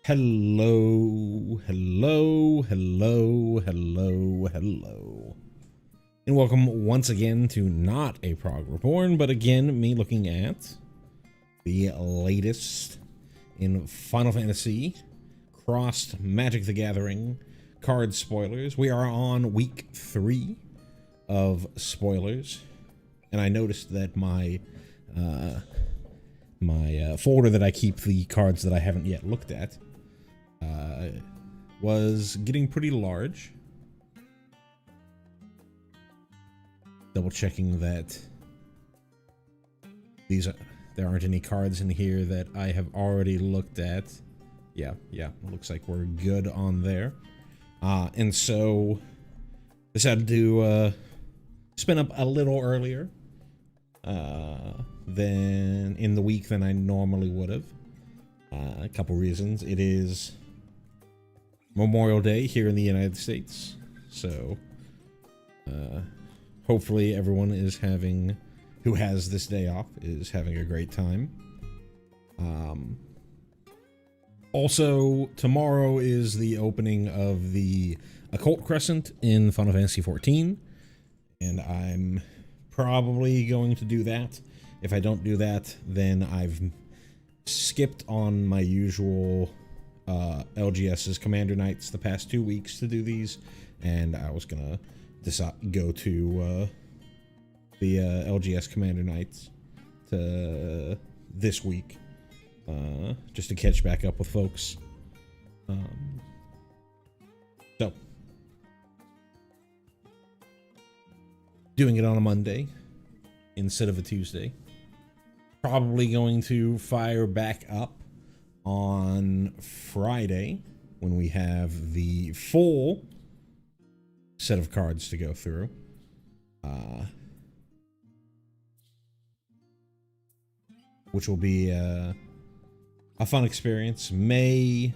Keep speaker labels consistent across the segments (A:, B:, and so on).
A: Hello, and welcome once again to not a Prog Reborn, but again, me looking at the latest in Final Fantasy crossed Magic the Gathering card spoilers. We are on week 3 of spoilers, and I noticed that my folder that I keep the cards that I haven't yet looked at was getting pretty large. Double checking that there aren't any cards in here that I have already looked at. Yeah, it looks like we're good on there. And so decided to spin up a little earlier than in the week than I normally would have. A couple reasons. It is Memorial Day here in the United States, so hopefully everyone who has this day off is having a great time. Also, tomorrow is the opening of the Occult Crescent in Final Fantasy XIV, and I'm probably going to do that. If I don't do that, then I've skipped on my usual LGS's Commander Nights the past 2 weeks to do these, and I was gonna go to the LGS Commander Nights to this week just to catch back up with folks. So doing it on a Monday instead of a Tuesday. Probably going to fire back up on Friday when we have the full set of cards to go through. Which will be a fun experience. May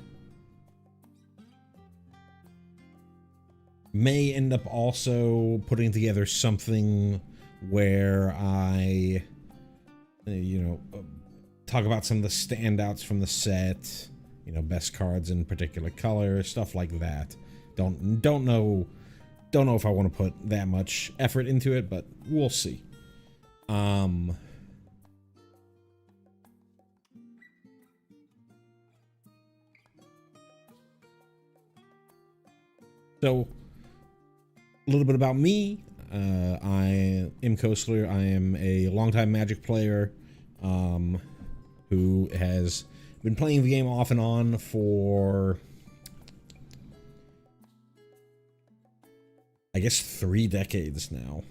A: end up also putting together something where I talk about some of the standouts from the set, best cards in particular color, stuff like that. Don't know if I want to put that much effort into it, but we'll see. So a little bit about me. I am Coastler. I am a longtime Magic player who has been playing the game off and on for, I guess, 3 decades now.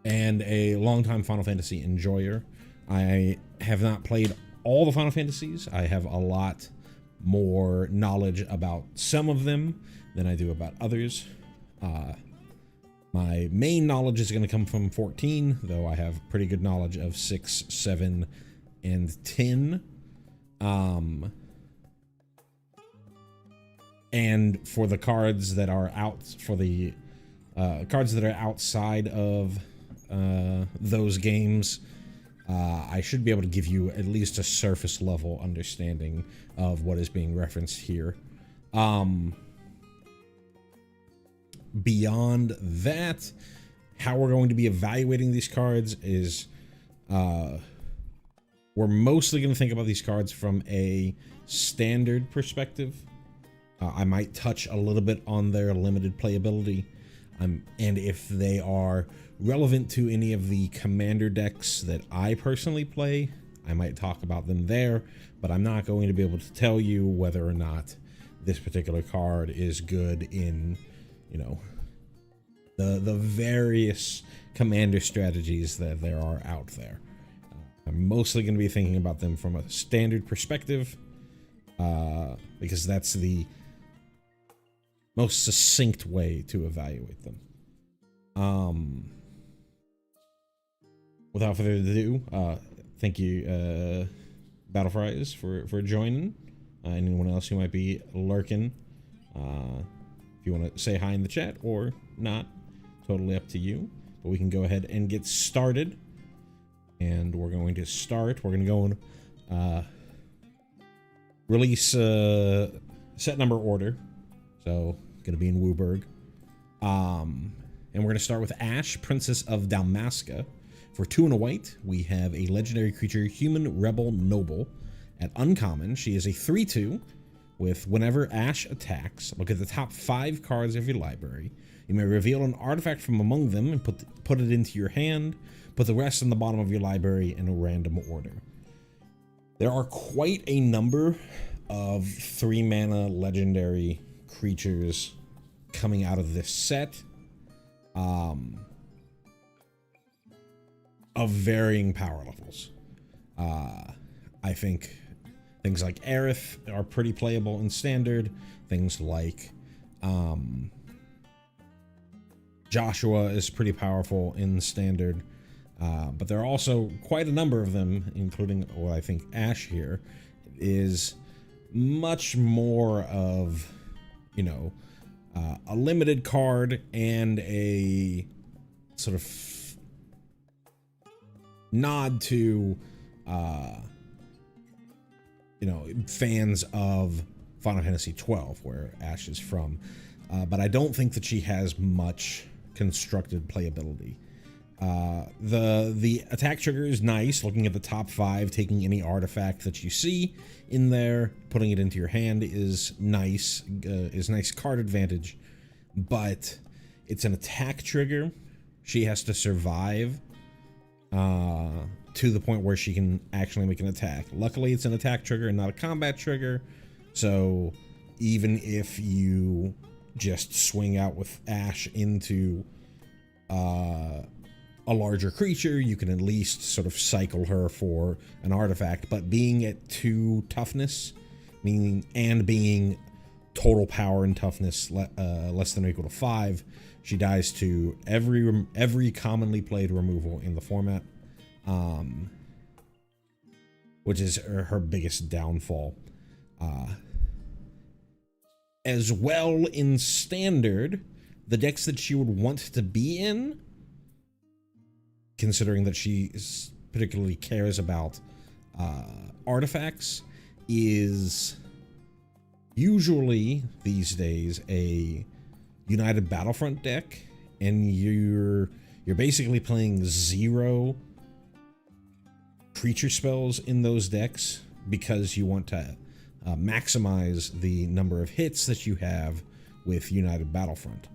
A: And a longtime Final Fantasy enjoyer. I have not played all the Final Fantasies. I have a lot more knowledge about some of them than I do about others. My main knowledge is going to come from 14, though I have pretty good knowledge of 6, 7, and 10. And for the cards that are cards that are outside of those games, I should be able to give you at least a surface level understanding of what is being referenced here. Beyond that, how we're going to be evaluating these cards is we're mostly going to think about these cards from a standard perspective. I might touch a little bit on their limited playability, and if they are relevant to any of the commander decks that I personally play, I might talk about them there, but I'm not going to be able to tell you whether or not this particular card is good in, the various commander strategies that there are out there. I'm mostly going to be thinking about them from a standard perspective, because that's the most succinct way to evaluate them. Without further ado, thank you, Battle Fries, for joining. Anyone else who might be lurking, if you want to say hi in the chat or not, totally up to you. But we can go ahead and get started. And we're going to start. We're going to go release set number order. So going to be in Wooburg. And we're going to start with Ash, Princess of Dalmasca. For 2 and a white, we have a legendary creature, Human Rebel Noble. At uncommon, she is a 3/2 with whenever Ash attacks, look at the top 5 cards of your library. You may reveal an artifact from among them and put it into your hand. Put the rest in the bottom of your library in a random order. There are quite a number of 3-mana legendary creatures coming out of this set. Of varying power levels. I think things like Aerith are pretty playable in Standard. Things like Joshua is pretty powerful in Standard. But there are also quite a number of them, including what I think Ash here is much more of, you know, a limited card and a sort of nod to, you know, fans of Final Fantasy XII, where Ash is from. But I don't think that she has much constructed playability. The attack trigger is nice. Looking at the top 5, taking any artifact that you see in there, putting it into your hand is nice card advantage. But it's an attack trigger. She has to survive to the point where she can actually make an attack. Luckily, it's an attack trigger and not a combat trigger. So even if you just swing out with Ash into a larger creature, you can at least sort of cycle her for an artifact. But being at 2 toughness, meaning and being total power and toughness less than or equal to 5, she dies to every commonly played removal in the format, which is her biggest downfall. As well, in Standard, the decks that she would want to be in, considering that she particularly cares about artifacts, is usually these days a United Battlefront deck, and you're basically playing 0 creature spells in those decks because you want to maximize the number of hits that you have with United Battlefront.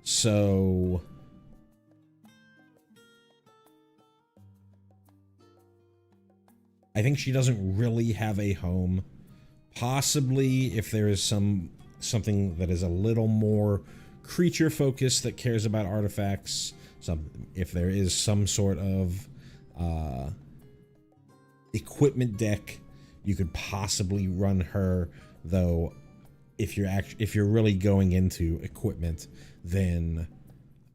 A: So I think she doesn't really have a home. Possibly if there is something that is a little more creature focused that cares about artifacts, if there is some sort of equipment deck, you could possibly run her. Though if you're really going into equipment, then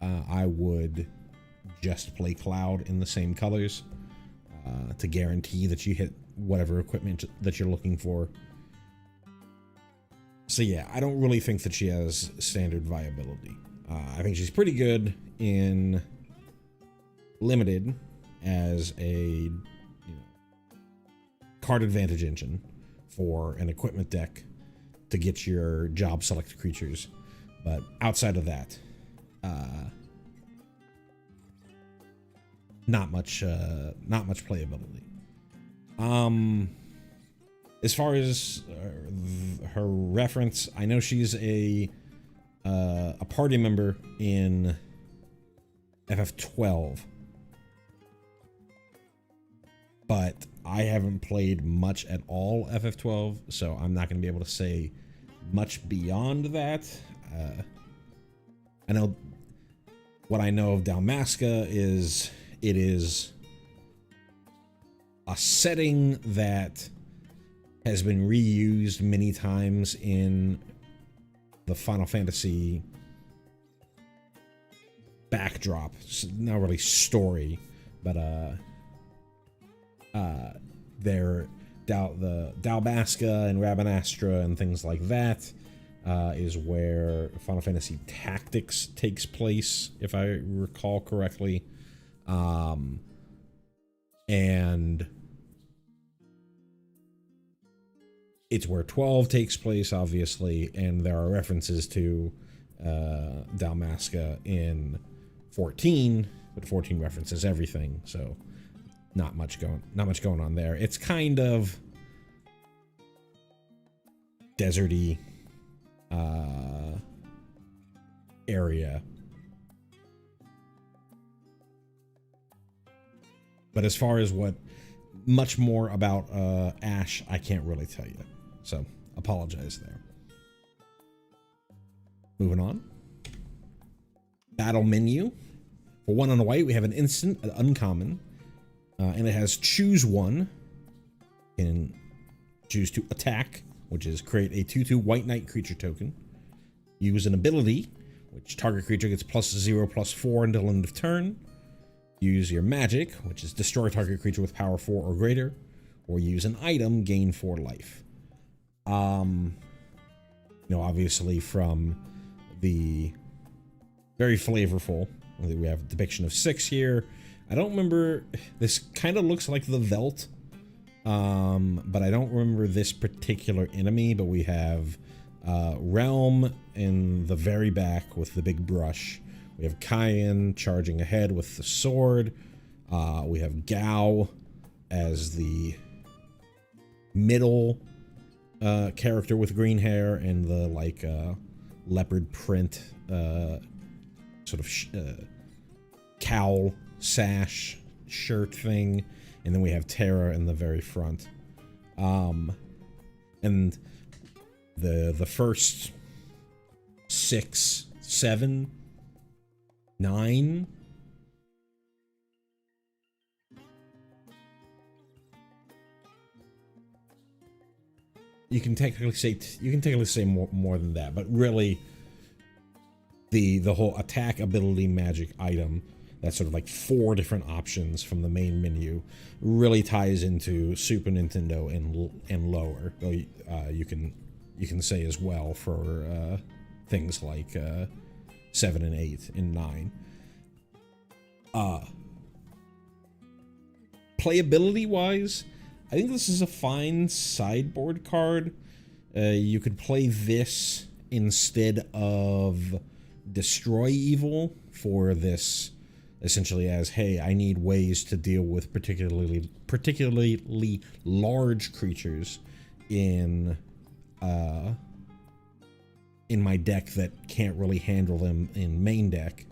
A: I would just play Cloud in the same colors to guarantee that you hit whatever equipment that you're looking for. So yeah, I don't really think that she has Standard viability. I think she's pretty good in Limited as a card advantage engine for an equipment deck to get your job select creatures, but outside of that, not much playability. As far as her reference, I know she's a party member in FF12, but I haven't played much at all FF12, so I'm not going to be able to say much beyond that. I know what I know of Dalmasca is it is a setting that has been reused many times in the Final Fantasy backdrop. Not really story, but the Dalmasca and Rabanastra and things like that is where Final Fantasy Tactics takes place, if I recall correctly. And it's where 12 takes place, obviously, and there are references to Dalmasca in 14, but 14 references everything, so not much going on there. It's kind of deserty area. But as far as what much more about Ash, I can't really tell you. So apologize there. Moving on. Battle menu. For 1 on a white, we have an instant, an uncommon, and it has choose one. You can choose to attack, which is create a 2/2 white knight creature token. Use an ability, which target creature gets +0/+4 until end of turn. Use your magic, which is destroy target creature with power 4 or greater, or use an item, gain 4 life. You know, obviously from the very flavorful, we have a depiction of 6 here. I don't remember, this kind of looks like the Velt, but I don't remember this particular enemy, but we have Realm in the very back with the big brush. We have Cayenne charging ahead with the sword. We have Gao as the middle character with green hair and the like leopard print sort of cowl sash shirt thing, and then we have Terra in the very front. And the first 6, 7, 9 you can technically say more than that, but really the whole attack ability magic item, that's sort of like 4 different options from the main menu, really ties into Super Nintendo and lower. Though you can say as well for things like 7 and 8 and 9. Playability wise, I think this is a fine sideboard card. You could play this instead of Destroy Evil for this, essentially as, hey, I need ways to deal with particularly large creatures in my deck that can't really handle them in main deck.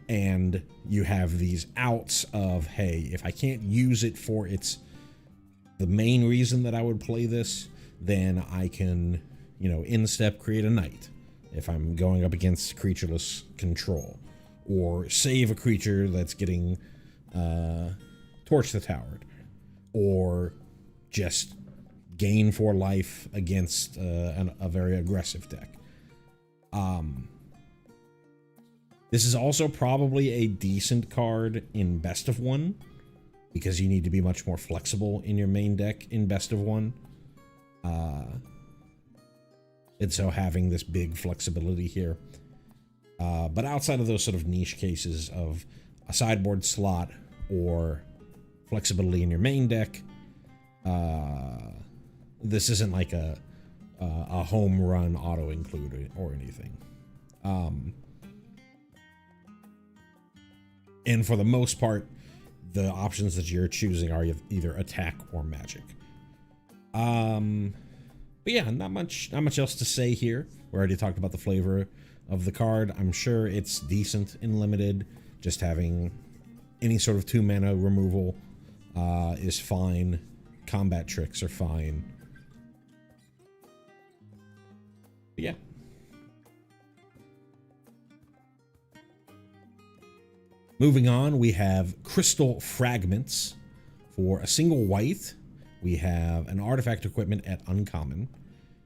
A: And you have these outs of, hey, if I can't use it for the main reason that I would play this, then I can, you know, in-step create a knight if I'm going up against creatureless control, or save a creature that's getting Torch the Towered, or just gain 4 life against a very aggressive deck. This is also probably a decent card in Best of 1, because you need to be much more flexible in your main deck in Best of 1. And so having this big flexibility here. But outside of those sort of niche cases of a sideboard slot or flexibility in your main deck, this isn't like a home run auto include or anything. And for the most part, the options that you're choosing are either attack or magic. But yeah, not much else to say here. We already talked about the flavor of the card. I'm sure it's decent in limited. Just having any sort of 2 mana removal is fine. Combat tricks are fine. But yeah. Moving on, we have Crystal Fragments. For a single white, we have an artifact equipment at uncommon.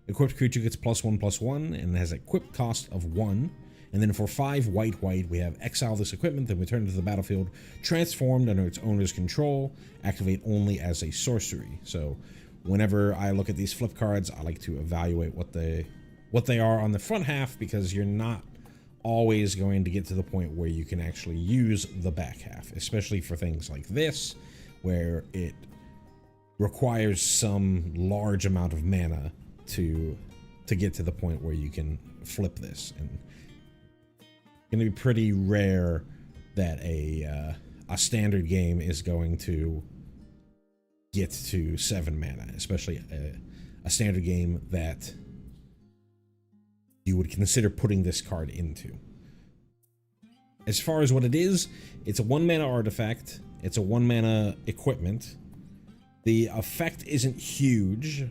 A: Equipped creature gets +1/+1 and has a equip cost of 1. And then for 5 white, we have exile this equipment, then return to the battlefield, transformed under its owner's control, activate only as a sorcery. So whenever I look at these flip cards, I like to evaluate what they are on the front half, because you're not always going to get to the point where you can actually use the back half, especially for things like this, where it requires some large amount of mana to get to the point where you can flip this, and it's going to be pretty rare that a standard game is going to get to 7 mana, especially a standard game that you would consider putting this card into. As far as what it is, it's a 1 mana artifact. It's a 1 mana equipment. The effect isn't huge,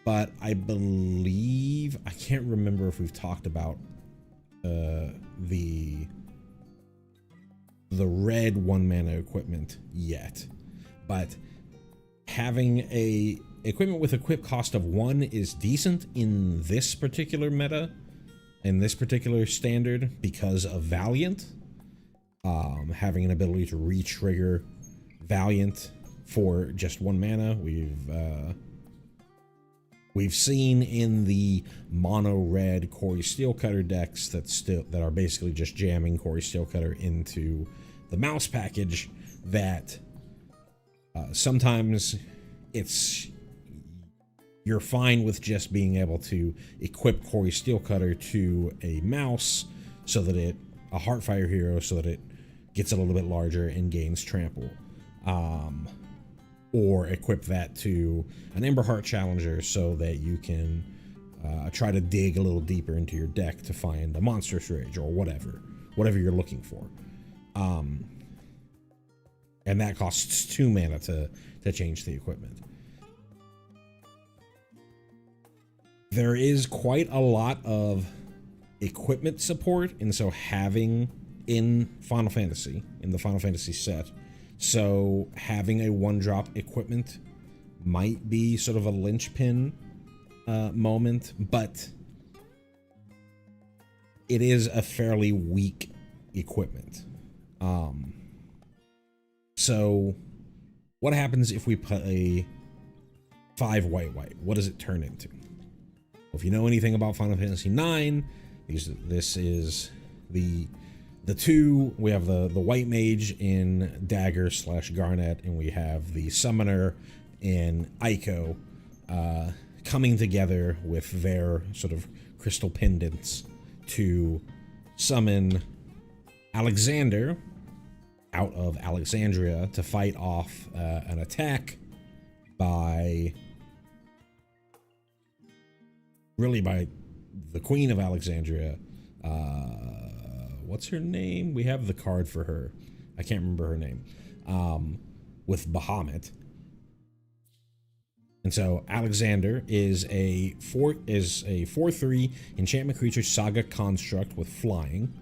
A: but I believe, I can't remember if we've talked about the red 1 mana equipment yet, but having a equipment with equip cost of 1 is decent in this particular meta, in this particular standard, because of Valiant. Having an ability to re-trigger Valiant for just 1 mana, we've seen in the mono red Quarry Steelcutter decks that are basically just jamming Quarry Steelcutter into the mouse package, that sometimes you're fine with just being able to equip Quarry Steelcutter to a mouse, so that a Heartfire hero, so that it gets a little bit larger and gains trample, or equip that to an Emberheart Challenger so that you can try to dig a little deeper into your deck to find a Monstrous Rage or whatever you're looking for. And that costs 2 mana to change the equipment. There is quite a lot of equipment support, and so having in the Final Fantasy set, so having a 1-drop equipment might be sort of a linchpin moment, but it is a fairly weak equipment. So what happens if we put a 5 white? What does it turn into? Well, if you know anything about Final Fantasy IX, this is the 2. We have the white mage in Dagger / Garnet, and we have the summoner in Ico, coming together with their sort of crystal pendants to summon Alexander out of Alexandria to fight off an attack by the Queen of Alexandria. What's her name? We have the card for her. I can't remember her name. With Bahamut. And so Alexander is a 4/3 enchantment creature saga construct with flying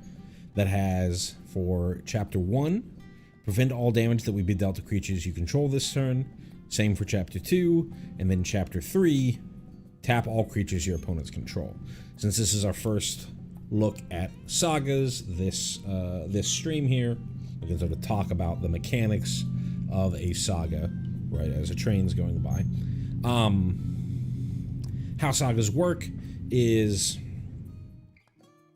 A: that has, for chapter 1, prevent all damage that would be dealt to creatures you control this turn. Same for chapter 2, and then chapter 3, tap all creatures your opponents control. Since this is our first look at sagas this stream here, we can sort of talk about the mechanics of a saga, right, as a train's going by. How sagas work is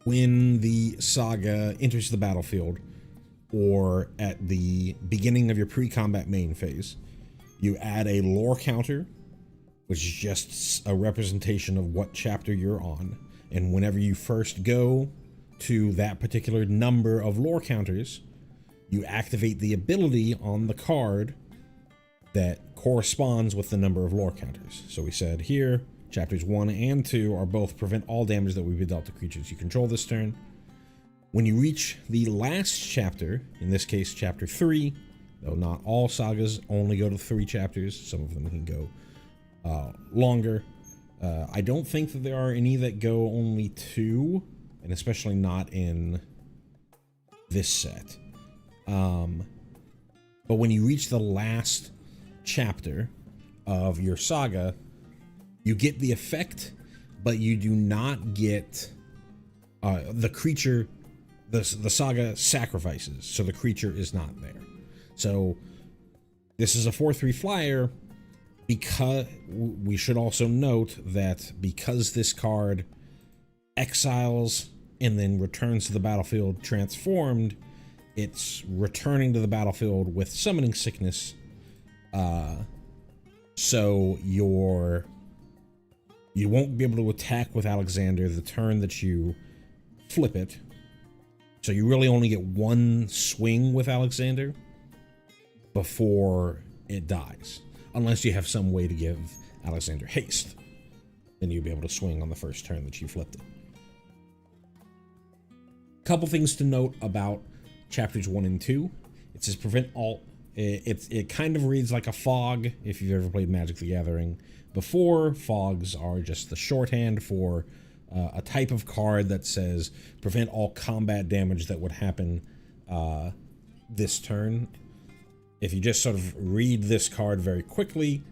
A: when the saga enters the battlefield, or at the beginning of your pre-combat main phase, you add a lore counter, which is just a representation of what chapter you're on. And whenever you first go to that particular number of lore counters, you activate the ability on the card that corresponds with the number of lore counters. So we said here, chapters 1 and 2 are both prevent all damage that will be dealt to creatures you control this turn. When you reach the last chapter, in this case chapter 3, though not all sagas only go to 3 chapters, some of them can go longer. I don't think that there are any that go only 2, and especially not in this set. But when you reach the last chapter of your saga, you get the effect, but you do not get the creature. The saga sacrifices, so the creature is not there. So this is a 4/3 flyer. Because we should also note that because this card exiles and then returns to the battlefield transformed, it's returning to the battlefield with summoning sickness So you won't be able to attack with Alexander the turn that you flip it. So you really only get one swing with Alexander before it dies. Unless you have some way to give Alexander haste. Then you'll be able to swing on the first turn that you flipped it. Couple things to note about chapters 1 and 2. It says prevent all. It kind of reads like a fog if you've ever played Magic the Gathering before. Fogs are just the shorthand for a type of card that says prevent all combat damage that would happen this turn. If you just sort of read this card very quickly,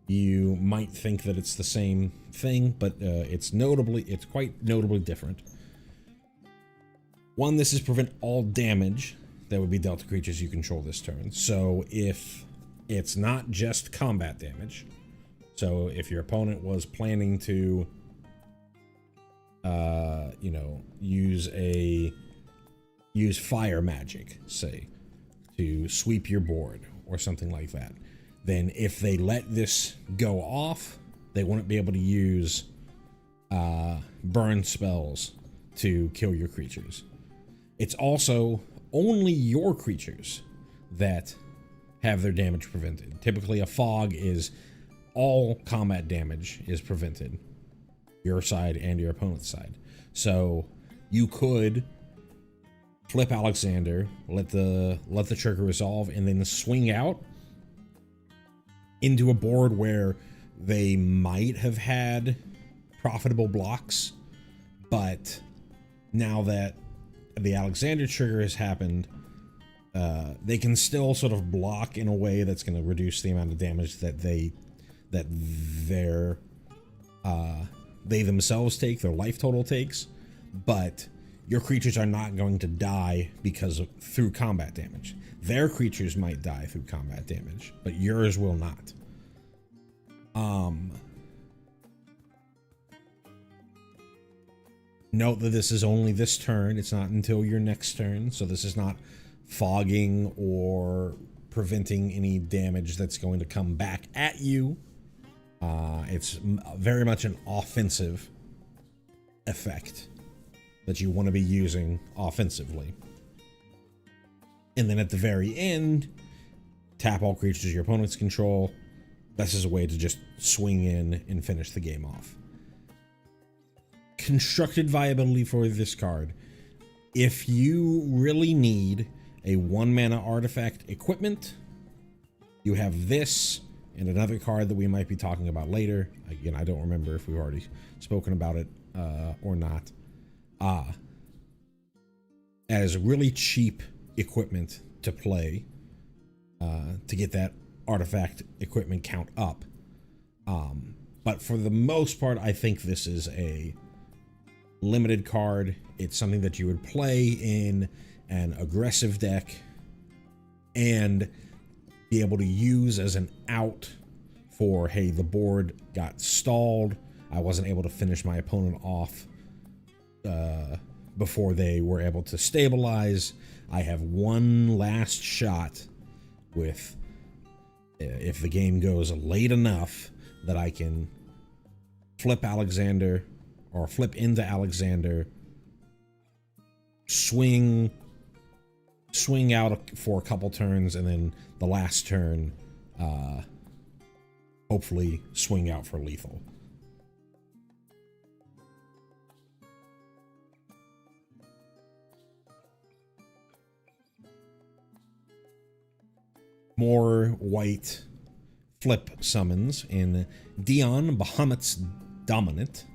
A: you might think that it's the same thing, but it's quite notably different. One, this is prevent all damage that would be dealt to creatures you control this turn. So if it's not just combat damage, so if your opponent was planning to, use fire magic, say, to sweep your board or something like that, then if they let this go off, they wouldn't be able to use burn spells to kill your creatures. It's also only your creatures that have their damage prevented. Typically, a fog is all combat damage is prevented, your side and your opponent's side. So you could flip Alexander, let the trigger resolve, and then swing out into a board where they might have had profitable blocks, but now that the Alexander trigger has happened, they can still sort of block in a way that's going to reduce the amount of damage that they themselves take, their life total takes, but your creatures are not going to die through combat damage. Their creatures might die through combat damage, but yours will not. Note that this is only this turn. It's not until your next turn, so this is not fogging or preventing any damage that's going to come back at you. It's very much an offensive effect that you want to be using offensively. And then at the very end, tap all creatures your opponents control. This is a way to just swing in and finish the game off. Constructed viability for this card. If you really need a 1-mana artifact equipment, you have this and another card that we might be talking about later. Again, I don't remember if we've already spoken about it or not. As really cheap equipment to play to get that artifact equipment count up. But for the most part, I think this is a limited card. It's something that you would play in an aggressive deck and be able to use as an out for, hey, the board got stalled. I wasn't able to finish my opponent off before they were able to stabilize. I have one last shot with, if the game goes late enough, that I can flip Alexander or flip into Alexander, swing out for a couple turns, and then the last turn, hopefully swing out for lethal. More white flip summons in Dion, Bahamut's Dominant.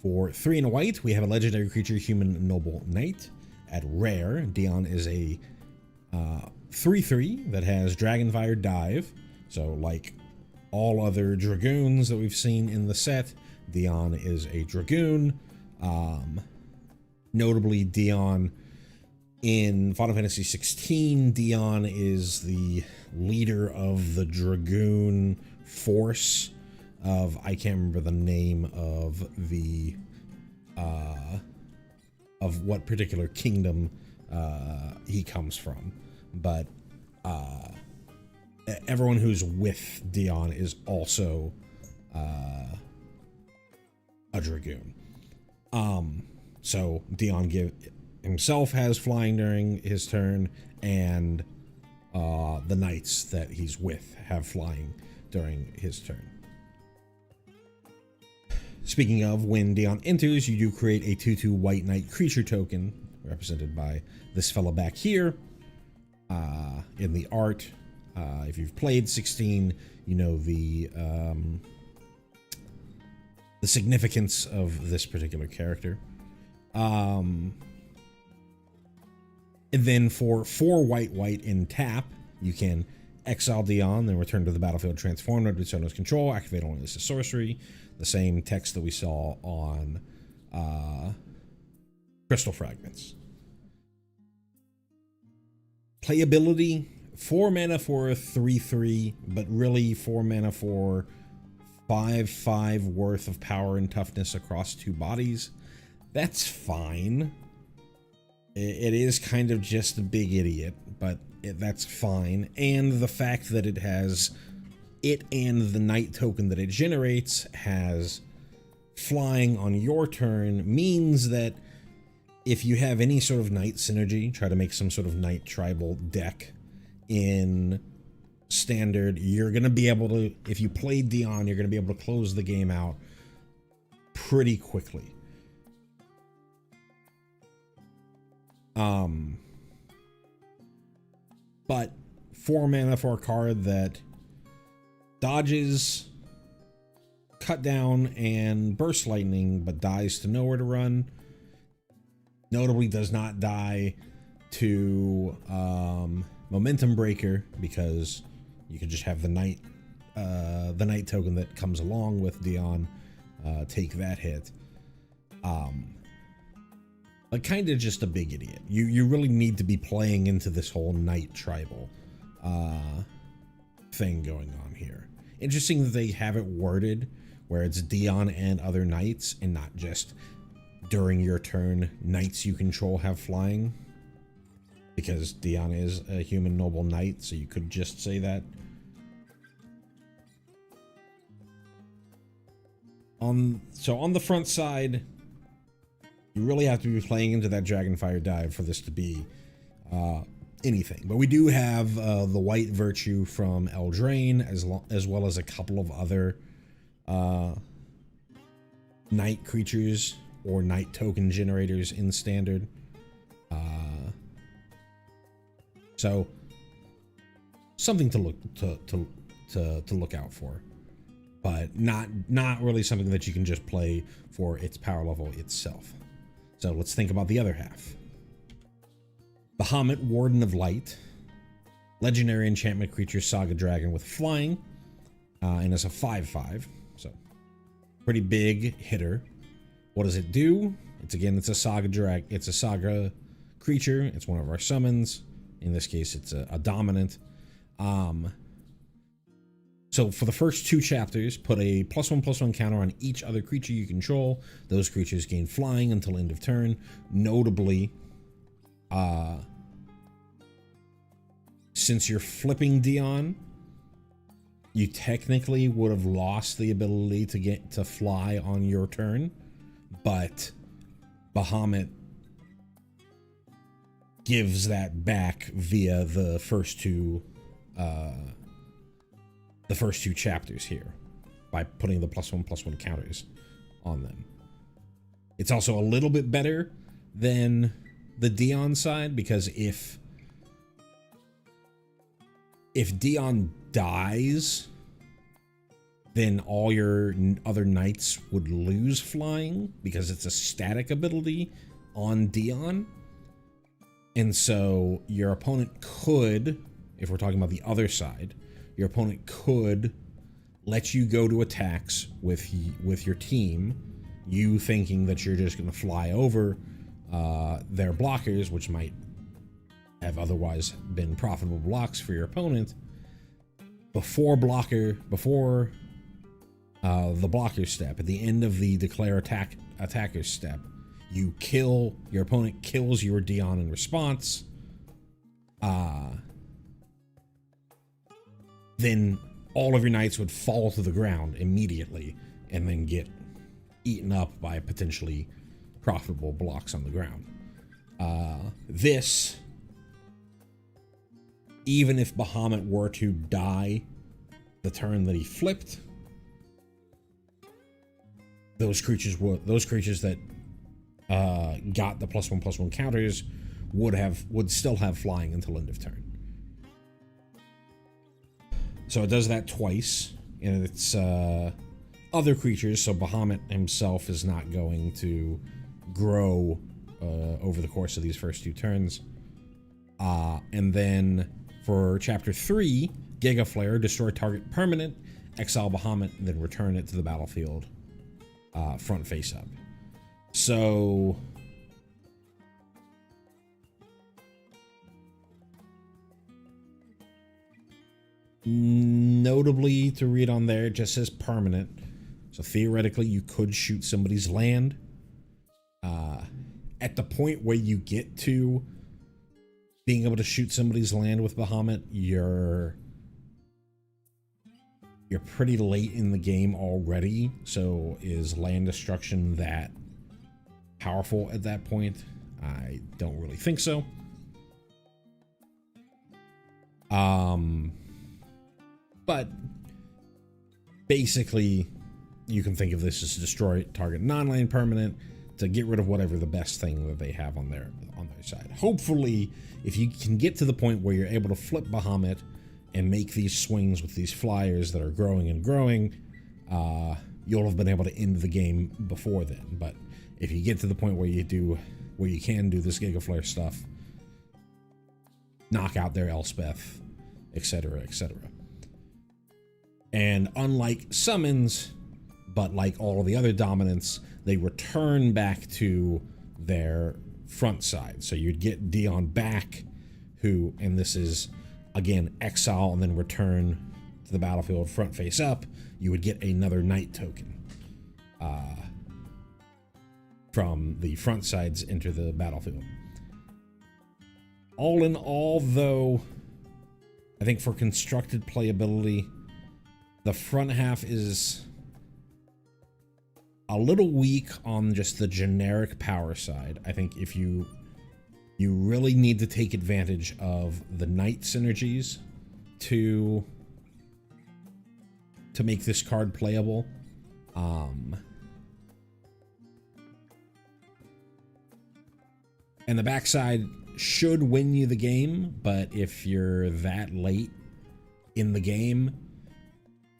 A: For 3 and a white, we have a legendary creature, Human Noble Knight. At rare, Dion is a 3/3 that has Dragonfire Dive. So like all other Dragoons that we've seen in the set, Dion is a Dragoon. Notably, Dion in Final Fantasy XVI, Dion is the leader of the Dragoon force of, I can't remember the name of the of what particular kingdom he comes from, but everyone who's with Dion is also a dragoon. So Dion himself has flying during his turn, and the knights that he's with have flying during his turn. Speaking of, when Dion enters, you do create a 2/2 white knight creature token, represented by this fella back here in the art. If you've played 16, you know the significance of this particular character. And then for 4 white in tap, you can exile Dion, then return to the battlefield transformed under Sono's control, activate only as a sorcery. The same text that we saw on Crystal Fragments. Playability, 4 mana for a 3/3, but really 4 mana for 5/5 worth of power and toughness across 2 bodies. That's fine. It is kind of just a big idiot, but that's fine. And the fact that it has it and the knight token that it generates has flying on your turn means that if you have any sort of knight synergy, try to make some sort of knight tribal deck in standard, you're going to be able to, if you play Dion, you're going to be able to close the game out pretty quickly. But 4 mana for a card that dodges, cut down, and burst lightning, but dies to nowhere to run. Notably does not die to momentum breaker, because you can just have the knight token that comes along with Dion take that hit. But kind of just a big idiot. You really need to be playing into this whole knight tribal thing going on here. Interesting that they have it worded where it's Dion and other knights, and not just during your turn knights you control have flying, because Dion is a human noble knight, so you could just say that. So on the front side, you really have to be playing into that Dragonfire dive for this to be anything. But we do have the white virtue from Eldraine, as well as a couple of other night creatures or night token generators in standard. So something to look out for, but not really something that you can just play for its power level itself. So let's think about the other half. Bahamut, Warden of Light, legendary enchantment creature, Saga Dragon with flying, and it's a 5/5, so pretty big hitter. What does it do? It's a Saga creature. It's one of our summons. In this case, it's a dominant. So for the first 2 chapters, put a +1/+1 counter on each other creature you control. Those creatures gain flying until end of turn. Notably, since you're flipping Dion, you technically would have lost the ability to get to fly on your turn, but Bahamut gives that back via the first two chapters here by putting the +1/+1 counters on them. It's also a little bit better than the Dion side, because if Dion dies, then all your other knights would lose flying, because it's a static ability on Dion. And so your opponent could, if we're talking about the other side, your opponent could let you go to attacks with your team, you thinking that you're just going to fly over their blockers, which might have otherwise been profitable blocks for your opponent. Before the blocker step, at the end of the declare attacker step, your opponent kills your Dion in response. then all of your knights would fall to the ground immediately and then get eaten up by potentially profitable blocks on the ground. This, even if Bahamut were to die the turn that he flipped, those creatures that got the +1/+1 counters would still have flying until end of turn. So it does that twice, and it's other creatures. So Bahamut himself is not going to grow over the course of these first 2 turns. And then for Chapter 3, Giga Flare, destroy target permanent, exile Bahamut, and then return it to the battlefield front face up. So notably to read on there, it just says permanent. So theoretically, you could shoot somebody's land. At the point where you get to being able to shoot somebody's land with Bahamut, you're pretty late in the game already. So is land destruction that powerful at that point? I don't really think so. But basically, you can think of this as destroy target non-land permanent to get rid of whatever the best thing that they have on their side. Hopefully, if you can get to the point where you're able to flip Bahamut and make these swings with these flyers that are growing and growing, you'll have been able to end the game before then. But if you get to the point where you can do this Giga Flare stuff, knock out their Elspeth, etc., etc. And unlike summons, but like all of the other dominants, they return back to their front side. So you'd get Dion back, who, and this is, again, exile and then return to the battlefield front face up. You would get another knight token from the front sides into the battlefield. All in all, though, I think for constructed playability, the front half is a little weak on just the generic power side. I think if you really need to take advantage of the knight synergies to make this card playable. And the backside should win you the game, but if you're that late in the game,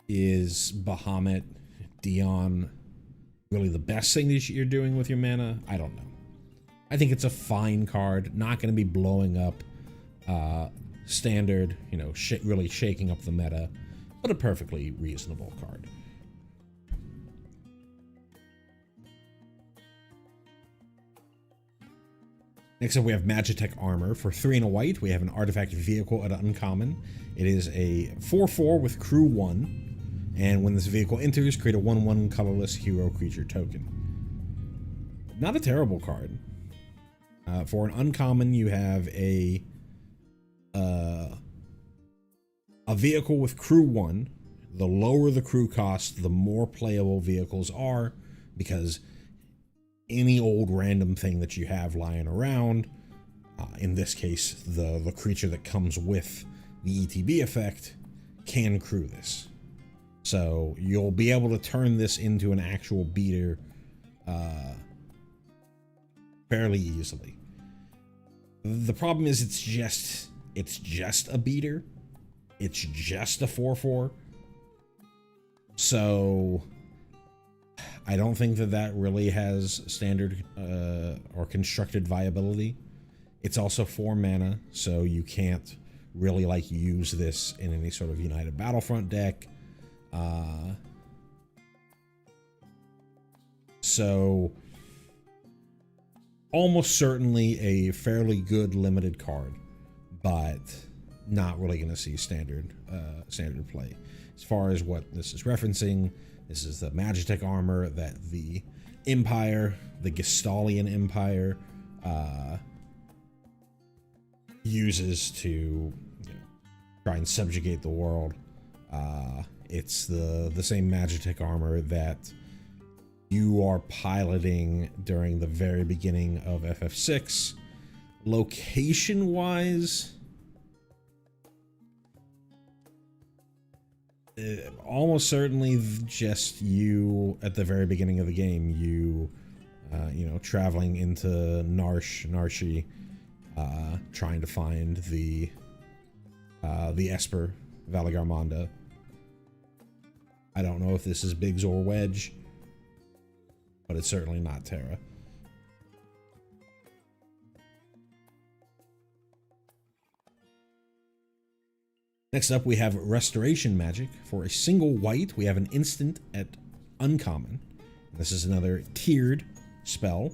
A: is Bahamut, Dion really the best thing that you're doing with your mana? I don't know. I think it's a fine card, not going to be blowing up standard, really shaking up the meta, but a perfectly reasonable card. Next up, we have Magitech Armor. For 3 and a white, we have an artifact vehicle at uncommon. It is a 4/4 with crew 1, and when this vehicle enters, create a 1/1 colorless hero creature token. Not a terrible card. For an uncommon, you have a vehicle with crew 1. The lower the crew cost, the more playable vehicles are, because any old random thing that you have lying around, in this case, the creature that comes with the ETB effect, can crew this. So you'll be able to turn this into an actual beater fairly easily. The problem is it's just a beater. It's just a 4/4. So I don't think that really has standard or constructed viability. It's also 4 mana, so you can't really use this in any sort of United Battlefront deck. So almost certainly a fairly good limited card, but not really going to see standard play. As far as what this is referencing, this is the Magitech armor that the Empire, the Gestalian Empire, uses to try and subjugate the world It's the same Magitech armor that you are piloting during the very beginning of FF6. Location-wise, almost certainly just you at the very beginning of the game. You know, traveling into Narshi, trying to find the Esper Valigarmonda. I don't know if this is Biggs or Wedge, but it's certainly not Terra. Next up, we have Restoration Magic. For a single white, we have an instant at uncommon. This is another tiered spell.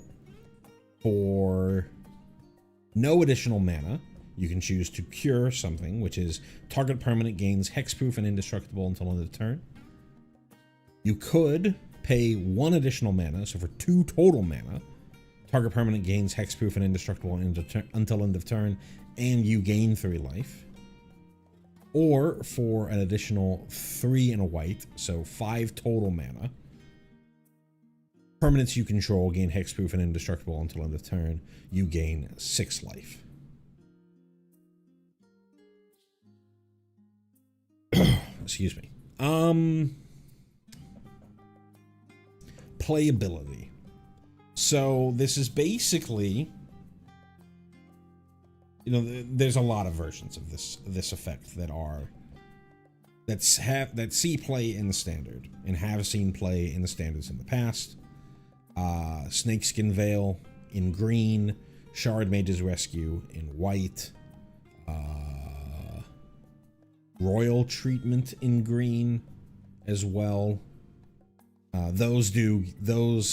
A: For no additional mana, you can choose to cure something, which is target permanent gains hexproof and indestructible until end of turn. You could pay 1 additional mana, so for 2 total mana, target permanent gains hexproof and indestructible until end of turn, and you gain 3 life. Or for an additional 3 and a white, so 5 total mana, permanents you control gain hexproof and indestructible until end of turn, you gain 6 life. Excuse me. Playability. So this is basically, you know, there's a lot of versions of this effect that see play in the standard and have seen play in the standards in the past. Snakeskin Veil in green, Shard Mage's Rescue in white, Royal Treatment in green as well. Those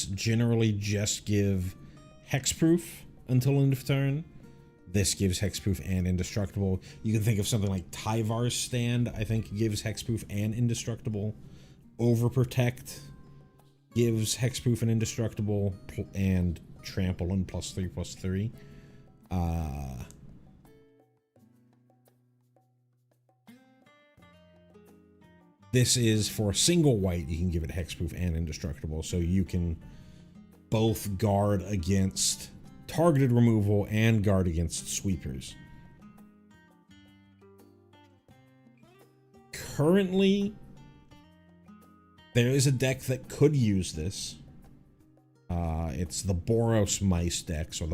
A: generally just give hexproof until end of turn. This gives hexproof and indestructible. You can think of something like Tyvar's Stand, I think gives hexproof and indestructible. Overprotect gives hexproof and indestructible, and Trample and +3/+3. This is for a single white, you can give it hexproof and indestructible, so you can both guard against targeted removal and guard against sweepers. Currently, there is a deck that could use this. It's the Boros Mice decks, or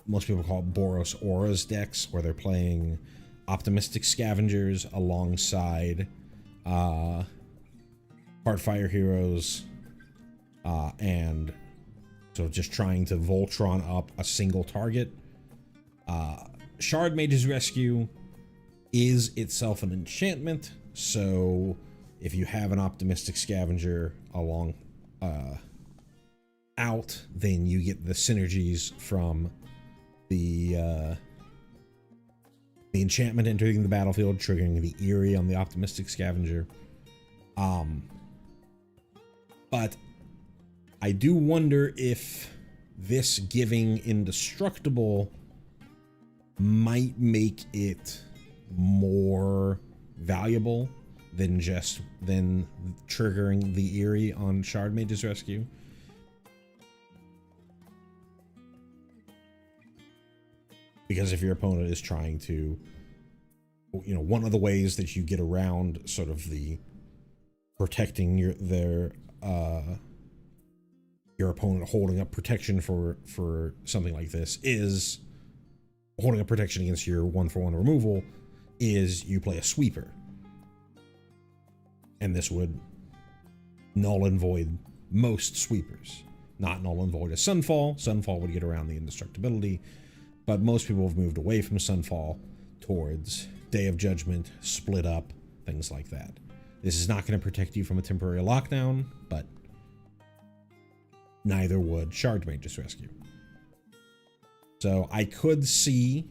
A: most people call it Boros Auras decks, where they're playing Optimistic Scavengers alongside Heartfire Heroes, and so just trying to Voltron up a single target. Shard Mage's Rescue is itself an enchantment, so if you have an Optimistic Scavenger along out, then you get the synergies from the enchantment entering the battlefield, triggering the Eerie on the Optimistic Scavenger. But I do wonder if this giving indestructible might make it more valuable than triggering the Eerie on Shard Mage's Rescue. Because if your opponent is trying to, you know, one of the ways that you get around sort of the protecting your opponent holding up protection for something like this is holding up protection against your 1-for-1 removal is you play a sweeper. And this would null and void most sweepers. Not null and void a Sunfall. Sunfall would get around the indestructibility. But most people have moved away from Sunfall towards Day of Judgment, Split Up, things like that. This is not going to protect you from a temporary lockdown, but neither would Shard Mage's Rescue. So I could see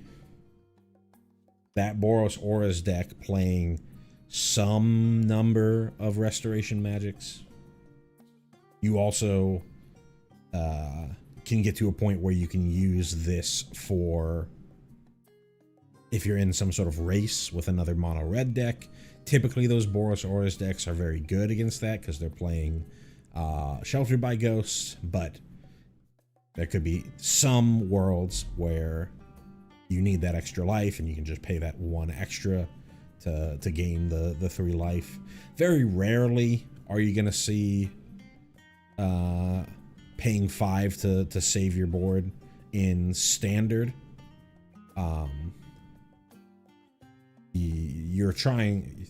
A: that Boros Auras deck playing some number of Restoration Magics. You also can get to a point where you can use this for, if you're in some sort of race with another mono red deck, Typically, those Boros Auras decks are very good against that because they're playing Sheltered by Ghosts, but there could be some worlds where you need that extra life and you can just pay that 1 extra to gain the 3 life. Very rarely are you going to see paying 5 to save your board in Standard. You're trying,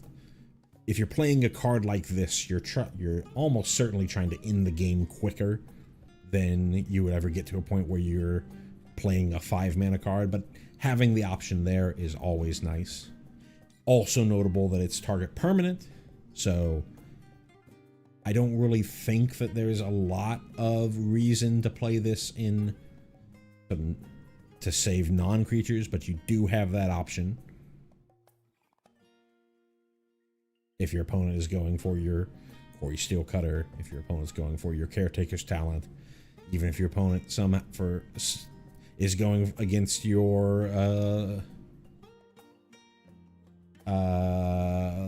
A: if you're playing a card like this, you're almost certainly trying to end the game quicker than you would ever get to a point where you're playing a 5-mana card, but having the option there is always nice. Also notable that it's target permanent, so I don't really think that there's a lot of reason to play this in to save non-creatures, but you do have that option. If your opponent is going for your Quarry Steel Cutter, if your opponent's going for your Caretaker's Talent, even if your opponent is going against your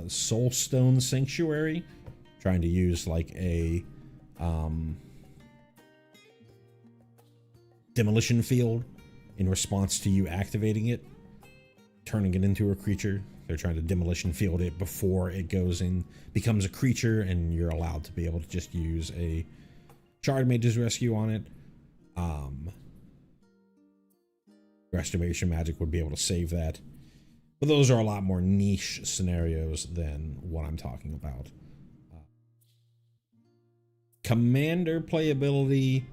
A: Soulstone Sanctuary, trying to use like a Demolition Field in response to you activating it, turning it into a creature. They're trying to Demolition Field it before it goes in, becomes a creature, and you're allowed to be able to just use a Shard Mage's Rescue on it. Restoration Magic would be able to save that. But those are a lot more niche scenarios than what I'm talking about. Commander playability,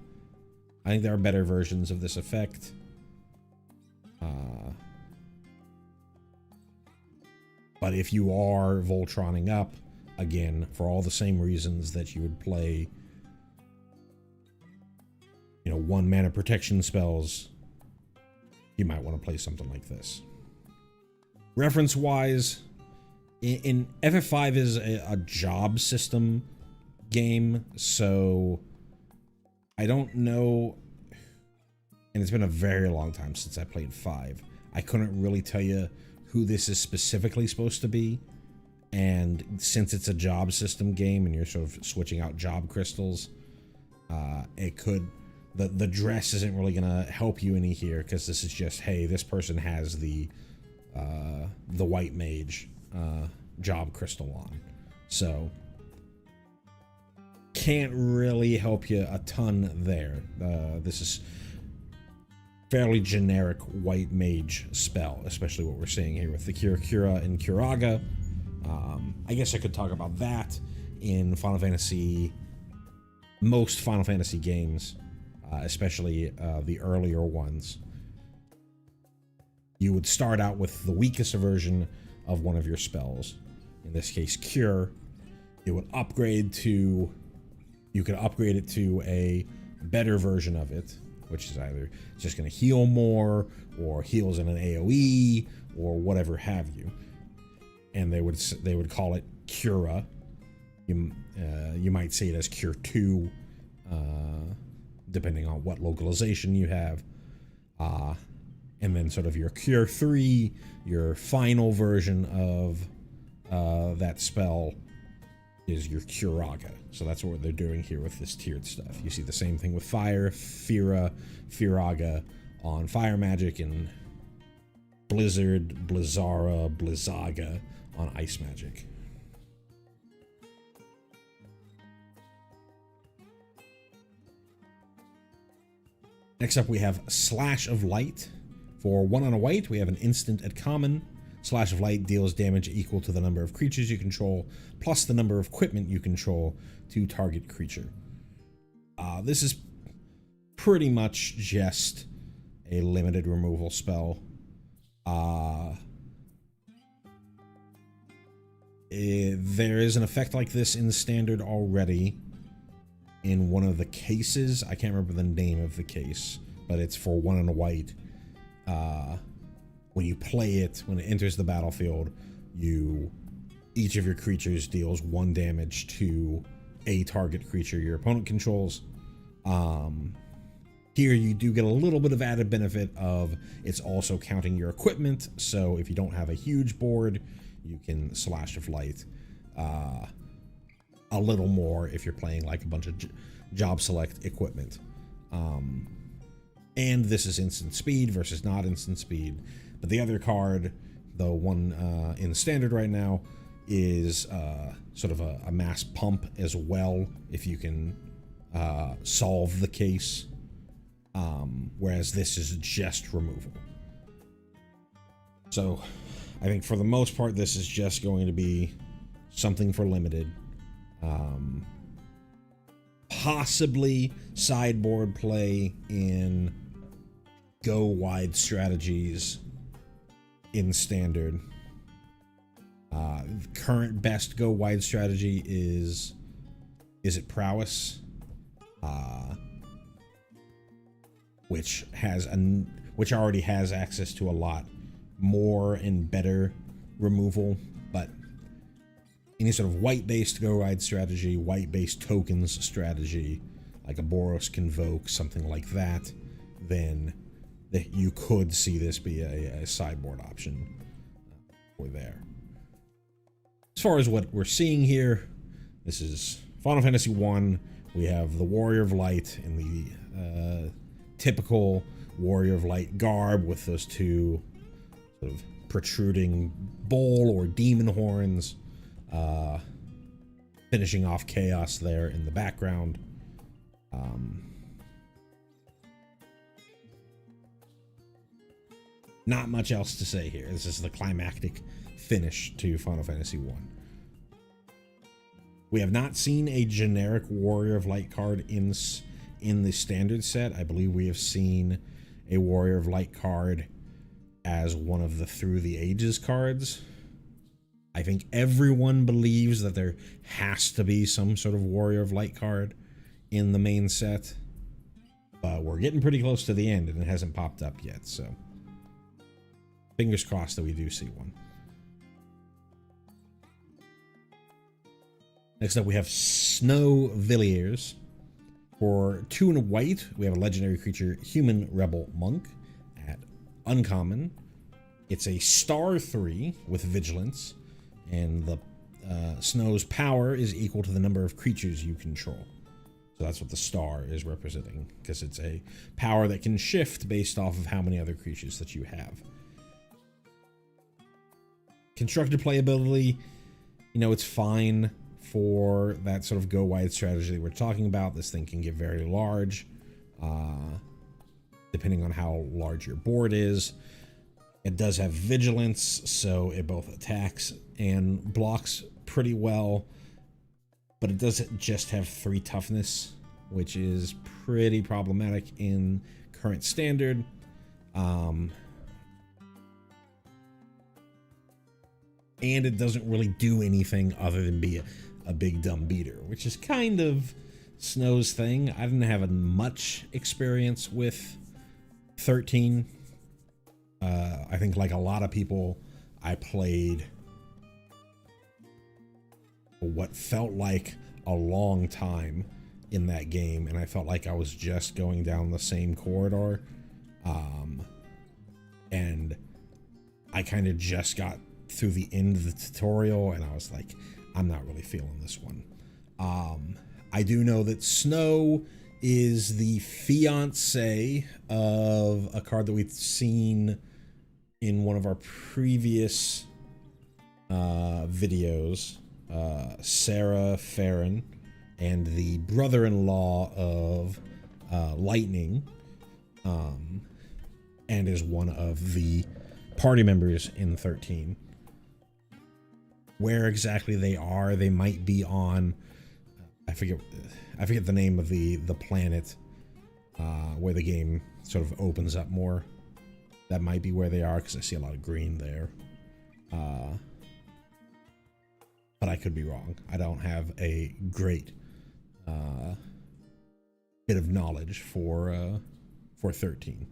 A: I think there are better versions of this effect. But if you are Voltroning up, again, for all the same reasons that you would play, 1-mana protection spells, you might want to play something like this. Reference-wise, in FF5 is a job system game, so I don't know, and it's been a very long time since I played 5. I couldn't really tell you who this is specifically supposed to be, and since it's a job system game and you're sort of switching out job crystals, the dress isn't really gonna help you any here, because this is just, hey, this person has the white mage job crystal on, so can't really help you a ton there. This is fairly generic white mage spell, especially what we're seeing here with the Cura and Curaga. I guess I could talk about that in Final Fantasy, most Final Fantasy games, especially the earlier ones. You would start out with the weakest version of one of your spells, in this case Cure. You would upgrade to, you could upgrade it to a better version of it, which is either just going to heal more, or heals in an AoE, or whatever have you. And they would call it Cura. You might say it as Cure 2, depending on what localization you have. And then sort of your Cure 3, your final version of that spell, is your Curaga. So that's what they're doing here with this tiered stuff. You see the same thing with Fire, Fira, Firaga on Fire Magic, and Blizzard, Blizzara, Blizzaga on Ice Magic. Next up we have Slash of Light. For 1 on a white, we have an instant at common. Slash of Light deals damage equal to the number of creatures you control, plus the number of equipment you control to target creature. This is pretty much just a limited removal spell. There is an effect like this in Standard already in one of the cases. I can't remember the name of the case, but it's for 1 on a white. When you play it, when it enters the battlefield, each of your creatures deals 1 damage to a target creature your opponent controls. Here you do get a little bit of added benefit of it's also counting your equipment, so if you don't have a huge board, you can slash of light a little more if you're playing like a bunch of job select equipment. And this is instant speed versus not instant speed. But the other card, the one in standard right now, is sort of a mass pump as well, if you can solve the case. Whereas this is just removal. So I think for the most part, this is just going to be something for limited. Possibly sideboard play in go wide strategies in standard. Current best go wide strategy is it prowess, which already has access to a lot more and better removal, but any sort of white-based go-wide strategy, white-based tokens strategy, like a Boros Convoke, something like that, then you could see this be a sideboard option for there. As far as what we're seeing here, this is Final Fantasy I. We have the Warrior of Light in the typical Warrior of Light garb with those two sort of protruding bull or demon horns, finishing off chaos there in the background. Not much else to say here. This is the climactic finish to Final Fantasy I. We have not seen a generic Warrior of Light card in the standard set. I believe we have seen a Warrior of Light card as one of the Through the Ages cards. I think everyone believes that there has to be some sort of Warrior of Light card in the main set, but we're getting pretty close to the end and it hasn't popped up yet, so fingers crossed that we do see one. Next up, we have Snow Villiers. For 2 and a white, we have a legendary creature, Human Rebel Monk, at uncommon. It's a star 3 with vigilance, and the Snow's power is equal to the number of creatures you control. So that's what the star is representing, because it's a power that can shift based off of how many other creatures that you have. Constructed playability, it's fine for that sort of go wide strategy that we're talking about. This thing can get very large, depending on how large your board is. It does have vigilance, so it both attacks and blocks pretty well, but it doesn't just have 3 toughness, which is pretty problematic in current standard. And it doesn't really do anything other than be a big dumb beater, which is kind of Snow's thing. I didn't have much experience with 13. I think like a lot of people, I played what felt like a long time in that game, and I felt like I was just going down the same corridor. And I kind of just got through the end of the tutorial, and I was like, I'm not really feeling this one. I do know that Snow is the fiance of a card that we've seen in one of our previous videos, Sarah Farron, and the brother-in-law of Lightning, and is one of the party members in 13. Where exactly they are, they might be on, I forget the name of the planet where the game sort of opens up more. That might be where they are, because I see a lot of green there. But I could be wrong. I don't have a great bit of knowledge for 13.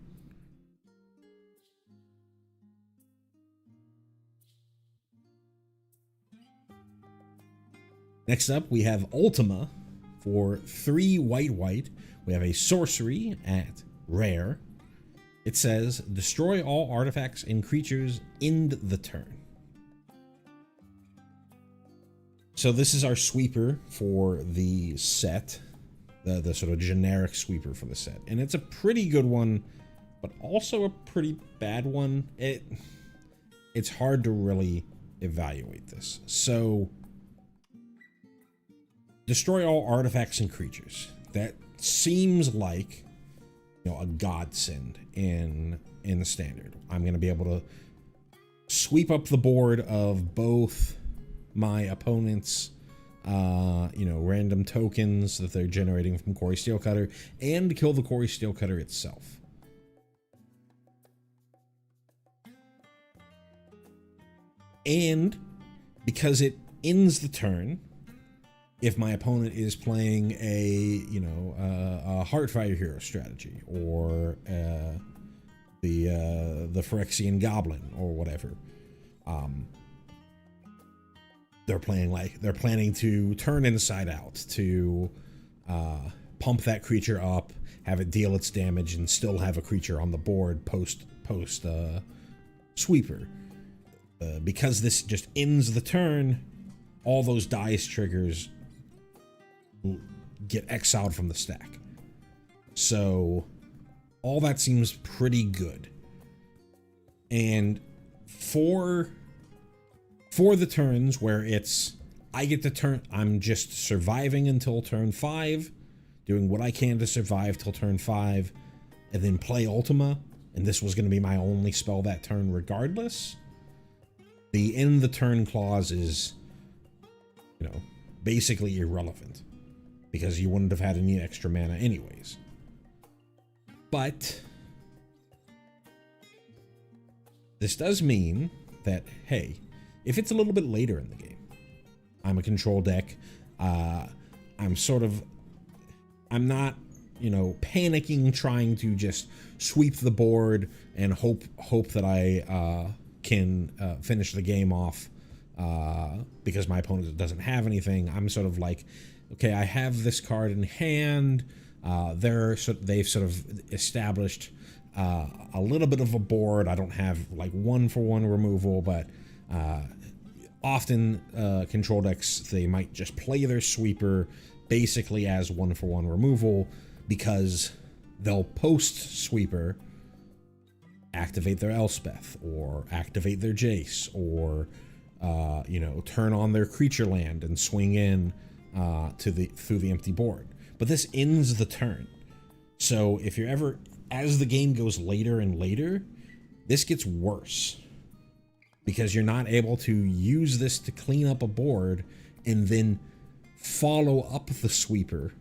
A: Next up, we have Ultima. For 3 white. We have a sorcery at rare. It says, destroy all artifacts and creatures, end the turn. So this is our sweeper for the set, the sort of generic sweeper for the set. And it's a pretty good one, but also a pretty bad one. It's hard to really evaluate this. So, destroy all artifacts and creatures. That seems like, you know, a godsend in the standard. I'm going to be able to sweep up the board of both my opponent's you know, random tokens that they're generating from Quarry Steelcutter, and kill the Quarry Steelcutter itself. And because it ends the turn, if my opponent is playing a, you know, a Heartfire Hero strategy, or the Phyrexian Goblin or whatever, they're planning to turn Inside Out to pump that creature up, have it deal its damage, and still have a creature on the board post sweeper. Because this just ends the turn, all those dice triggers get exiled from the stack. So all that seems pretty good. And for the turns where I get the turn, I'm just surviving until turn 5, doing what I can to survive till turn 5, and then play Ultima, and this was going to be my only spell that turn regardless. The end the turn clause is, you know, basically irrelevant, because you wouldn't have had any extra mana anyways. But this does mean that, hey, if it's a little bit later in the game, I'm a control deck, I'm not, you know, panicking, trying to just sweep the board and hope that I can finish the game off because my opponent doesn't have anything. I'm sort of like, okay, I have this card in hand. They've sort of established a little bit of a board. I don't have like 1-for-1 removal, but often control decks, they might just play their sweeper basically as 1-for-1 removal, because they'll post sweeper activate their Elspeth, or activate their Jace, or you know, turn on their creature land and swing in through the empty board. But this ends the turn. So if you're ever, as the game goes later and later, this gets worse, because you're not able to use this to clean up a board and then follow up the sweeper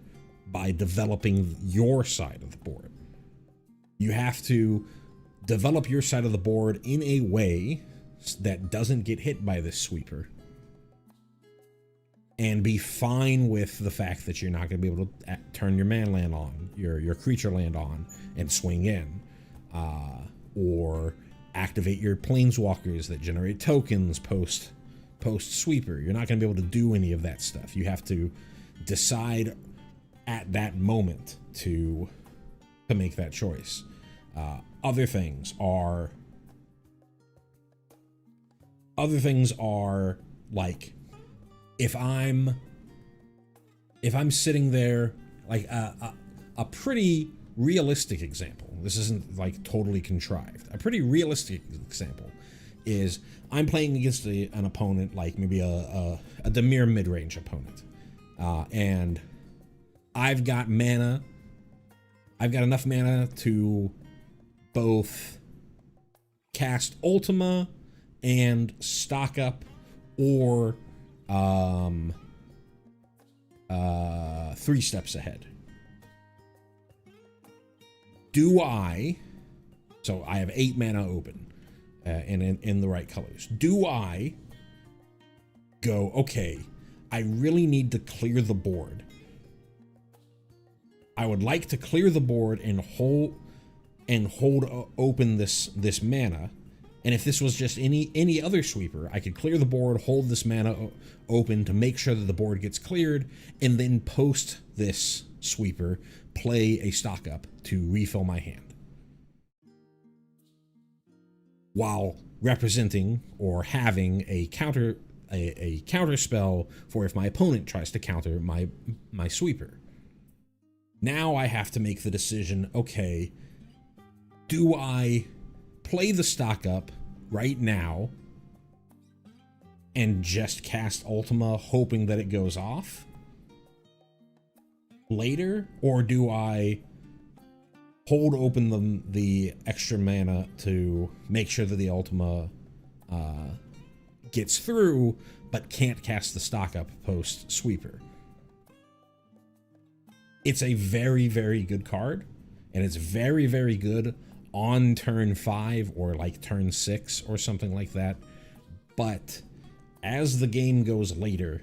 A: by developing your side of the board. You have to develop your side of the board in a way that doesn't get hit by this sweeper, and be fine with the fact that you're not going to be able to turn your man land on, your creature land on, and swing in, or activate your planeswalkers that generate tokens post sweeper. You're not going to be able to do any of that stuff. You have to decide at that moment to make that choice. Other things are like, if I'm sitting there, like a pretty realistic example. This isn't like totally contrived. A pretty realistic example is I'm playing against an opponent, like maybe a Dimir mid-range opponent, and I've got mana. I've got enough mana to both cast Ultima and stock up, or 3 steps ahead. So I have 8 mana open, and in the right colors. Do I go, okay, I really need to clear the board. I would like to clear the board and hold open this mana. And if this was just any other sweeper, I could clear the board, hold this mana open to make sure that the board gets cleared, and then post this sweeper, play a stock up to refill my hand, while representing or having a counter a counter spell for if my opponent tries to counter my sweeper. Now I have to make the decision, okay, do I play the stock up right now and just cast Ultima hoping that it goes off later, or do I hold open the extra mana to make sure that the Ultima gets through but can't cast the stock up post sweeper? It's a very, very good card, and it's very, very good on turn 5 or like turn 6 or something like that. But as the game goes later,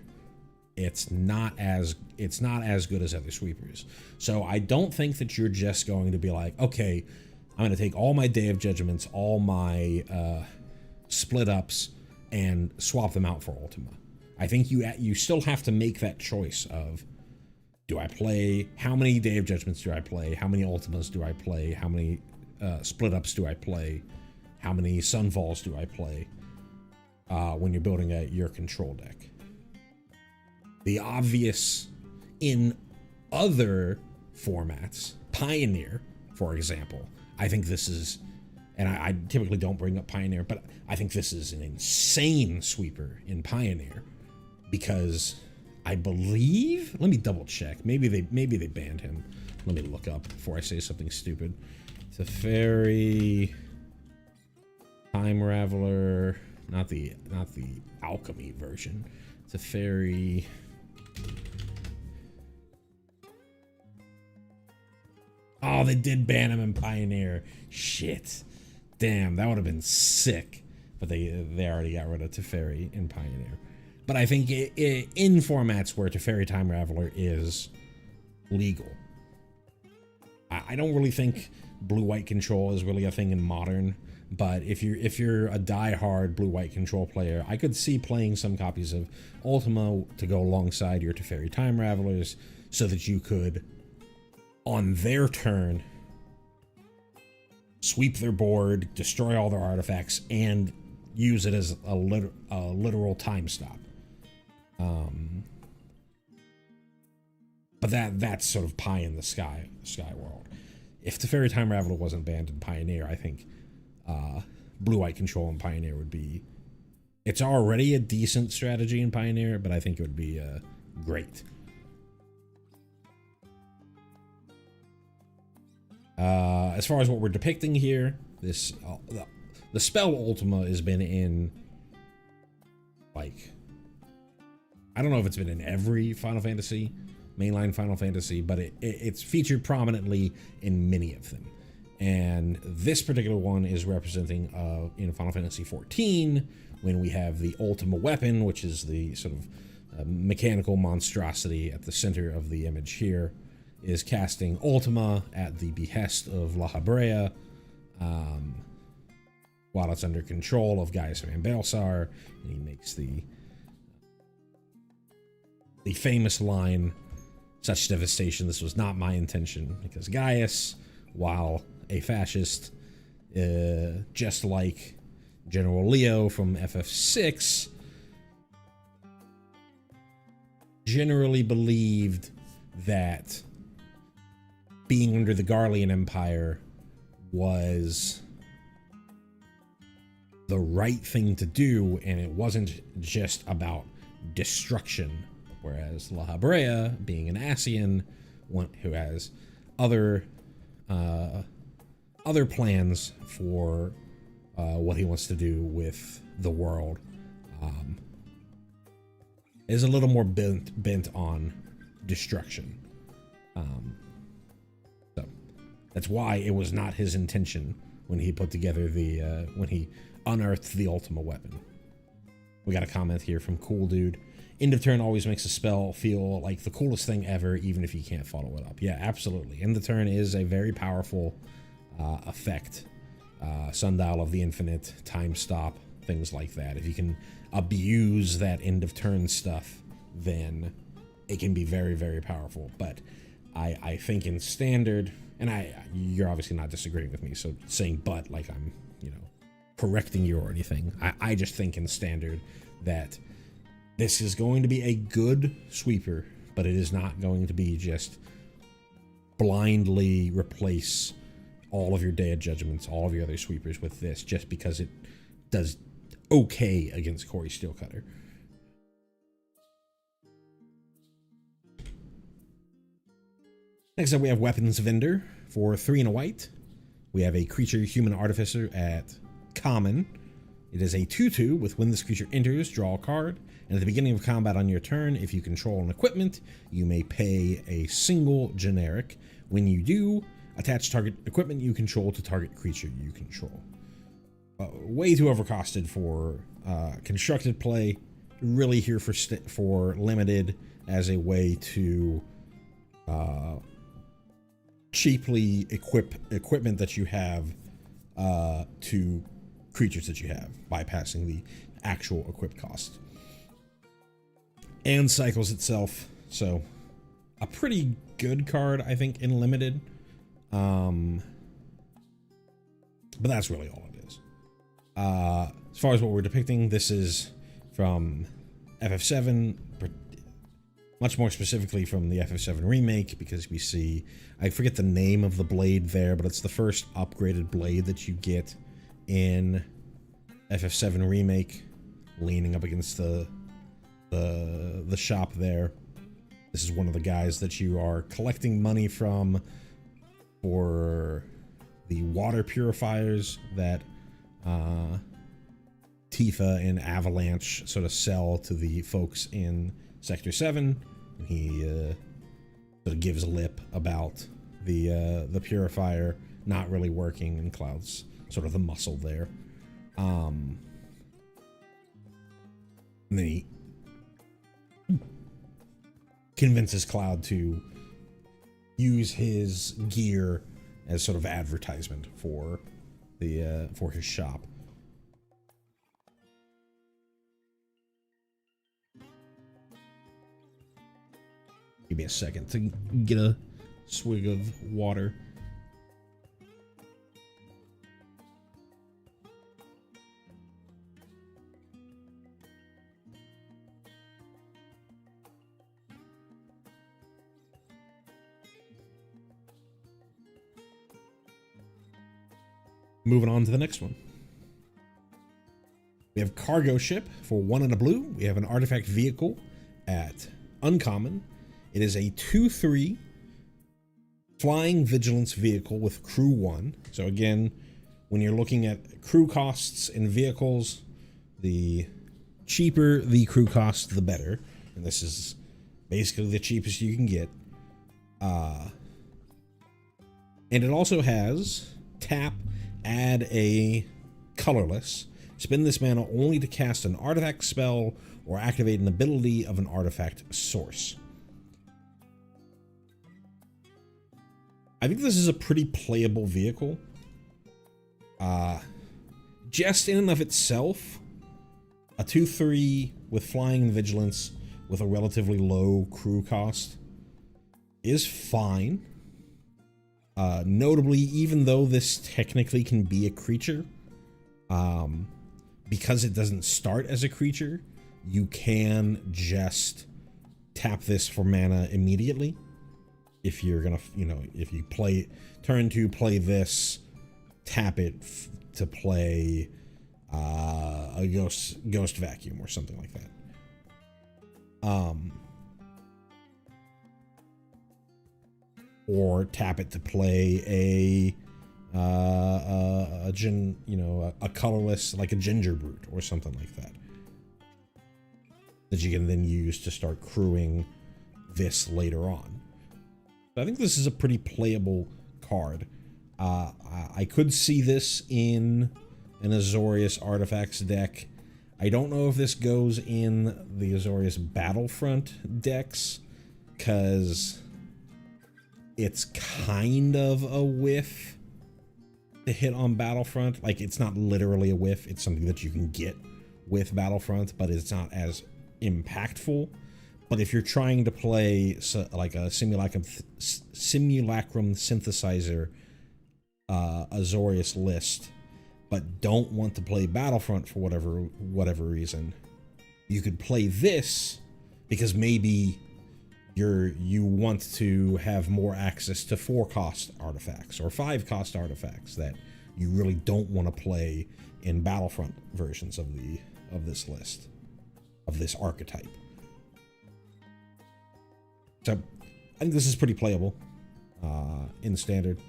A: it's not as good as other sweepers. So I don't think that you're just going to be like, okay, I'm going to take all my Day of Judgments, all my split ups, and swap them out for Ultima. I think you still have to make that choice of, do I play, how many Day of Judgments do I play, how many Ultimas do I play, how many split ups do I play, how many Sunfalls do I play when you're building your control deck. The obvious in other formats, Pioneer, for example, I think this is, and I typically don't bring up Pioneer, but I think this is an insane sweeper in Pioneer, because I believe, let me double check, maybe they banned him. Let me look up before I say something stupid. Teferi, Time Raveler, not the alchemy version. Teferi. Oh, they did ban him in Pioneer. Shit. Damn, that would have been sick. But they already got rid of Teferi in Pioneer. But I think in formats where Teferi Time Raveler is legal, I don't really think blue-white control is really a thing in Modern. But if you're a die-hard blue-white control player, I could see playing some copies of Ultima to go alongside your Teferi Time Ravelers, so that you could, on their turn, sweep their board, destroy all their artifacts, and use it as a literal time stop. But that's sort of pie in the sky world. If Teferi Time Raveler wasn't banned in Pioneer, I think blue-white control in Pioneer would be, it's already a decent strategy in Pioneer, but I think it would be great. As far as what we're depicting here, this the spell Ultima has been in, like, I don't know if it's been in every Final Fantasy, mainline Final Fantasy, but it's featured prominently in many of them. And this particular one is representing in Final Fantasy XIV, when we have the Ultima weapon, which is the sort of mechanical monstrosity at the center of the image here, is casting Ultima at the behest of La Habrea, while it's under control of Gaius Van Baelsar, and he makes the famous line, "Such devastation, this was not my intention," because Gaius, while a fascist, just like General Leo from FF6, generally believed that being under the Garlean Empire was the right thing to do, and it wasn't just about destruction. Whereas La Habrea, being an Ascian, who has other plans for what he wants to do with the world, is a little more bent on destruction. So that's why it was not his intention when he put together when he unearthed the Ultima weapon. We got a comment here from Cool Dude. End of turn always makes a spell feel like the coolest thing ever, even if you can't follow it up. Yeah, absolutely. End of turn is a very powerful effect. Sundial of the Infinite, Time Stop, things like that. If you can abuse that end of turn stuff, then it can be very, very powerful. But I think in standard, and you're obviously not disagreeing with me, so saying but like I'm, correcting you or anything. I just think in standard that This is going to be a good sweeper, but it is not going to be just blindly replace all of your Day of Judgments, all of your other sweepers with this, just because it does okay against Corey Steelcutter. Next up, we have Weapons Vendor for 3 and a white. We have a creature human artificer at common. It is a 2/2 with when this creature enters, draw a card. And at the beginning of combat on your turn, if you control an equipment, you may pay a single generic. When you do, attach target equipment you control to target creature you control. Way too overcosted for constructed play. Really here for limited as a way to cheaply equip equipment that you have to creatures that you have, bypassing the actual equip cost. And cycles itself, so a pretty good card, I think, in limited. But that's really all it is. As far as what we're depicting, this is from FF7, much more specifically from the FF7 remake, because we see, I forget the name of the blade there, but it's the first upgraded blade that you get in FF7 remake, leaning up against the shop there. This is one of the guys that you are collecting money from for the water purifiers that Tifa and Avalanche sort of sell to the folks in Sector 7. And he sort of gives a lip about the purifier not really working, and Cloud's sort of the muscle there. And then he convinces Cloud to use his gear as sort of advertisement for the for his shop. Give me a second to get a swig of water. Moving on to the next one. We have Cargo Ship for 1 and a blue. We have an artifact vehicle at uncommon. It is a 2/3 flying vigilance vehicle with crew 1. So again, when you're looking at crew costs in vehicles, the cheaper the crew cost, the better. And this is basically the cheapest you can get. And it also has tap, add a colorless. Spend this mana only to cast an artifact spell or activate an ability of an artifact source. I think this is a pretty playable vehicle. Just in and of itself, a 2/3 with flying and vigilance with a relatively low crew cost is fine. Notably, even though this technically can be a creature, because it doesn't start as a creature, you can just tap this for mana immediately. If you're gonna, if you play turn to play this, tap it to play a ghost vacuum or something like that. Or tap it to play a colorless, like a ginger brute or something like that, that you can then use to start crewing this later on. So I think this is a pretty playable card. I could see this in an Azorius Artifacts deck. I don't know if this goes in the Azorius Battlefront decks, because it's kind of a whiff to hit on Battlefront. Like, it's not literally a whiff, it's something that you can get with Battlefront, but it's not as impactful. But if you're trying to play like a simulacrum synthesizer Azorius list, but don't want to play Battlefront for whatever reason, you could play this because maybe you want to have more access to 4-cost artifacts or 5-cost artifacts that you really don't want to play in Battlefront versions of this list, of this archetype. So I think this is pretty playable in standard,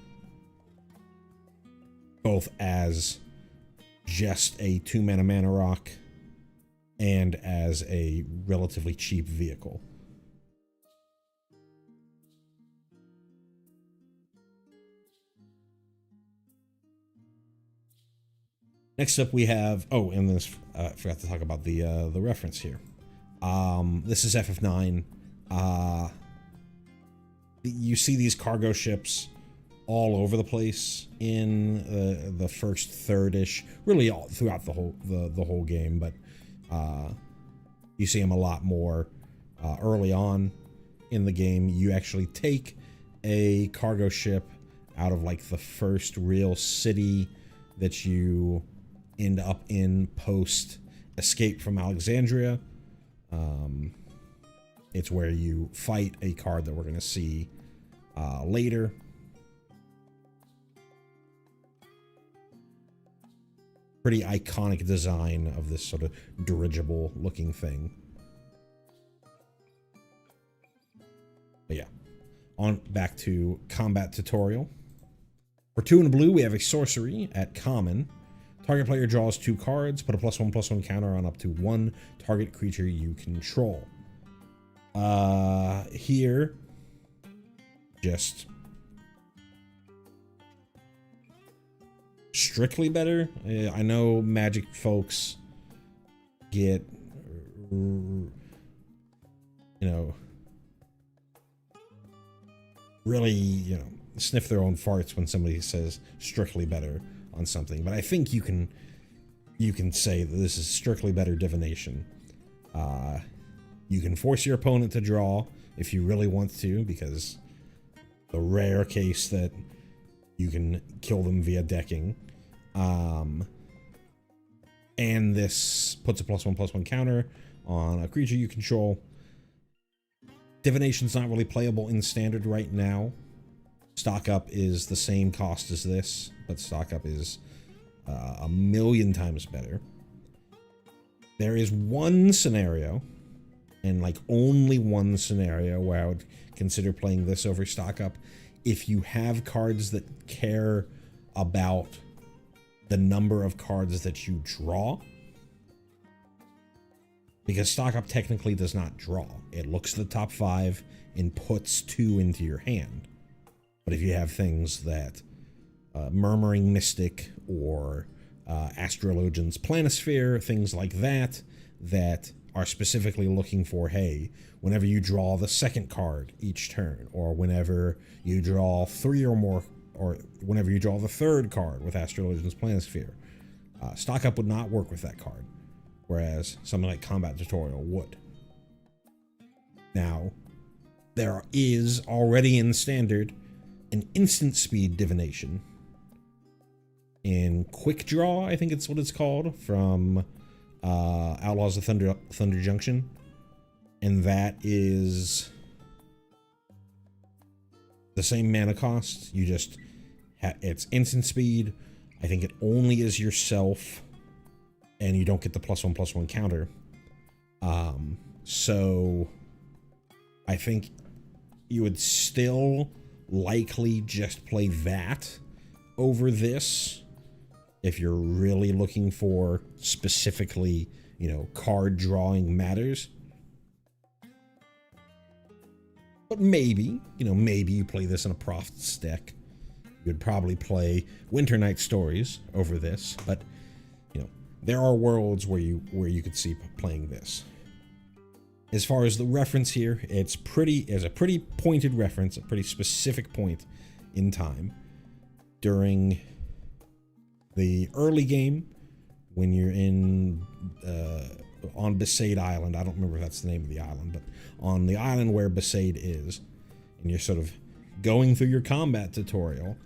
A: both as just a 2-mana rock and as a relatively cheap vehicle. Next up we have, oh, and this I forgot to talk about the reference here. This is FF9. You see these cargo ships all over the place in the first third-ish, really all throughout the whole game, but you see them a lot more early on in the game. You actually take a cargo ship out of like the first real city that you end up in post Escape from Alexandria. It's where you fight a card that we're going to see later. Pretty iconic design of this sort of dirigible looking thing. But yeah, on back to combat tutorial. For 2 and blue, we have a sorcery at common. Target player draws 2 cards, put a +1/+1 counter on up to 1 target creature you control. Here, just strictly better. I know Magic folks get, you know, really, sniff their own farts when somebody says strictly better on something, but I think you can say that this is strictly better divination. You can force your opponent to draw if you really want to, because the rare case that you can kill them via decking. And this puts a +1/+1 counter on a creature you control. Divination's not really playable in standard right now. Stock up is the same cost as this, but stock up is a million times better. There is one scenario, and like only one scenario, where I would consider playing this over stock up. If you have cards that care about the number of cards that you draw, because stock up technically does not draw. It looks at the top 5 and puts 2 into your hand. But if you have things that Murmuring Mystic or Astrologian's Planisphere, things like that, that are specifically looking for, hey, whenever you draw the 2nd card each turn, or whenever you draw 3 or more, or whenever you draw the 3rd card with Astrologian's Planisphere, stock up would not work with that card, whereas something like Combat Tutorial would. Now, there is already in standard an instant speed divination in Quick Draw, I think it's what it's called, from Outlaws of Thunder Junction, and that is the same mana cost. You just it's instant speed. I think it only is yourself, and you don't get the +1/+1 counter. So I think you would still likely just play that over this if you're really looking for specifically, card drawing matters. But maybe, maybe you play this in a Prophets deck. You'd probably play Winter Night Stories over this, but there are worlds where you could see playing this. As far as the reference here, it's a pretty pointed reference, a pretty specific point in time during the early game when you're in on Besaid Island. I don't remember if that's the name of the island, but on the island where Besaid is, and you're sort of going through your combat tutorial,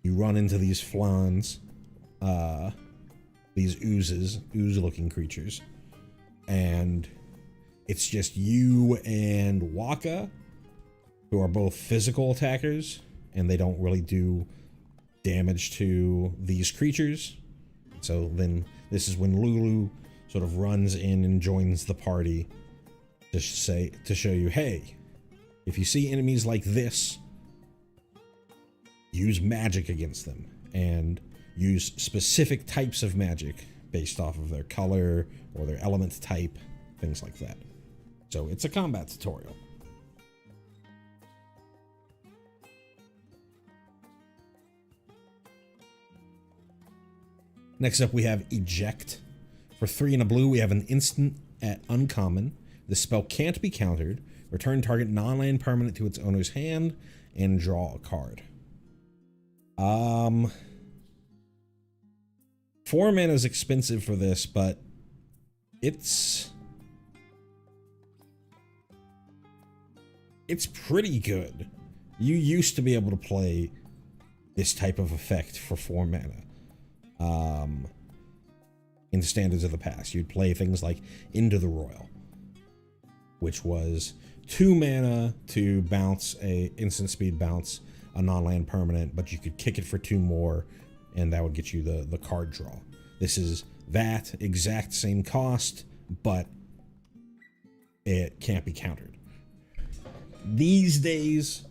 A: you run into these flans, these ooze-looking creatures, and it's just you and Waka, who are both physical attackers, and they don't really do damage to these creatures. So then this is when Lulu sort of runs in and joins the party to show you, hey, if you see enemies like this, use magic against them, and use specific types of magic based off of their color or their element type, things like that. So it's a combat tutorial. Next up, we have Eject. For 3 and a blue, we have an instant at uncommon. The spell can't be countered. Return target non-land permanent to its owner's hand and draw a card. 4 mana is expensive for this, but it's pretty good. You used to be able to play this type of effect for 4 mana. In standards of the past, you'd play things like Into the Royal, which was 2 mana to bounce a instant speed bounce a non-land permanent, but you could kick it for 2 more, and that would get you the card draw. This is that exact same cost, but it can't be countered. These days,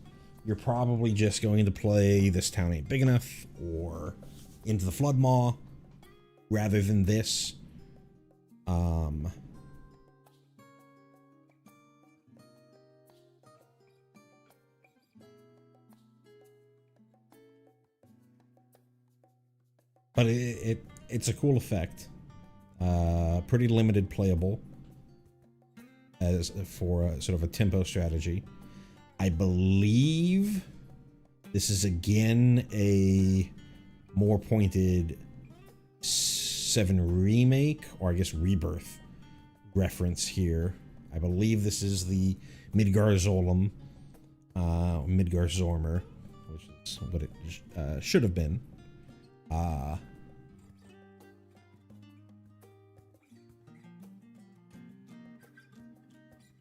A: you're probably just going to play This Town Ain't Big Enough or Into the Floodmaw rather than this. But it's a cool effect. Pretty limited playable as for a, sort of a tempo strategy. I believe this is again a more pointed 7 remake, or I guess rebirth reference here. I believe this is the Midgar Zolom, Midgar Zormer, which is what it should have been.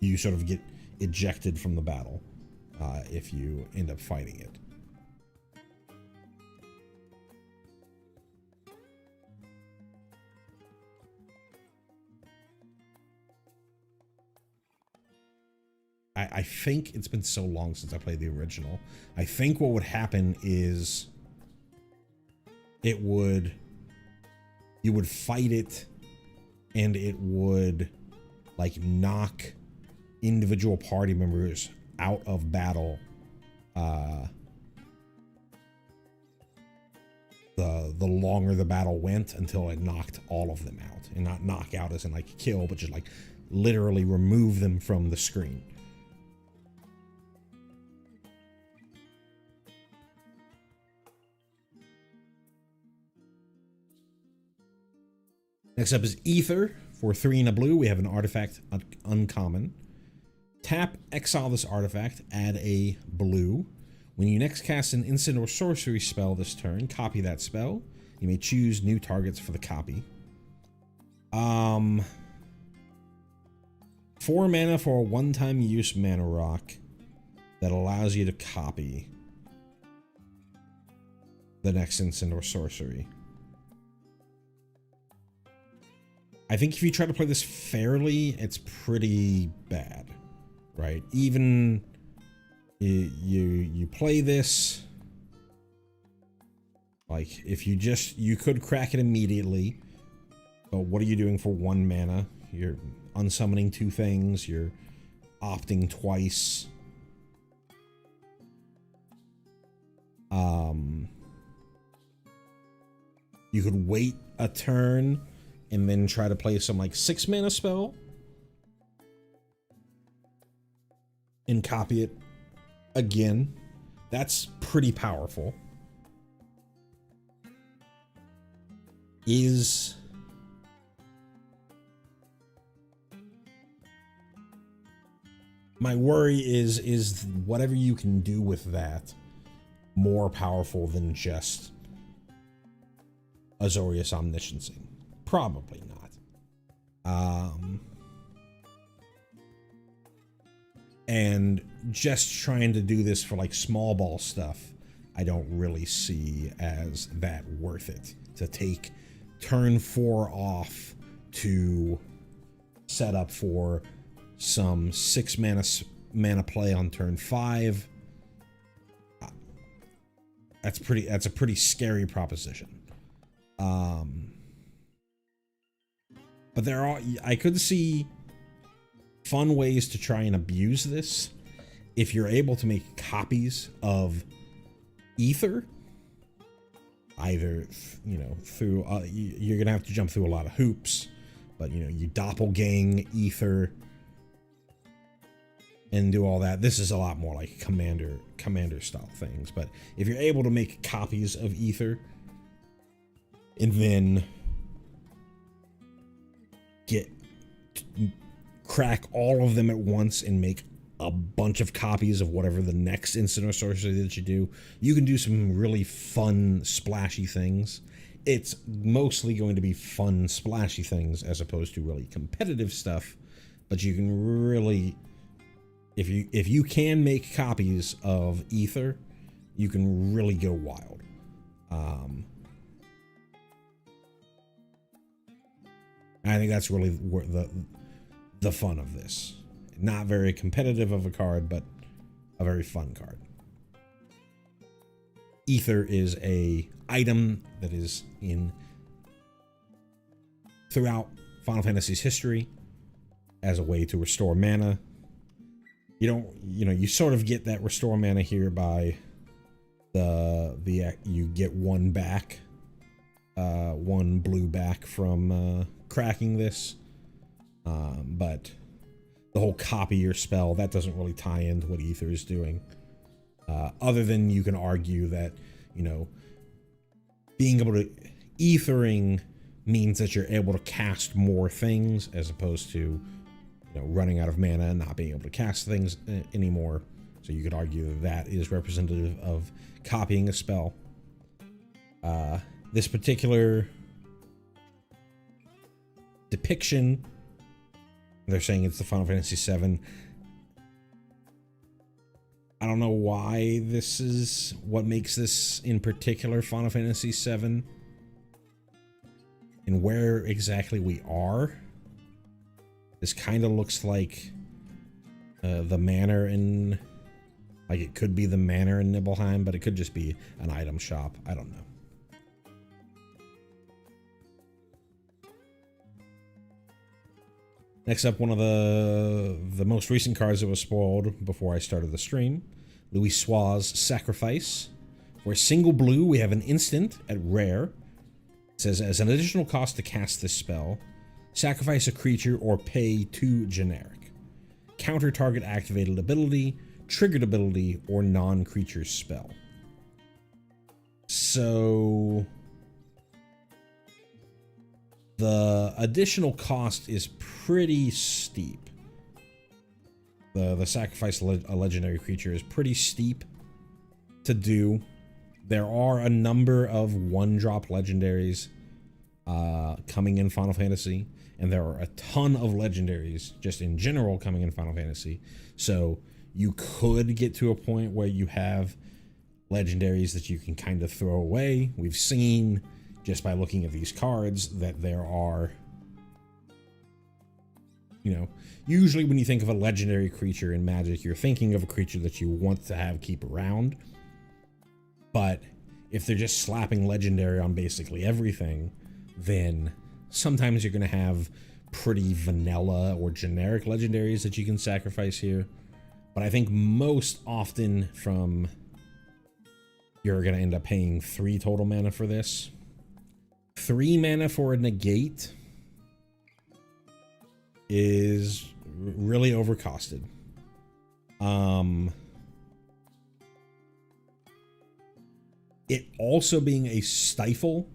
A: You sort of get ejected from the battle if you end up fighting it. I think it's been so long since I played the original. I think what would happen is you would fight it, and it would like knock individual party members out of battle. The longer the battle went, until it knocked all of them out, and not knock out as in like kill, but just like literally remove them from the screen. Next up is Ether. For 3 and a blue, we have an artifact uncommon. Tap, exile this artifact, add a blue. When you next cast an instant or sorcery spell this turn, copy that spell. You may choose new targets for the copy. 4 mana for a one-time use mana rock that allows you to copy the next instant or sorcery. I think if you try to play this fairly, it's pretty bad, right? Even you play this, like if you could crack it immediately, but what are you doing for 1 mana? You're unsummoning 2 things, you're opting twice. You could wait a turn and then try to play some like 6 mana spell and copy it again. That's pretty powerful. My worry is whatever you can do with that more powerful than just Azorius Omnisciency? Probably not. And just trying to do this for like small ball stuff, I don't really see as that worth it, to take turn 4 off to set up for some 6 mana play on turn 5. That's a pretty scary proposition. But I could see fun ways to try and abuse this if you're able to make copies of Ether. Either, you know, through you're gonna have to jump through a lot of hoops, but you know, you doppelgang Ether and do all that. This is a lot more like commander style things. But if you're able to make copies of Ether and then crack all of them at once and make a bunch of copies of whatever the next instant or sorcery that you do, you can do some really fun, splashy things. It's mostly going to be fun, splashy things as opposed to really competitive stuff, but you can really, if you can make copies of Ether, you can really go wild. I think that's really the fun of this. Not very competitive of a card, but a very fun card. Ether is a item that is in throughout Final Fantasy's history as a way to restore mana. You sort of get that restore mana here by you get one back, one blue back from cracking this, but the whole copy your spell, that doesn't really tie into what Ether is doing. Other than you can argue that, you know, being able to ethering means that you're able to cast more things as opposed to, you know, running out of mana and not being able to cast things anymore. So you could argue that that is representative of copying a spell. This particular depiction, they're saying it's the Final Fantasy VII. I don't know why this is what makes this in particular Final Fantasy VII and where exactly we are. This kind of looks like the manor in, like it could be the manor in Nibelheim, but it could just be an item shop. I don't know. Next up, one of the most recent cards that was spoiled before I started the stream, Louis Sua's Sacrifice. For a single blue, we have an instant at rare. It says, as an additional cost to cast this spell, sacrifice a creature or pay 2 generic. Counter target activated ability, triggered ability, or non-creature spell. So the additional cost is pretty steep. The sacrifice a legendary creature is pretty steep to do. There are a number of 1-drop legendaries coming in Final Fantasy, and there are a ton of legendaries just in general coming in Final Fantasy. So you could get to a point where you have legendaries that you can kind of throw away. We've seen, just by looking at these cards, that there are, you know, usually when you think of a legendary creature in Magic, you're thinking of a creature that you want to keep around. But if they're just slapping legendary on basically everything, then sometimes you're going to have pretty vanilla or generic legendaries that you can sacrifice here. But I think most often you're going to end up paying 3 total mana for this. 3 mana for a negate is really overcosted. It also being a stifle,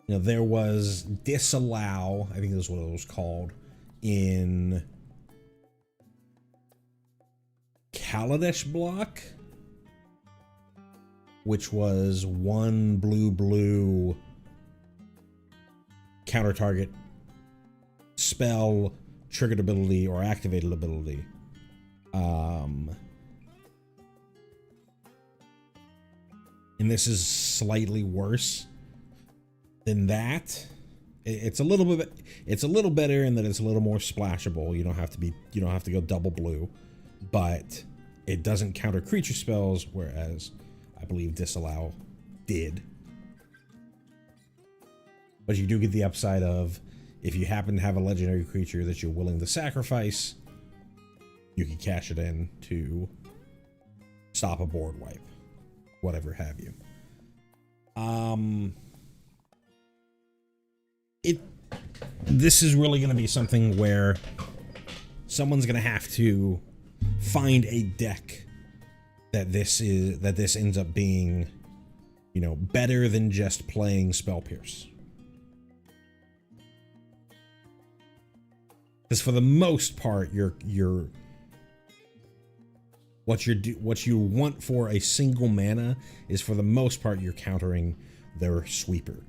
A: you know, there was disallow, I think that's what it was called, in Kaladesh block, which was 1 blue counter target spell, triggered ability or activated ability. And this is slightly worse than that. It's a little bit. It's a little better in that it's a little more splashable. You don't have to go double blue, but it doesn't counter creature spells, whereas I believe Disallow did. But you do get the upside of, if you happen to have a legendary creature that you're willing to sacrifice, you can cash it in to stop a board wipe, whatever have you. This is really going to be something where someone's going to have to find a deck that this ends up being, you know, better than just playing Spell Pierce. Because for the most part, what you want for a single mana is, for the most part, you're countering their sweeper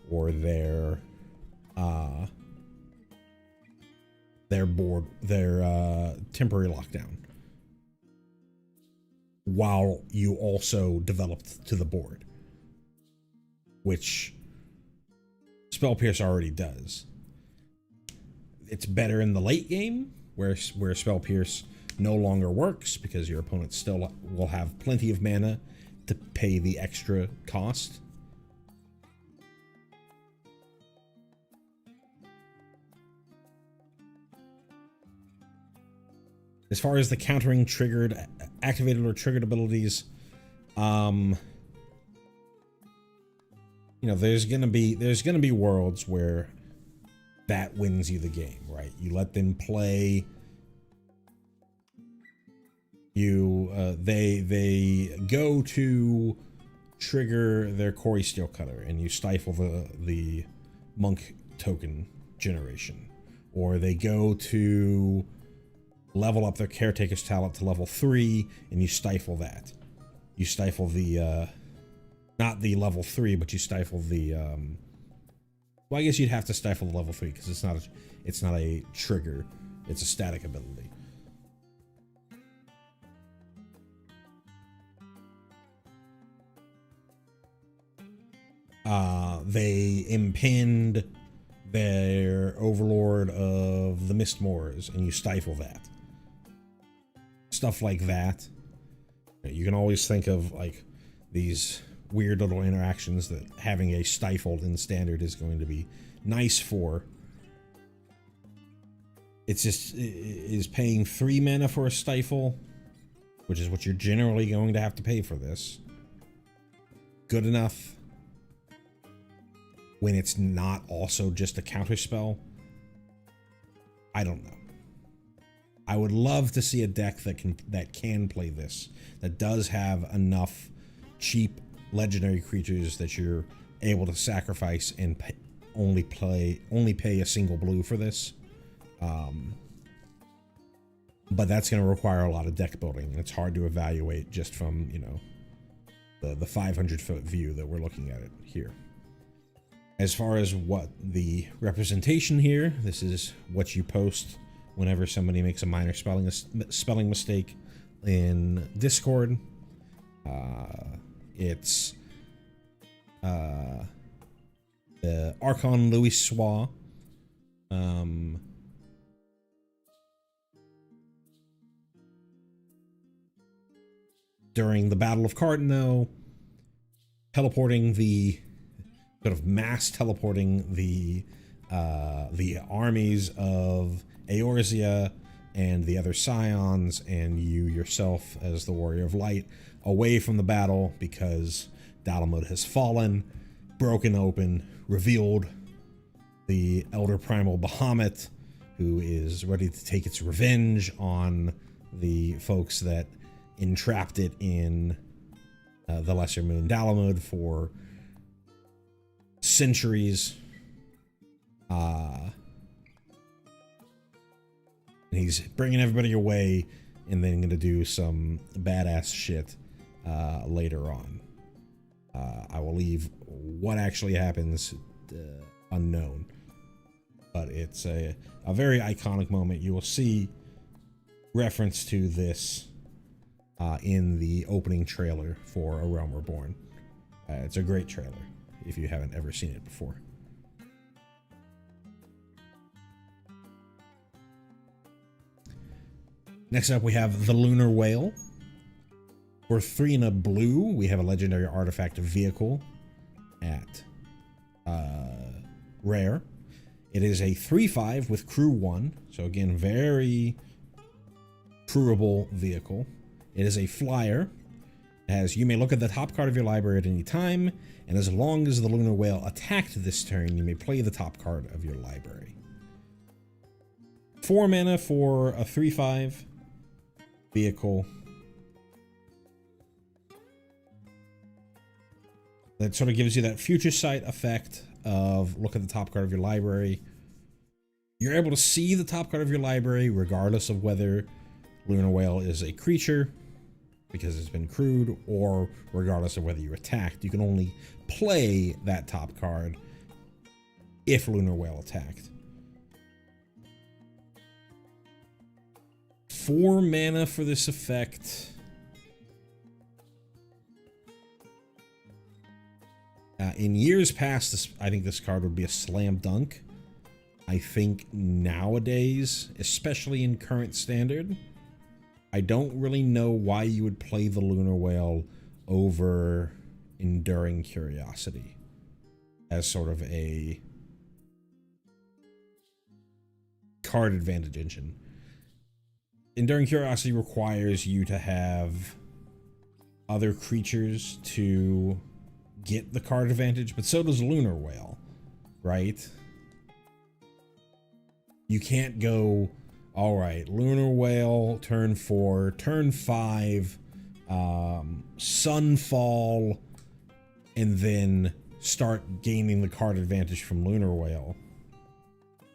A: or their temporary lockdown, while you also developed to the board, which Spell Pierce already does. It's better in the late game, where Spell Pierce no longer works, because your opponent still will have plenty of mana to pay the extra cost. As far as the countering activated or triggered abilities, you know, there's gonna be worlds where that wins you the game, right? You let them play. They go to trigger their Quarry Steelcutter, and you stifle the monk token generation, or they go to level up their Caretaker's Talent to level 3, and you stifle that. You stifle the not the level 3, but you stifle the well, I guess you'd have to stifle the level 3, because it's not a trigger, it's a static ability. They impined their Overlord of the Mistmoors, and you stifle that. Stuff like that. You can always think of like these weird little interactions that having a stifled in standard is going to be nice for. It's just, is paying 3 mana for a stifle, which is what you're generally going to have to pay for this, good enough when it's not also just a counter spell? I don't know. I would love to see a deck that can play this, that does have enough cheap legendary creatures that you're able to sacrifice and only pay a single blue for this. But that's going to require a lot of deck building, and it's hard to evaluate just from, you know, the 500-foot view that we're looking at it here. As far as what the representation here, this is what you post whenever somebody makes a minor spelling mistake in Discord. It's the Archon Louis Soir. During the Battle of Cardinal, teleporting the sort of mass teleporting the armies of Eorzea and the other Scions, and you yourself as the Warrior of Light, away from the battle, because Dalamud has fallen, broken open, revealed the Elder Primal Bahamut, who is ready to take its revenge on the folks that entrapped it in the Lesser Moon Dalamud for centuries. And he's bringing everybody away, and then going to do some badass shit later on. I will leave what actually happens unknown. but it's a very iconic moment. You will see reference to this in the opening trailer for A Realm Reborn. It's a great trailer if you haven't ever seen it before. Next up, we have the Lunar Whale. For 3 and a blue, we have a legendary artifact vehicle at rare. It is a 3/5 with crew 1, so again, very crewable vehicle. It is a flyer. As you may look at the top card of your library at any time, and as long as the Lunar Whale attacked this turn, you may play the top card of your library. 4 mana for a 3/5 vehicle. That sort of gives you that future sight effect of look at the top card of your library. You're able to see the top card of your library regardless of whether Lunar Whale is a creature, because it's been crewed, or regardless of whether you attacked. You can only play that top card if Lunar Whale attacked. 4 mana for this effect. In years past, I think this card would be a slam dunk. I think nowadays, especially in current standard, I don't really know why you would play the Lunar Whale over Enduring Curiosity as sort of a card advantage engine. Enduring Curiosity requires you to have other creatures to get the card advantage, but so does Lunar Whale, right? You can't go, all right, Lunar Whale, turn 4, turn 5, Sunfall, and then start gaining the card advantage from Lunar Whale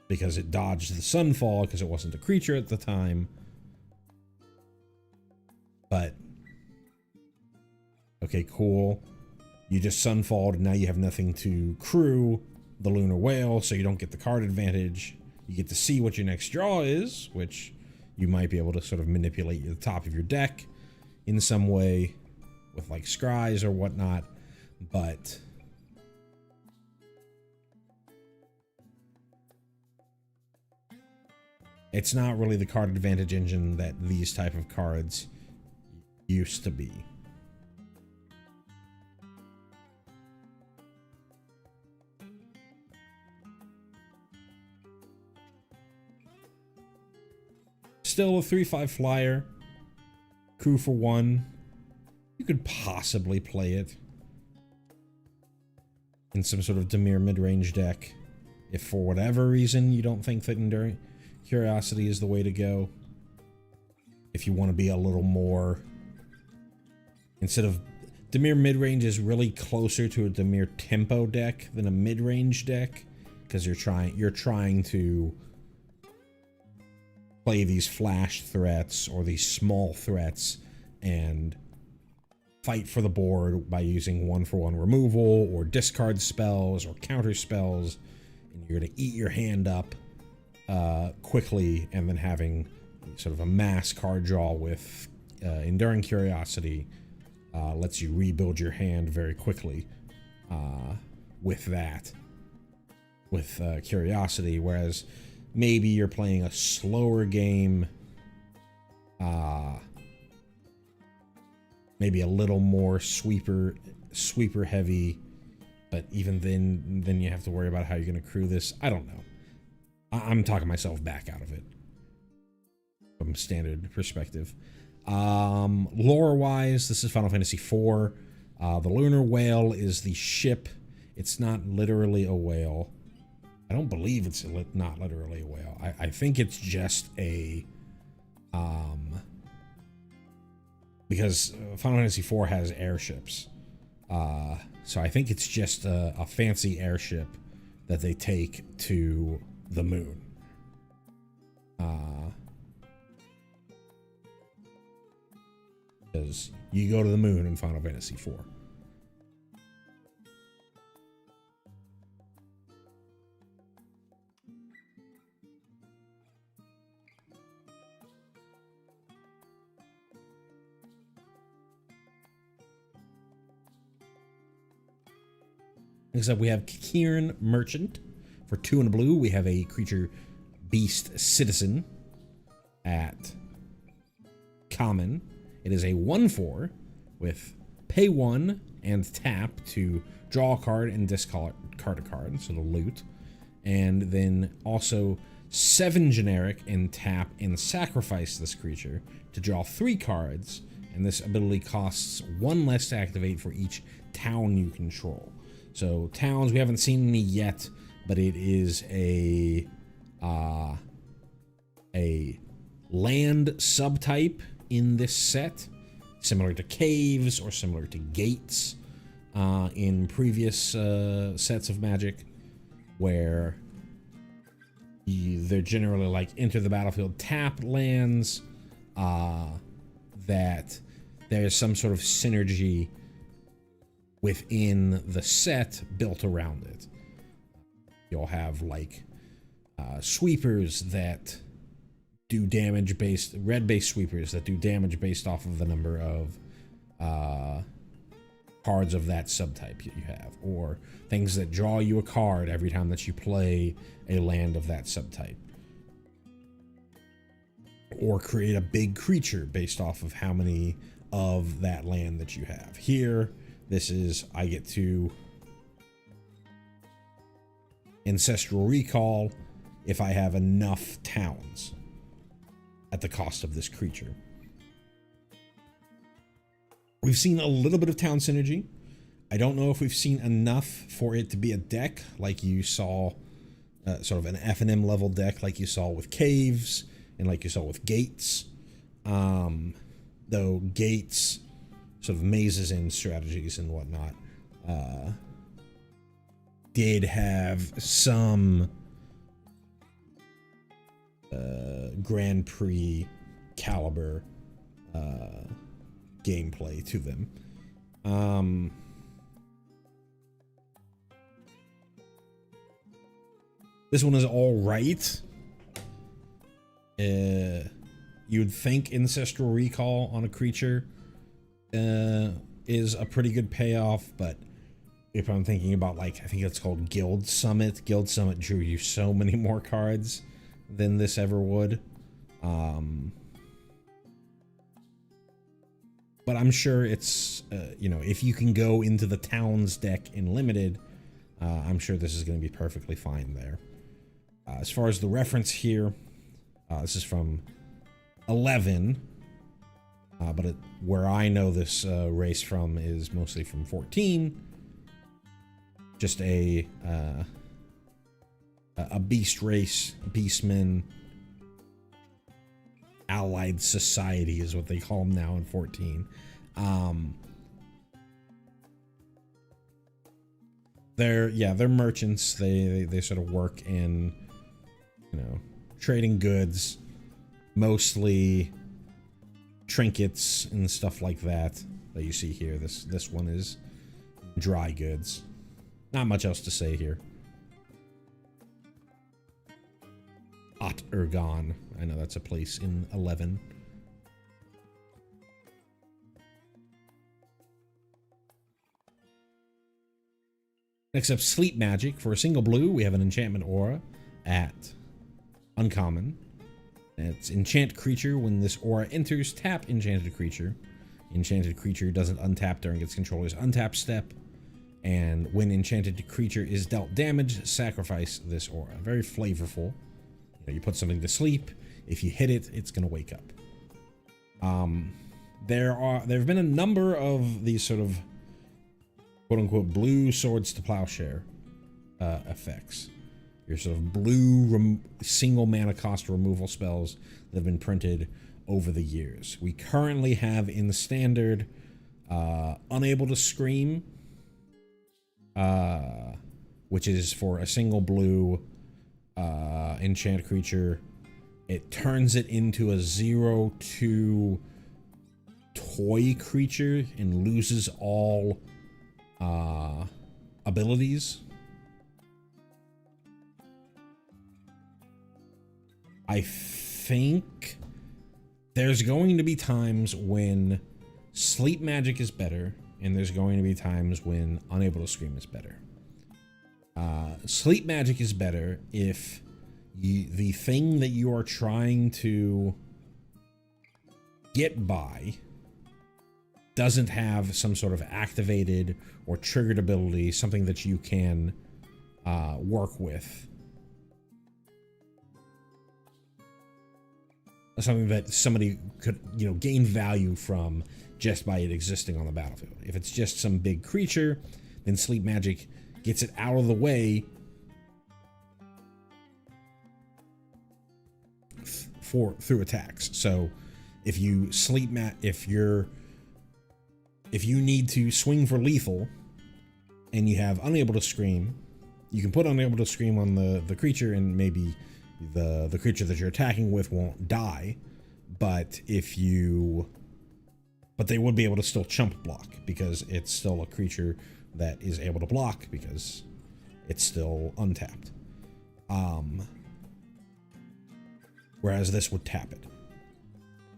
A: because it dodged the Sunfall because it wasn't a creature at the time. But, okay, cool. You just Sunfalled, and now you have nothing to crew the Lunar Whale, so you don't get the card advantage. You get to see what your next draw is, which you might be able to sort of manipulate the top of your deck in some way with like scries or whatnot, but it's not really the card advantage engine that these type of cards used to be. Still a 3/5 flyer, crew for 1. You could possibly play it in some sort of Dimir mid-range deck if for whatever reason you don't think that Enduring Curiosity is the way to go. If you want to be a little more, instead of Dimir mid-range is really closer to a Dimir tempo deck than a mid-range deck, because you're trying to play these flash threats or these small threats and fight for the board by using 1-for-1 removal or discard spells or counter spells, and you're going to eat your hand up quickly, and then having sort of a mass card draw with Enduring Curiosity lets you rebuild your hand very quickly with that, with Curiosity, whereas maybe you're playing a slower game, maybe a little more sweeper heavy, but even then you have to worry about how you're going to crew this. I don't know. I'm talking myself back out of it from a standard perspective. Lore-wise, this is Final Fantasy IV. The Lunar Whale is the ship. It's not literally a whale. I don't believe it's not literally a whale. I think it's just a... because Final Fantasy IV has airships. So I think it's just a fancy airship that they take to the moon. Because you go to the moon in Final Fantasy IV. Next up, we have Kieran Merchant. For 2 and a blue, we have a creature Beast Citizen at common. It is a 1/4 with pay 1 and tap to draw a card and discard a card, so the loot. And then also 7 generic and tap and sacrifice this creature to draw 3 cards. And this ability costs 1 less to activate for each town you control. So towns, we haven't seen any yet, but it is a land subtype in this set, similar to caves or similar to gates in previous sets of Magic, where they're generally like enter the battlefield tap lands that there's some sort of synergy within the set built around it. You'll have like sweepers that do damage based, red-based sweepers that do damage based off of the number of cards of that subtype that you have, or things that draw you a card every time that you play a land of that subtype, or create a big creature based off of how many of that land that you have. Here, this is, I get to Ancestral Recall if I have enough towns at the cost of this creature. We've seen a little bit of town synergy. I don't know if we've seen enough for it to be a deck like you saw, sort of an F&M level deck like you saw with caves and like you saw with gates. Though gates, sort of mazes in strategies and whatnot, did have some Grand Prix caliber gameplay to them. This one is all right. You would think Ancestral Recall on a creature is a pretty good payoff, but if I'm thinking about, like, I think it's called Guild Summit. Guild Summit drew you so many more cards than this ever would. But I'm sure it's, you know, if you can go into the Towns deck in Limited, I'm sure this is going to be perfectly fine there. As far as the reference here, this is from 11, but where I know this race from is mostly from 14. Just a beast race, beastmen, allied society is what they call them now in 14. They're merchants. They sort of work in, you know, trading goods, mostly trinkets and stuff like that you see here. This one is dry goods. Not much else to say here. Ot Ergon. I know that's a place in 11. Next up, Sleep Magic. For a single blue, we have an enchantment aura at uncommon. It's enchant creature. When this aura enters, tap enchanted creature. Enchanted creature doesn't untap during its controller's untap step. And when enchanted creature is dealt damage, sacrifice this aura. Very flavorful. You know, you put something to sleep. If you hit it, it's going to wake up. There have been a number of these sort of quote-unquote blue swords to plowshare effects. Your sort of blue single mana cost removal spells that have been printed over the years. We currently have in the standard Unable to Scream, which is for a single blue enchant creature. It turns it into a 0/2 toy creature and loses all abilities. I think there's going to be times when Sleep Magic is better, and there's going to be times when Unable to Scream is better. Sleep magic is better if the thing that you are trying to get by doesn't have some sort of activated or triggered ability, something that you can work with. Something that somebody could, gain value from just by it existing on the battlefield. If it's just some big creature, then sleep magic gets it out of the way through attacks. So if you if you need to swing for lethal and you have unable to scream, you can put unable to scream on the creature, and maybe the creature that you're attacking with won't die, but they would be able to still chump block because it's still a creature that is able to block because it's still untapped. Whereas this would tap it.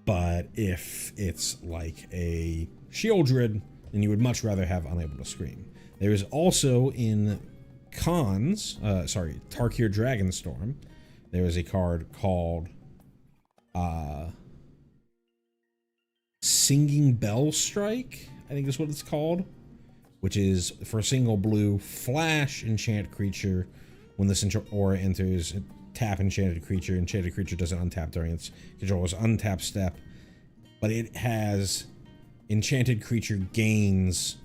A: But if it's like a Shieldred, then you would much rather have unable to scream. There is also in Tarkir Dragonstorm, there is a card called Singing Bell Strike, I think is what it's called, which is for a single blue flash enchant creature. When this aura enters, tap enchanted creature. Enchanted creature doesn't untap during its controller's untap step, but it has enchanted creature gains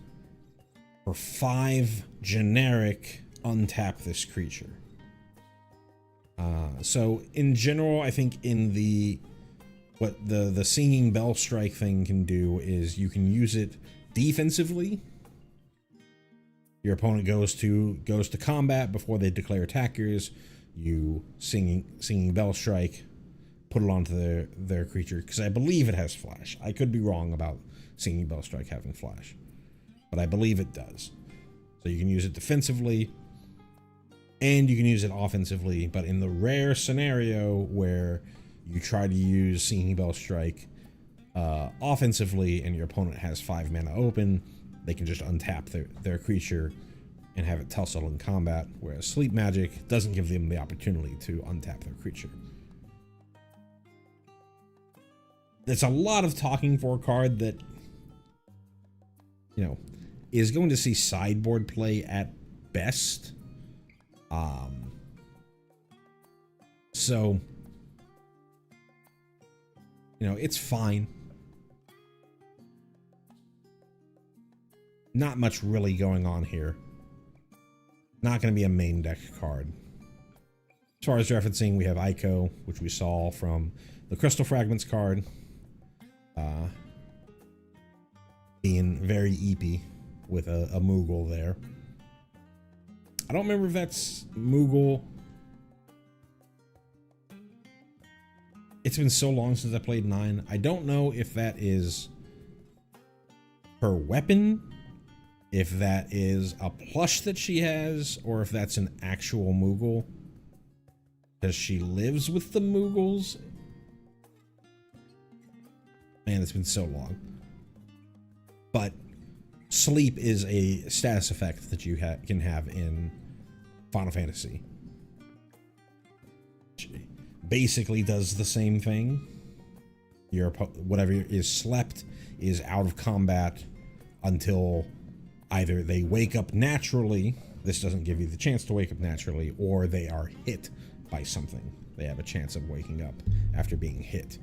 A: for 5 generic untap this creature. So in general, I think what the Singing Bell Strike thing can do is you can use it defensively. Your opponent goes to combat before they declare attackers. You Singing Bell Strike, put it onto their creature, because I believe it has flash. I could be wrong about Singing Bell Strike having flash, but I believe it does. So you can use it defensively and you can use it offensively, but in the rare scenario where you try to use Singing Bell Strike offensively and your opponent has 5 mana open, they can just untap their creature and have it tussle in combat, whereas Sleep Magic doesn't give them the opportunity to untap their creature. It's a lot of talking for a card that, is going to see sideboard play at best. So, it's fine. Not much really going on here. Not going to be a main deck card. As far as referencing, we have Ico, which we saw from the Crystal Fragments card. Being very eepy with a Moogle there. I don't remember if that's Moogle. It's been so long since I played 9. I don't know if that is her weapon, if that is a plush that she has, or if that's an actual Moogle, because she lives with the Moogles. Man, it's been so long. But sleep is a status effect that you can have in Final Fantasy. Basically does the same thing. Whatever is slept is out of combat until either they wake up naturally, this doesn't give you the chance to wake up naturally, or they are hit by something. They have a chance of waking up after being hit.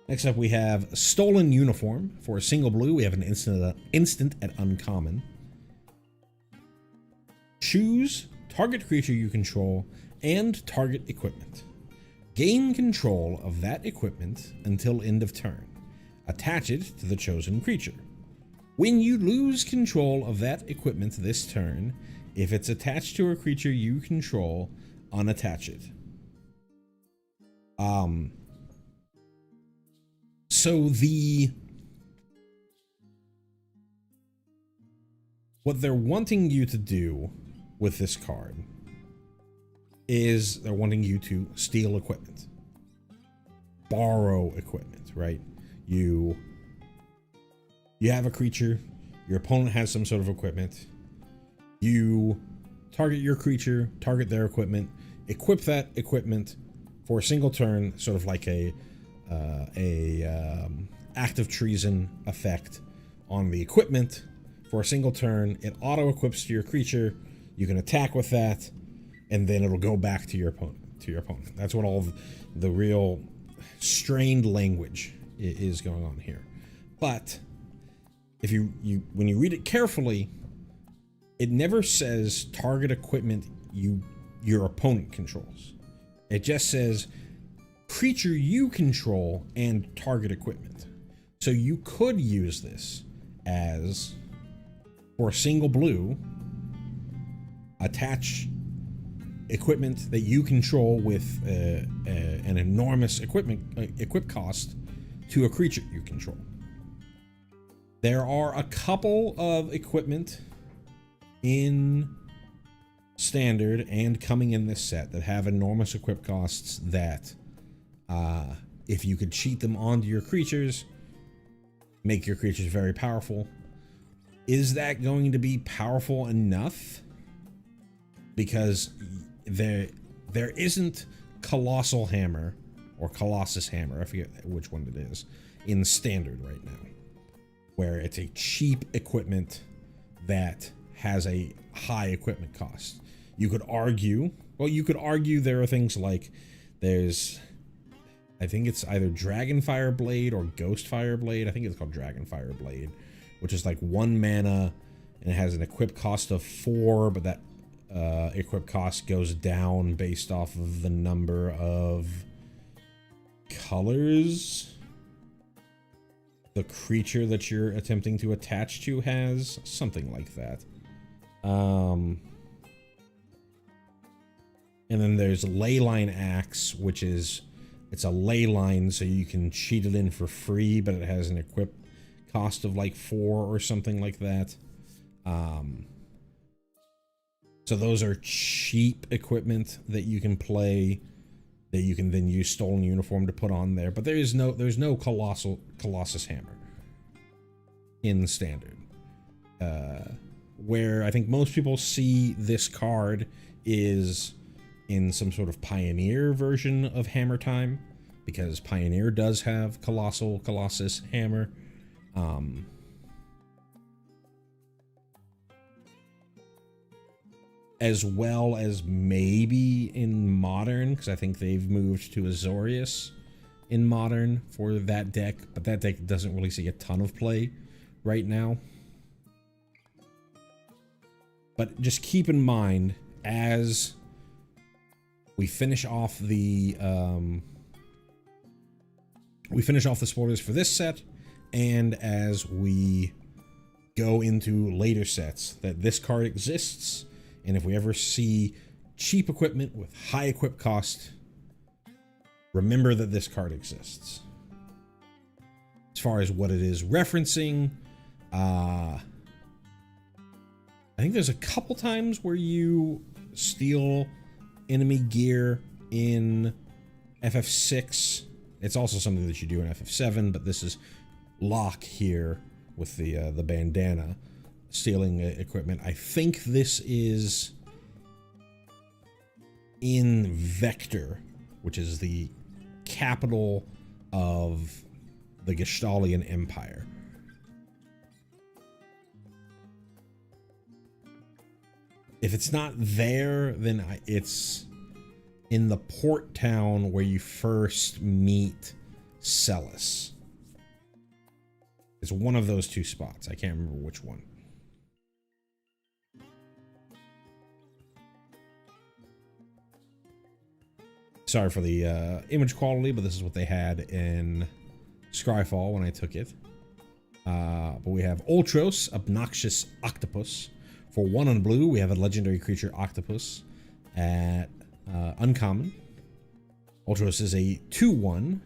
A: Next up, we have Stolen Uniform. For a single blue, we have an instant at uncommon. Choose target creature you control and target equipment. Gain control of that equipment until end of turn. Attach it to the chosen creature. When you lose control of that equipment this turn, if it's attached to a creature you control, unattach it. So what they're wanting you to do with this card is they're wanting you to steal equipment, borrow equipment, right? You You have a creature, your opponent has some sort of equipment. You target your creature, target their equipment, equip that equipment for a single turn, sort of like a act of treason effect on the equipment. For a single turn, it auto equips to your creature. You can attack with that, and then it'll go back to your opponent. That's what all of the real strained language is going on here. But if when you read it carefully, it never says target equipment your opponent controls. It just says creature you control and target equipment. So you could use this as, for a single blue, attach equipment that you control with an enormous equip cost to a creature you control. There are a couple of equipment in standard and coming in this set that have enormous equip costs that, if you could cheat them onto your creatures, make your creatures very powerful. Is that going to be powerful enough? Because there isn't Colossal Hammer or Colossus Hammer, I forget which one it is, in standard right now, where it's a cheap equipment that has a high equipment cost. You could argue there are things like I think it's either Dragonfire Blade or Ghostfire Blade. I think it's called Dragonfire Blade, which is like 1 mana and it has an equip cost of 4, but that equip cost goes down based off of the number of colors the creature that you're attempting to attach to has, something like that. And then there's Leyline Axe, which is, it's a ley line, so you can cheat it in for free, but it has an equip cost of like 4 or something like that. So those are cheap equipment that you can play, that you can then use Stolen Uniform to put on there. But there's no Colossus Hammer in standard. Where I think most people see this card is in some sort of Pioneer version of Hammer Time, because Pioneer does have Colossus Hammer. As well as maybe in Modern, because I think they've moved to Azorius in Modern for that deck, but that deck doesn't really see a ton of play right now. But just keep in mind, as we finish off the spoilers for this set, and as we go into later sets, that this card exists. And if we ever see cheap equipment with high equip cost, remember that this card exists. As far as what it is referencing, I think there's a couple times where you steal enemy gear in FF6. It's also something that you do in FF7, but this is Locke here with the bandana. Stealing equipment. I think this is in Vector, which is the capital of the Gestalian Empire. If it's not there, then it's in the port town where you first meet Celis. It's one of those two spots. I can't remember which one. Sorry for the image quality, but this is what they had in Scryfall when I took it. But we have Ultros, Obnoxious Octopus. For 1 on blue, we have a legendary creature Octopus at uncommon. Ultros is a 2/1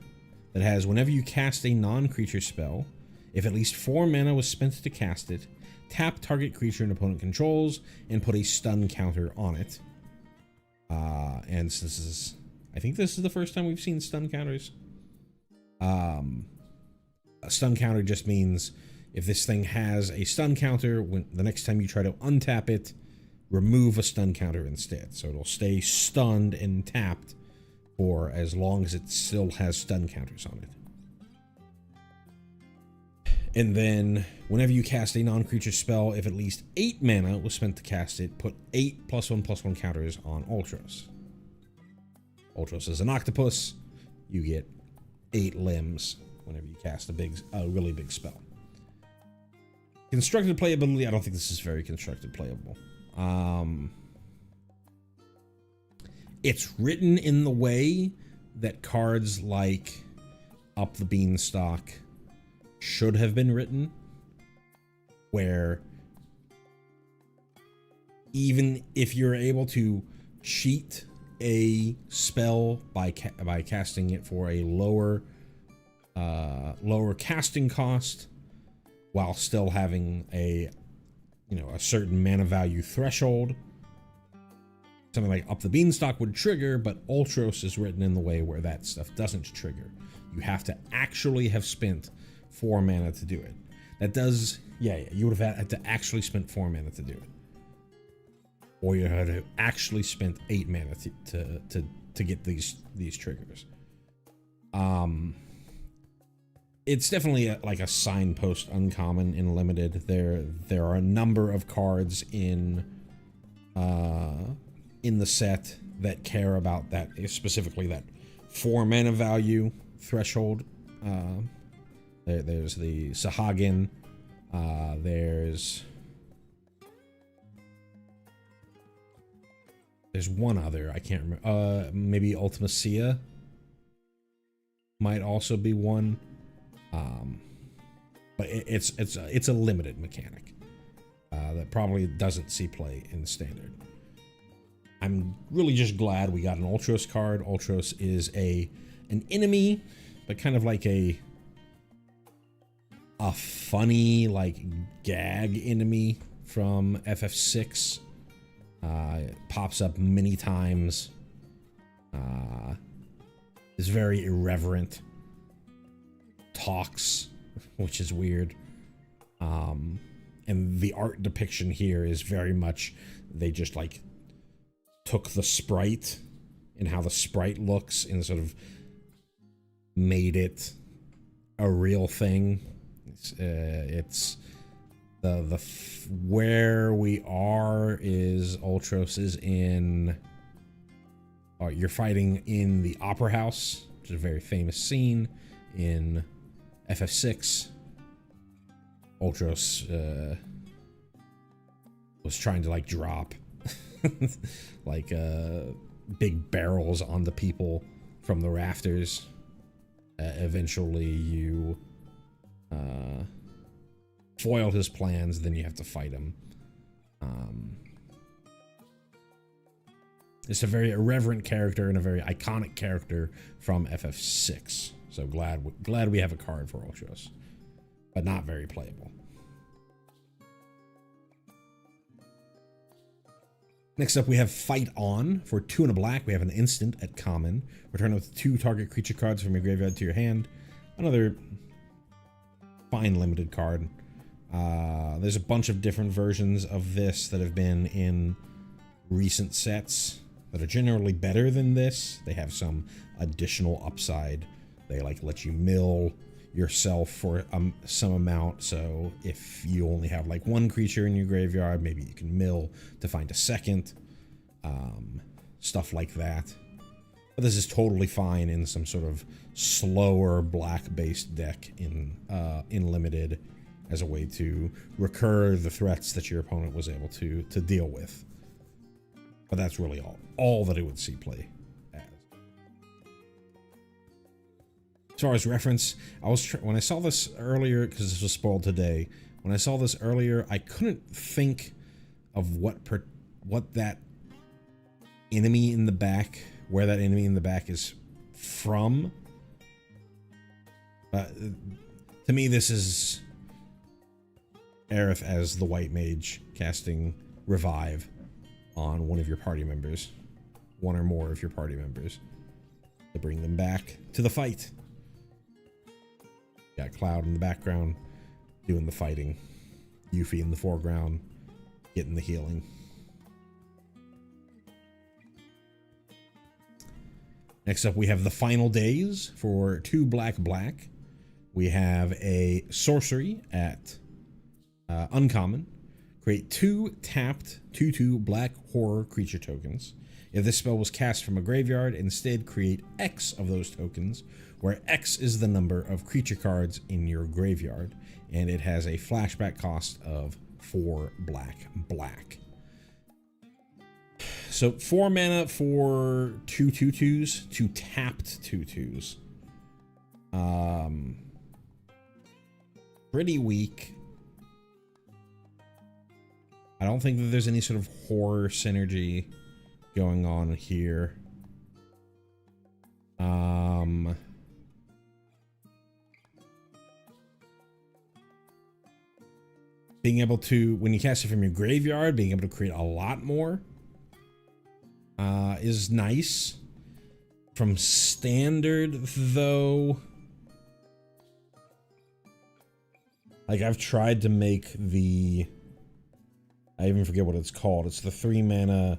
A: that has, whenever you cast a non-creature spell, if at least 4 mana was spent to cast it, tap target creature an opponent controls and put a stun counter on it. And since this is, I think this is the first time we've seen stun counters. A stun counter just means If this thing has a stun counter, when the next time you try to untap it, remove a stun counter instead. So it'll stay stunned and tapped for as long as it still has stun counters on it. And then, whenever you cast a non-creature spell, if at least 8 mana was spent to cast it, put 8 +1/+1 counters on Ultros. Ultros is an octopus. You get 8 limbs whenever you cast a really big spell. Constructed playability, I don't think this is very constructed playable. It's written in the way that cards like Up the Beanstalk should have been written, where even if you're able to cheat a spell by casting it for a lower casting cost while still having a certain mana value threshold, something like Up the Beanstalk would trigger, but Ultros is written in the way where that stuff doesn't trigger. You have to actually have spent 4 mana to do it. That does, you would have had to actually spent 4 mana to do it. Or you had to actually spent 8 mana to get these triggers. It's definitely like a signpost uncommon in limited. There are a number of cards in the set that care about that, specifically that 4 mana value threshold. There's the Sahagin. There's one other, I can't remember. Maybe Ultimacia might also be one. But it's a limited mechanic that probably doesn't see play in standard. I'm really just glad we got an Ultros card. Ultros is an enemy, but kind of like a funny, like, gag enemy from FF6. It pops up many times. Is very irreverent. Talks, which is weird. And the art depiction here is very much, they just like took the sprite and how the sprite looks and sort of made it a real thing. It's where we are is Ultros is in, you're fighting in the Opera House, which is a very famous scene in FF6. Ultros was trying to like drop like big barrels on the people from the rafters. Eventually you foiled his plans, then you have to fight him. It's a very irreverent character and a very iconic character from FF6. So glad we have a card for Ultros, but not very playable. Next up, we have Fight On. For 2 and a black, we have an instant at common. Return with 2 target creature cards from your graveyard to your hand. Another fine limited card. There's a bunch of different versions of this that have been in recent sets that are generally better than this. They have some additional upside. They like let you mill yourself for some amount. So if you only have like 1 creature in your graveyard, maybe you can mill to find a second. Stuff like that. But this is totally fine in some sort of slower black-based deck in limited, as a way to recur the threats that your opponent was able to deal with. But that's really all that it would see play as. As far as reference, when I saw this earlier, because this was spoiled today, when I saw this earlier, I couldn't think of what that enemy in the back, where that enemy in the back is from. To me, this is Aerith as the white mage casting Revive on one of your party members, one or more of your party members, to bring them back to the fight. Got Cloud in the background. doing the fighting. Yuffie in the foreground, getting the healing. Next up, we have the final days for 2 black. We have a sorcery at uncommon. Create 2 tapped 2/2 black horror creature tokens. If this spell was cast from a graveyard, instead create X of those tokens, where X is the number of creature cards in your graveyard, and it has a flashback cost of 4 black. So 4 mana for 2 2/2s, 2 tapped 2/2s. Pretty weak. I don't think that there's any sort of horror synergy going on here. Being able to, when you cast it from your graveyard, being able to create a lot more is nice. From standard, though, like, I've tried to make the, I even forget what it's called. It's the 3 mana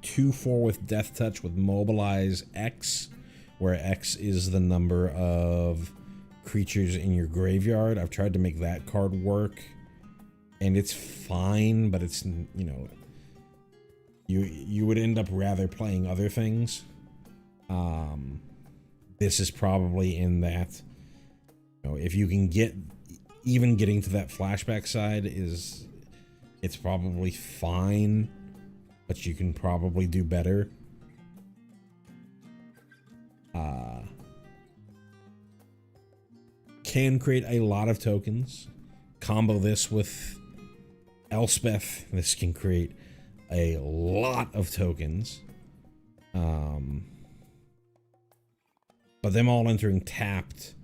A: 2/4 with Death Touch with Mobilize X, where X is the number of creatures in your graveyard. I've tried to make that card work, and it's fine, but it's, you know, you would end up rather playing other things. This is probably in that, you know, if you can get, even getting to that flashback side is, it's probably fine, but you can probably do better. Can create a lot of tokens. Combo this with Elspeth. This can create a lot of tokens. But them all entering tapped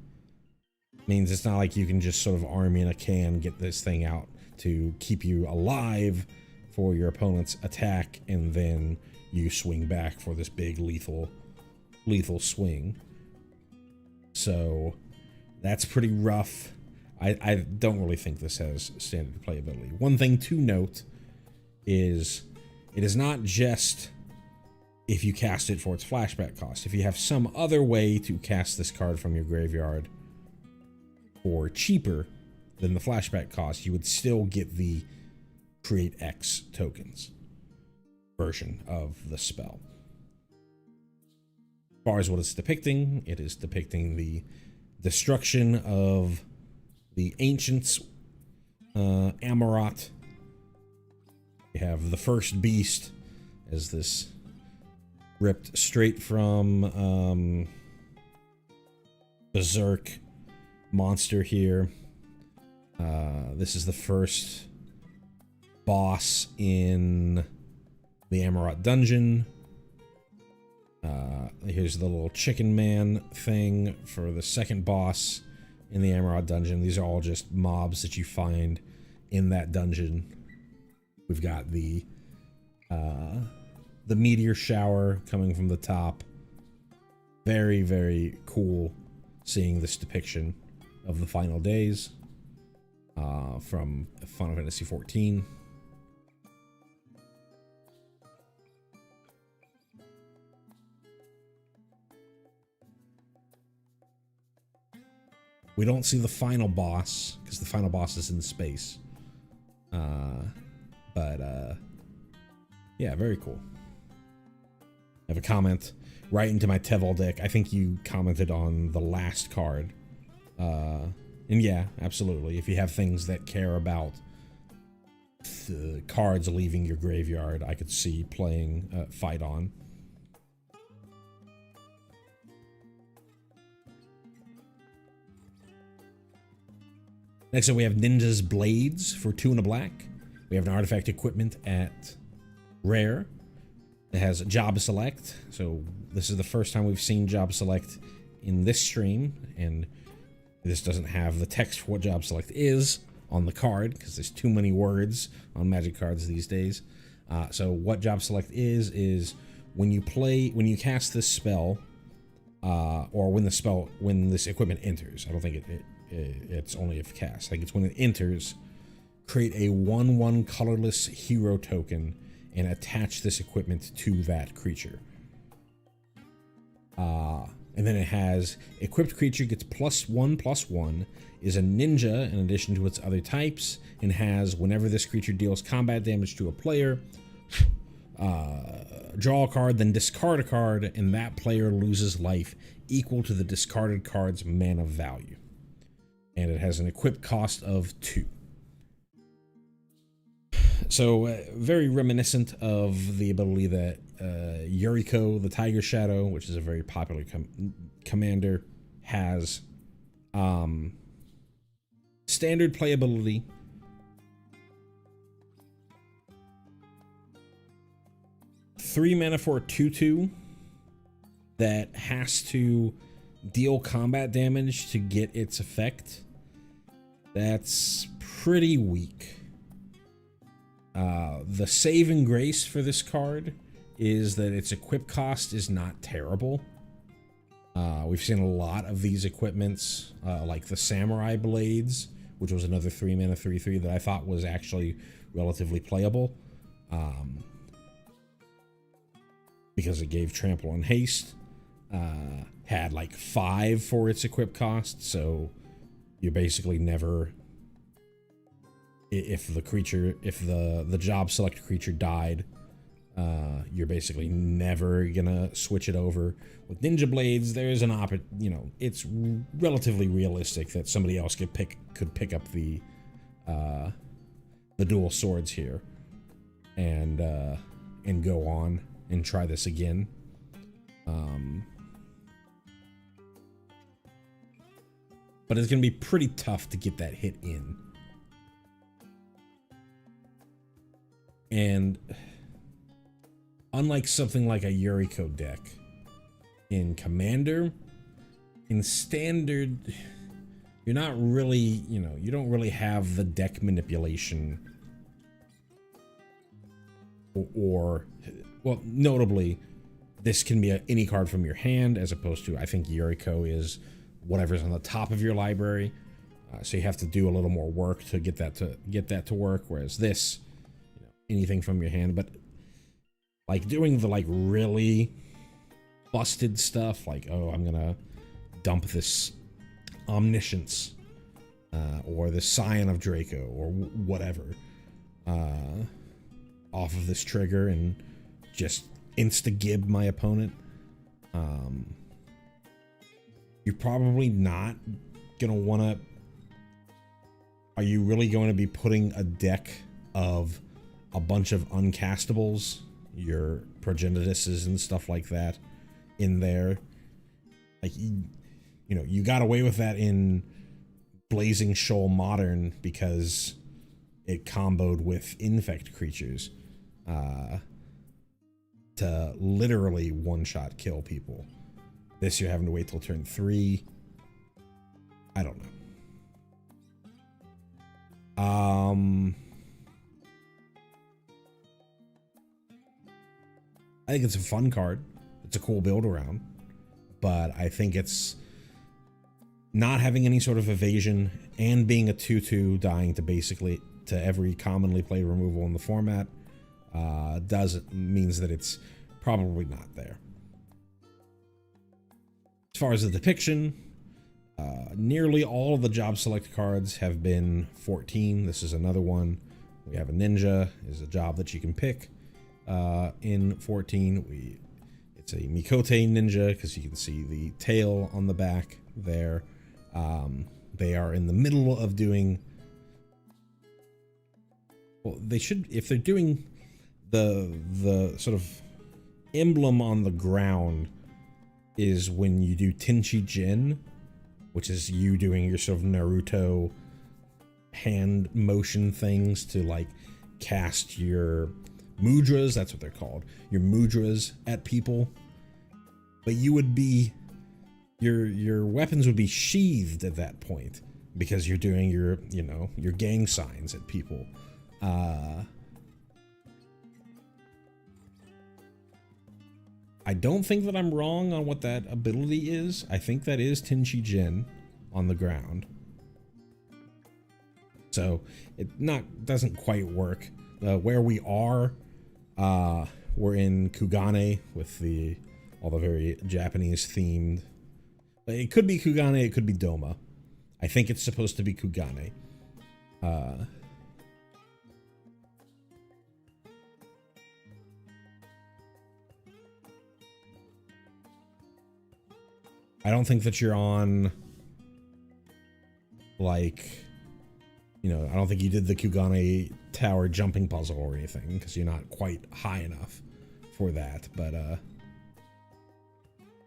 A: means it's not like you can just sort of army in a can, get this thing out to keep you alive for your opponent's attack, and then you swing back for this big lethal swing. So that's pretty rough. I don't really think this has standard playability. One thing to note is it is not just if you cast it for its flashback cost. If you have some other way to cast this card from your graveyard for cheaper than the flashback cost, you would still get the create X tokens version of the spell. As far as what it's depicting, it is depicting the destruction of the ancients, Amarot. You have the first beast as this ripped straight from Berserk monster here. This is the first boss in the Amarot dungeon. Here's the little chicken man thing for the second boss in the Amarot dungeon. These are all just mobs that you find in that dungeon. We've got the meteor shower coming from the top. Very, very cool seeing this depiction of the final days from Final Fantasy XIV. We don't see the final boss because the final boss is in space. Yeah, very cool. I have a comment right into my Teval deck. I think you commented on the last card. And yeah, absolutely. If you have things that care about the cards leaving your graveyard, I could see playing Fight On. Next up, we have Ninja's Blades for 2 and a black. We have an artifact equipment at rare. It has job select. So this is the first time we've seen job select in this stream, and this doesn't have the text for what job select is on the card because there's too many words on Magic cards these days. So what job select is when you cast this spell, or when this equipment enters. I don't think it's only if cast. Like, it's when it enters, create a 1/1 colorless hero token and attach this equipment to that creature. And then it has equipped creature gets +1/+1, is a ninja in addition to its other types, and has whenever this creature deals combat damage to a player, draw a card, then discard a card, and that player loses life equal to the discarded card's mana value. And it has an equip cost of 2. So very reminiscent of the ability that Yuriko, the Tiger Shadow, which is a very popular commander, has. Standard playability. Three mana for a 2/2 that has to deal combat damage to get its effect. That's pretty weak. The saving grace for this card is that its equip cost is not terrible. We've seen a lot of these equipments, like the Samurai Blades, which was another 3 mana 3/3 that I thought was actually relatively playable, because it gave trample and haste. Had like 5 for its equip cost, so you basically never, if the job select creature died, you're basically never gonna switch it over. With Ninja Blades, there's an it's relatively realistic that somebody else could pick up the dual swords here and go on and try this again. But it's gonna be pretty tough to get that hit in. And unlike something like a Yuriko deck, in Commander, in Standard, you're not really, you don't really have the deck manipulation or well, notably, this can be any card from your hand, as opposed to, I think Yuriko is whatever's on the top of your library. So you have to do a little more work to get that to work, whereas this, anything from your hand. But like doing the really busted stuff, like, oh, I'm gonna dump this Omniscience or the Scion of Draco or whatever off of this trigger and just insta-gib my opponent. You're probably not gonna want to. Are you really going to be putting a deck of a bunch of uncastables, your Progenituses and stuff like that, in there? Like, you got away with that in Blazing Shoal Modern because it comboed with infect creatures to literally one-shot kill people. This you're having to wait till turn 3. I don't know. I think it's a fun card. It's a cool build around, but I think it's not having any sort of evasion and being a 2/2 dying to every commonly played removal in the format means that it's probably not there. As far as the depiction, nearly all of the job select cards have been 14. This is another one. We have a ninja, is a job that you can pick in 14. It's a Mikote ninja because you can see the tail on the back there. They are in the middle of doing. Well, they should, if they're doing the sort of emblem on the ground is when you do Tenchi Jin, which is you doing your sort of Naruto hand motion things to like cast your mudras. That's what they're called, your mudras at people. But you would be, your weapons would be sheathed at that point because you're doing your gang signs at people. I don't think that I'm wrong on what that ability is. I think that is Tenchi Jin on the ground. So it doesn't quite work. Where we are, we're in Kugane with all the very Japanese themed. It could be Kugane, it could be Doma. I think it's supposed to be Kugane. I don't think that you're on, like, you know, I don't think you did the Kugane Tower jumping puzzle or anything, because you're not quite high enough for that, but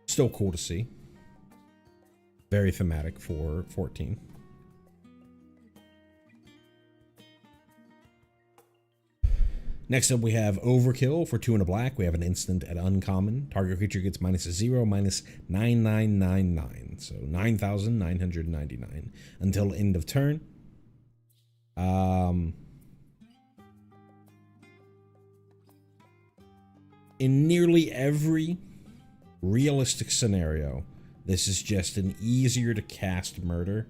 A: still cool to see. Very thematic for 14. Next up, we have Overkill for 2 and a black. We have an instant at uncommon. Target creature gets -0, -9999. So 9,999 until end of turn. In nearly every realistic scenario, this is just an easier to cast murder.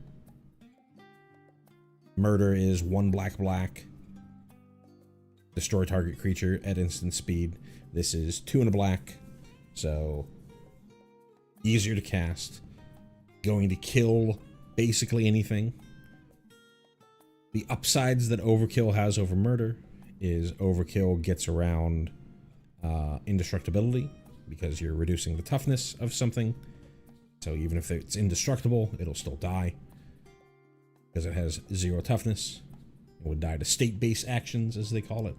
A: Murder is 1 black. Destroy target creature at instant speed. This is 2 and a black, so easier to cast. Going to kill basically anything. The upsides that Overkill has over Murder is Overkill gets around indestructibility, because you're reducing the toughness of something. So even if it's indestructible, it'll still die, because it has 0 toughness. It would die to state-based actions, as they call it.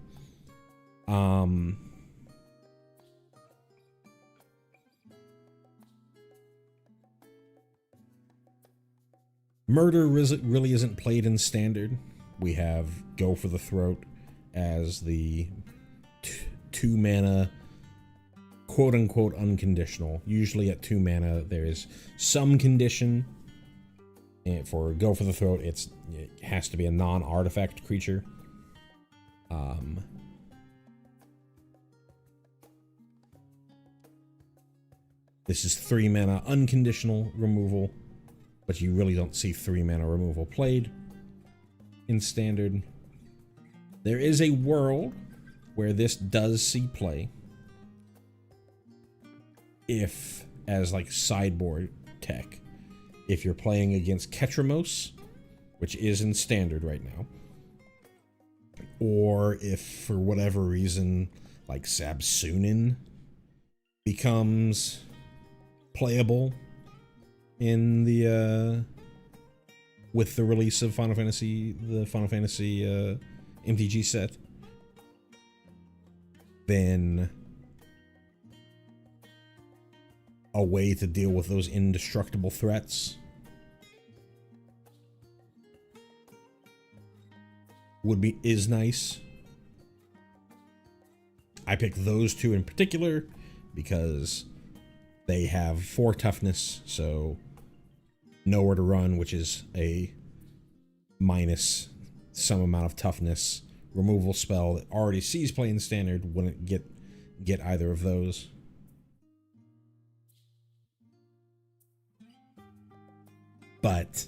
A: Murder really isn't played in standard. We have Go for the Throat as the 2 mana, quote-unquote unconditional. Usually at 2 mana, there is some condition. And for Go for the Throat, it has to be a non-artifact creature. This is 3 mana unconditional removal, but you really don't see 3 mana removal played in standard. There is a world where this does see play, if, as like sideboard tech, if you're playing against Ketramos, which is in standard right now, or if for whatever reason, like Sabsunin becomes playable in the with the release of Final Fantasy, the Final Fantasy MTG set, then a way to deal with those indestructible threats is nice. I picked those 2 in particular because they have 4 toughness, so Nowhere to Run, which is a minus some amount of toughness removal spell that already sees play in standard, wouldn't get either of those. But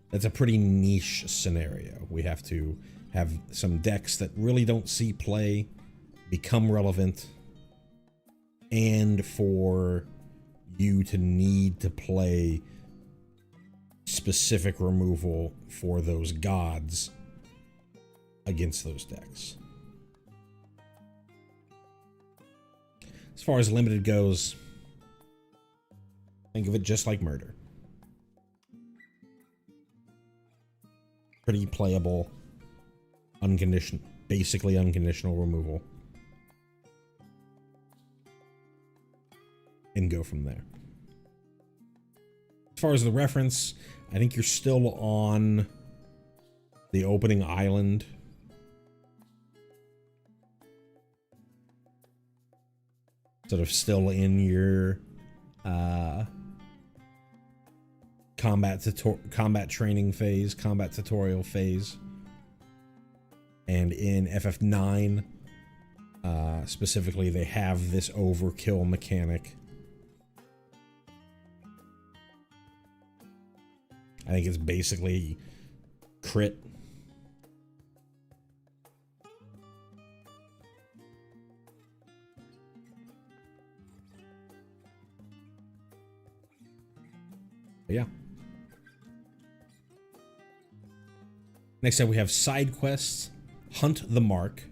A: that's a pretty niche scenario. We have to have some decks that really don't see play become relevant, and for you to need to play specific removal for those gods against those decks. As far as limited goes, think of it just like Murder. Pretty playable, unconditional, basically unconditional removal. And go from there. As far as the reference, I think you're still on the opening island. Sort of still in your combat training phase, combat tutorial phase. And in FF9, specifically, they have this overkill mechanic. I think it's basically crit But yeah. Next up, we have side quests. Hunt the Mark.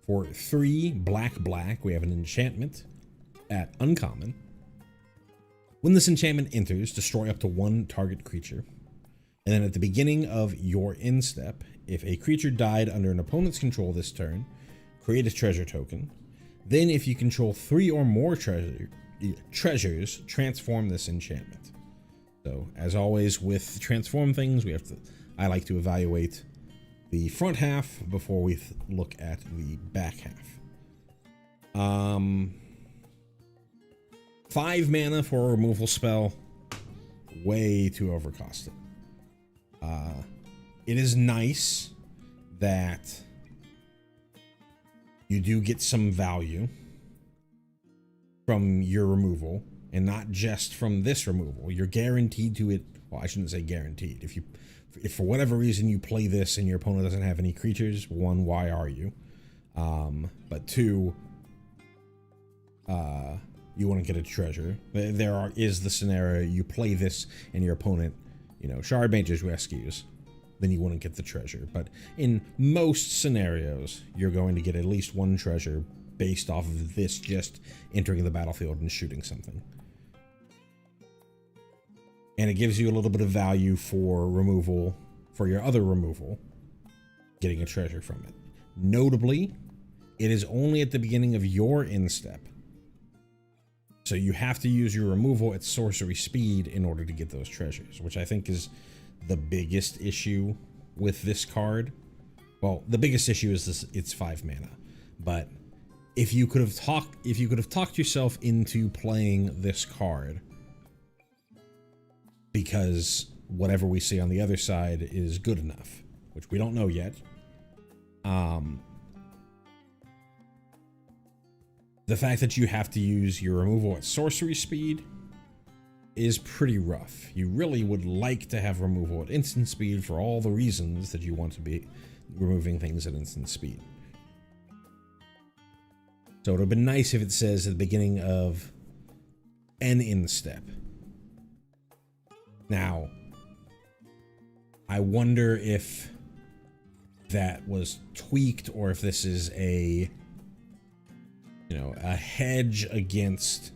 A: For 3 black, we have an enchantment at uncommon. When this enchantment enters, destroy up to 1 target creature. And then at the beginning of your end step, if a creature died under an opponent's control this turn, create a treasure token. Then if you control 3 or more treasures, transform this enchantment. So as always with transform things, I like to evaluate the front half before we look at the back half. 5 mana for a removal spell, way too overcosted. It is nice that you do get some value from your removal, and not just from this removal. You're guaranteed to it. Well, I shouldn't say guaranteed. If for whatever reason you play this and your opponent doesn't have any creatures, 1, why are you? But 2, you wouldn't get a treasure. Is the scenario you play this and your opponent, Shard Mages rescues, then you wouldn't get the treasure. But in most scenarios, you're going to get at least 1 treasure based off of this just entering the battlefield and shooting something. And it gives you a little bit of value for removal, for your other removal, getting a treasure from it. Notably, it is only at the beginning of your end step. So you have to use your removal at sorcery speed in order to get those treasures, which I think is the biggest issue with this card. Well, the biggest issue is this: it's 5 mana. But if you could have talked yourself into playing this card, because whatever we see on the other side is good enough, which we don't know yet. The fact that you have to use your removal at sorcery speed is pretty rough. You really would like to have removal at instant speed for all the reasons that you want to be removing things at instant speed. So it would have been nice if it says at the beginning of an end step. Now, I wonder if that was tweaked or if this is a hedge against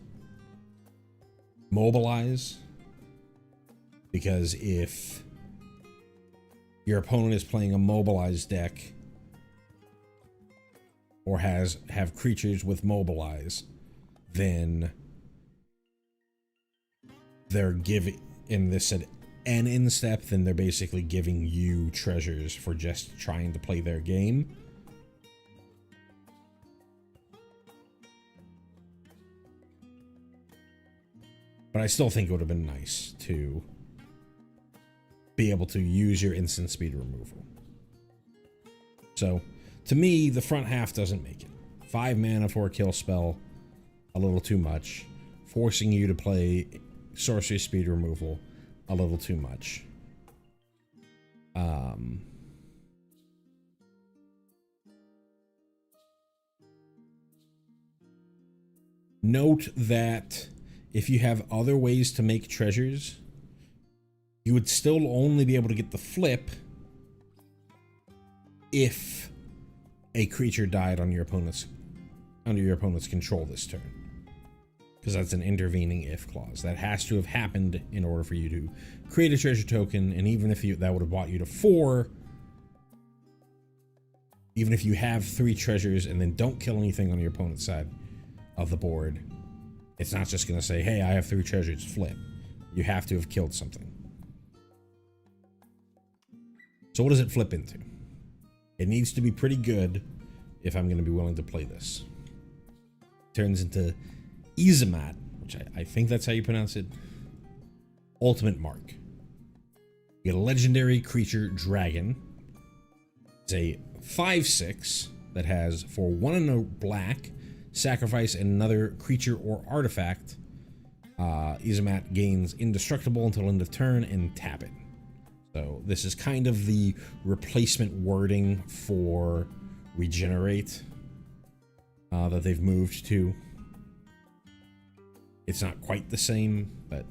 A: mobilize. Because if your opponent is playing a mobilize deck or have creatures with mobilize, then they're giving, in this said an end step, then they're basically giving you treasures for just trying to play their game. But I still think it would have been nice to be able to use your instant speed removal. So, to me, the front half doesn't make it. 5 mana for a kill spell, a little too much. Forcing you to play sorcery speed removal, a little too much. Note that if you have other ways to make treasures, you would still only be able to get the flip if a creature died on your opponent's under your opponent's control this turn, because that's an intervening if clause that has to have happened in order for you to create a treasure token. And even if that would have brought you to 4, even if you have 3 treasures and then don't kill anything on your opponent's side of the board, it's not just going to say, hey, I have 3 treasures, flip. You have to have killed something. So what does it flip into? It needs to be pretty good if I'm going to be willing to play this. It turns into Izamat, which I think that's how you pronounce it. Ultimate Mark. You get a legendary creature dragon. It's a 5/6 that has for 1 and a black, sacrifice another creature or artifact. Izamat gains indestructible until end of turn and tap it. So this is kind of the replacement wording for regenerate that they've moved to. It's not quite the same, but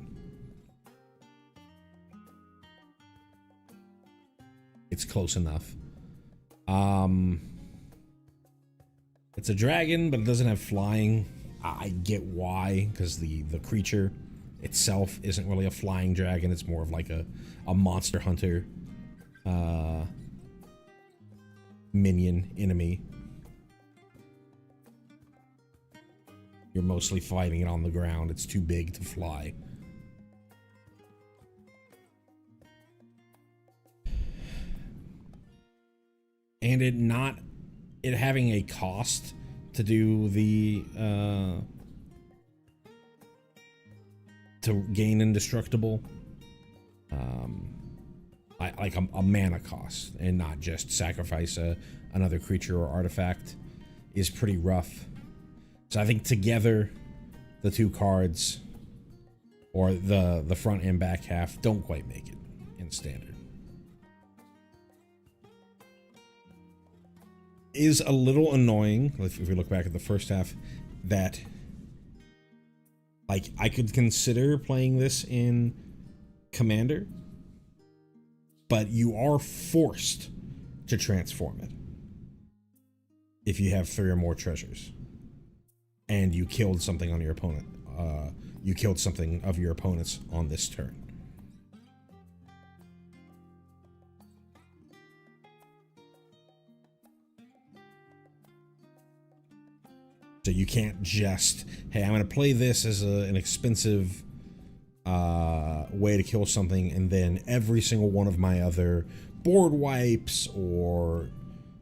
A: it's close enough. It's a dragon, but it doesn't have flying. I get why, because the creature itself isn't really a flying dragon. It's more of like a monster hunter minion enemy. You're mostly fighting it on the ground. It's too big to fly. And it having a cost to do the to gain indestructible, like a mana cost, and not just sacrifice another creature or artifact, is pretty rough. So I think together, the two cards, or the front and back half, don't quite make it in standard. Is a little annoying if we look back at the first half, that like I could consider playing this in Commander, but you are forced to transform it if you have 3 or more treasures and you killed something on your opponent. You killed something of your opponent's on this turn. So you can't just, hey, I'm going to play this as an expensive way to kill something, and then every single one of my other board wipes or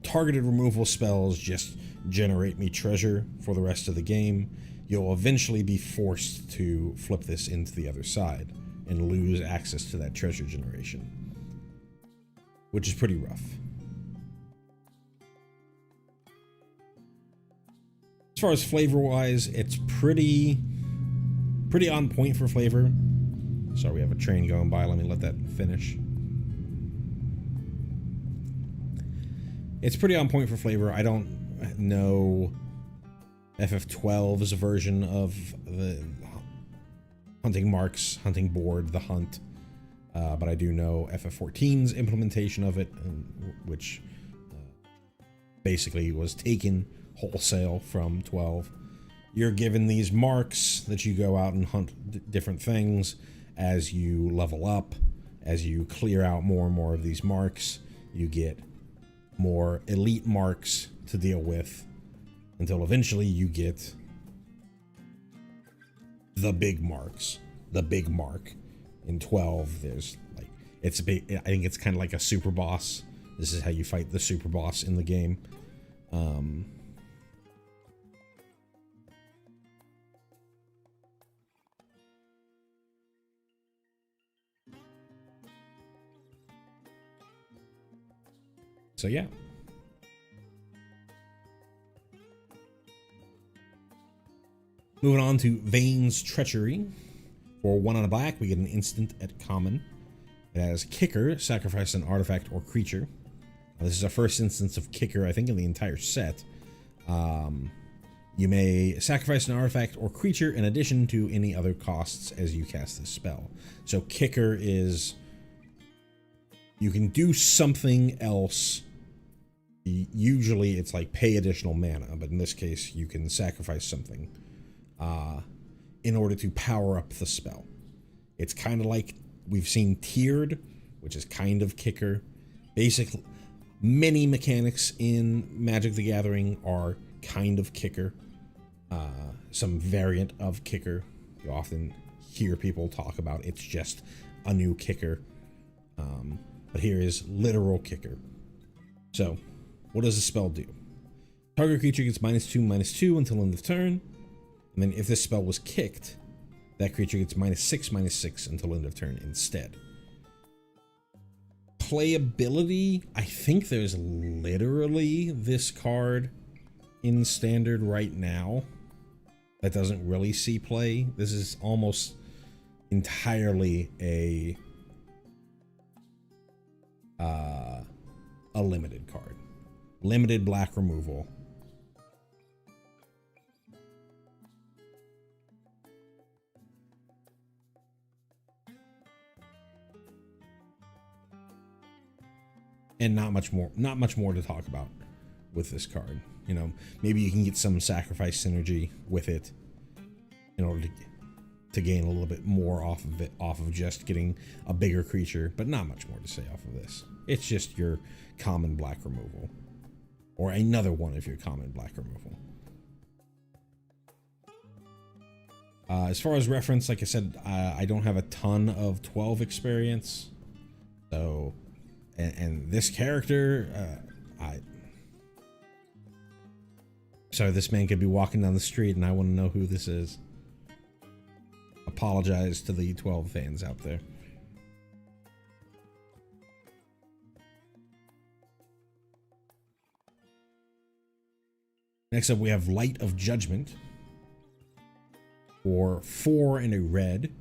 A: targeted removal spells just generate me treasure for the rest of the game. You'll eventually be forced to flip this into the other side and lose access to that treasure generation, which is pretty rough. As far as flavor-wise, it's pretty on point for flavor. Sorry, we have a train going by. Let me let that finish. It's pretty on point for flavor. I don't know FF12's version of the hunting marks, hunting board, the hunt, but I do know FF14's implementation of it, which basically was taken wholesale from 12. You're given these marks that you go out and hunt different things. As you level up, as you clear out more and more of these marks, you get more elite marks to deal with, until eventually you get the big marks. The big mark in 12, there's like, it's a big, I think it's kind of like a super boss. This is how you fight the super boss in the game. So yeah. Moving on to Vane's Treachery. For 1 on a black, we get an instant at common. It has Kicker, sacrifice an artifact or creature. This is our first instance of Kicker, I think, in the entire set. You may sacrifice an artifact or creature in addition to any other costs as you cast this spell. So Kicker is, you can do something else. Usually it's like pay additional mana, but in this case you can sacrifice something in order to power up the spell. It's kind of like we've seen Tiered, which is kind of Kicker. Basically, many mechanics in Magic the Gathering are kind of Kicker. Some variant of Kicker. You often hear people talk about it's just a new Kicker. But here is literal Kicker. So, what does the spell do? Target creature gets -2/-2 until end of turn. And then if this spell was kicked, that creature gets -6/-6 until end of turn instead. Playability, I think there's literally this card in standard right now that doesn't really see play. This is almost entirely a limited card. Limited black removal. and not much more to talk about with this card. You know, maybe you can get some sacrifice synergy with it in order to gain a little bit more off of just getting a bigger creature, but not much more to say off of this. It's just your common black removal, or another one of your common black removal. As far as reference, like I said, I don't have a ton of 12 experience, so and this character, sorry, this man could be walking down the street and I want to know who this is. Apologize to the 12 fans out there. Next up, we have Light of Judgment. For 4 and a red,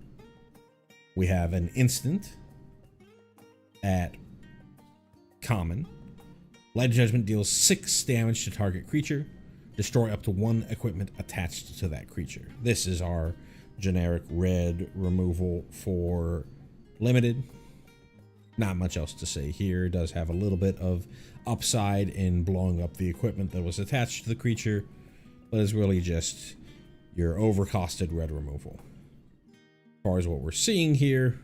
A: we have an instant at common. Light of Judgment deals 6 damage to target creature. Destroy up to 1 equipment attached to that creature. This is our generic red removal for limited. Not much else to say here. It does have a little bit of upside in blowing up the equipment that was attached to the creature, but it's really just your overcosted red removal. As far as what we're seeing here,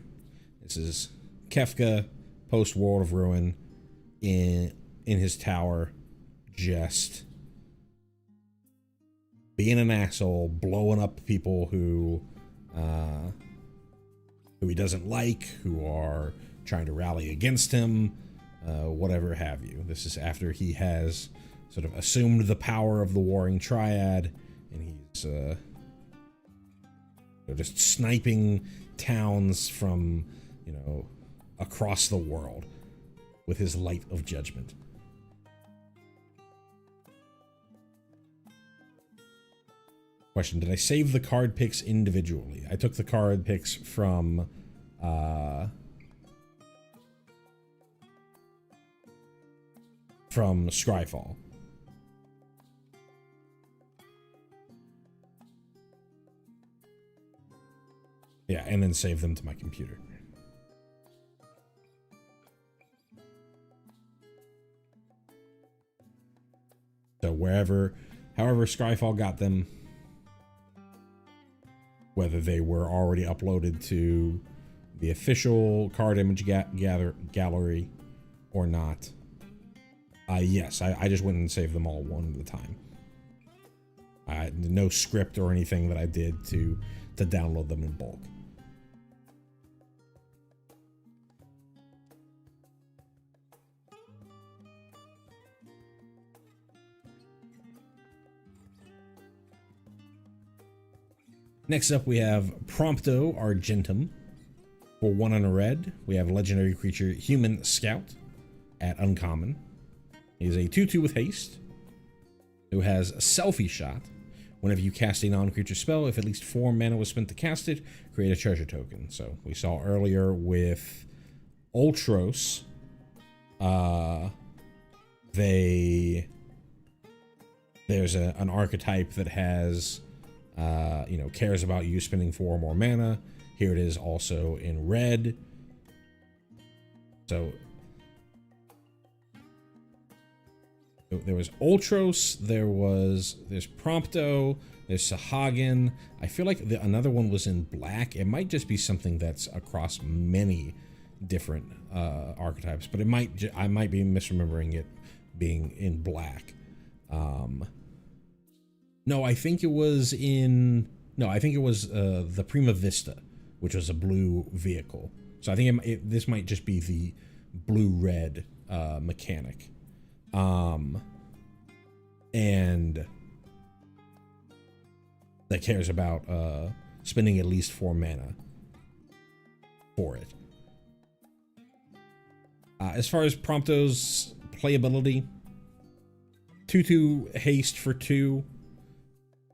A: this is Kefka post World of Ruin in his tower, just being an asshole, blowing up people who he doesn't like, who are trying to rally against him, whatever have you. This is after he has sort of assumed the power of the Warring Triad, and he's just sniping towns from, across the world with his Light of Judgment. Question: did I save the card picks individually? I took the card picks from Scryfall. Yeah, and then save them to my computer. So however Scryfall got them, whether they were already uploaded to the official card image gallery or not, yes, I just went and saved them all one at a time. No script or anything that I did to download them in bulk. Next up, we have Prompto Argentum. For 1 and a red, we have legendary creature Human Scout at uncommon. He is a 2/2 with haste, who has a selfie shot. Whenever you cast a non-creature spell, if at least 4 mana was spent to cast it, create a treasure token. So we saw earlier with Ultros, there's an archetype that has cares about you spending 4 or more mana. Here it is also in red. So there was Ultros, there's Prompto, there's Sahagin. I feel like another one was in black. It might just be something that's across many different archetypes, but I might be misremembering it being in black. No, I think it was the Prima Vista, which was a blue vehicle. So I think this might just be the blue-red mechanic. And that cares about spending at least 4 mana for it. As far as Prompto's playability, 2/2 haste for 2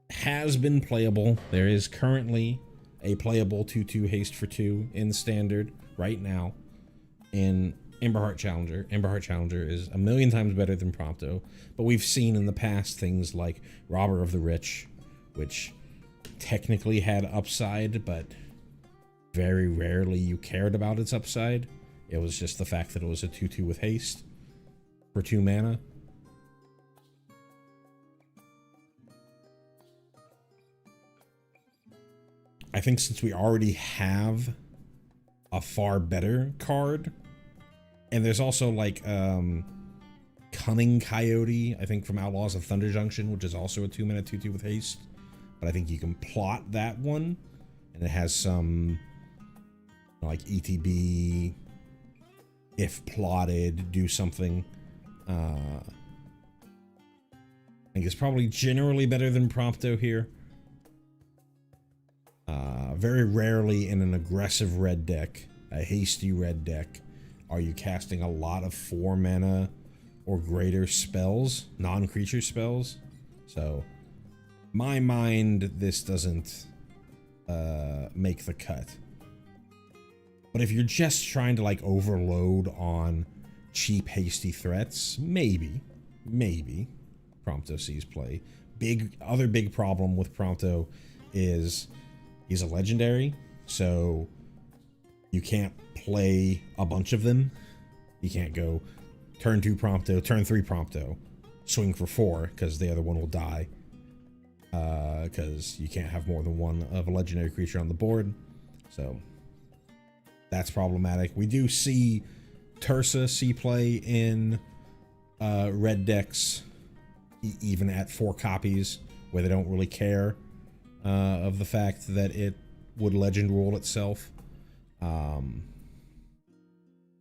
A: has been playable. There is currently a playable 2/2 haste for 2 in standard right now in Emberheart Challenger. Emberheart Challenger is a million times better than Prompto, but we've seen in the past things like Robber of the Rich, which technically had upside, but very rarely you cared about its upside. It was just the fact that it was a 2/2 with haste. for 2 mana. I think since we already have a far better card, and there's also like Cunning Coyote, I think from Outlaws of Thunder Junction, which is also a 2 mana 2/2 with haste, but I think you can plot that one, and it has some like ETB, if plotted, do something. I think it's probably generally better than Prompto here. Very rarely in an aggressive red deck, a hasty red deck, are you casting a lot of 4 mana or greater spells, non-creature spells. So, my mind, this doesn't make the cut. But if you're just trying to like overload on cheap, hasty threats, maybe Prompto sees play. Other big problem with Prompto is he's a legendary, so you can't play a bunch of them. You can't go turn 2 Prompto, turn 3 Prompto, swing for 4, because the other one will die. Because you can't have more than one of a legendary creature on the board. So that's problematic. We do see Tursa see play in red decks, even at 4 copies, where they don't really care of the fact that it would legend rule itself.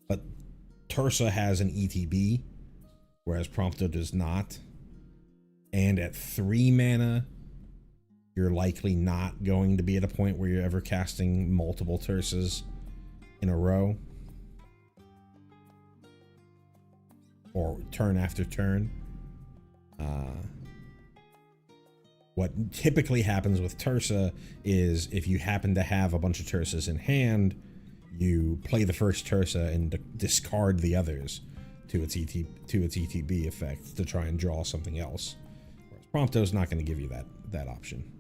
A: But Tursa has an ETB, whereas Prompto does not. And at 3 mana, you're likely not going to be at a point where you're ever casting multiple Tursas in a row, or turn after turn. What typically happens with Tursa is if you happen to have a bunch of Tursas in hand, you play the first Tursa and discard the others to its ETB effect to try and draw something else. Whereas Prompto's not going to give you that option.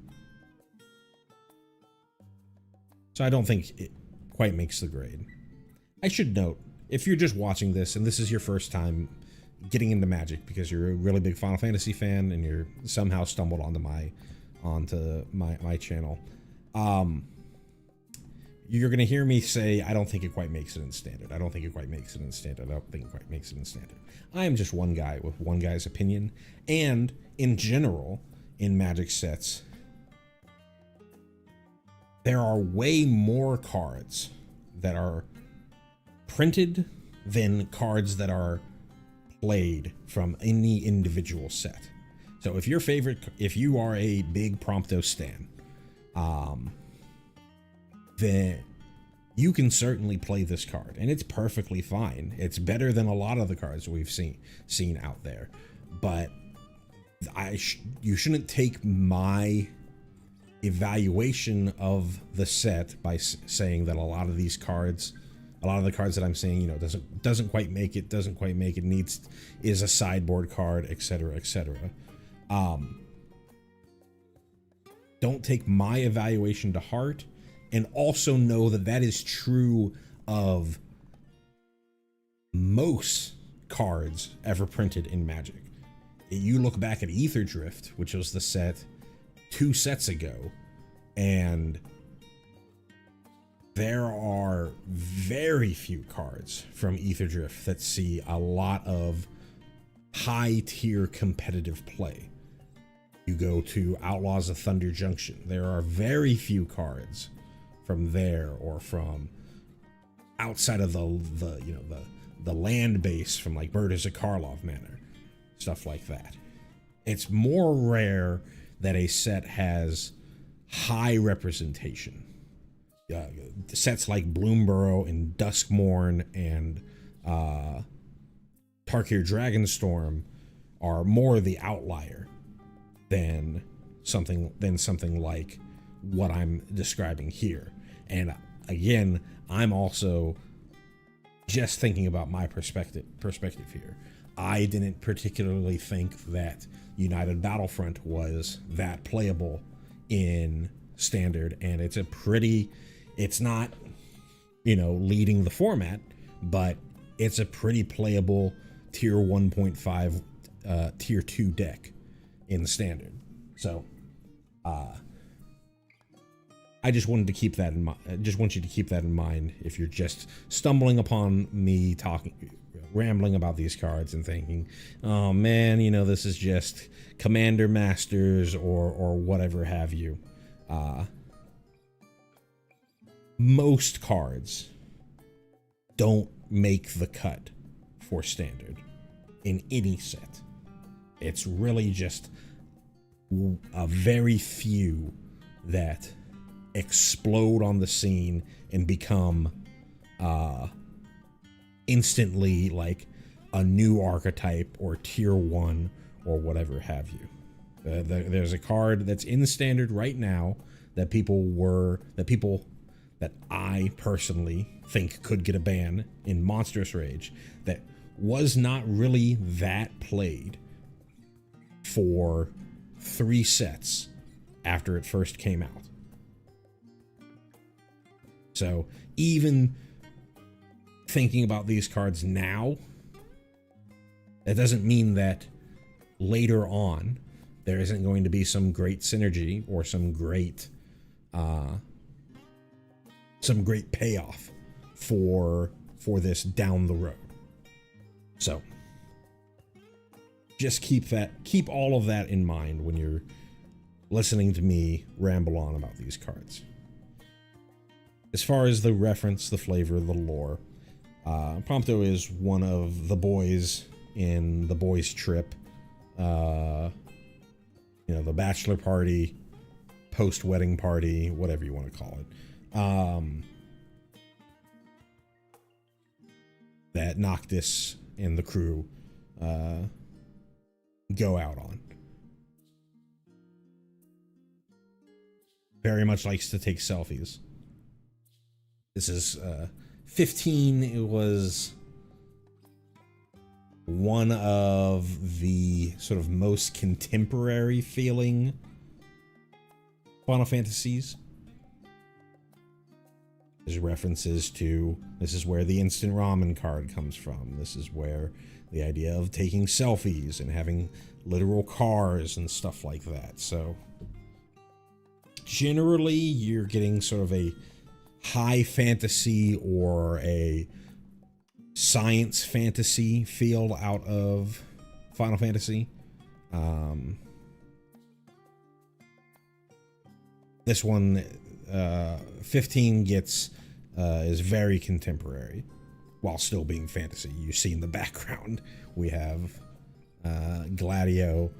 A: So I don't think it quite makes the grade. I should note, if you're just watching this and this is your first time getting into Magic because you're a really big Final Fantasy fan and you're somehow stumbled onto my channel, you're gonna hear me say, I don't think it quite makes it in Standard. I don't think it quite makes it in Standard. I don't think it quite makes it in Standard. I am just one guy with one guy's opinion, and in general, in Magic sets, there are way more cards that are printed than cards that are played from any individual set. So if you are a big Prompto stan, then you can certainly play this card, and it's perfectly fine. It's better than a lot of the cards we've seen out there. But you shouldn't take my evaluation of the set by saying that a lot of the cards that I'm saying, doesn't quite make it, is a sideboard card, etc., etc. Don't take my evaluation to heart, and also know that is true of most cards ever printed in Magic. You look back at Ether Drift, which was the set 2 sets ago, and there are very few cards from Ether Drift that see a lot of high-tier competitive play. You go to Outlaws of Thunder Junction, there are very few cards from there, or from outside of the land base from like Murders of Karlov Manor, stuff like that. It's more rare that a set has high representation. Sets like Bloomburrow and Duskmourn and Tarkir Dragonstorm are more the outlier than something like what I'm describing here. And again, I'm also just thinking about my perspective here. I didn't particularly think that United Battlefront was that playable in Standard, and it's not, leading the format, but it's a pretty playable tier 1.5 tier 2 deck in standard. So I just wanted to keep that in mind. I just want you to keep that in mind if you're just stumbling upon me rambling about these cards and thinking, oh man, you know, this is just Commander Masters or whatever have you. Most cards don't make the cut for standard in any set. It's really just a very few that explode on the scene and become instantly like a new archetype or tier 1 or whatever have you. There's a card that's in the standard right now that I personally think could get a ban in Monstrous Rage that was not really that played for 3 sets after it first came out. So even thinking about these cards now, that doesn't mean that later on there isn't going to be some great synergy or some great payoff for this down the road. So just keep all of that in mind when you're listening to me ramble on about these cards. As far as the reference, the flavor, the lore, Prompto is one of the boys in the boys trip, the bachelor party, post-wedding party, whatever you want to call it, that Noctis and the crew go out on. Very much likes to take selfies. This is 15. It was one of the sort of most contemporary feeling Final Fantasies. There's references to, this is where the instant ramen card comes from. This is where the idea of taking selfies and having literal cars and stuff like that. So generally you're getting sort of a high fantasy or a science fantasy feel out of Final Fantasy. This one, 15 gets is very contemporary while still being fantasy. You see in the background we have Gladio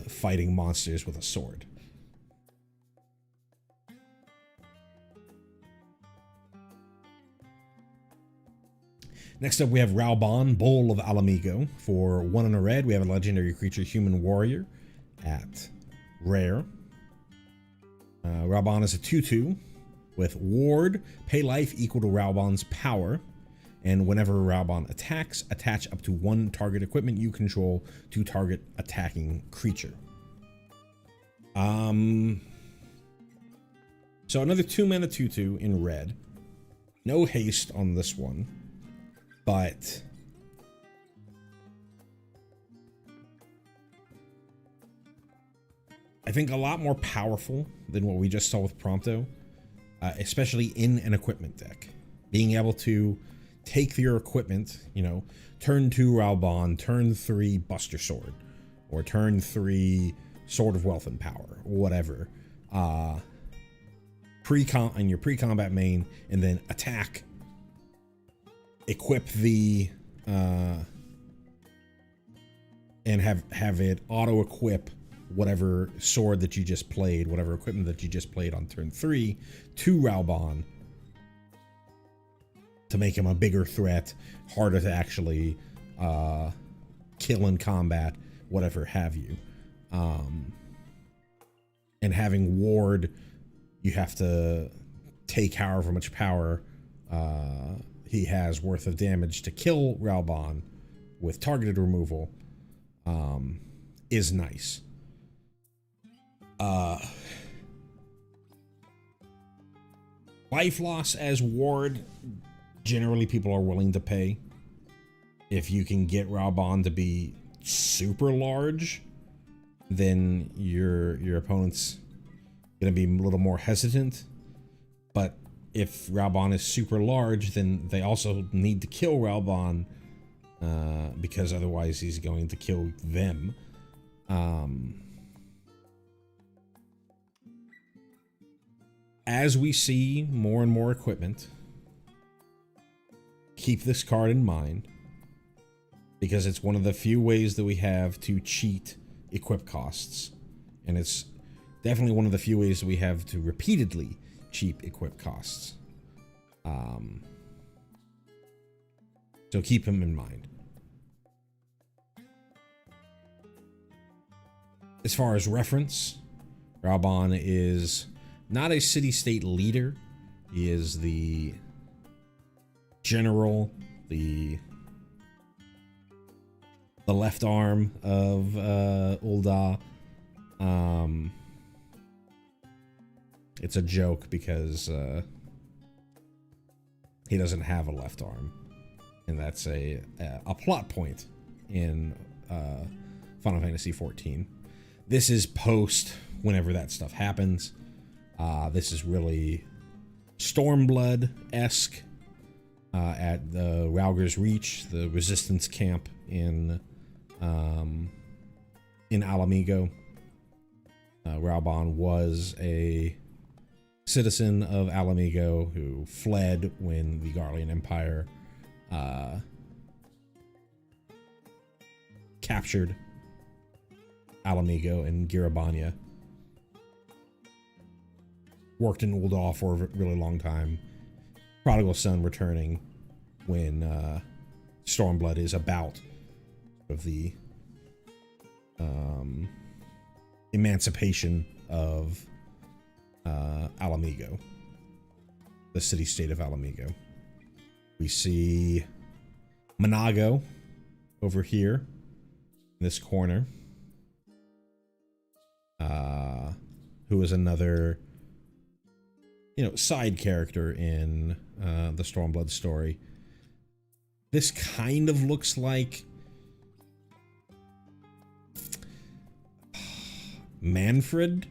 A: fighting monsters with a sword. Next up, we have Raubon, Bull of Alamigo. For 1 and a red, we have a legendary creature, Human Warrior, at rare. Raubon is a 2/2 with Ward, pay life equal to Raubon's power. And whenever Raubon attacks, attach up to 1 target equipment you control to target attacking creature. So another 2-mana 2/2 in red. No haste on this one. But I think a lot more powerful than what we just saw with Prompto, especially in an equipment deck. Being able to take your equipment, you know, turn 2 Raubon, turn 3 Buster Sword, or turn 3 Sword of Wealth and Power, or whatever, in your pre-combat main, and then attack, equip the and have it auto equip whatever sword that you just played, whatever equipment that you just played on turn 3 to Raubon to make him a bigger threat, harder to actually kill in combat, whatever have you. And having Ward, you have to take however much power he has worth of damage to kill Raubon with targeted removal, is nice. Life loss as Ward, generally people are willing to pay. if you can get Raubon to be super large, then your opponent's gonna be a little more hesitant. But if Raubon is super large, then they also need to kill Raubon, because otherwise he's going to kill them. As we see more and more equipment, keep this card in mind, because it's one of the few ways that we have to cheat equip costs, and it's definitely one of the few ways that we have to repeatedly cheat equip costs. So keep them in mind. As far as reference, Raubon is not a city-state leader. He is the general, the left arm of Ul'dah. It's a joke because he doesn't have a left arm, and that's a plot point in Final Fantasy XIV. This is post whenever that stuff happens. This is really Stormblood-esque at the Rauger's Reach, the resistance camp in Alamigo. Raubon was a citizen of Alamigo who fled when the Garlean Empire captured Alamigo and Girabania. Worked in Ul'dah for a really long time. Prodigal son returning when Stormblood is about of the emancipation of Alamigo, the city-state of Alamigo. We see Monago over here in this corner, who is another, side character in the Stormblood story. This kind of looks like Manfred,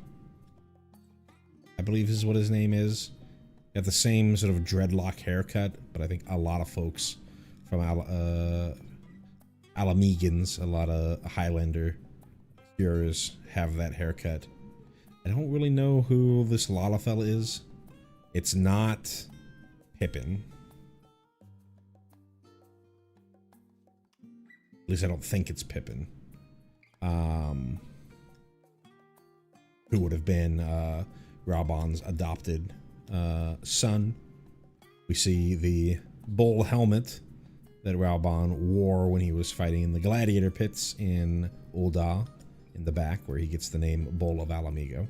A: I believe is what his name is. Got the same sort of dreadlock haircut, but I think a lot of folks from Alamegans, a lot of Highlander heroes have that haircut. I don't really know who this Lalafell is. It's not Pippin. At least I don't think it's Pippin. Who would have been Raubon's adopted son. We see the bull helmet that Raubon wore when he was fighting in the gladiator pits in Ul'dah in the back, where he gets the name Bull of Alamigo.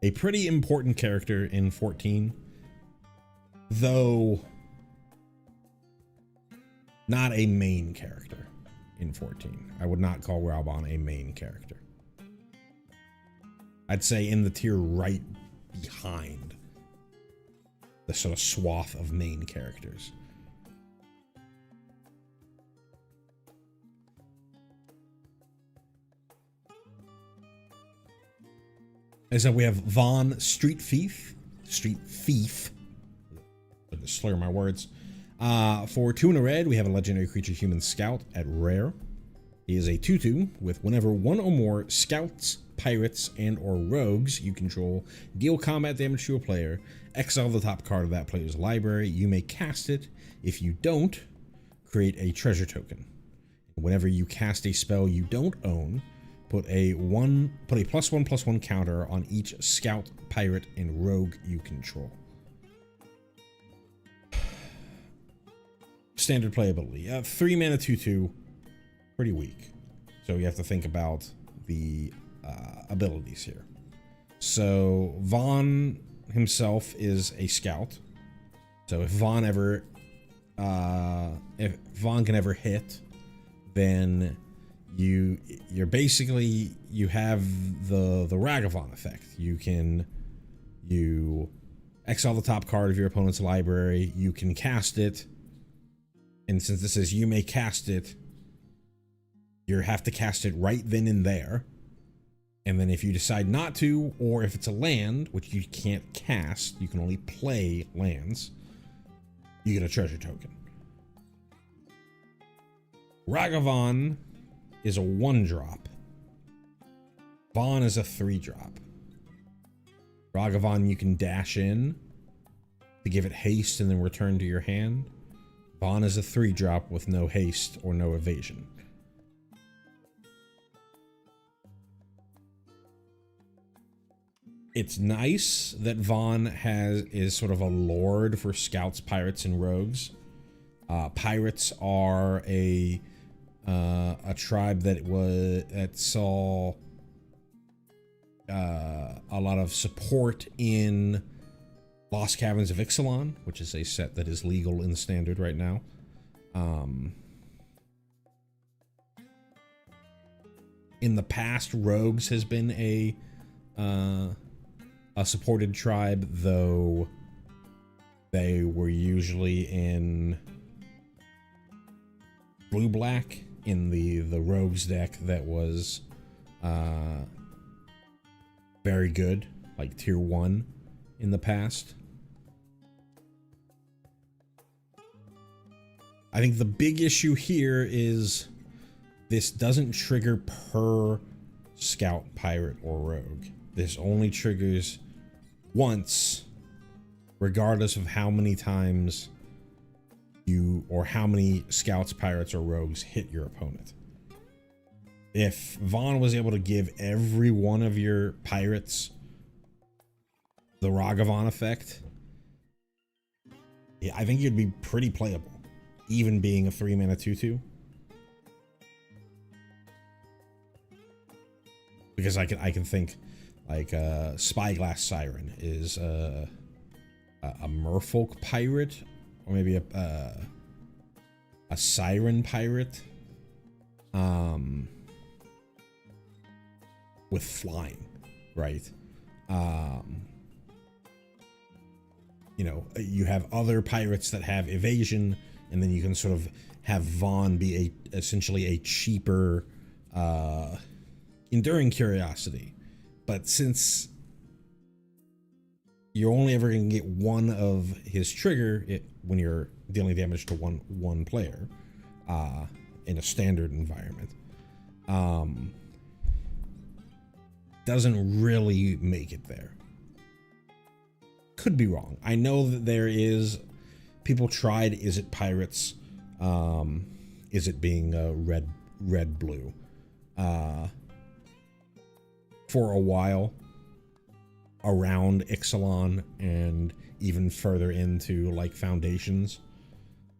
A: A pretty important character in 14, though not a main character in 14. I would not call Raubon a main character. I'd say in the tier right behind the sort of swath of main characters. As we have Von Street Thief, to slur my words. For 2 and a red, we have a legendary creature human scout at rare. He is a 2/2 with whenever one or more scouts, pirates, and or rogues you control deal combat damage to a player, exile the top card of that player's library. You may cast it. If you don't, create a treasure token. Whenever you cast a spell you don't own, put a +1/+1 counter on each scout, pirate, and rogue you control. Standard playability. 3 mana 2/2, pretty weak. So you have to think about the abilities here. So Von himself is a scout. So if Von can ever hit, then you're basically, you have the Ragavan effect. You exile the top card of your opponent's library, you can cast it, And since this says you may cast it, you have to cast it right then and there. And then if you decide not to, or if it's a land, which you can't cast, you can only play lands, you get a treasure token. Ragavan is a 1-drop. Vaughn is a 3-drop. Ragavan you can dash in to give it haste and then return to your hand. Vaughn is a 3-drop with no haste or no evasion. It's nice that Vaughn is sort of a lord for scouts, pirates, and rogues. Pirates are a tribe that saw a lot of support in Lost Caverns of Ixalan, which is a set that is legal in the standard right now. In the past, rogues has been a supported tribe, though they were usually in blue-black in the rogues deck that was very good, like tier 1 in the past. I think the big issue here is this doesn't trigger per scout, pirate, or rogue. This only triggers once, regardless of how many times how many scouts, pirates, or rogues hit your opponent. If Vaughn was able to give every one of your pirates the Ragavan effect, yeah, I think you'd be pretty playable, even being a 3-mana 2/2. Because I can think like Spyglass Siren is a merfolk pirate, or maybe a siren pirate, with flying, right? You know, you have other pirates that have evasion, and then you can sort of have Vaughn be essentially a cheaper enduring curiosity. But since you're only ever going to get one of his trigger when you're dealing damage to one player in a standard environment, doesn't really make it there. Could be wrong. I know that there is people tried. Is it pirates? Is it being red blue? For a while around Ixalan and even further into like Foundations.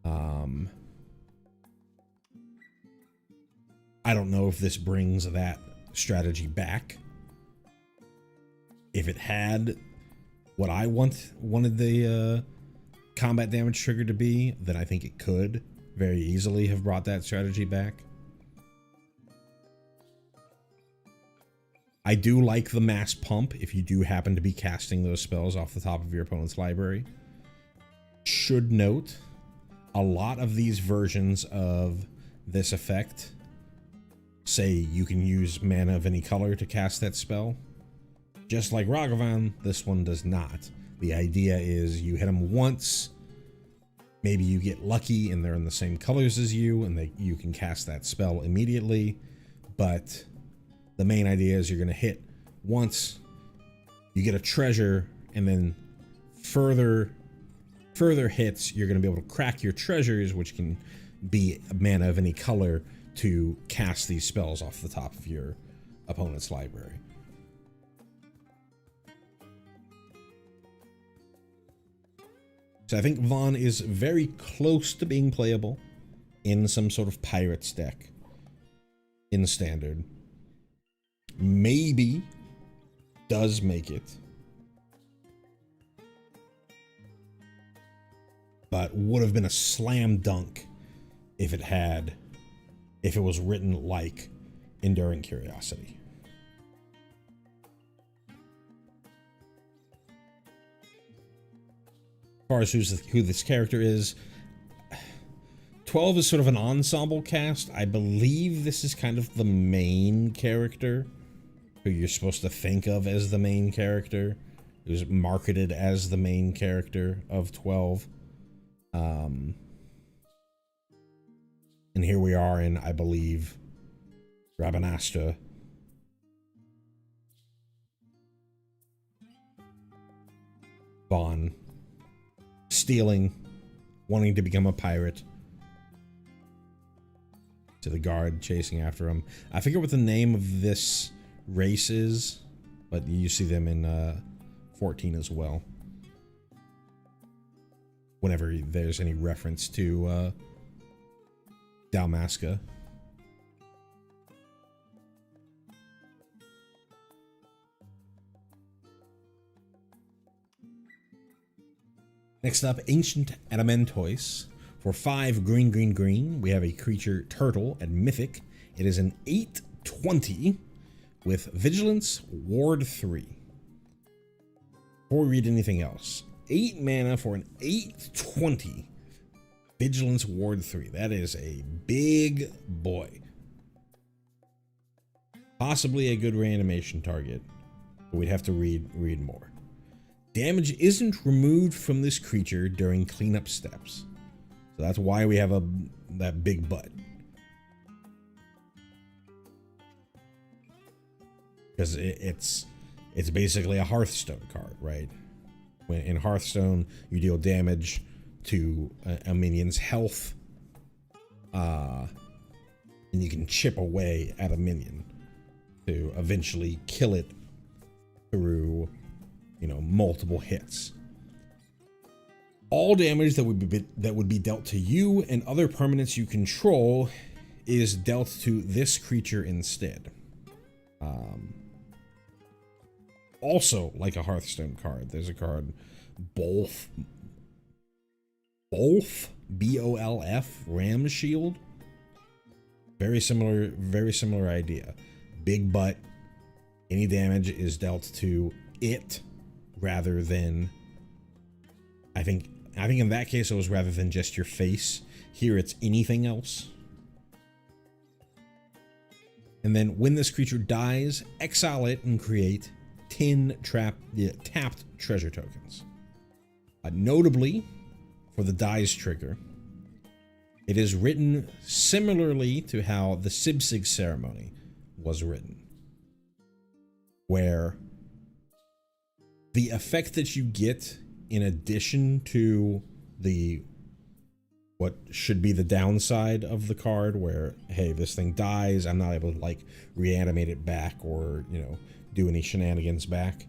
A: I don't know if this brings that strategy back. If it had what I wanted the combat damage trigger to be, then I think it could very easily have brought that strategy back. I do like the mass pump if you do happen to be casting those spells off the top of your opponent's library. Should note, a lot of these versions of this effect say you can use mana of any color to cast that spell. Just like Ragavan, this one does not. The idea is you hit them once, maybe you get lucky and they're in the same colors as you, and you can cast that spell immediately, but the main idea is you're going to hit once, you get a treasure, and then further hits, you're going to be able to crack your treasures, which can be mana of any color, to cast these spells off the top of your opponent's library. So I think Vaughn is very close to being playable in some sort of pirates deck in standard. Maybe does make it, but would have been a slam dunk if it was written like Enduring Curiosity. As far as who this character is, 12 is sort of an ensemble cast. I believe this is kind of the main character who you're supposed to think of as the main character, who's marketed as the main character of 12. And here we are in, I believe, Rabanastra. Vaughn stealing, wanting to become a pirate. To the guard chasing after him. I forget what the name of this race is, but you see them in 14 as well. Whenever there's any reference to Dalmasca. Next up, Ancient Adamentois. For 5 green, green, green, we have a creature turtle at Mythic. It is an 8/20 with Vigilance, Ward 3. Before we read anything else, 8 mana for an 8/20 Vigilance, Ward 3. That is a big boy. Possibly a good reanimation target, but we'd have to read more. Damage isn't removed from this creature during cleanup steps. So that's why we have that big butt. Because it's basically a Hearthstone card, right? When in Hearthstone, you deal damage to a minion's health, and you can chip away at a minion to eventually kill it through, multiple hits. All damage that would be dealt to you and other permanents you control is dealt to this creature instead. Also, like a Hearthstone card, there's a card, Bolf, B-O-L-F, Ram Shield. Very similar idea. Big butt. Any damage is dealt to it rather than, I think in that case it was rather than just your face. Here it's anything else. And then when this creature dies, exile it and create 10 tapped treasure tokens. Notably, for the dies trigger, it is written similarly to how the Sibsig ceremony was written, where the effect that you get in addition to what should be the downside of the card, where, hey, this thing dies, I'm not able to reanimate it back or, do any shenanigans back.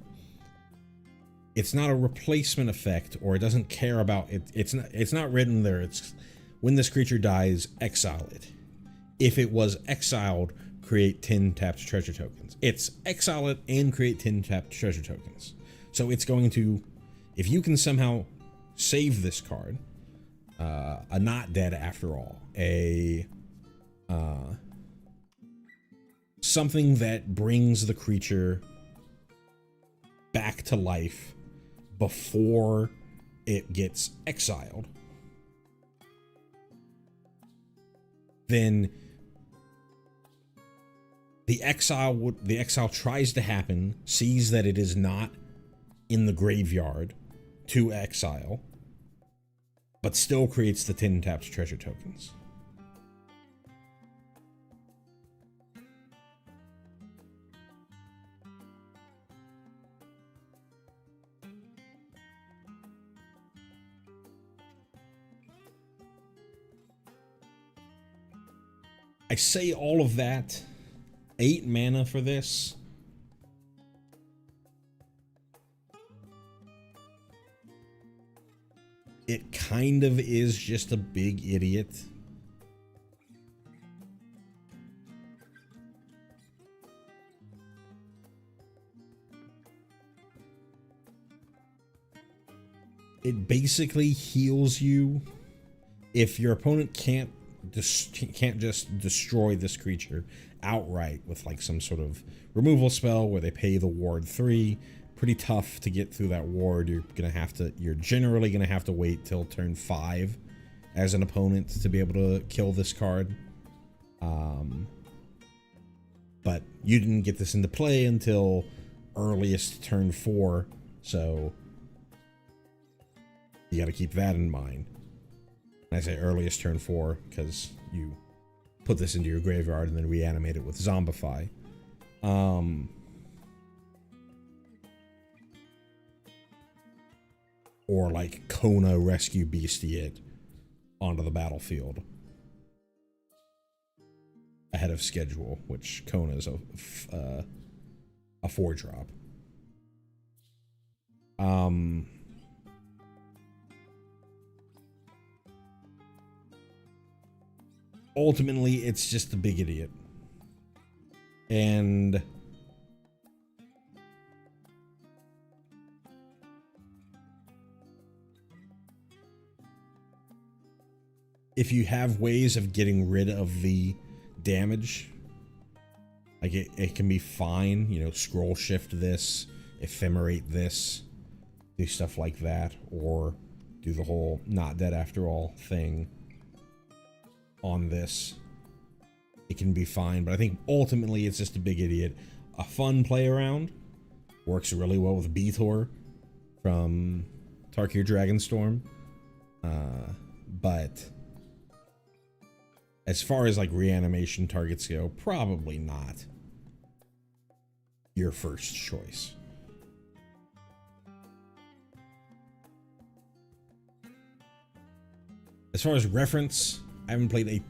A: It's not a replacement effect, or it doesn't care about it. It's not written there. It's when this creature dies, exile it. If it was exiled, create 10 tapped treasure tokens. It's exile it and create 10 tapped treasure tokens. So it's going to, if you can somehow save this card, a not dead after all, something that brings the creature back to life before it gets exiled, then the exile tries to happen, sees that it is not in the graveyard to exile, but still creates the 10 tapped treasure tokens. I say all of that. 8 mana for this. It kind of is just a big idiot. It basically heals you if your opponent can't just destroy this creature outright with some sort of removal spell where they pay the ward 3. Pretty tough to get through that ward. You're generally gonna have to wait till turn 5 as an opponent to be able to kill this card. But you didn't get this into play until earliest turn 4, so you got to keep that in mind. And I say earliest turn 4 because you put this into your graveyard and then reanimate it with Zombify. Or like Kona Rescue Beastie it onto the battlefield ahead of schedule, which Kona is a 4-drop. Ultimately, it's just a big idiot. And if you have ways of getting rid of the damage, like it can be fine, you know, scroll shift this, ephemerate this, do stuff like that, or do the whole not dead after all thing on this. It can be fine, but I think ultimately it's just a big idiot. A fun play around, works really well with Beator from Tarkir Dragonstorm, but as far as like reanimation targets go, probably not your first choice. As far as reference, I haven't played a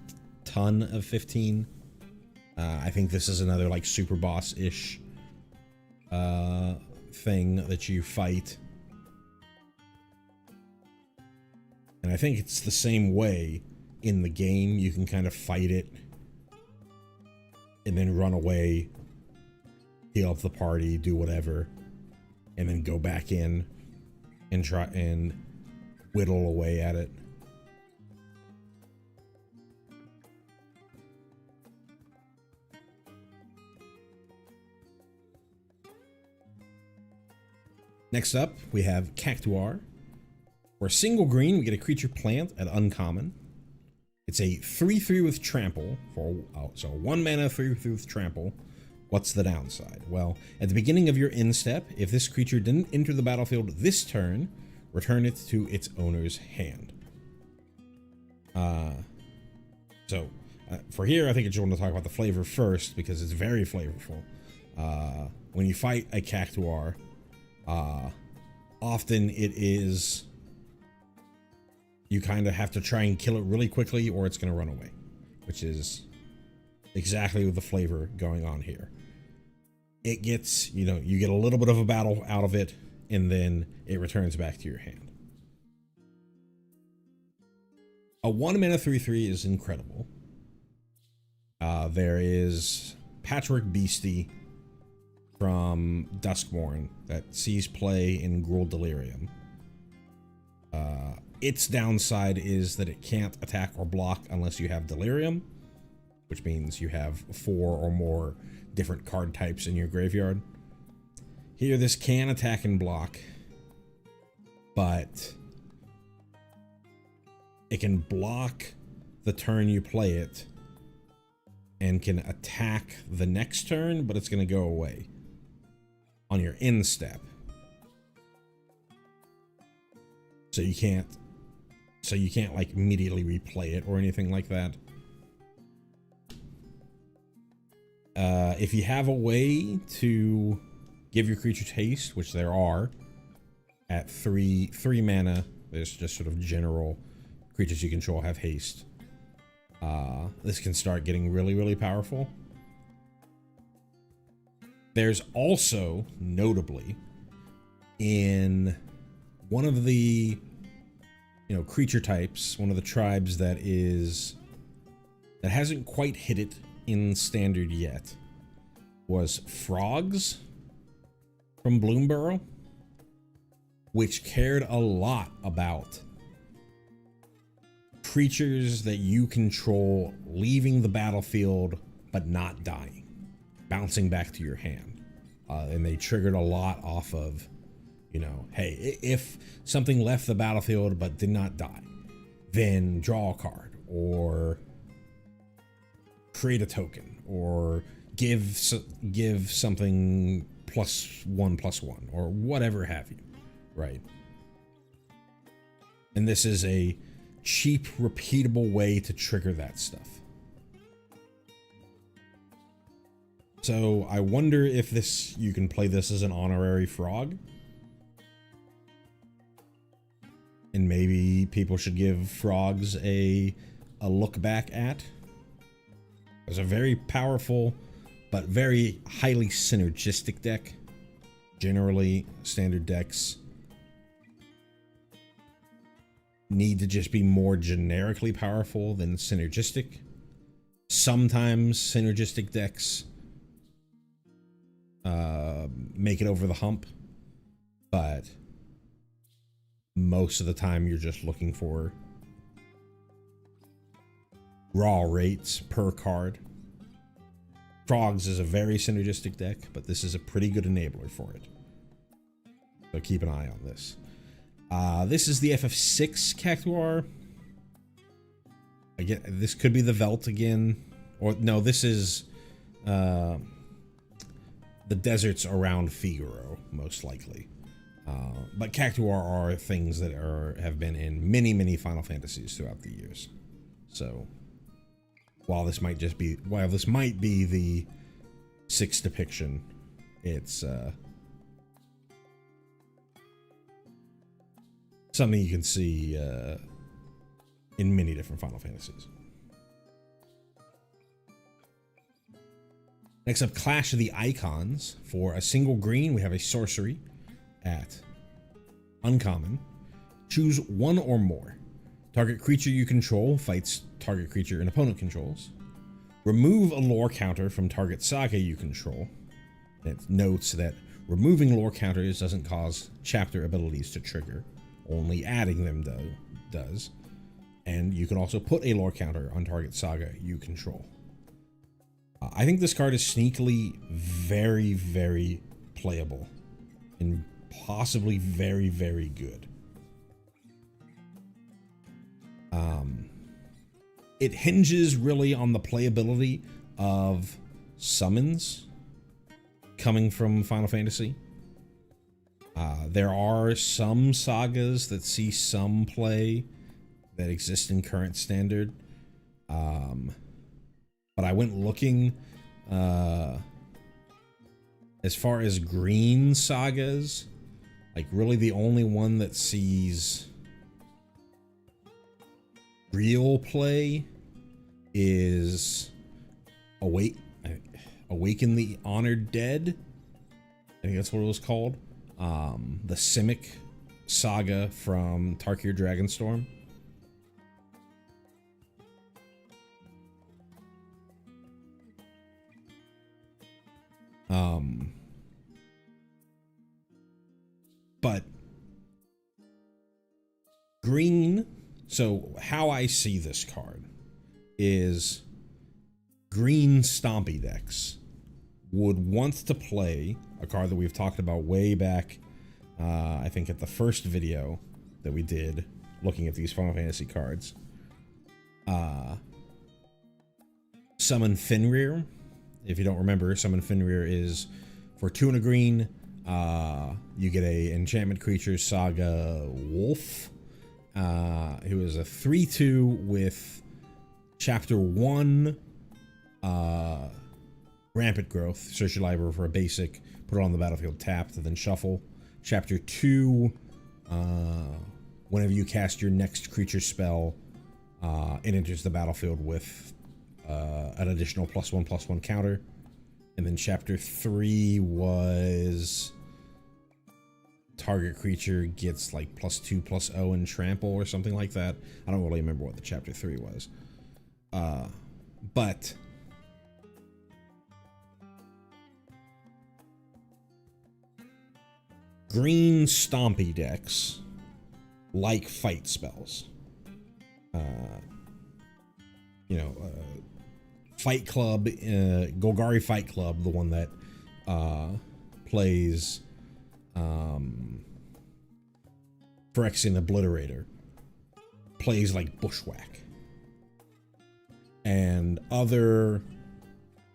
A: ton of 15. I think this is another like super boss-ish thing that you fight. And I think it's the same way in the game. You can kind of fight it and then run away, heal up the party, do whatever, and then go back in and try and whittle away at it. Next up, we have Cactuar. For a single green, we get a creature plant at uncommon. It's a 3/3 with trample. So 1 mana 3/3 with trample. What's the downside? Well, at the beginning of your end step, if this creature didn't enter the battlefield this turn, return it to its owner's hand. For here, I think it's important to talk about the flavor first because it's very flavorful. When you fight a Cactuar, often it is, you kind of have to try and kill it really quickly or it's going to run away, which is exactly the flavor going on here. It gets, you know, you get a little bit of a battle out of it and then it returns back to your hand. A 1 mana 3/3 is incredible. There is Patchwork Beastie from Duskmourn that sees play in Gruul Delirium. Its downside is that it can't attack or block unless you have Delirium, which means you have 4 or more different card types in your graveyard. Here, this can attack and block, but it can block the turn you play it and can attack the next turn, but it's going to go away on your end step. So you can't like immediately replay it or anything like that. If you have a way to give your creatures haste, which there are, at 3 mana, there's just sort of general creatures you control have haste. This can start getting really, really powerful. There's also, notably, in one of the, you know, creature types, one of the tribes that hasn't quite hit it in standard yet, was frogs from Bloomburrow, which cared a lot about creatures that you control leaving the battlefield but not dying, bouncing back to your hand. And they triggered a lot off of, you know, hey, if something left the battlefield but did not die, then draw a card, or create a token, or give something +1/+1, or whatever have you, right? And this is a cheap, repeatable way to trigger that stuff. So I wonder if you can play this as an honorary frog. And maybe people should give frogs a look back at. It's a very powerful, but very highly synergistic deck. Generally, standard decks need to just be more generically powerful than synergistic. Sometimes synergistic decks make it over the hump, but most of the time you're just looking for raw rates per card. Frogs is a very synergistic deck, but this is a pretty good enabler for it. So keep an eye on this. This is the FF6 Cactuar. Again, this could be the Velt again. Or no, this is the deserts around Figaro, most likely. But Cactuar are things that have been in many Final Fantasies throughout the years. So while this might be the 6th depiction, it's something you can see in many different Final Fantasies. Next up, Clash of the Icons. For a single green, we have a sorcery at uncommon. Choose one or more. Target creature you control fights target creature an opponent controls. Remove a lore counter from target saga you control. It notes that removing lore counters doesn't cause chapter abilities to trigger. Only adding them does. And you can also put a lore counter on target saga you control. I think this card is sneakily very playable and possibly very good. It hinges really on the playability of summons coming from Final Fantasy. There are some sagas that see some play that exist in current standard. But I went looking as far as green sagas, like really the only one that sees real play is Awaken the Honored Dead. I think that's what it was called. The Simic saga from Tarkir Dragonstorm. But green, so how I see this card is green stompy decks would want to play a card that we've talked about way back, I think at the first video that we did looking at these Final Fantasy cards. Summon Fenrir. If you don't remember, Summon Fenrir is for 2 and a green. You get a enchantment creature, Saga Wolf, who is a 3/2 with Chapter 1 Rampant Growth. Search your library for a basic, put it on the battlefield tapped, then shuffle. Chapter 2, whenever you cast your next creature spell, it enters the battlefield with an additional +1/+1 counter. And then Chapter 3 was target creature gets like +2/+0 and trample or something like that. I don't really remember what the Chapter 3 was. But green stompy decks like fight spells. Fight Club, Golgari Fight Club, the one that plays Phyrexian Obliterator, plays like Bushwhack. And other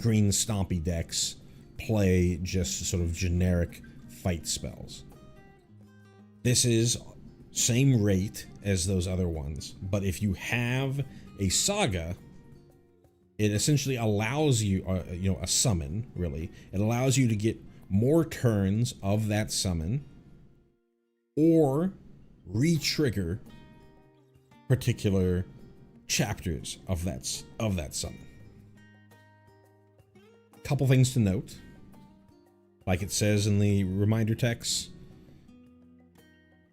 A: green stompy decks play just sort of generic fight spells. This is same rate as those other ones, but if you have a saga, it essentially allows you, a summon, really. It allows you to get more turns of that summon or re-trigger particular chapters of that summon. Couple things to note. Like it says in the reminder text,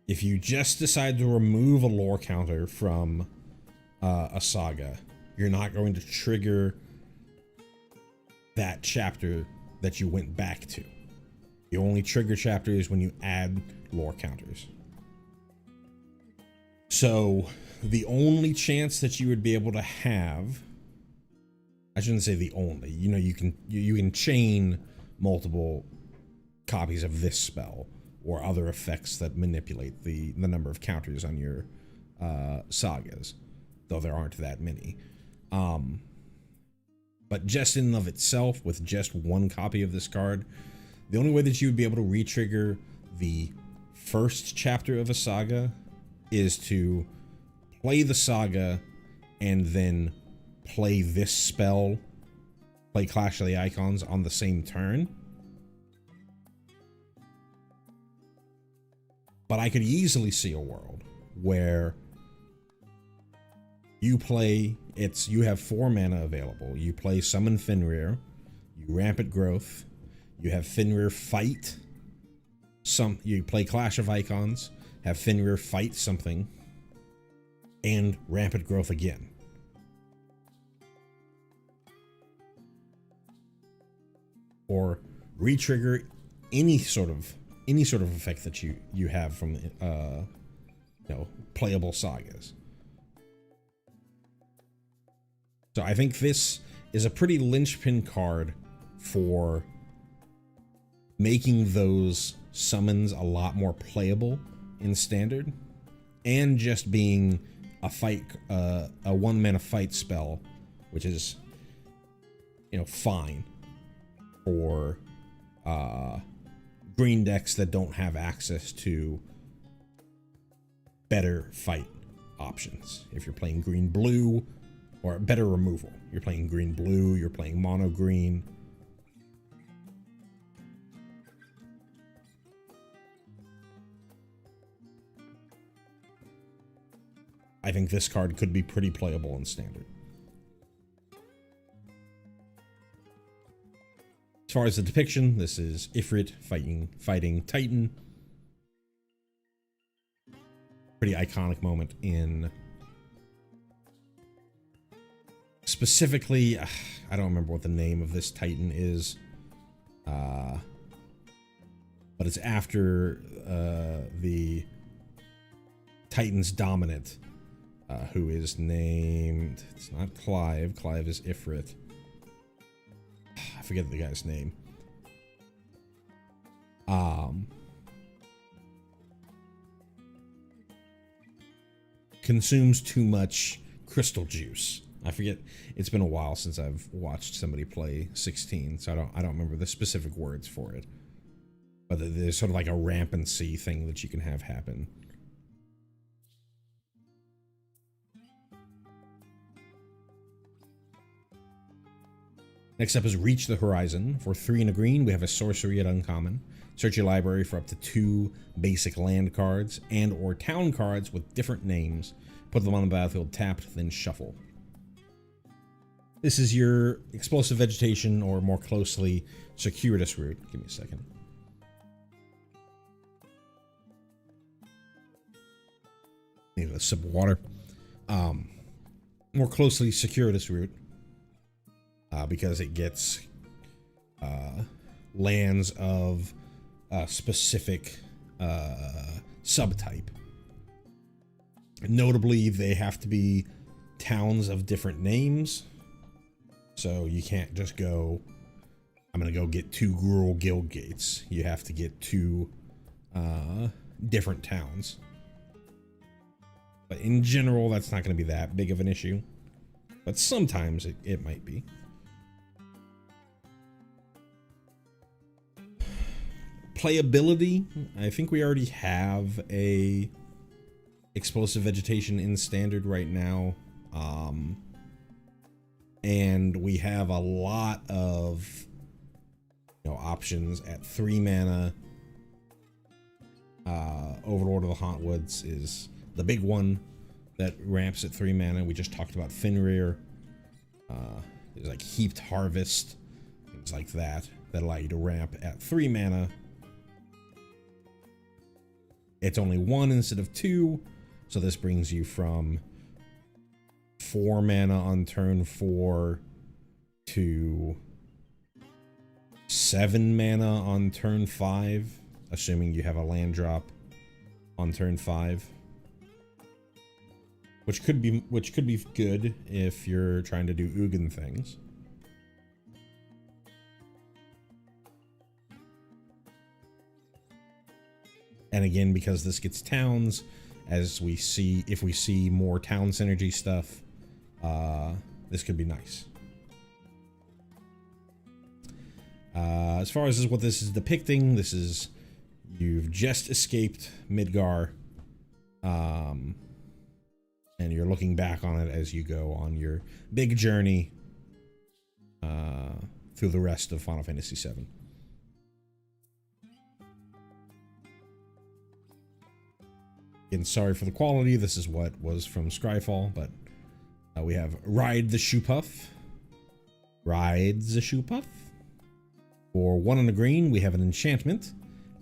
A: if you just decide to remove a lore counter from a saga, you're not going to trigger that chapter that you went back to. You only trigger chapters when you add lore counters. So the only chance that you would be able to have, I shouldn't say the only, you can chain multiple copies of this spell or other effects that manipulate the number of counters on your sagas, though there aren't that many. But just in and of itself, with just one copy of this card, the only way that you would be able to re-trigger the first chapter of a saga is to play the saga and then play this spell, play Clash of the Icons on the same turn. But I could easily see a world where you have 4 mana available. You play Summon Fenrir, you Rampant Growth, you have Fenrir fight you play Clash of Icons, have Fenrir fight something, and Rampant Growth again. Or re-trigger any sort of effect that you have from playable sagas. So I think this is a pretty linchpin card for making those summons a lot more playable in Standard, and just being a 1-mana fight spell, which is fine for green decks that don't have access to better fight options. If you're playing green-blue, or better removal. You're playing green-blue, you're playing mono-green. I think this card could be pretty playable in Standard. As far as the depiction, this is Ifrit fighting Titan. Pretty iconic moment in... Specifically, I don't remember what the name of this Titan is, but it's after the Titan's dominant, who is named, it's not Clive, Clive is Ifrit. I forget the guy's name. Consumes too much crystal juice. I forget. It's been a while since I've watched somebody play 16, so I don't remember the specific words for it. But there's sort of like a rampancy thing that you can have happen. Next up is Reach the Horizon. For 3 and a green, we have a sorcery at uncommon. Search your library for up to 2 basic land cards and or town cards with different names. Put them on the battlefield tapped, then shuffle. This is your explosive vegetation, or more closely, circuitous route. Give me a second. Need a sip of water. More closely, circuitous route, because it gets lands of a specific subtype. Notably, they have to be towns of different names. So you can't just go, I'm going to go get 2 rural guild gates. You have to get 2 different towns. But in general, that's not going to be that big of an issue. But sometimes it might be. Playability, I think we already have a explosive vegetation in standard right now. And we have a lot of options at 3 mana. Overlord of the Hauntwoods is the big one that ramps at 3 mana. We just talked about Fenrir. There's like Heaped Harvest, things like that allow you to ramp at 3 mana. It's only 1 instead of 2, so this brings you from 4 mana on turn 4 to 7 mana on turn 5, assuming you have a land drop on turn 5, which could be good if you're trying to do Ugin things. And again, because this gets towns, as we see, if we see more town synergy stuff, this could be nice. As far as what this is depicting, this is you've just escaped Midgar, and you're looking back on it as you go on your big journey through the rest of Final Fantasy VII. Again, sorry for the quality. This is what was from Scryfall, but we have Ride the Shoepuff. Ride the Shoepuff. For 1 and a green, we have an enchantment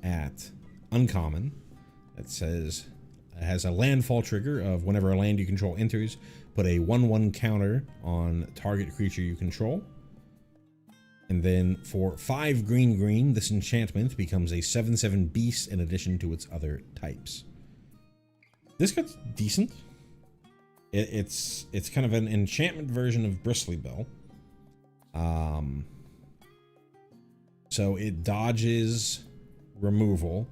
A: at uncommon that says it has a landfall trigger of whenever a land you control enters, put a 1/1 counter on target creature you control. And then for 5 green, this enchantment becomes a 7/7 beast in addition to its other types. This gets decent. It's kind of an enchantment version of Bristly Bill. So it dodges removal.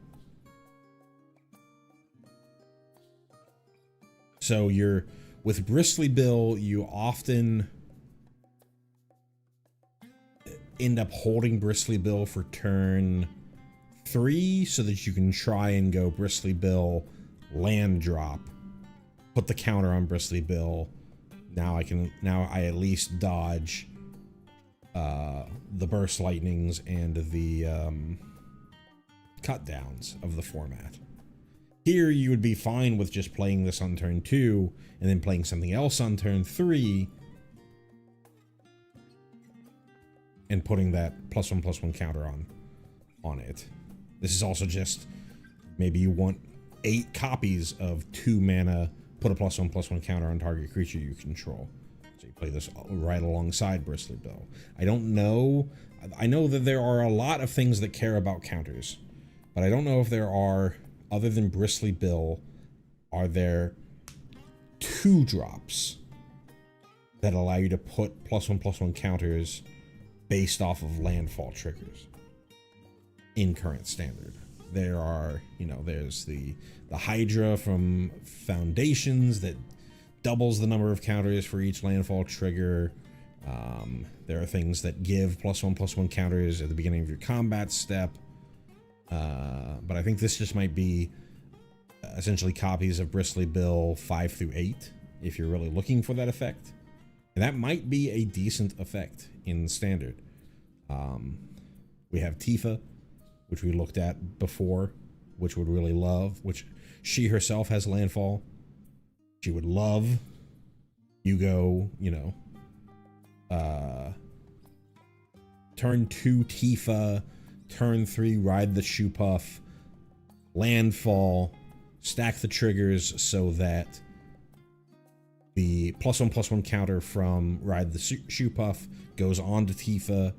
A: So with Bristly Bill, you often end up holding Bristly Bill for turn 3 so that you can try and go Bristly Bill land drop, put the counter on Bristly Bill. Now I at least dodge the burst lightnings and the cut downs of the format. Here you would be fine with just playing this on turn 2 and then playing something else on turn 3 and putting that +1/+1 counter on it. This is also just maybe you want 8 copies of 2 mana, put a +1/+1 counter on target creature you control. So you play this right alongside Bristly Bill. I don't know. I know that there are a lot of things that care about counters, but I don't know if there are, other than Bristly Bill, are there 2 drops that allow you to put +1/+1 counters based off of landfall triggers in current standard. There are, there's the Hydra from Foundations that doubles the number of counters for each landfall trigger. There are things that give +1/+1 counters at the beginning of your combat step. But I think this just might be essentially copies of Bristly Bill 5 through 8 if you're really looking for that effect. And that might be a decent effect in standard. We have Tifa, which we looked at before, which would really love, which she herself has landfall. She would love you go, turn 2 Tifa, turn 3 Ride the Shoepuff, landfall, stack the triggers so that the +1/+1 counter from Ride the Shoepuff goes on to Tifa,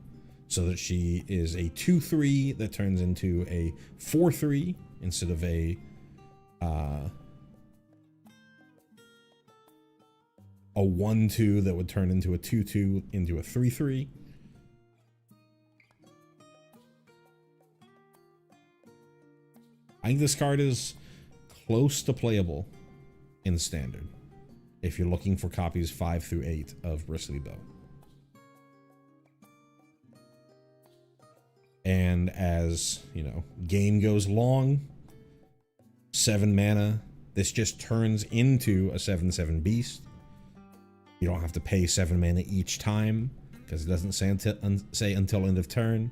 A: so that she is a 2/3 that turns into a 4/3 instead of a 1/2 that would turn into a 2/2 into a 3/3. I think this card is close to playable. in standard if you're looking for copies 5 through 8 of Bristly Bow. And as, you know, game goes long, 7 mana, this just turns into a 7/7 beast. You don't have to pay 7 mana each time, because it doesn't say until end of turn.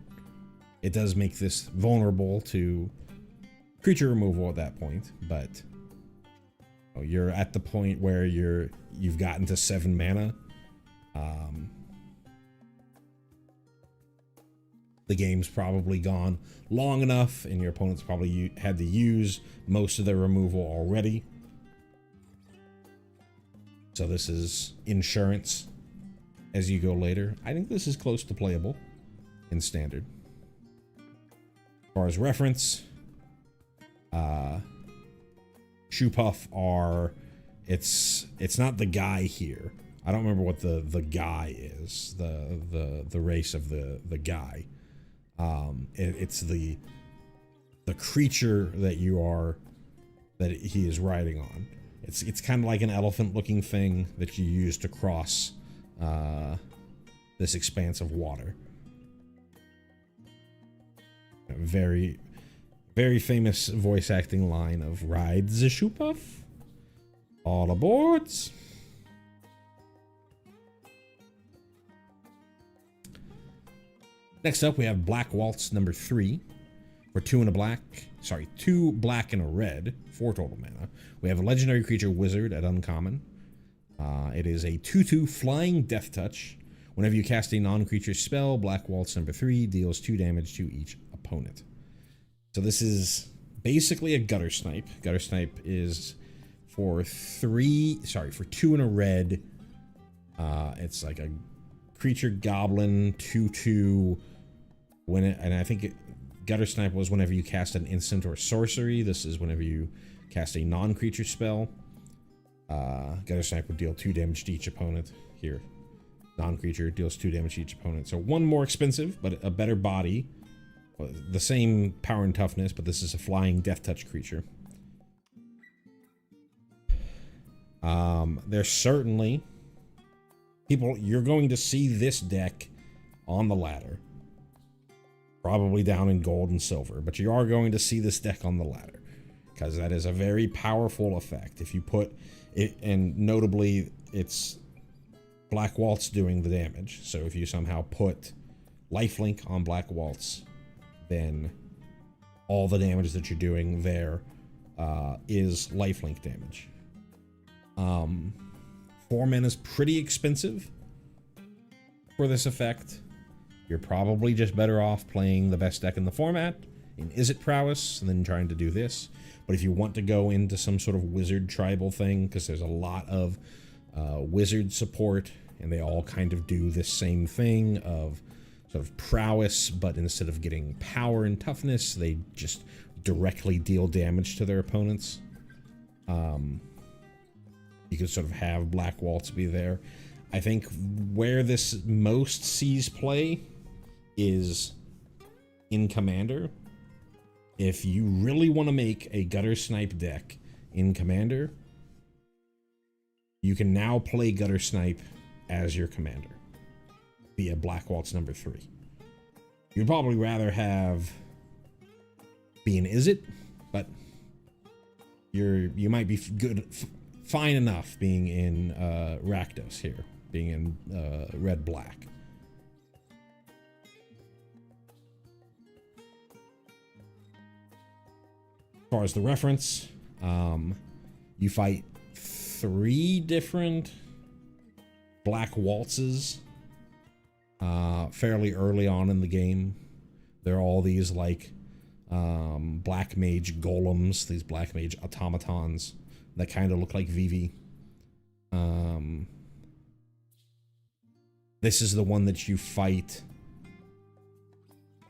A: It does make this vulnerable to creature removal at that point, but you're at the point where you've gotten to 7 mana. The game's probably gone long enough, and your opponent's probably had to use most of their removal already. So this is insurance as you go later. I think this is close to playable in standard. As far as reference, Shoepuff it's not the guy here. I don't remember what the guy is, the race of the guy. It's the creature that he is riding on. It's kind of like an elephant looking thing that you use to cross this expanse of water. A very, very famous voice acting line of "Ride the Shoepuff, all aboards." Next up, we have Black Waltz number 3 for 2 black and a red, 4 total mana. We have a legendary creature wizard at uncommon. It is a 2/2 flying death touch. Whenever you cast a non-creature spell, Black Waltz number 3 deals 2 damage to each opponent. So this is basically a gutter snipe. Gutter snipe is for 2 and a red. It's like a creature goblin 2/2. I think Gutter Snipe was whenever you cast an instant or sorcery. This is whenever you cast a non-creature spell. Gutter Snipe would deal 2 damage to each opponent. Here, non-creature deals 2 damage to each opponent. So 1 more expensive, but a better body. The same power and toughness, but this is a flying death touch creature. There's certainly you're going to see this deck on the ladder. Probably down in gold and silver, but you are going to see this deck on the ladder, because that is a very powerful effect. If you put it, and notably it's Black Waltz doing the damage, so if you somehow put lifelink on Black Waltz, then all the damage that you're doing there is lifelink damage. 4 mana is pretty expensive for this effect. You're probably just better off playing the best deck in the format in Izzet Prowess than trying to do this. But if you want to go into some sort of wizard tribal thing, because there's a lot of wizard support, and they all kind of do this same thing of sort of prowess, but instead of getting power and toughness, they just directly deal damage to their opponents. You could sort of have Black Waltz be there. I think where this most sees play is in Commander. If you really want to make a Gutter Snipe deck in Commander, you can now play Gutter Snipe as your commander via Black Waltz number 3. You'd probably rather have be an Izzet, but you might be fine enough being in Rakdos here, being in red-black. As far as the reference, you fight 3 different Black Waltzes fairly early on in the game. They're all these like black mage golems, these black mage automatons that kind of look like Vivi. This is the one that you fight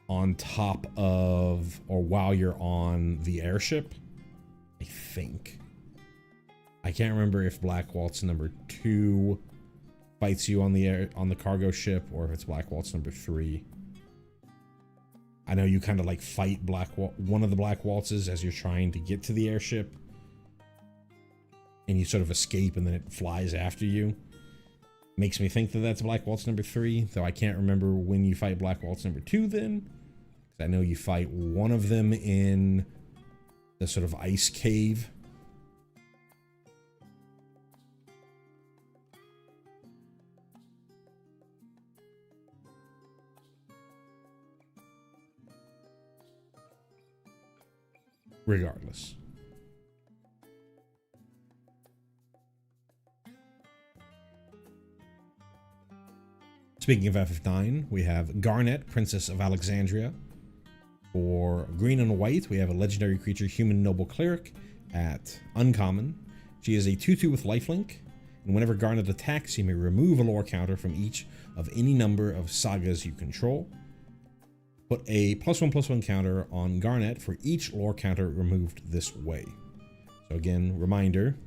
A: on top of, or while you're on the airship, I think. I can't remember if Black Waltz number 2 fights you on the cargo ship, or if it's Black Waltz number 3. I know you kind of like fight one of the Black Waltzes as you're trying to get to the airship. and you sort of escape and then it flies after you. Makes me think that that's Black Waltz number 3, though I can't remember when you fight Black Waltz number 2 then. I know you fight one of them in the sort of ice cave. Regardless. Speaking of FF9, we have Garnet, Princess of Alexandria. For green and white, we have a legendary creature, Human Noble Cleric, at uncommon. She is a 2/2 with lifelink, and whenever Garnet attacks, you may remove a lore counter from each of any number of sagas you control. Put a +1/+1 counter on Garnet for each lore counter removed this way. So again, reminder,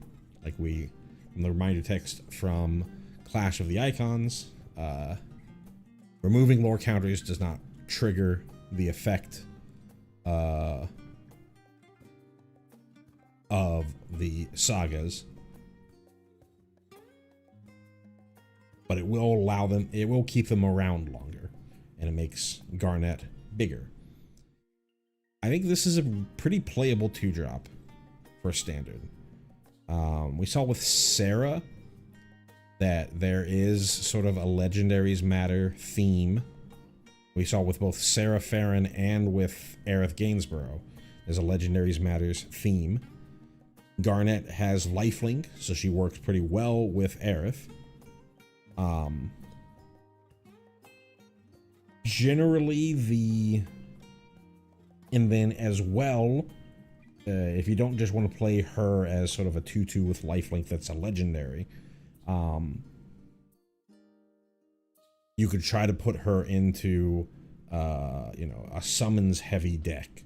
A: from the reminder text from Clash of the Icons, removing lore counters does not trigger the effect of the sagas, but it will keep them around longer, and it makes Garnet bigger. I think this is a pretty playable 2-drop for standard. We saw with Sarah that there is sort of a Legendaries Matter theme. We saw with both Sarah Farron and with Aerith Gainsborough, there's a Legendaries Matters theme. Garnet has lifelink, so she works pretty well with Aerith. Generally, and then as well, if you don't just want to play her as sort of a 2/2 with lifelink that's a legendary, you could try to put her into, a summons heavy deck.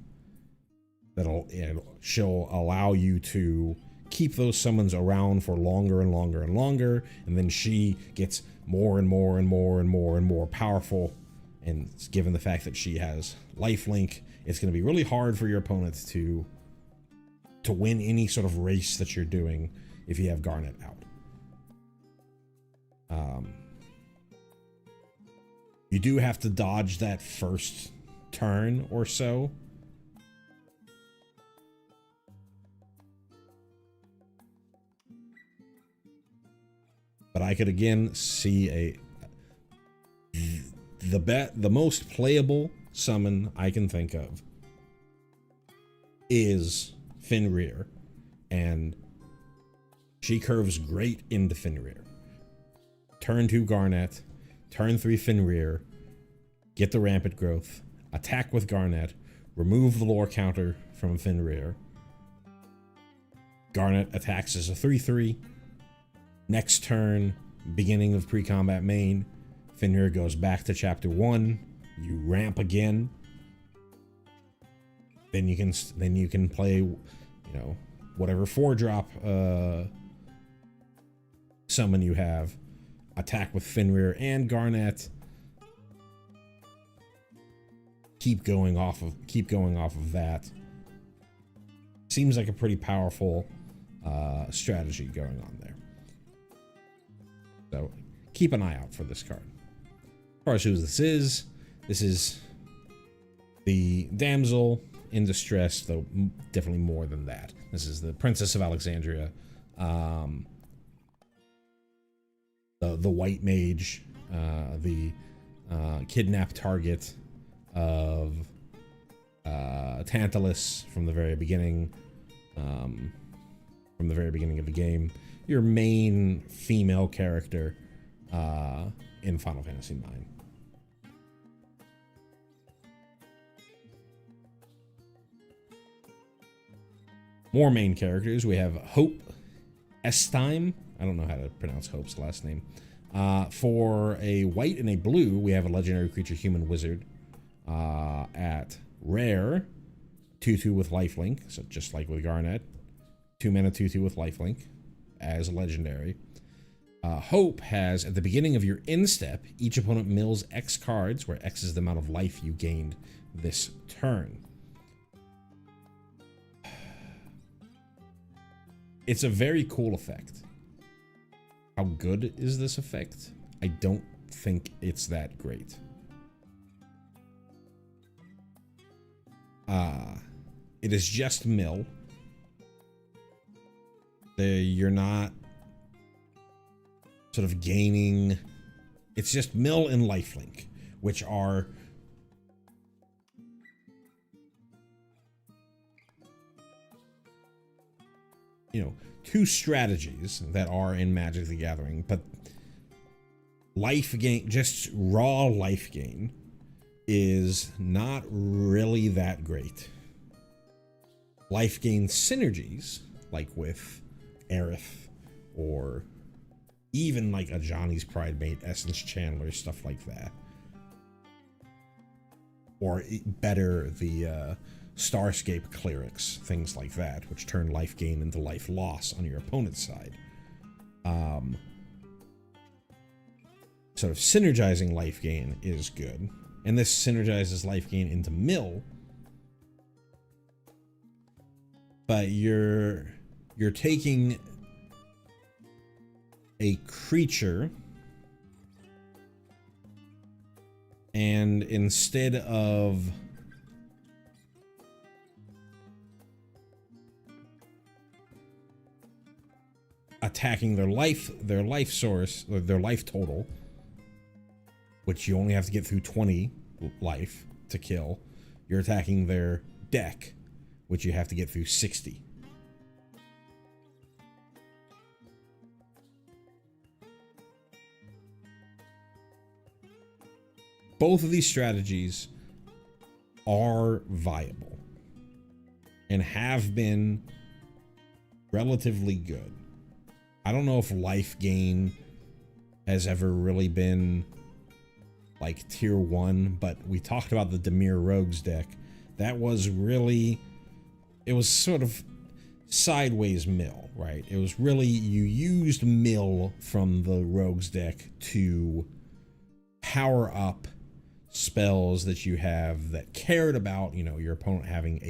A: She'll allow you to keep those summons around for longer and longer and longer, and then she gets more and more and more and more and more powerful. And given the fact that she has lifelink, it's going to be really hard for your opponent to win any sort of race that you're doing if you have Garnet out. You do have to dodge that first turn or so. But I could again see the most playable summon I can think of is Fenrir, and she curves great into Fenrir. Turn 2 Garnet, turn 3 Fenrir, get the rampant growth, attack with Garnet, remove the lore counter from Fenrir. Garnet attacks as a 3/3. Next turn, beginning of pre-combat main, Fenrir goes back to chapter 1. You ramp again. Then you can play, whatever 4-drop summon you have. Attack with Fenrir and Garnet. Keep going off of that. Seems like a pretty powerful strategy going on there. So keep an eye out for this card. As far as who this is the damsel in distress, though definitely more than that. This is the Princess of Alexandria, the white mage, the kidnapped target of Tantalus from the very beginning, of the game. Your main female character in Final Fantasy IX. More main characters. We have Hope Estime. I don't know how to pronounce Hope's last name. For a white and a blue, we have a legendary creature, Human Wizard, at rare, 2/2 with lifelink, so just like with Garnet. 2 mana, 2/2 with lifelink as a legendary. Hope has, at the beginning of your end step, each opponent mills X cards, where X is the amount of life you gained this turn. it's a very cool effect. How good is this effect? I don't think it's that great. It is just mill. You're not sort of gaining. It's just mill and lifelink, which are two strategies that are in Magic the Gathering, but life gain, just raw life gain, is not really that great. Life gain synergies, like with Aerith, or even like a Johnny's Pridemate, Essence Chandler, stuff like that. Or better, the Starscape Clerics, things like that, which turn life gain into life loss on your opponent's side. Sort of synergizing life gain is good, and this synergizes life gain into mill, but you're taking a creature, and instead of attacking their life source, or their life total, which you only have to get through 20 life to kill, you're attacking their deck, which you have to get through 60. Both of these strategies are viable and have been relatively good. I don't know if life gain has ever really been like tier 1, but we talked about the Dimir Rogues deck. That was really, it was sort of sideways mill, right? It was really, you used mill from the Rogues deck to power up spells that you have that cared about, your opponent having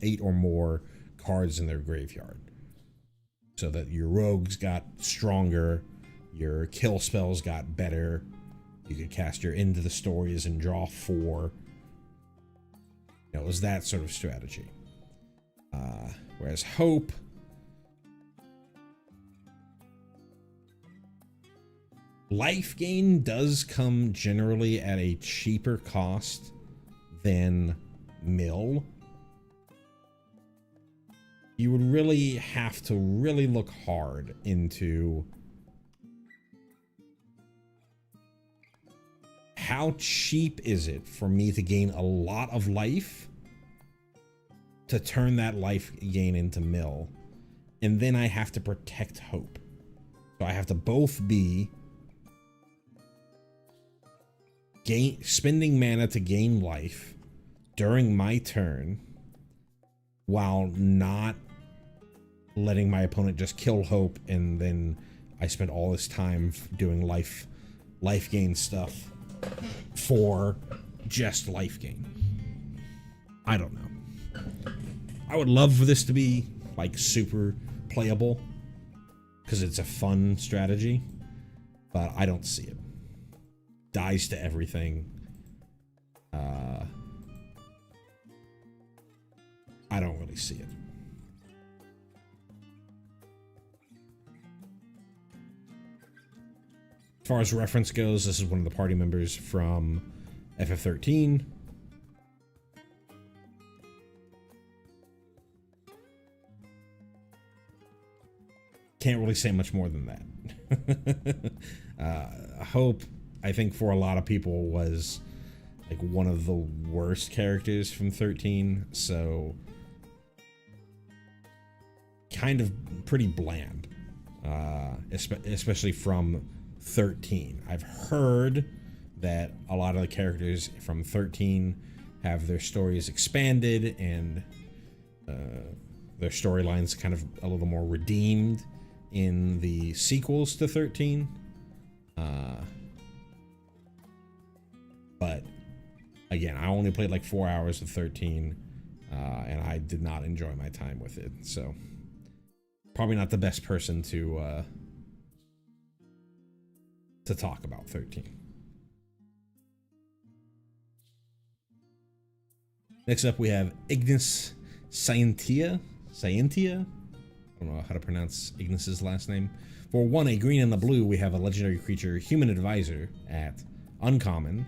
A: 8 or more cards in their graveyard, so that your rogues got stronger, your kill spells got better, you could cast your Into the Stories and draw 4. It was that sort of strategy. Whereas Hope, life gain does come generally at a cheaper cost than mill. You would really have to really look hard into how cheap is it for me to gain a lot of life to turn that life gain into mill, and then I have to protect Hope. So I have to both be spending mana to gain life during my turn, while not letting my opponent just kill Hope, and then I spend all this time doing life gain stuff for just life gain. I don't know. I would love for this to be like super playable, because it's a fun strategy, but I don't see it. Dies to everything. I don't really see it. As far as reference goes, this is one of the party members from FF13. Can't really say much more than that. Hope, I think for a lot of people, was like one of the worst characters from 13, so kind of pretty bland, especially from 13. I've heard that a lot of the characters from 13 have their stories expanded, and their storylines kind of a little more redeemed in the sequels to 13. But again, I only played like 4 hours of 13, and I did not enjoy my time with it. So probably not the best person to talk about 13. Next up, we have Ignis Scientia. I don't know how to pronounce Ignis's last name. For 1, a green and the blue, we have a legendary creature, Human Advisor, at uncommon.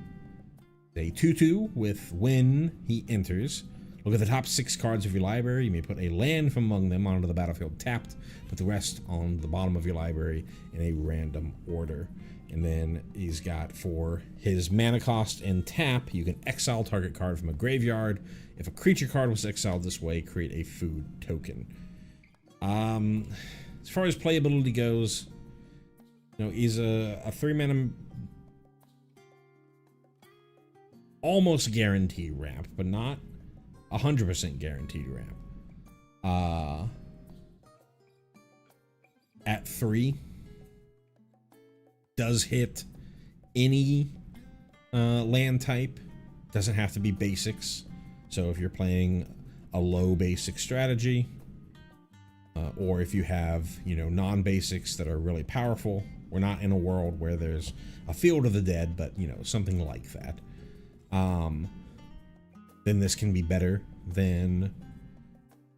A: A 2/2 with when he enters. Look at the top 6 cards of your library. You may put a land from among them onto the battlefield tapped. Put the rest on the bottom of your library in a random order. And then he's got, for his mana cost and tap, you can exile target card from a graveyard. If a creature card was exiled this way, create a food token. As far as playability goes, you know, he's a 3-mana almost guaranteed ramp, but not 100% guaranteed ramp. At 3, does hit any land type. Doesn't have to be basics. So if you're playing a low basic strategy, or if you have, you know, non-basics that are really powerful, we're not in a world where there's a Field of the Dead, but, you know, something like that. Then this can be better than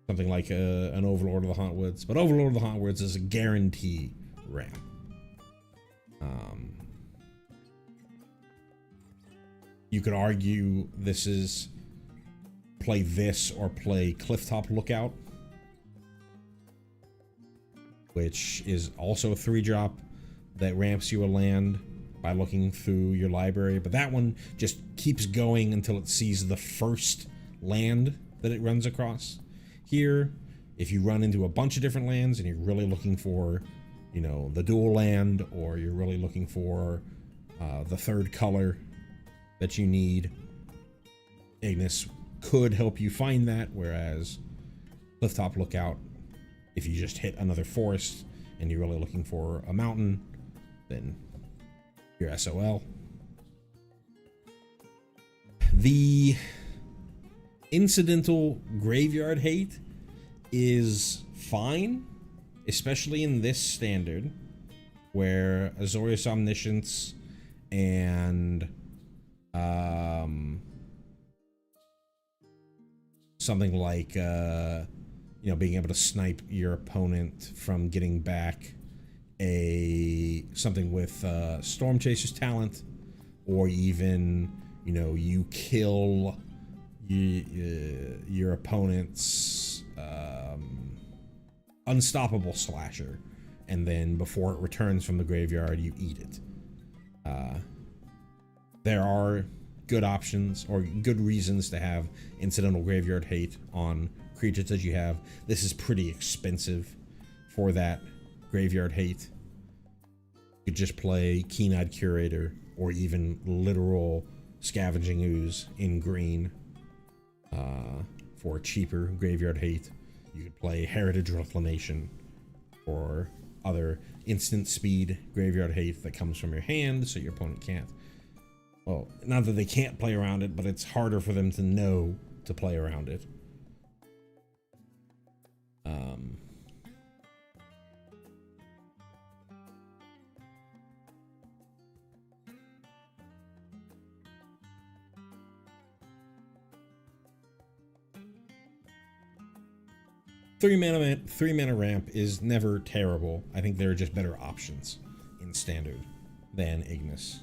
A: something like an Overlord of the Hauntwoods. But Overlord of the Hauntwoods is a guarantee ramp. You could argue this is play this or play Clifftop Lookout, which is also a 3-drop that ramps you a land by looking through your library, but that one just keeps going until it sees the first land that it runs across. Here, if you run into a bunch of different lands and you're really looking for, you know, the dual land, or you're really looking for the 3rd color that you need, Ignis could help you find that, whereas Clifftop Lookout, if you just hit another forest and you're really looking for a mountain, then you're SOL. The incidental graveyard hate is fine, especially in this standard, where Azorius Omniscience and something like you know, being able to snipe your opponent from getting back something with Storm Chaser's talent, or even, you know, you kill your opponent's unstoppable slasher, and then before it returns from the graveyard, you eat it. There are good options or good reasons to have incidental graveyard hate on creatures that you have. This is pretty expensive for that graveyard hate. You could just play Keen-Eyed Curator or even literal Scavenging Ooze in green for cheaper graveyard hate. You could play Heritage Reclamation or other instant speed graveyard hate that comes from your hand, so your opponent can't. Well, not that they can't play around it, but it's harder for them to know to play around it. 3-mana ramp is never terrible. I think there are just better options in standard than Ignis.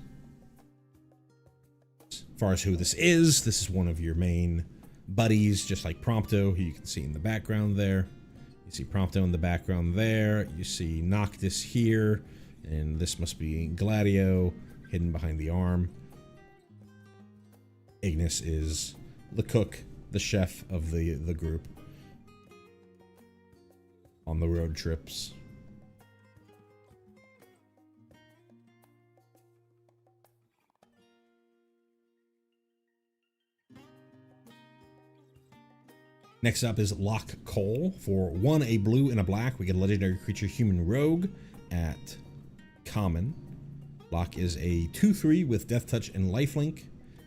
A: As far as who this is one of your main buddies, just like Prompto, who you can see in the background there. You see Prompto in the background there. You see Noctis here, and this must be Gladio hidden behind the arm. Ignis is the cook, the chef of the group on the road trips. Next up is Lock Cole. For 1, a blue and a black, we get a legendary creature, Human Rogue, at common. Lock is a 2/3 with Death Touch and Lifelink,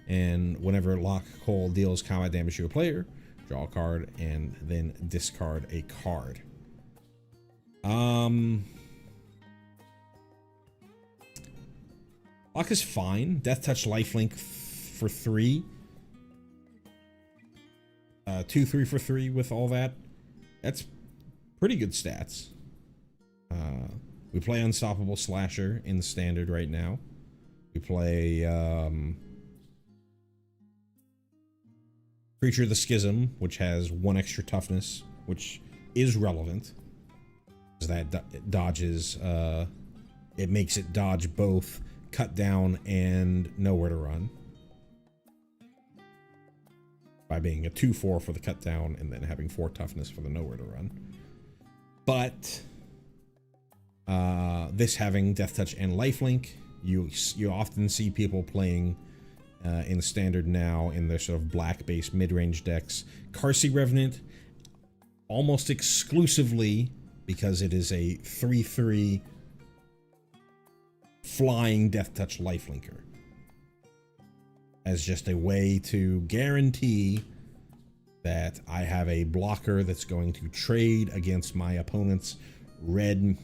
A: and whenever Lock Cole deals combat damage to a player, draw a card and then discard a card. Lock is fine. Death Touch Lifelink for 3. 2/3 for 3 with all that. That's pretty good stats. We play Unstoppable Slasher in the standard right now. We play Creature of the Schism, which has 1 extra toughness, which is relevant. That dodges, it makes it dodge both Cut Down and Nowhere to Run. By being a 2/4 for the Cut Down and then having 4 toughness for the Nowhere to Run. But this having Death Touch and Lifelink, you often see people playing in standard now in their sort of black-based mid-range decks. Carcy Revenant, almost exclusively because it is a 3/3 flying Death Touch Lifelinker, as just a way to guarantee that I have a blocker that's going to trade against my opponent's red.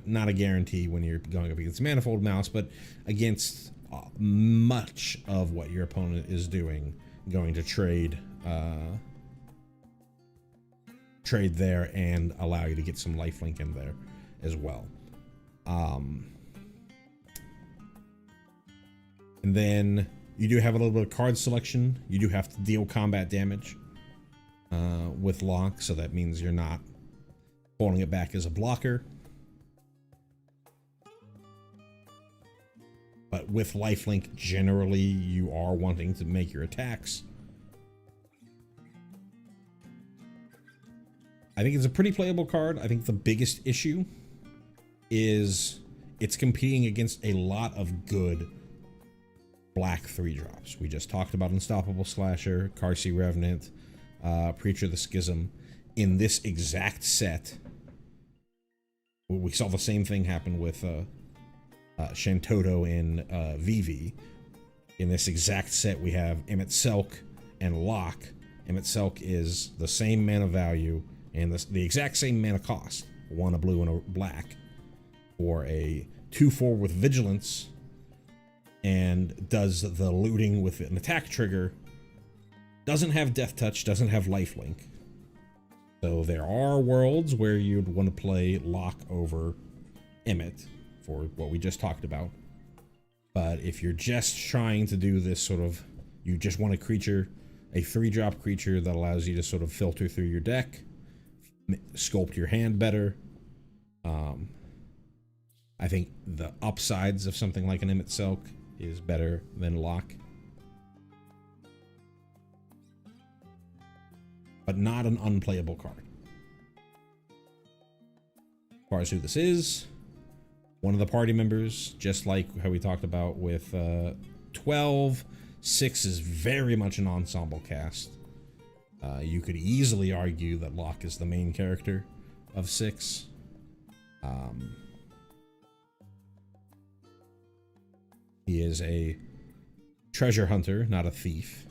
A: Not a guarantee when you're going up against Manifold Mouse, but against much of what your opponent is doing, going to trade there and allow you to get some lifelink in there as well. And then you do have a little bit of card selection. You do have to deal combat damage with lock, so that means you're not holding it back as a blocker. But with lifelink, generally you are wanting to make your attacks. I think it's a pretty playable card. I think the biggest issue is it's competing against a lot of good black 3-drops. We just talked about Unstoppable Slasher, Carcy Revenant, Preacher of the Schism. In this exact set, we saw the same thing happen with Shantoto and Vivi. In this exact set, we have Emmett Selk and Locke. Emmett Selk is the same mana value and the exact same mana cost, 1 a blue and a black, for a 2/4 with Vigilance, and does the looting with an attack trigger. Doesn't have Death Touch, doesn't have Lifelink. So there are worlds where you'd want to play Locke over Emmett for what we just talked about. But if you're just trying to do this sort of, you just want a creature, a 3-drop creature that allows you to sort of filter through your deck, sculpt your hand better. I think the upsides of something like an Emmett Selk is better than Locke. But not an unplayable card. As far as who this is, one of the party members, just like how we talked about with 12, 6 is very much an ensemble cast. You could easily argue that Locke is the main character of 6. He is a treasure hunter, not a thief.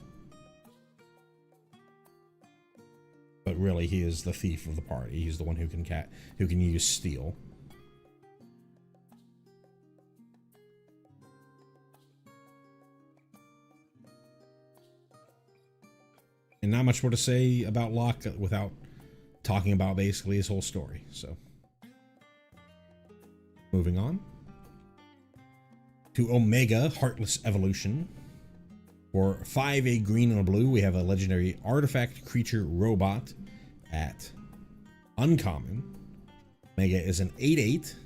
A: But really, he is the thief of the party. He's the one who can use steal. And not much more to say about Locke without talking about basically his whole story. So, moving on to Omega Heartless Evolution. For 5, a green and a blue, we have a legendary artifact creature robot at uncommon. Omega is an 8/8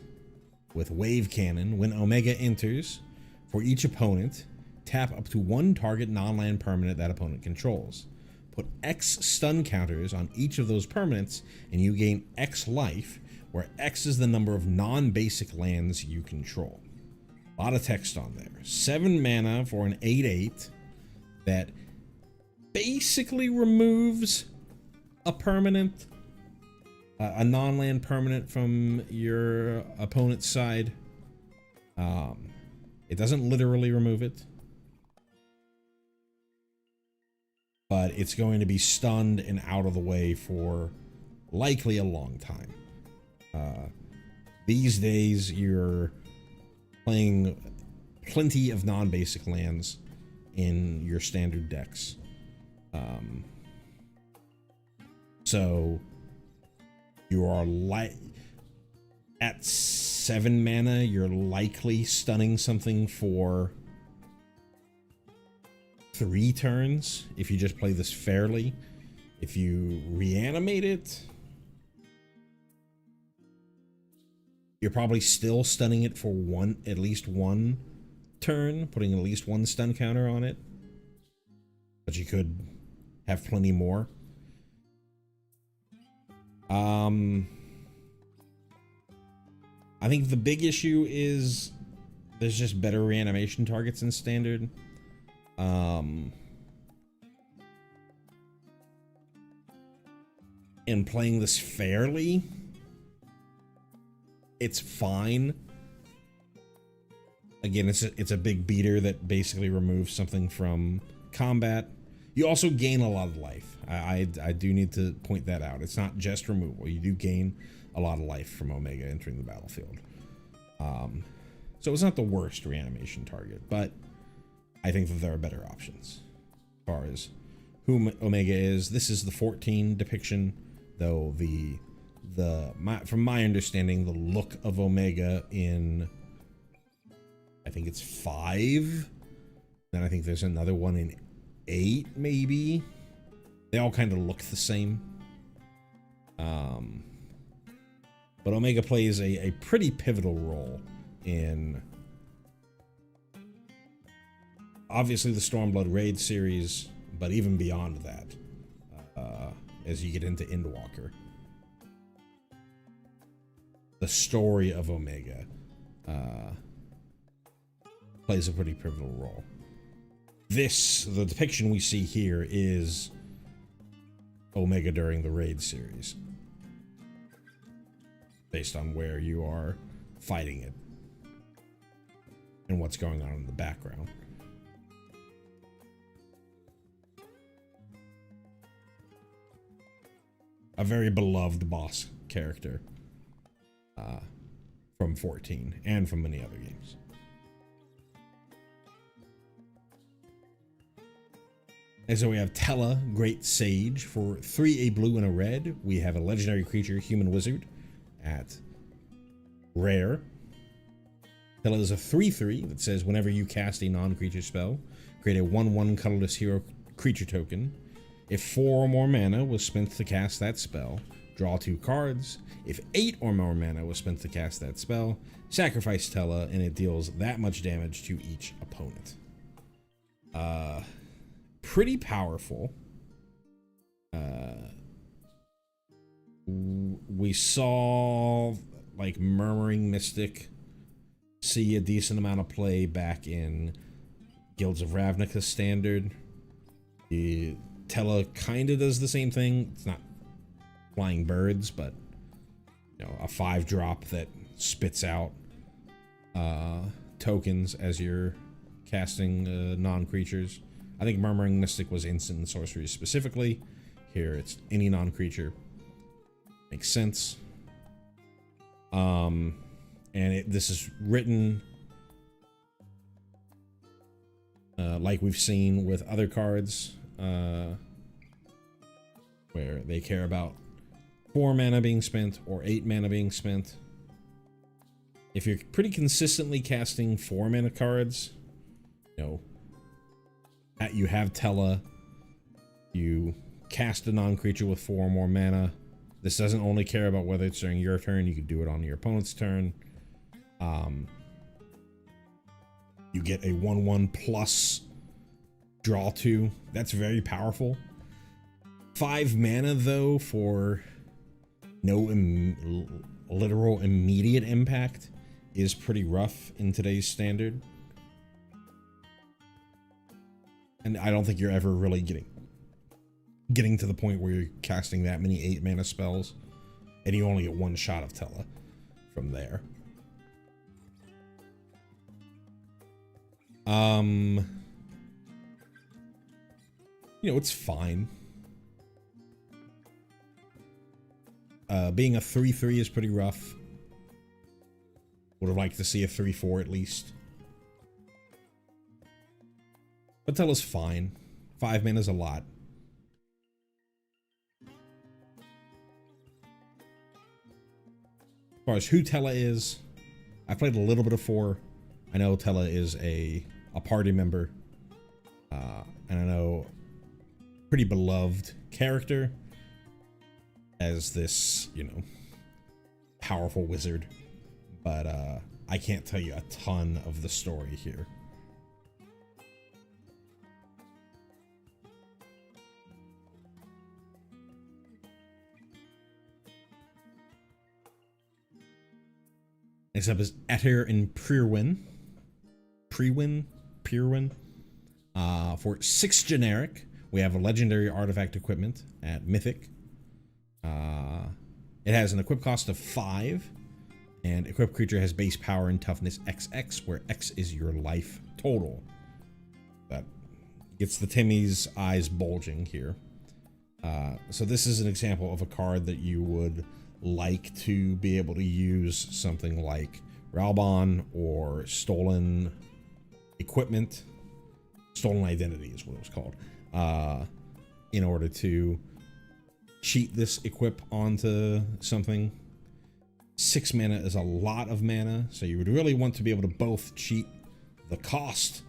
A: with wave cannon. When Omega enters, for each opponent, tap up to 1 target non-land permanent that opponent controls. Put X stun counters on each of those permanents, and you gain X life, where X is the number of non-basic lands you control. A lot of text on there. 7 mana for an 8/8 that basically removes a permanent, a non-land permanent from your opponent's side. It doesn't literally remove it, but it's going to be stunned and out of the way for likely a long time. These days, you're playing plenty of non-basic lands in your standard decks. So you are at 7 mana, you're likely stunning something for 3 turns if you just play this fairly. If you reanimate it, you're probably still stunning it for at least one turn, putting at least 1 stun counter on it. But you could have plenty more. I think the big issue is there's just better reanimation targets in standard. And playing this fairly, it's fine. Again, it's a big beater that basically removes something from combat. You also gain a lot of life. I do need to point that out. It's not just removal. You do gain a lot of life from Omega entering the battlefield. So it's not the worst reanimation target, but I think that there are better options as far as who Omega is. This is the 14 depiction, though from my understanding, the look of Omega in, I think it's 5. Then I think there's another one in 8, maybe. They all kind of look the same. But Omega plays a pretty pivotal role in, obviously, the Stormblood Raid series, but even beyond that, as you get into Endwalker. The story of Omega plays a pretty pivotal role. The depiction we see here is Omega during the Raid series, based on where you are fighting it and what's going on in the background. A very beloved boss character from 14 and from many other games. And so we have Tella, Great Sage, for 3 a blue and a red. We have a legendary creature, Human Wizard, at rare. Tella is a 3/3 that says whenever you cast a non-creature spell, create a 1/1 colorless hero creature token. If 4 or more mana was spent to cast that spell, draw 2 cards. If 8 or more mana was spent to cast that spell, sacrifice Tella, and it deals that much damage to each opponent. Pretty powerful. We saw like Murmuring Mystic see a decent amount of play back in Guilds of Ravnica standard. The Tella kind of does the same thing. It's not flying birds, but a 5-drop that spits out tokens as you're casting non-creatures. I think Murmuring Mystic was instant and sorcery specifically. Here it's any non-creature. Makes sense. And this is written like we've seen with other cards, where they care about 4 mana being spent or 8 mana being spent. If you're pretty consistently casting 4 mana cards, you have Tella, you cast a non-creature with 4 or more mana. This doesn't only care about whether it's during your turn, you can do it on your opponent's turn. You get a 1/1 plus draw 2. That's very powerful. 5 mana though for no literal immediate impact is pretty rough in today's standard. And I don't think you're ever really getting to the point where you're casting that many 8 mana spells, and you only get 1 shot of Tella from there. It's fine. Being a 3/3 is pretty rough. Would have liked to see a 3/4 at least. But Tella's fine. 5 mana is a lot. As far as who Tella is, I played a little bit of 4. I know Tella is a party member. And I know pretty beloved character as this, you know, powerful wizard. But I can't tell you a ton of the story here. Next up is Etter and Pyrwin. For 6 generic, we have a legendary artifact equipment at Mythic. It has an equip cost of 5, and equipped creature has base power and toughness XX, where X is your life total. That gets the Timmy's eyes bulging here. So this is an example of a card that you would like to be able to use something like Ralbon or Stolen Equipment. Stolen Identity is what it was called. In order to cheat this equip onto something. 6 mana is a lot of mana, so you would really want to be able to both cheat the cost,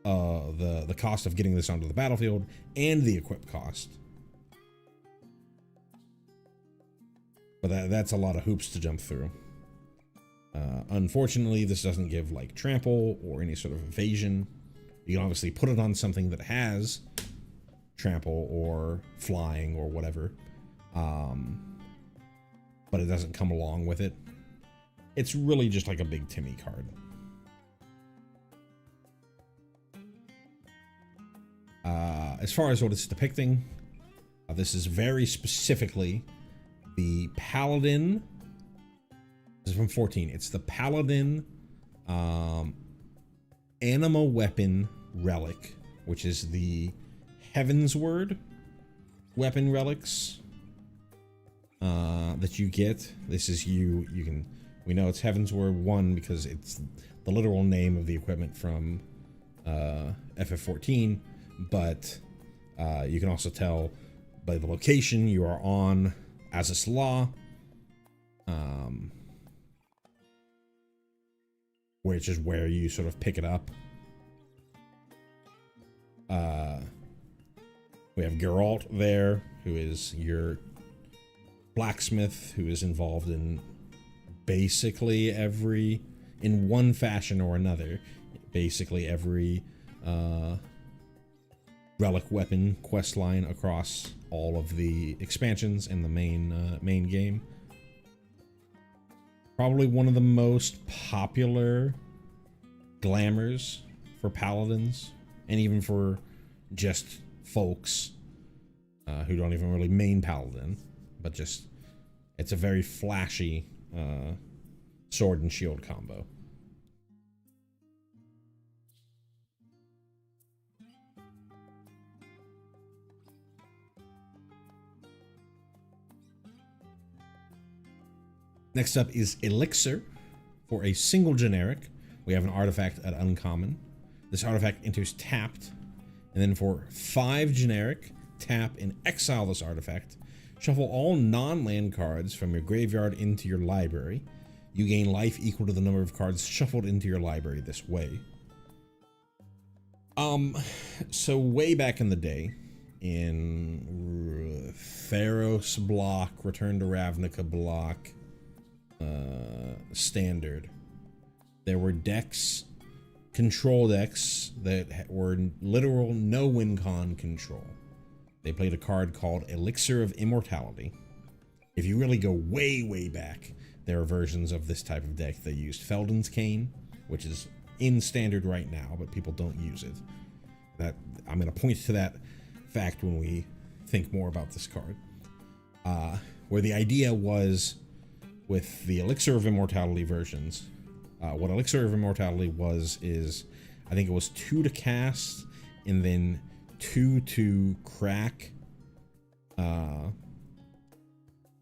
A: the cost of getting this onto the battlefield and the equip cost. But that's a lot of hoops to jump through. Unfortunately, this doesn't give like trample or any sort of evasion. You can obviously put it on something that has trample or flying or whatever, but it doesn't come along with it. It's really just like a big Timmy card. As far as what it's depicting, this is very specifically the Paladin. This is from 14. It's the Paladin Anima Weapon Relic, which is the Heaven's Word weapon relics that you get. This is we know it's Heaven's Word 1 because it's the literal name of the equipment from FF14, but you can also tell by the location you are on Azys Law, which is where you sort of pick it up. We have Geralt there, who is your blacksmith, who is involved in basically in one fashion or another, basically every relic weapon quest line across all of the expansions in the main game. Probably one of the most popular glamours for paladins, and even for just folks who don't even really main paladin, but just it's a very flashy sword and shield combo. Next up is Elixir. For a single generic, we have an artifact at uncommon. This artifact enters tapped, and then for 5 generic, tap and exile this artifact. Shuffle all non-land cards from your graveyard into your library. You gain life equal to the number of cards shuffled into your library this way. So way back in the day, in Theros block, Return to Ravnica block, standard, there were decks, control decks, that were literal no win con control. They played a card called Elixir of Immortality. If you really go way back, there are versions of this type of deck that used Felden's Cane, which is in standard right now, but people don't use it. That I'm going to point to that fact when we think more about this card. Where the idea was, with the Elixir of Immortality versions, what Elixir of Immortality is, I think it was 2 to cast, and then 2 to crack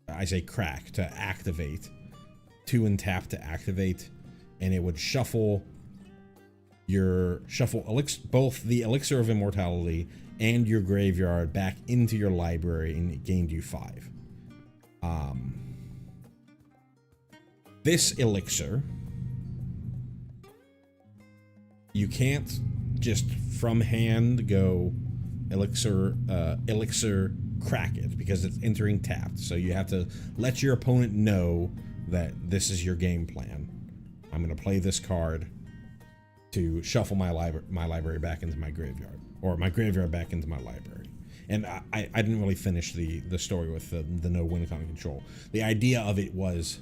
A: I say crack, to activate, 2 and tap to activate, and it would shuffle both the Elixir of Immortality and your graveyard back into your library, and it gained you 5. This elixir, you can't just from hand go elixir crack it, because it's entering tapped. So you have to let your opponent know that this is your game plan. I'm going to play this card to shuffle my library back into my graveyard, or my graveyard back into my library. And I didn't really finish the story with the no win con control. The idea of it was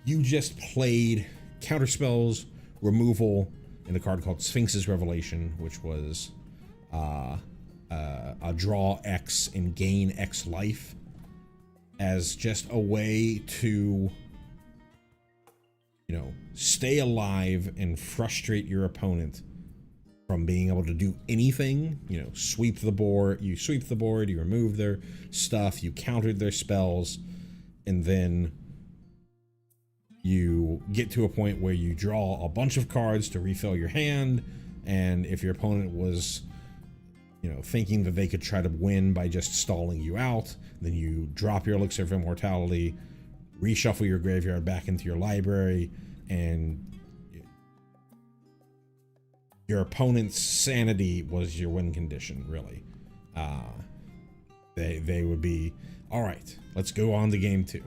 A: you just played counterspells, removal, and a card called Sphinx's Revelation, which was a draw X and gain X life, as just a way to, you know, stay alive and frustrate your opponent from being able to do anything. You know, sweep the board, you remove their stuff, you countered their spells, and then you get to a point where you draw a bunch of cards to refill your hand, and if your opponent was, you know, thinking that they could try to win by just stalling you out, then you drop your Elixir of Immortality, reshuffle your graveyard back into your library, and your opponent's sanity was your win condition, really. They would be, all right, let's go on to game 2.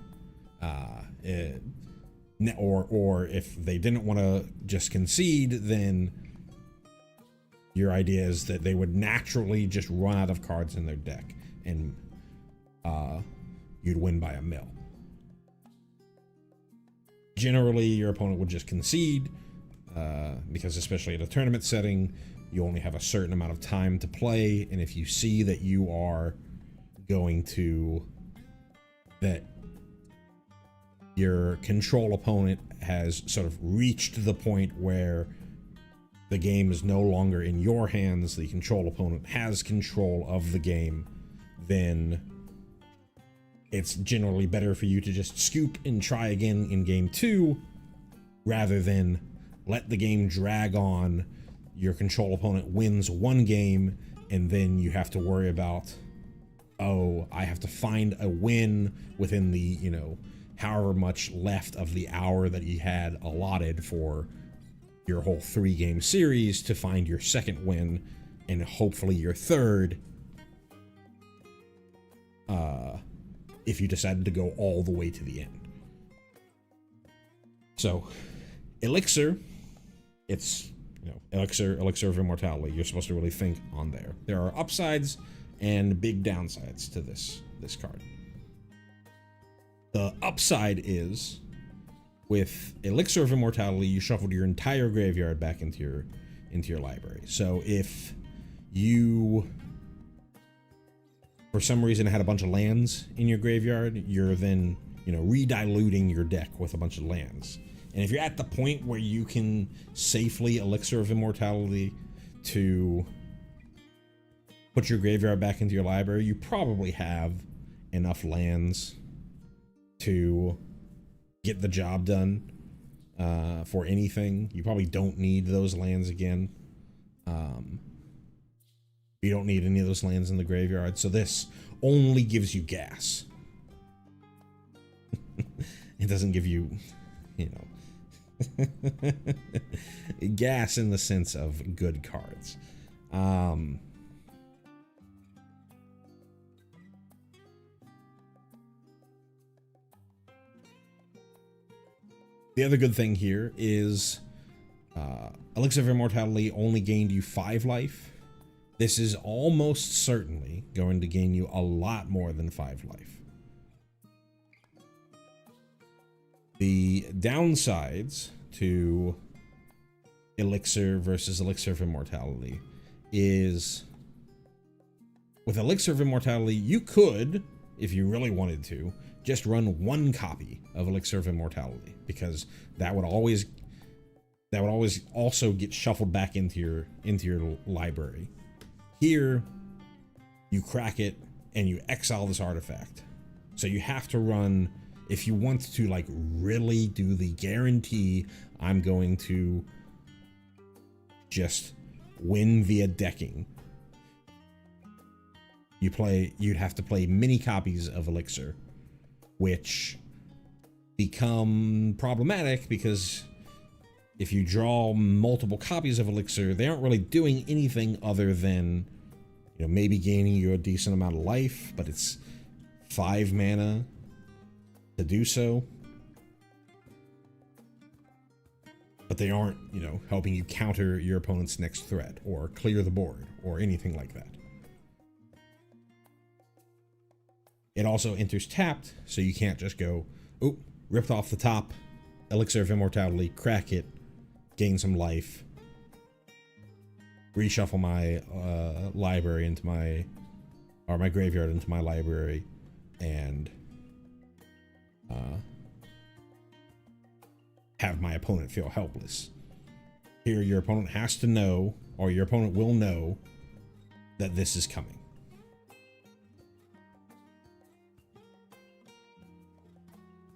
A: Or if they didn't want to just concede, then your idea is that they would naturally just run out of cards in their deck, and you'd win by a mill. Generally, your opponent would just concede, because especially at a tournament setting, you only have a certain amount of time to play, and if you see that you are going to, that your control opponent has sort of reached the point where the game is no longer in your hands, the control opponent has control of the game, then it's generally better for you to just scoop and try again in game 2, rather than let the game drag on. Your control opponent wins one game, and then you have to worry about, oh, I have to find a win within the, you know, however much left of the hour that you had allotted for your whole 3-game series to find your second win, and hopefully your third, if you decided to go all the way to the end. So, Elixir, it's, you know, Elixir of Immortality. You're supposed to really think on there. There are upsides and big downsides to this card. The upside is, with Elixir of Immortality, you shuffled your entire graveyard back into your library. So if you, for some reason, had a bunch of lands in your graveyard, you're then, you know, re-diluting your deck with a bunch of lands. And if you're at the point where you can safely Elixir of Immortality to put your graveyard back into your library, you probably have enough lands to get the job done for anything. You probably don't need those lands again. You don't need any of those lands in the graveyard, so this only gives you gas. It doesn't give you, you know, gas in the sense of good cards. The other good thing here is Elixir of Immortality only gained you 5 life. This is almost certainly going to gain you a lot more than 5 life. The downsides to Elixir versus Elixir of Immortality is, with Elixir of Immortality, you could, if you really wanted to, just run 1 copy of Elixir of Immortality, because that would always also get shuffled back into your library. Here, you crack it and you exile this artifact. So you have to run, if you want to like really do the guarantee, I'm going to just win via decking. You'd have to play mini copies of Elixir, which become problematic because if you draw multiple copies of Elixir, they aren't really doing anything other than, you know, maybe gaining you a decent amount of life, but it's 5 mana to do so. But they aren't, you know, helping you counter your opponent's next threat or clear the board or anything like that. It also enters tapped, so you can't just go, oh, ripped off the top, Elixir of Immortality, crack it, gain some life, reshuffle my library into my, or my graveyard into my library, and have my opponent feel helpless. Here, your opponent has to know, or your opponent will know, that this is coming.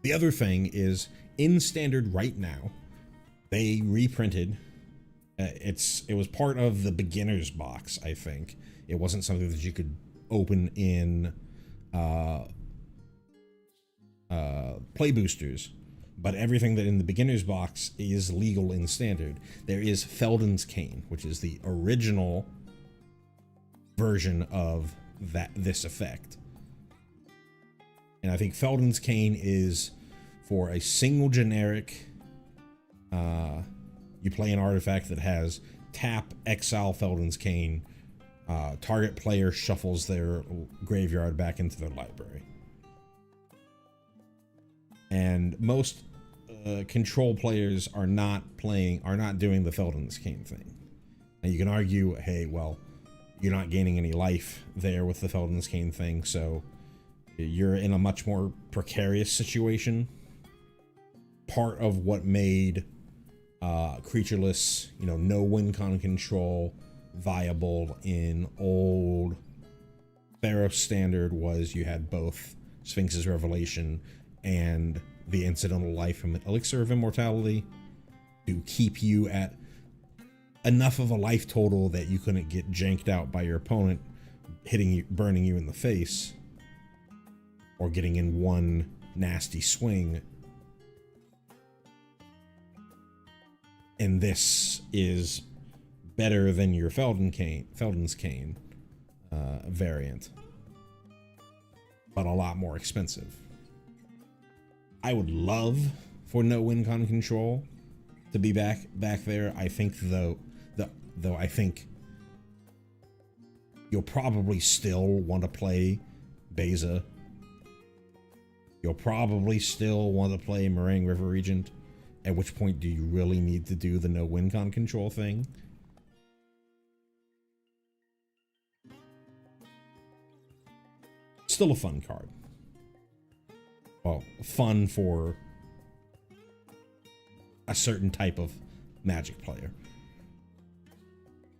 A: The other thing is, in Standard right now, they reprinted, it was part of the beginner's box, I think. It wasn't something that you could open in play boosters, but everything that in the beginner's box is legal in Standard. There is Felden's Cane, which is the original version of this effect. And I think Felden's Cane is for a single generic, you play an artifact that has tap, exile Felden's Cane, target player shuffles their graveyard back into their library. And most control players are not doing the Felden's Cane thing. And you can argue, hey, well, you're not gaining any life there with the Felden's Cane thing, so you're in a much more precarious situation. Part of what made creatureless, you know, no win con control viable in old Theros Standard was you had both Sphinx's Revelation and the incidental life from Elixir of Immortality to keep you at enough of a life total that you couldn't get janked out by your opponent hitting you, burning you in the face, or getting in one nasty swing. And this is better than your Felden's Cane variant, but a lot more expensive. I would love for no win con control to be back there. I think though I think you'll probably still want to play Beza. You'll probably still want to play Meringue River Regent, at which point do you really need to do the no win con control thing? Still a fun card. Well, fun for a certain type of Magic player.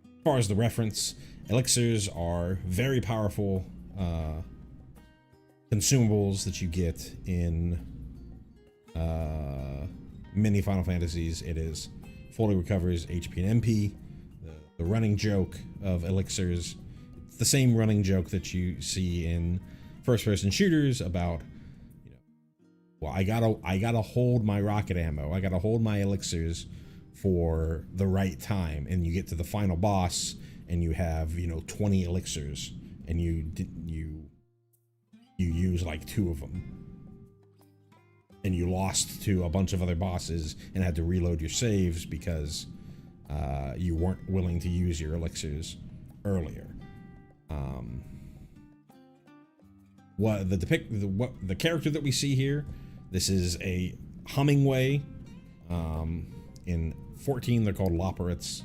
A: As far as the reference, elixirs are very powerful consumables that you get in many Final Fantasies. It is fully recovers HP and MP. The running joke of elixirs, it's the same running joke that you see in first-person shooters about, you know, well, I gotta hold my rocket ammo, I gotta hold my elixirs for the right time, and you get to the final boss and you have, you know, 20 elixirs and you use like 2 of them, and you lost to a bunch of other bosses and had to reload your saves because you weren't willing to use your elixirs earlier. What the character that we see here, this is a Hummingway. In 14, they're called Loporrits.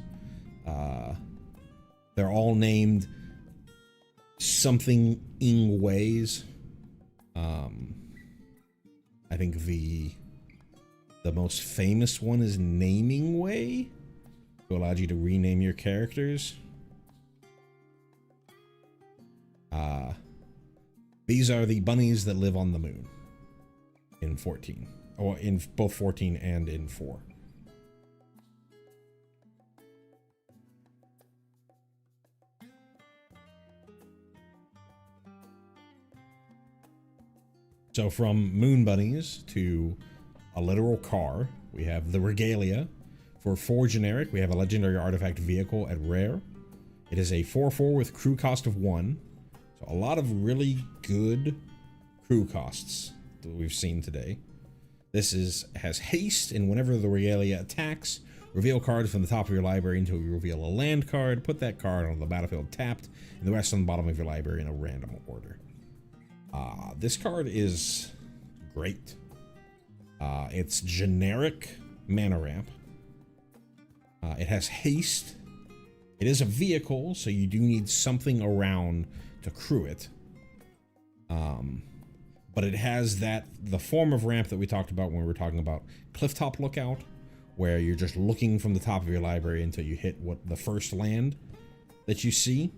A: They're all named something ing ways. I think the most famous one is Naming Way, who allowed you to rename your characters. These are the bunnies that live on the moon in 14, or in both 14 and in 4. So from moon bunnies to a literal car, we have the regalia. For 4 generic, we have a legendary artifact vehicle at rare. It is a 4/4 with crew cost of 1. So a lot of really good crew costs that we've seen today. This has haste, and whenever the regalia attacks, reveal cards from the top of your library until you reveal a land card. Put that card on the battlefield tapped, and the rest on the bottom of your library in a random order. This card is great. It's generic mana ramp. It has haste. It is a vehicle, so you do need something around to crew it. But it has the form of ramp that we talked about when we were talking about Clifftop Lookout, where you're just looking from the top of your library until you hit the first land that you see.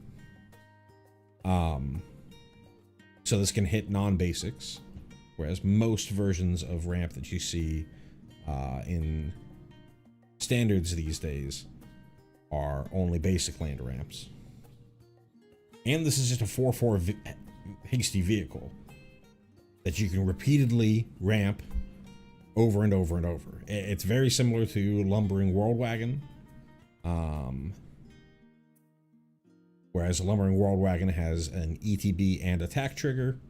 A: So this can hit non-basics, whereas most versions of ramp that you see in standards these days are only basic land ramps. And this is just a 4/4 hasty vehicle that you can repeatedly ramp over and over and over. It's very similar to Lumbering World Wagon. Whereas Lumbering World Wagon has an ETB and attack trigger.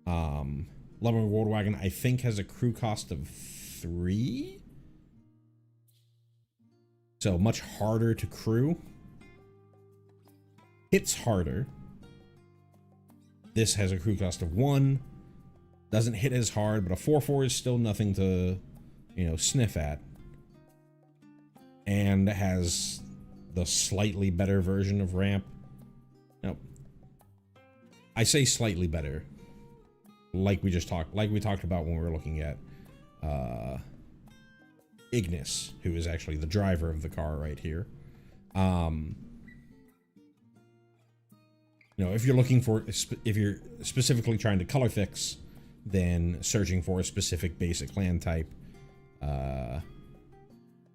A: Lumbering World Wagon, I think, has a crew cost of 3. So much harder to crew. Hits harder. This has a crew cost of 1. Doesn't hit as hard, but a 4/4 is still nothing to, sniff at. And has the slightly better version of ramp. I say slightly better, like we talked about when we were looking at Ignis, who is actually the driver of the car right here. If you're looking for, if you're specifically trying to color fix, then searching for a specific basic land type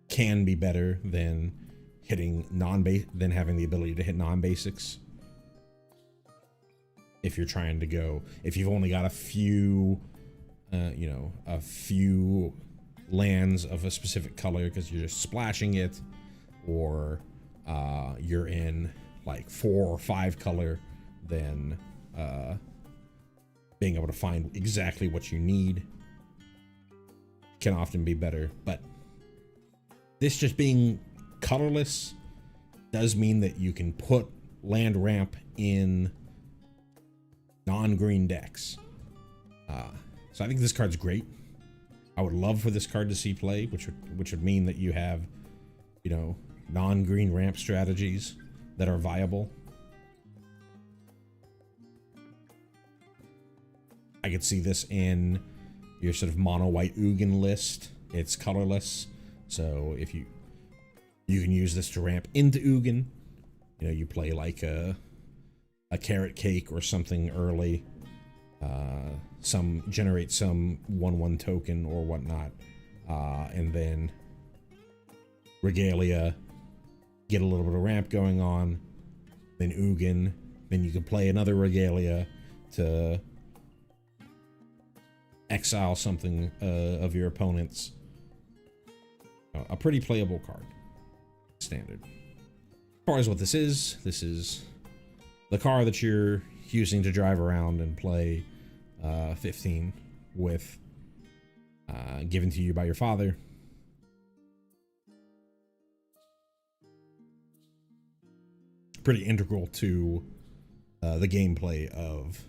A: can be better than hitting than having the ability to hit non-basics. If you're trying to if you've only got a few lands of a specific color because you're just splashing it, or you're in like 4 or 5 color, then being able to find exactly what you need can often be better. But this just being colorless does mean that you can put land ramp in non-green decks. So I think this card's great. I would love for this card to see play, which would mean that you have, non-green ramp strategies that are viable. I could see this in your sort of mono white Ugin list. It's colorless, so if you can use this to ramp into Ugin. You play like a carrot cake or something early, generate some 1/1 token or whatnot, and then regalia, get a little bit of ramp going on, then Ugin, then you can play another regalia to exile something of your opponent's. A pretty playable card. Standard. As far as what this is the car that you're using to drive around and play 15 with, given to you by your father. Pretty integral to the gameplay of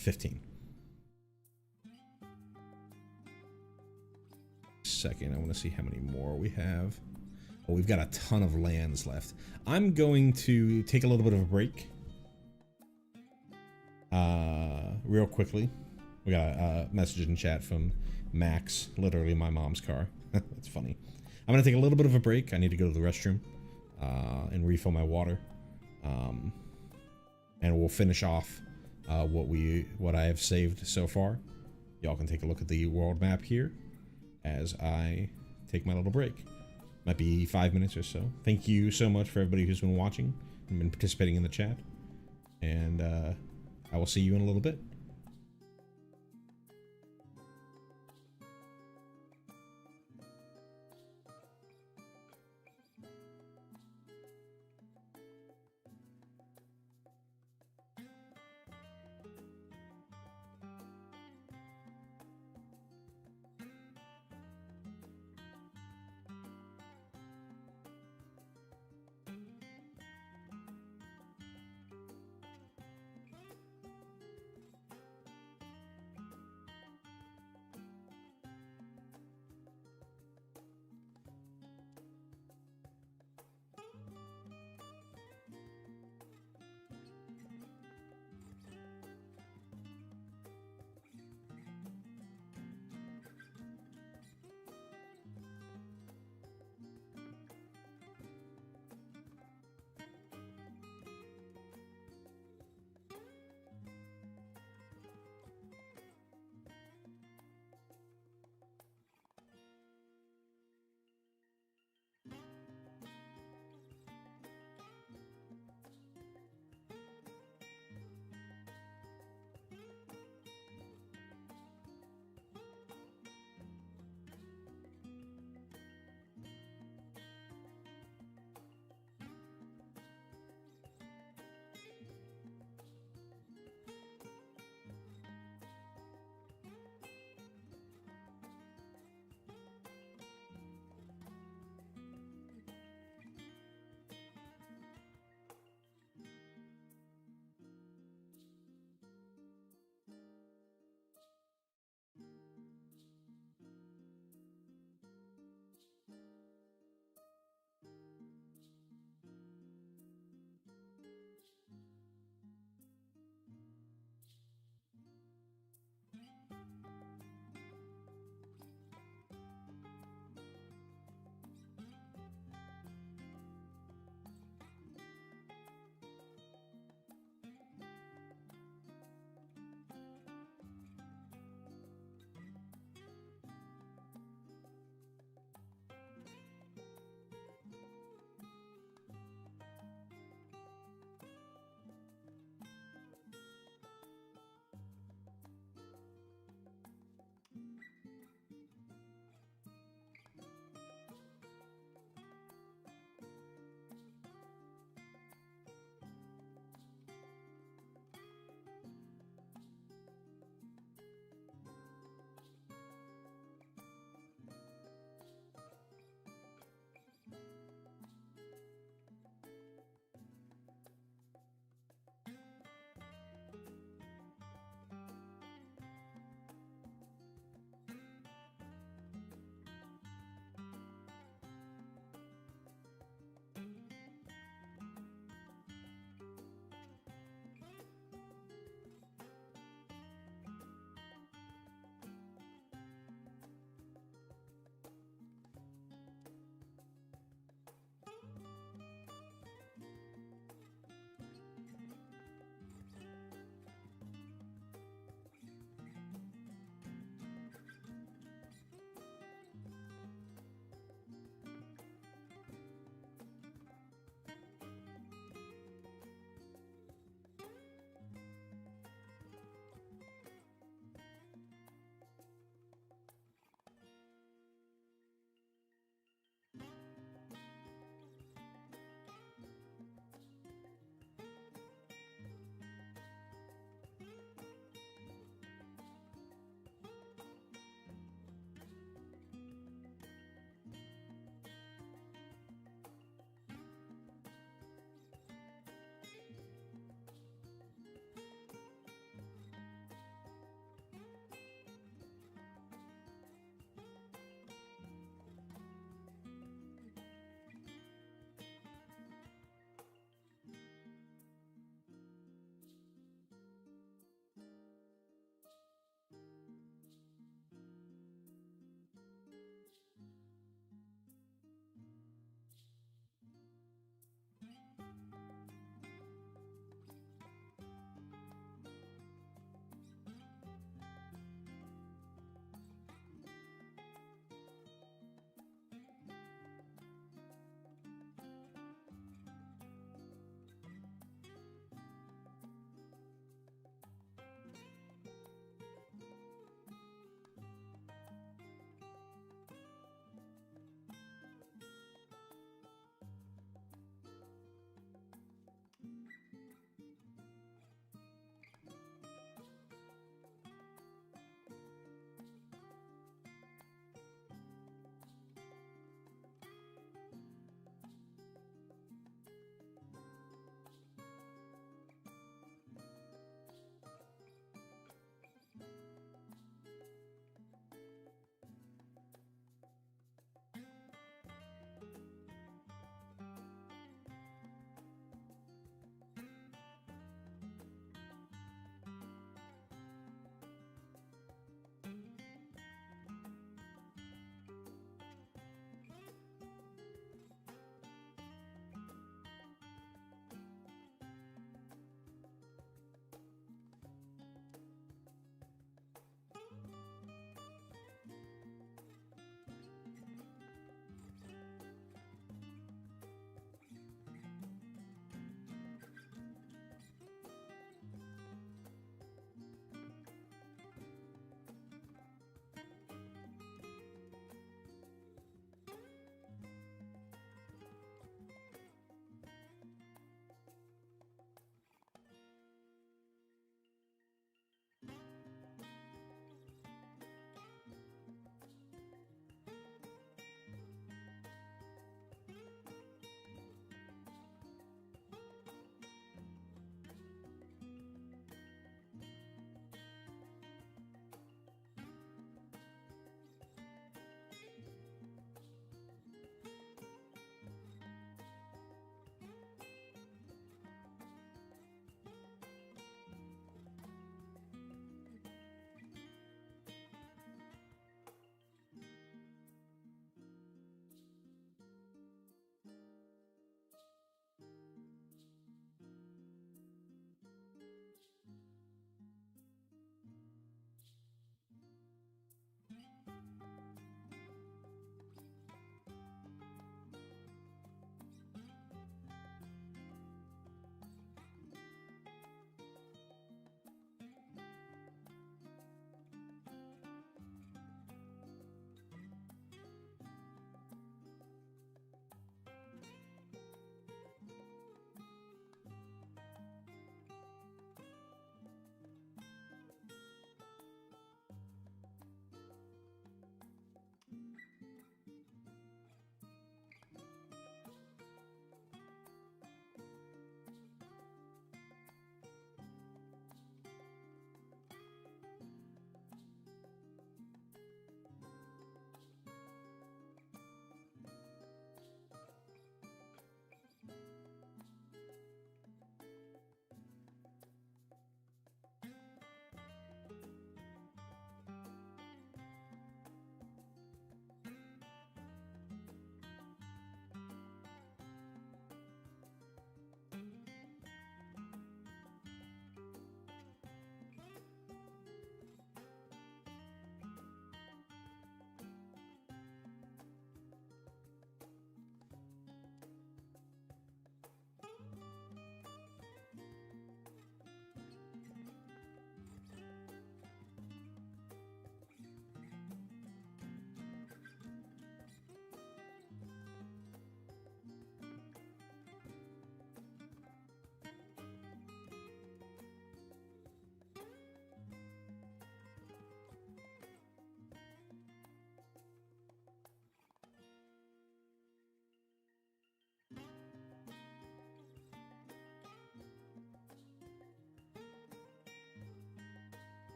A: 15. Second, I want to see how many more we have. Oh, we've got a ton of lands left. I'm going to take a little bit of a break. Real quickly. We got a message in chat from Max, literally my mom's car. That's funny. I'm going to take a little bit of a break. I need to go to the restroom and refill my water. And we'll finish off what I have saved so far. Y'all can take a look at the world map here as I take my little break. Might be 5 minutes or so. Thank you so much for everybody who's been watching and been participating in the chat. And I will see you in a little bit.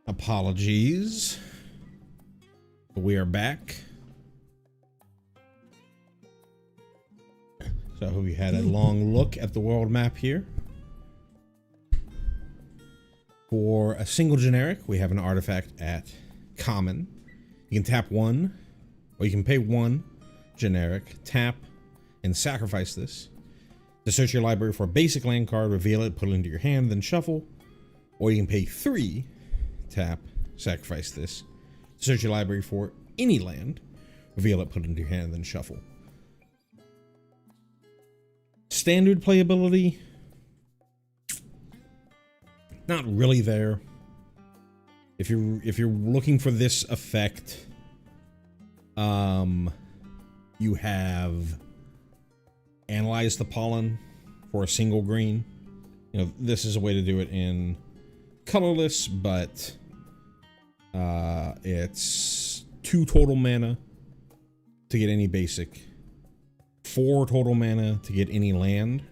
A: Apologies. We are back. So I hope you had a long look at the world map here. For a single generic, we have an artifact at common. You can tap one, or you can pay one generic, tap, and sacrifice this to search your library for a basic land card, reveal it, put it into your hand, then shuffle. Or you can pay 3, tap, sacrifice this to search your library for any land, reveal it, put it into your hand, then shuffle. Standard playability, not really there. If you're looking for this effect, you have Analyze the Pollen for a single green. You know, this is a way to do it in colorless, but it's 2 total mana to get any basic, 4 total mana to get any land.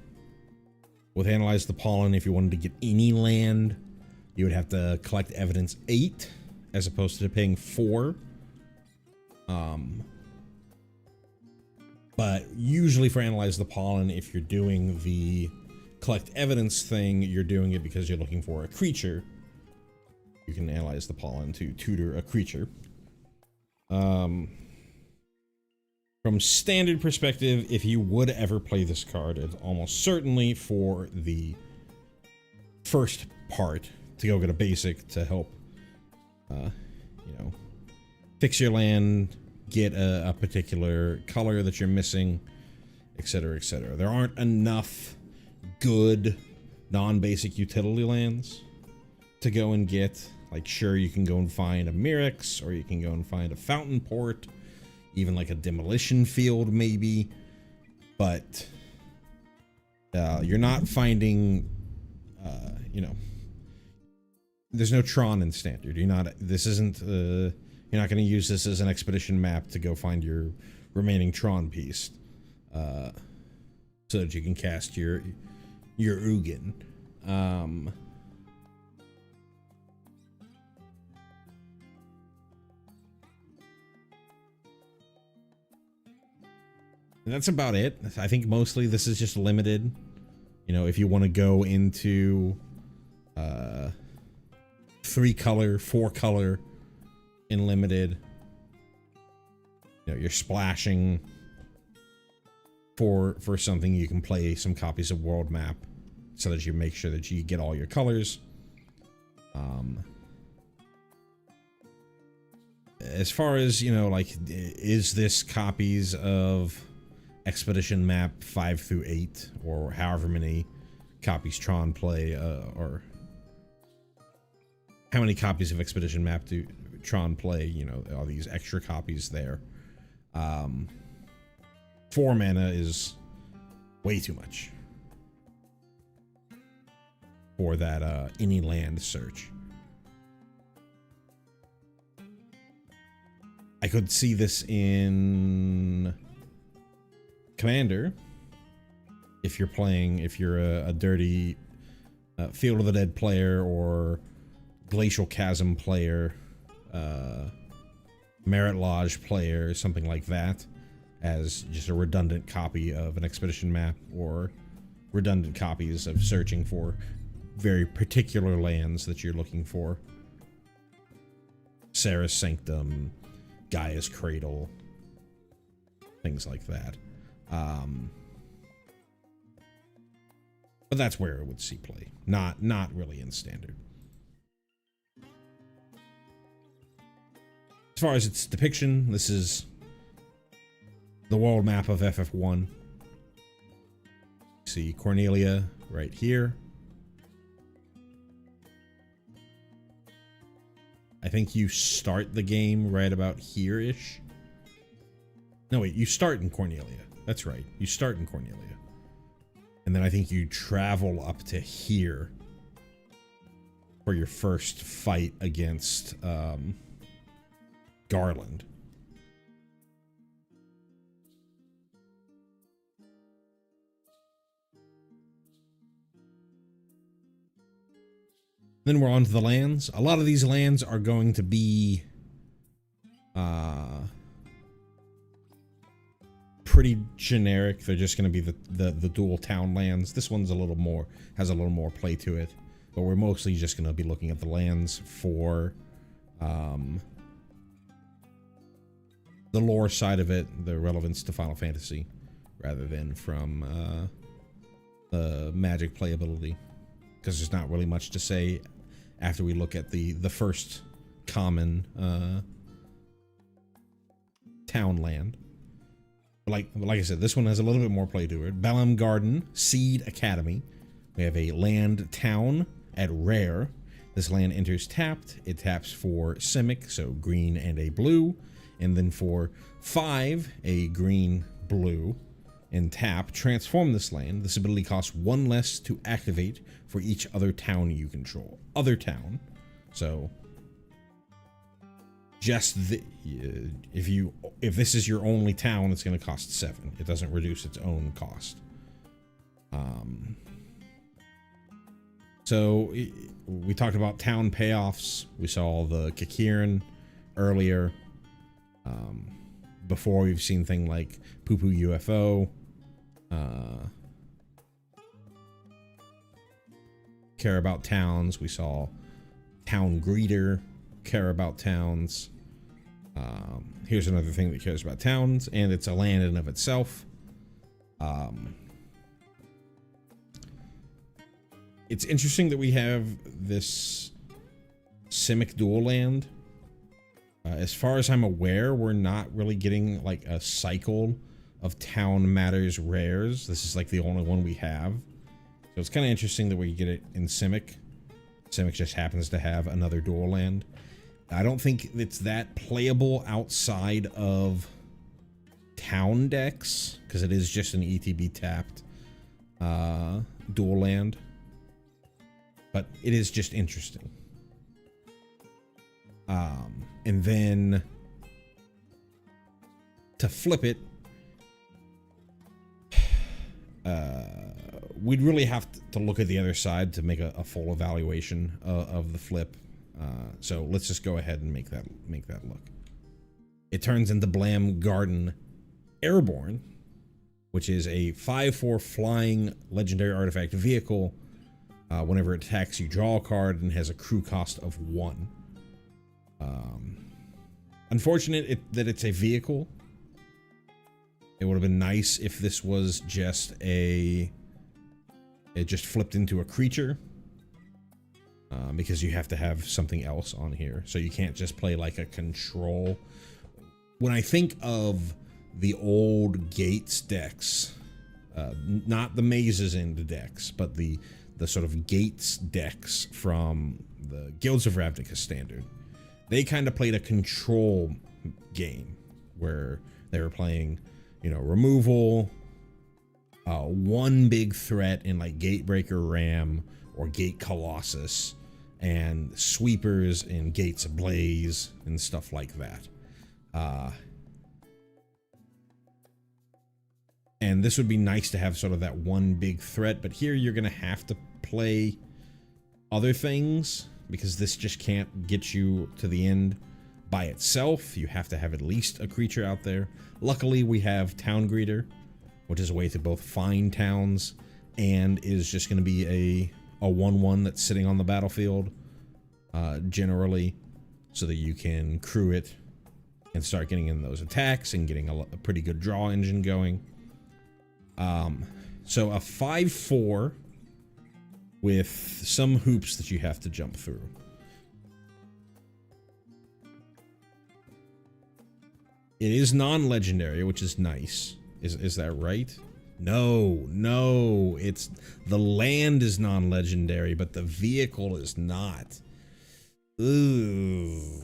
A: With Analyze the Pollen, if you wanted to get any land, you would have to collect evidence 8 as opposed to paying 4. But usually for Analyze the Pollen, if you're doing the collect evidence thing, you're doing it because you're looking for a creature. You can Analyze the Pollen to tutor a creature. From standard perspective, if you would ever play this card, it's almost certainly for the first part to go get a basic to help, you know, fix your land, get a particular color that you're missing, etc., etc. There aren't enough good non-basic utility lands to go and get. Like, sure, you can go and find a Mirrex, or you can go and find a Fountain Port, even like a Demolition Field, maybe. But you're not finding, you know, there's no Tron in standard. You're not. This isn't. You're not going to use this as an expedition map to go find your remaining Tron piece, so that you can cast your Ugin. And that's about it. I think mostly this is just limited. You know, if you want to go into 3 color, 4 color in limited, you know, you're splashing for something, you can play some copies of World Map so that you make sure that you get all your colors. As far as, you know, like, is this copies of Expedition Map 5 through 8, or however many copies Tron play, or how many copies of Expedition Map do Tron play, you know, all these extra copies there. 4 mana is way too much for that any land search. I could see this in Commander, if you're a dirty Field of the Dead player, or Glacial Chasm player, Merit Lodge player, something like that, as just a redundant copy of an expedition map, or redundant copies of searching for very particular lands that you're looking for. Sarah's Sanctum, Gaia's Cradle, things like that. But that's where it would see play, not really in standard. As far as its depiction, this is the world map of FF1. See Cornelia right here. I think you start the game right about here-ish. No, wait, you start in Cornelia. That's right. You start in Cornelia. And then I think you travel up to here for your first fight against Garland. Then we're on to the lands. A lot of these lands are going to be pretty generic. They're just going to be the dual town lands. This one's has a little more play to it, but we're mostly just going to be looking at the lands for the lore side of it, the relevance to Final Fantasy, rather than from the Magic playability, because there's not really much to say after we look at the first common town land. Like I said, this one has a little bit more play to it. Balam Garden, Seed Academy. We have a land town at rare. This land enters tapped. It taps for Simic, so green and a blue. And then for 5, a green, blue, and tap, transform this land. This ability costs 1 less to activate for each other town you control. Other town. So just if this is your only town, it's going to cost 7. It doesn't reduce its own cost. So we talked about town payoffs. We saw the Kikirin earlier. Before we've seen things like Poo Poo UFO, Care About Towns. We saw Town Greeter, Care About Towns. Here's another thing that cares about towns, and it's a land in of itself. It's interesting that we have this Simic dual land. As far as I'm aware, we're not really getting like a cycle of Town Matters rares. This is like the only one we have. So it's kind of interesting that we get it in Simic. Simic just happens to have another dual land. I don't think it's that playable outside of town decks, because it is just an ETB tapped dual land. But it is just interesting. And then to flip it, we'd really have to look at the other side to make a full evaluation of the flip. So let's just go ahead and make that look. It turns into Blam Garden Airborne, which is a 5/4 flying legendary artifact vehicle. Whenever it attacks, you draw a card and has a crew cost of 1. Unfortunate that it's a vehicle. It would have been nice if this was just it just flipped into a creature, because you have to have something else on here. So you can't just play like a control. When I think of the old Gates decks, not the Mazes in the decks, but the sort of Gates decks from the Guilds of Ravnica standard, they kind of played a control game where they were playing, removal, one big threat in like Gatebreaker Ram or Gate Colossus, and sweepers in Gates Ablaze and stuff like that. And this would be nice to have sort of that one big threat, but here you're going to have to play other things, because this just can't get you to the end by itself. You have to have at least a creature out there. Luckily, we have Town Greeter, which is a way to both find towns and is just going to be a 1/1 that's sitting on the battlefield, generally, so that you can crew it and start getting in those attacks and getting a pretty good draw engine going. So a 5/4 with some hoops that you have to jump through. It is non-legendary, which is nice. Is that right? No, it's the land is non-legendary, but the vehicle is not. Ooh.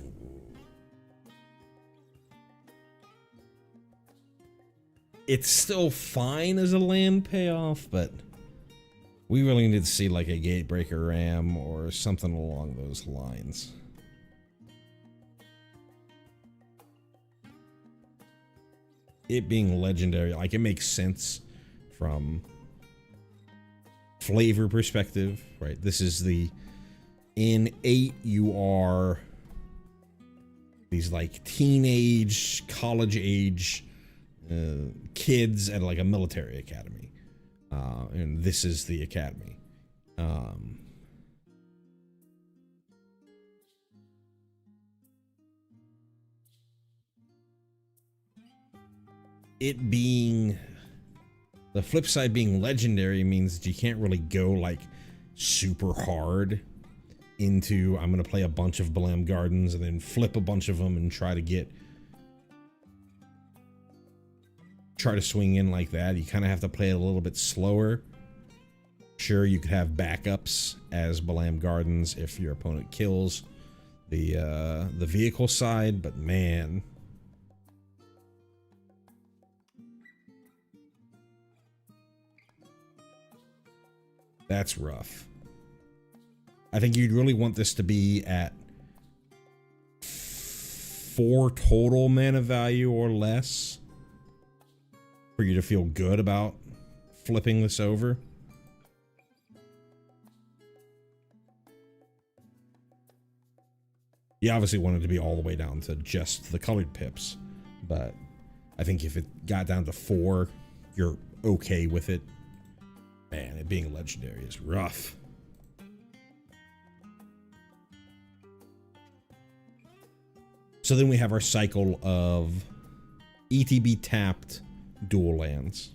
A: It's still fine as a land payoff, but we really need to see like a Gatebreaker Ram or something along those lines. It being legendary, like, it makes sense from flavor perspective, right? This is the In 8, you are these like teenage, college age kids at like a military academy. And this is the academy. It being, the flip side being legendary means that you can't really go like super hard into, I'm going to play a bunch of Balam Gardens and then flip a bunch of them and try to swing in like that. You kind of have to play it a little bit slower. Sure, you could have backups as Balam Gardens if your opponent kills the vehicle side, but man, that's rough. I think you'd really want this to be at 4 total mana value or less for you to feel good about flipping this over. You obviously want it to be all the way down to just the colored pips, but I think if it got down to 4, you're okay with it. Man, it being legendary is rough. So then we have our cycle of ETB tapped dual lands.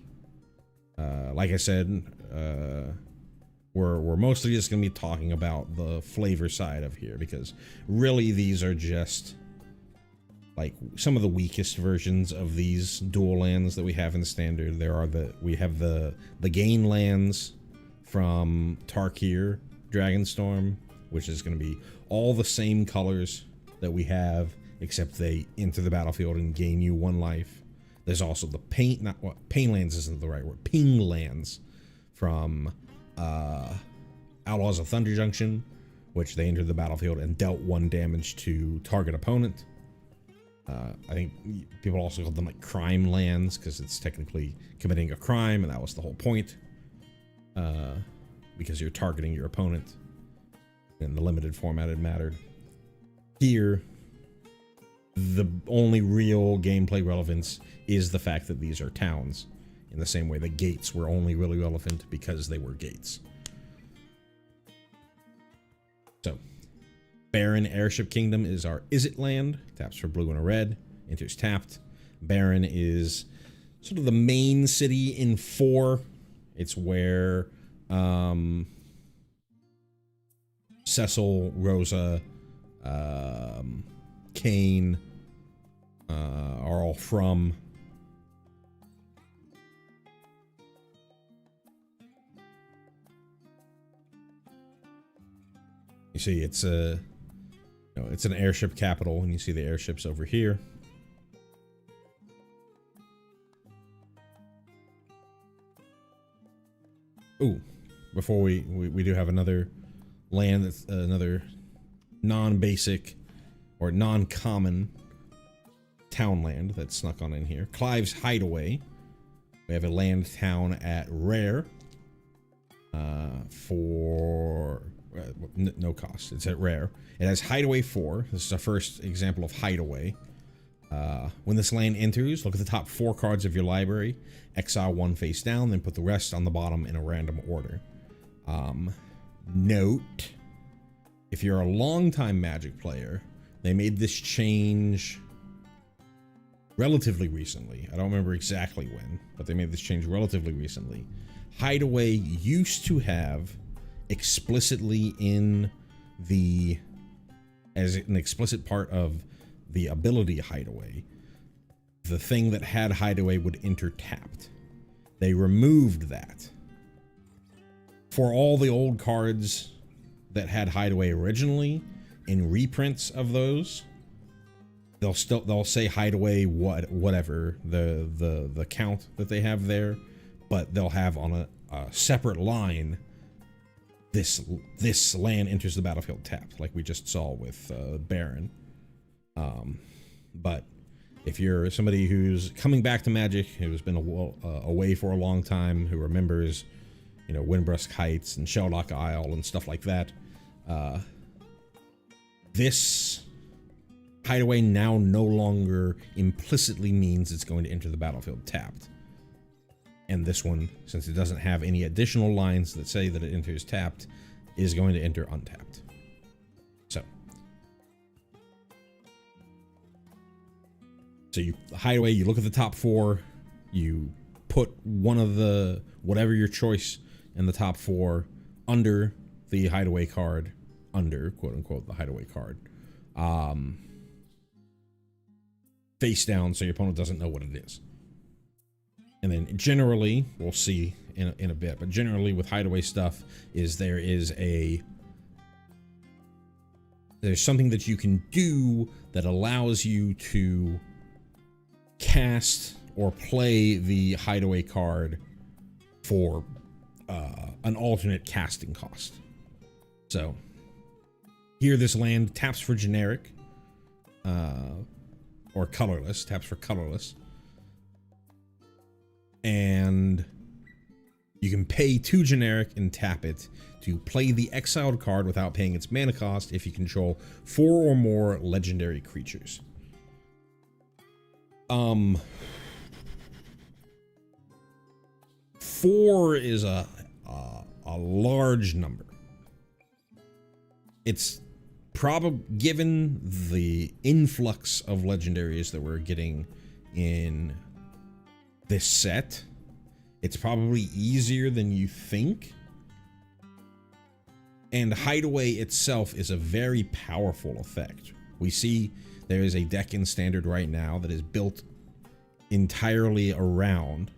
A: Like I said, we're mostly just going to be talking about the flavor side of here, because really these are just like some of the weakest versions of these dual lands that we have in the standard. We have the gain lands from Tarkir Dragonstorm, which is going to be all the same colors that we have, except they enter the battlefield and gain you 1 life. There's also the pain lands isn't the right word. Ping lands from Outlaws of Thunder Junction, which they entered the battlefield and dealt 1 damage to target opponent. I think people also call them like crime lands because it's technically committing a crime, and that was the whole point. Because you're targeting your opponent. In the limited format, it mattered. Here, the only real gameplay relevance is the fact that these are towns, in the same way that gates were only really relevant because they were gates. So, Baron Airship Kingdom is our Izzet land. Taps for blue and a red. Enters tapped. Baron is sort of the main city in 4. It's where Cecil, Rosa, Kane are all from. You see, it's it's an airship capital, and you see the airships over here. Ooh, before we do have another land that's another non-basic or non-common town land that snuck on in here. Clive's Hideaway. We have a land town at rare for no cost. It's at rare. It has Hideaway 4. This is our first example of Hideaway. When this land enters, look at the top 4 cards of your library. Exile 1 face down, then put the rest on the bottom in a random order. Note, if you're a longtime Magic player, they made this change relatively recently. I don't remember exactly when, but they made this change relatively recently. Hideaway used to have explicitly in the, as an explicit part of the ability Hideaway, the thing that had Hideaway would enter tapped. They removed that. For all the old cards that had Hideaway originally, in reprints of those, they'll say Hideaway whatever the count that they have there, but they'll have on a separate line, this land enters the battlefield tapped, like we just saw with Baron. But if you're somebody who's coming back to Magic, who's been away for a long time, who remembers, Windbrusk Heights and Shelldock Isle and stuff like that, this hideaway now no longer implicitly means it's going to enter the battlefield tapped. And this one, since it doesn't have any additional lines that say that it enters tapped, is going to enter untapped. So you hideaway, you look at the top 4, you put one of the, whatever your choice in the top 4 under the hideaway card, under, quote unquote, the hideaway card. Face down so your opponent doesn't know what it is. And then generally, we'll see in a bit, but generally with hideaway stuff is there's something that you can do that allows you to cast or play the hideaway card for an alternate casting cost. So here this land taps for generic or colorless, taps for colorless, and you can pay 2 generic and tap it to play the exiled card without paying its mana cost if you control 4 or more legendary creatures. 4 is a large number. It's probably, given the influx of legendaries that we're getting in this set, it's probably easier than you think. And hideaway itself is a very powerful effect. We see there is a deck in standard right now that is built entirely around,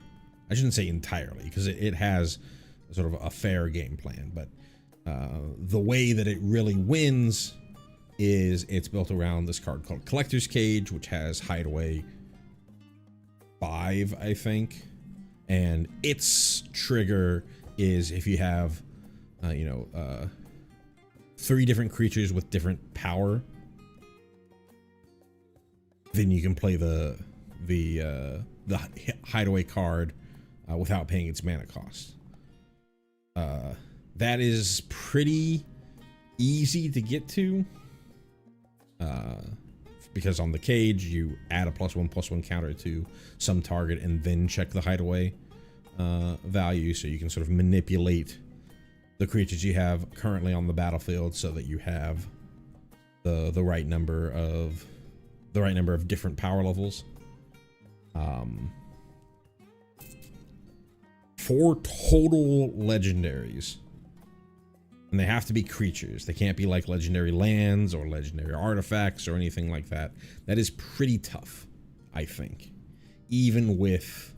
A: I shouldn't say entirely, because it has sort of a fair game plan, but the way that it really wins is it's built around this card called Collector's Cage, which has hideaway 5, I think, and its trigger is if you have 3 different creatures with different power, then you can play the hideaway card without paying its mana cost. That is pretty easy to get to, because on the cage you add a +1/+1 counter to some target and then check the hideaway value, so you can sort of manipulate the creatures you have currently on the battlefield so that you have the right number of different power levels. 4 total legendaries, and they have to be creatures. They can't be like legendary lands or legendary artifacts or anything like that. That is pretty tough, I think, even with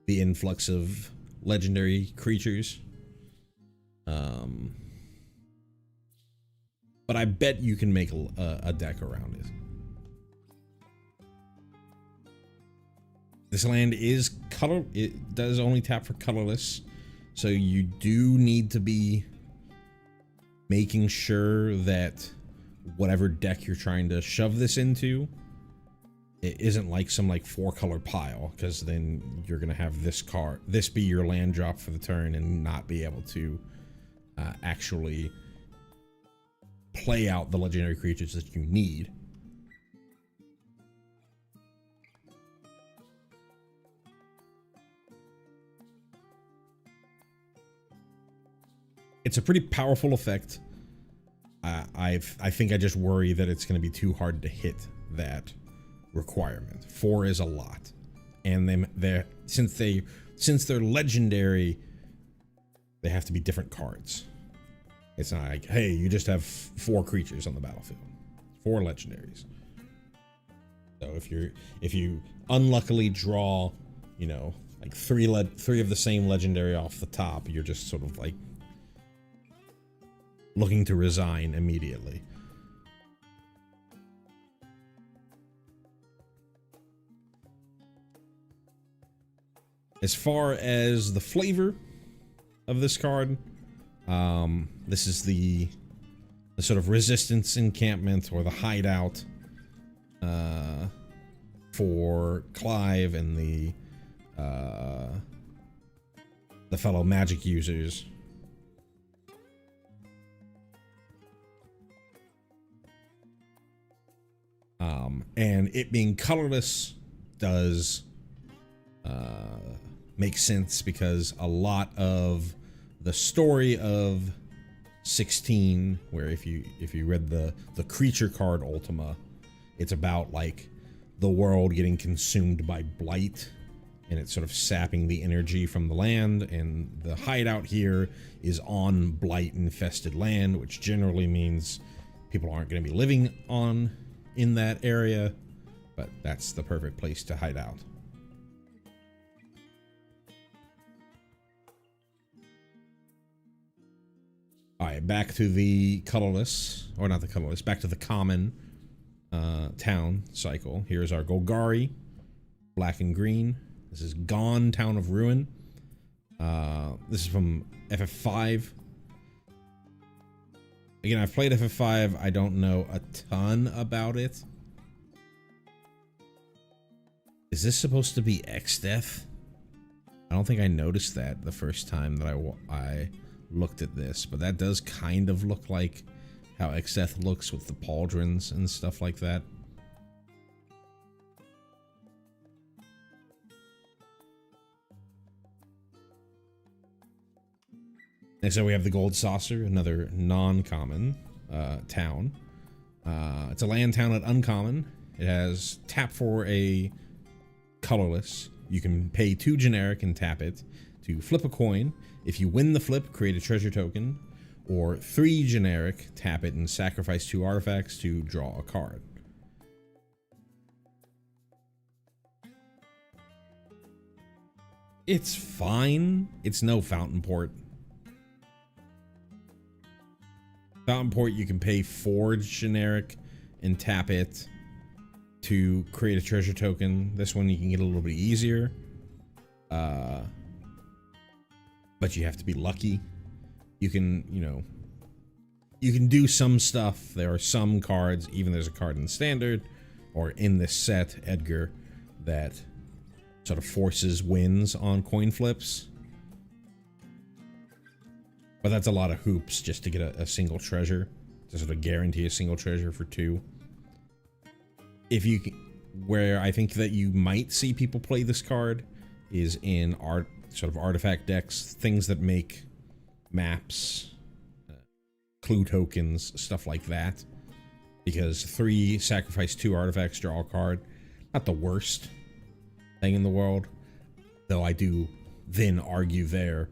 A: the influx of legendary creatures. But I bet you can make a deck around it. This land is color, it does only tap for colorless, so you do need to be making sure that whatever deck you're trying to shove this into, it isn't like some 4-color pile, because then you're gonna have this be your land drop for the turn and not be able to actually play out the legendary creatures that you need. It's a pretty powerful effect. I think I just worry that it's going to be too hard to hit that requirement. 4 is a lot, and since they're legendary, they have to be different cards. It's not like, hey, you just have 4 creatures on the battlefield, 4 legendaries. So if you unluckily draw, 3 of the same legendary off the top, you're just sort of like looking to resign immediately. As far as the flavor of this card, this is the sort of resistance encampment, or the hideout for Clive and the fellow magic users. And it being colorless does make sense, because a lot of the story of 16, where if you read the creature card Ultima, it's about like the world getting consumed by blight, and it's sort of sapping the energy from the land, and the hideout here is on blight infested land, which generally means people aren't going to be living in that area, but that's the perfect place to hide out. All right, back to the colorless, or not the colorless, back to the common town cycle. Here's our Golgari, black and green. This is Gone, Town of Ruin. This is from FF5. Again, I've played FF5. I don't know a ton about it. Is this supposed to be Exdeath? I don't think I noticed that the first time that I looked at this, but that does kind of look like how Exdeath looks with the pauldrons and stuff like that. Next up we have the Gold Saucer, another non-common town. It's a land town at uncommon. It has tap for a colorless. You can pay 2 generic and tap it to flip a coin. If you win the flip, create a treasure token, or 3 generic, tap it and sacrifice 2 artifacts to draw a card. It's fine. It's no Fountain Port. Fountain Port, you can pay 4 generic and tap it to create a treasure token. This one you can get a little bit easier, but you have to be lucky. You can, you can do some stuff. There are some cards, even there's a card in standard or in this set, Edgar, that sort of forces wins on coin flips. But that's a lot of hoops just to get a single treasure, to sort of guarantee a single treasure for 2. If you can, where I think that you might see people play this card is in sort of artifact decks, things that make maps, clue tokens, stuff like that. Because 3 sacrifice 2 artifacts, draw a card. Not the worst thing in the world, though I do then argue there.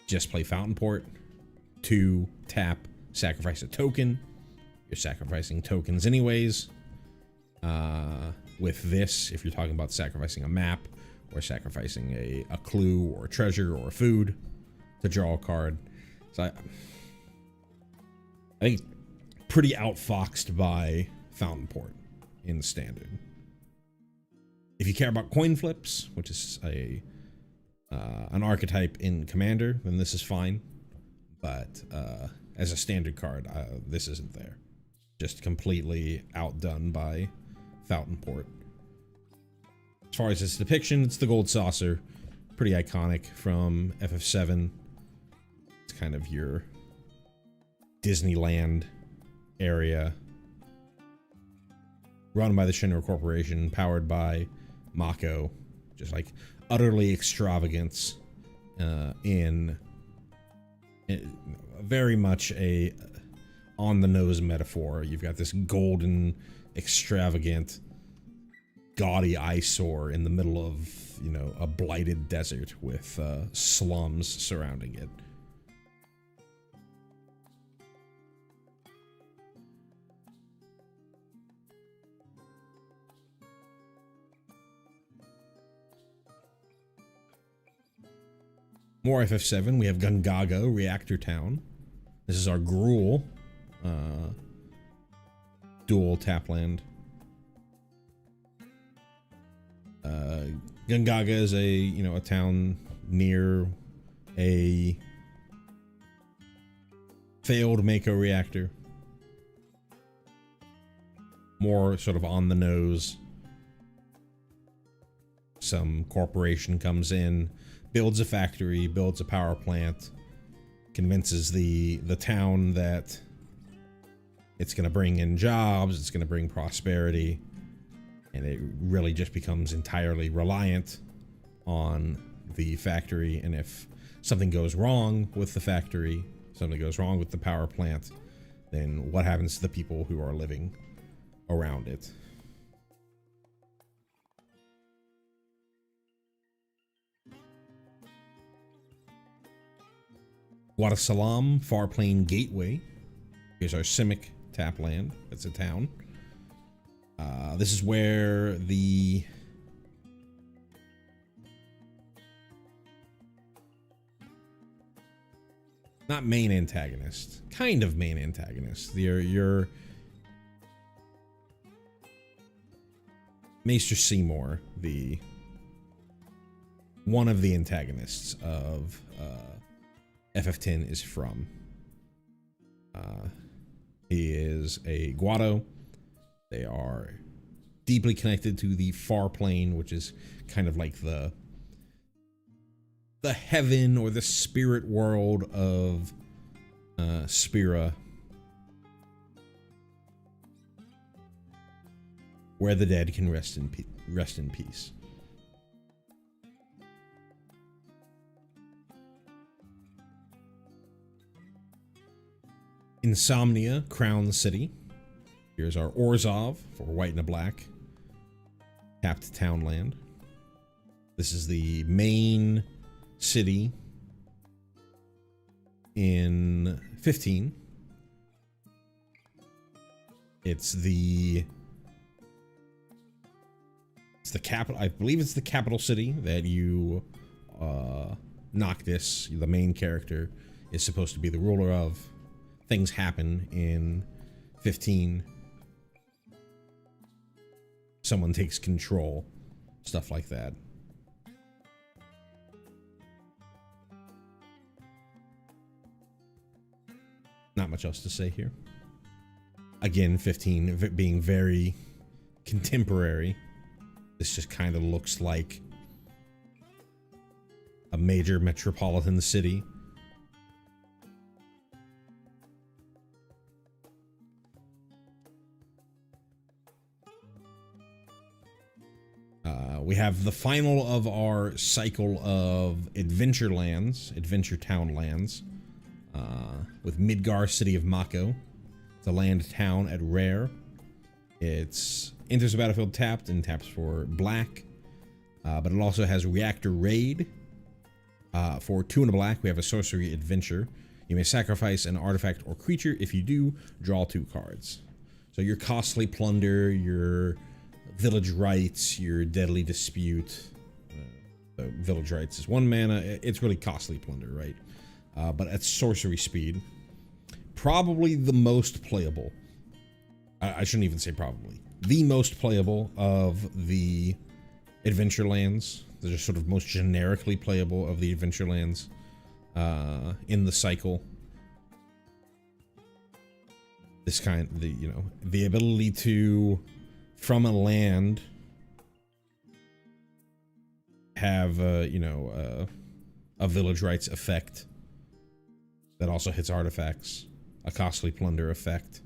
A: Just play Fountain Port, 2 tap, sacrifice a token. You're sacrificing tokens anyways. With this, if you're talking about sacrificing a map or sacrificing a clue or a treasure or a food to draw a card. So I think pretty outfoxed by Fountain Port in standard. If you care about coin flips, which is an archetype in Commander, then this is fine, but as a standard card, this isn't there. Just completely outdone by Fountain Port. As far as its depiction, it's the Gold Saucer, pretty iconic from FF7. It's kind of your Disneyland area, run by the Shinra Corporation, powered by Mako, just like utterly extravagance in very much a on-the-nose metaphor. You've got this golden, extravagant, gaudy eyesore in the middle of, a blighted desert with slums surrounding it. More FF7, we have Gungaga, Reactor Town. This is our Gruul dual tapland. Gungaga is a town near a failed Mako reactor. More sort of on the nose. Some corporation comes in, builds a factory, builds a power plant, convinces the town that It's going to bring in jobs, it's going to bring prosperity, and it really just becomes entirely reliant on the factory. And if something goes wrong with the factory, something goes wrong with the power plant, then what happens to the people who are living around it? Guadasalam, Far Plain Gateway. Here's our Simic tap land. It's a town. This is where the not main antagonist, kind of main antagonist. Your Maester Seymour, the one of the antagonists of FF10 is from. He is a Guado. They are deeply connected to the Far Plane, which is kind of like the heaven or the spirit world of Spira, where the dead can rest in peace. Insomnia, Crown City. Here's our Orzhov for white and a black. Tapped townland. This is the main city in 15. It's the capital. I believe it's the capital city that you, Noctis, the main character, is supposed to be the ruler of. Things happen in 15. Someone takes control, stuff like that. Not much else to say here. Again, 15 being very contemporary. This just kind of looks like a major metropolitan city. We have the final of our cycle of Adventurelands, Adventure Town lands, with Midgar City of Mako. It's a land town at Rare. It's enters the battlefield tapped and taps for black, but it also has Reactor Raid. For 2 and a black, we have a Sorcery Adventure. You may sacrifice an artifact or creature. If you do, draw 2 cards. So your Costly Plunder, your Village Rites, your Deadly Dispute. Village Rites is 1 mana. It's really Costly Plunder, right? But at sorcery speed. Probably the most playable. I shouldn't even say probably. The most playable of the Adventurelands. They're just sort of most generically playable of the Adventurelands in the cycle. This kind, the ability to, from a land, have a Village Rites effect that also hits artifacts, a Costly Plunder effect.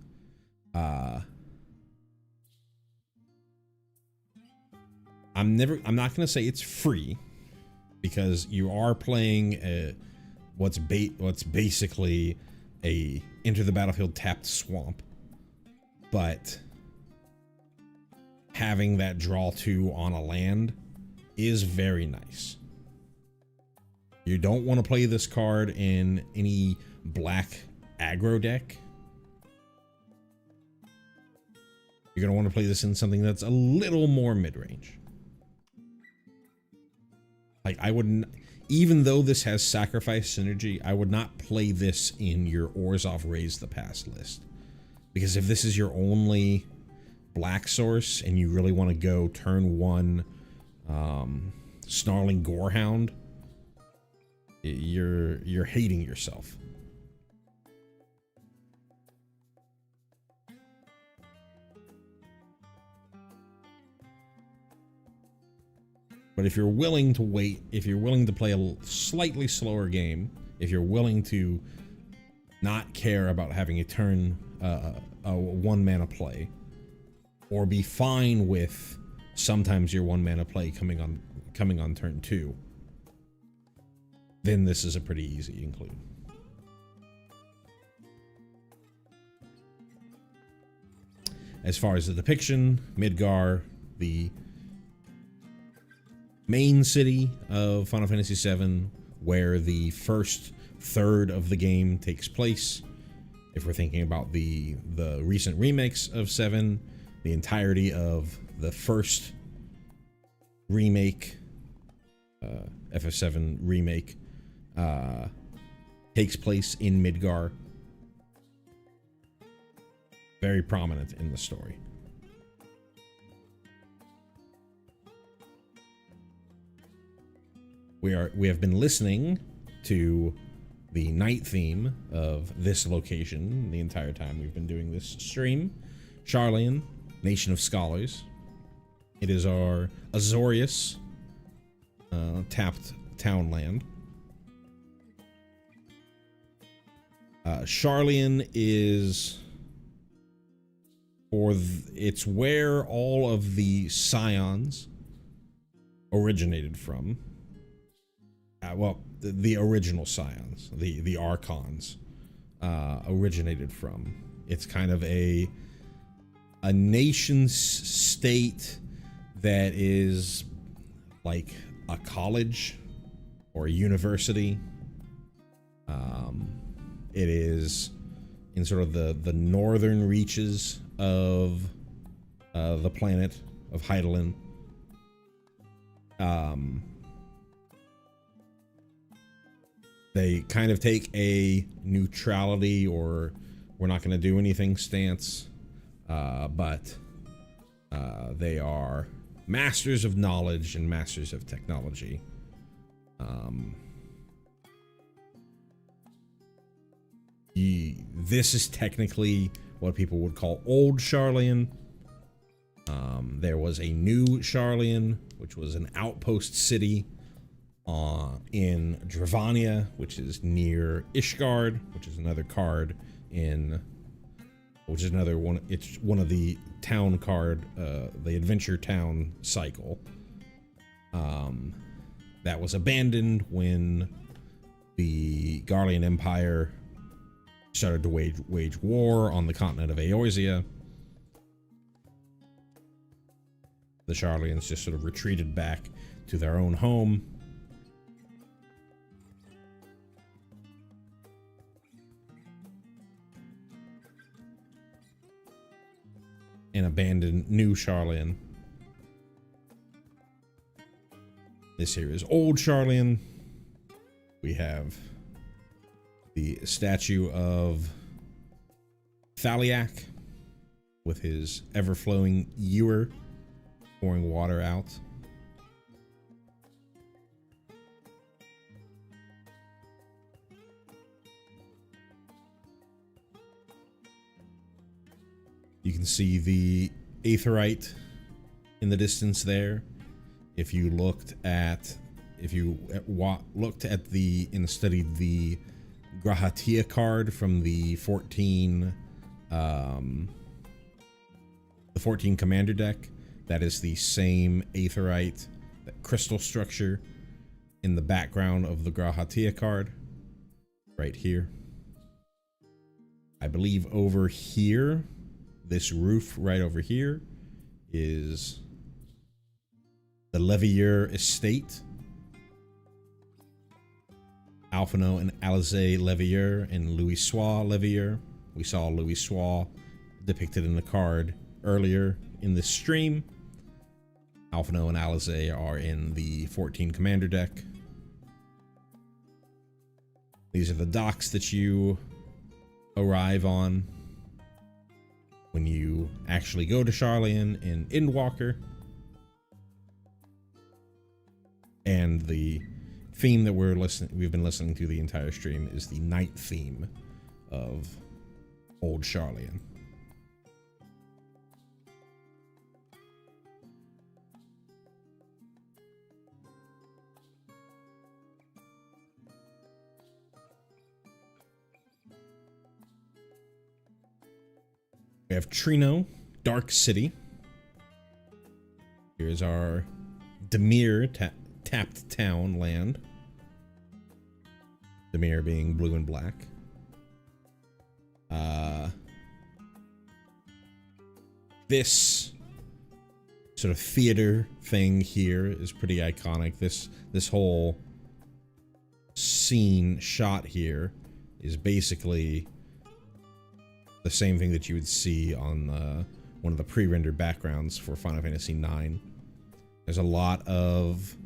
A: I'm not going to say it's free, because you are playing what's basically a enter the battlefield tapped swamp, but having that draw 2 on a land is very nice. You don't want to play this card in any black aggro deck. You're going to want to play this in something that's a little more mid-range. Like, I wouldn't, even though this has sacrifice synergy, I would not play this in your Orzhov Raise the Past list. Because if this is your only black source and you really want to go turn 1 Snarling Gorehound, you're hating yourself. But if you're willing to wait, if you're willing to play a slightly slower game, if you're willing to not care about having a turn, a 1 mana play, or be fine with sometimes your 1 mana play coming on turn 2, then this is a pretty easy include. As far as the depiction, Midgar, the main city of Final Fantasy VII, where the first third of the game takes place. If we're thinking about the recent remakes of 7, the entirety of the first remake, FF7 remake, takes place in Midgar. Very prominent in the story. We have been listening to the night theme of this location the entire time we've been doing this stream. Sharlayan, Nation of Scholars. It is our Azorius tapped townland. Sharlayan is it's where all of the Scions originated from. Well, the original Scions, the Archons, originated from. It's kind of a nation state that is like a college or a university. It is in sort of the northern reaches of the planet of Hydaelyn. They kind of take a neutrality, or we're not going to do anything stance, but they are masters of knowledge and masters of technology. This is technically what people would call old Sharlayan. There was a new Sharlayan, which was an outpost city in Dravania, which is near Ishgard, which is another card which is another one. It's one of the town card, the Adventure Town cycle. That was abandoned when the Garlean Empire started to wage war on the continent of Eorzea. The Sharlayans just sort of retreated back to their own home. And abandoned New Sharlayan. This here is Old Sharlayan. We have the statue of Thaliak with his ever-flowing ewer pouring water out. You can see the Aetheryte in the distance there. If you looked at, and studied the Grahatia card from the 14 commander deck, that is the same Aetheryte, that crystal structure in the background of the Grahatia card, right here. I believe over here, this roof right over here is the Levier estate. Alphino and Alize Levier and Louis-Soix Levier. We saw Louis-Soix depicted in the card earlier in this stream. Alphino and Alize are in the 14 commander deck. These are the docks that you arrive on when you actually go to Sharlayan in Endwalker. And the theme that we've been listening to the entire stream is the night theme of Old Sharlayan. We have Trino, Dark City. Here's our Demir tapped town land. Demir being blue and black. This sort of theater thing here is pretty iconic. This whole scene shot here is basically the same thing that you would see on one of the pre-rendered backgrounds for Final Fantasy IX. There's a lot of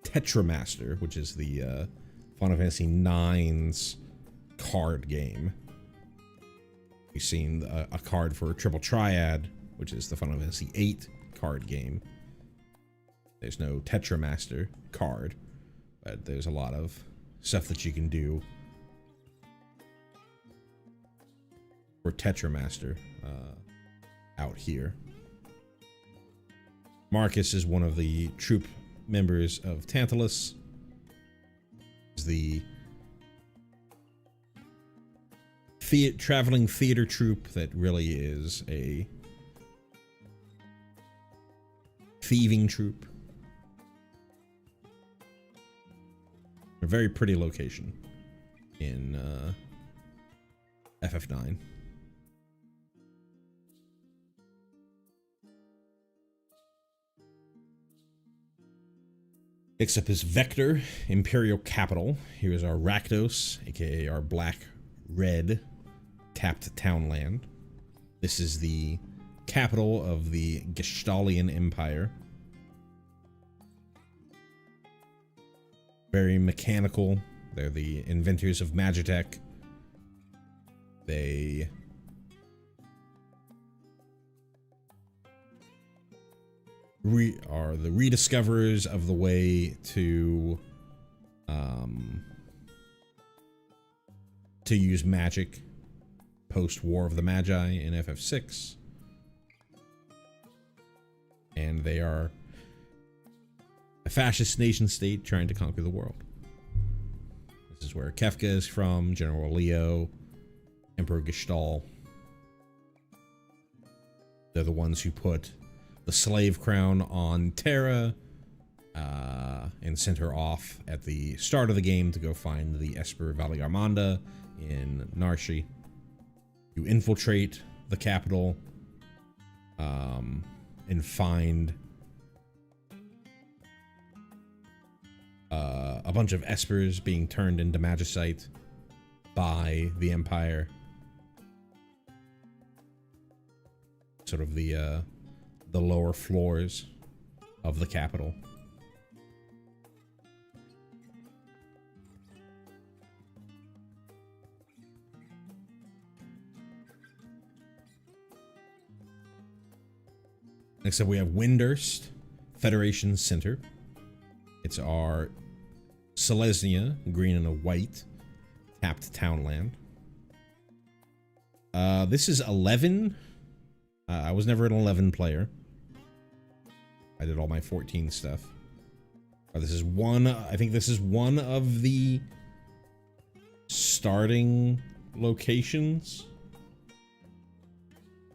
A: Tetramaster, which is the Final Fantasy IX's card game. We've seen a card for Triple Triad, which is the Final Fantasy VIII card game. There's no Tetramaster card, but there's a lot of stuff that you can do for Tetramaster out here. Marcus is one of the troop members of Tantalus. Is the traveling theater troupe that really is a thieving troupe. A very pretty location in FF9. Next up is Vector, Imperial Capital. Here's our Rakdos, aka our black-red tapped townland. This is the capital of the Gestalian Empire. Very mechanical. They're the inventors of Magitech. They are the rediscoverers of the way to use magic post War of the Magi in FF6. And they are a fascist nation state trying to conquer the world. This is where Kefka is from, General Leo, Emperor Gestalt. They're the ones who put the slave crown on Terra and sent her off at the start of the game to go find the Esper Valiarmanda in Narshi. You infiltrate the capital and find a bunch of Espers being turned into Magicite by the Empire. Sort of the lower floors of the capital. Next up we have Windurst, Federation Center. It's our Selesnya, green and a white, tapped townland. This is 11. I was never an 11 player. I did all my 14 stuff. This is one, I think this is one of the starting locations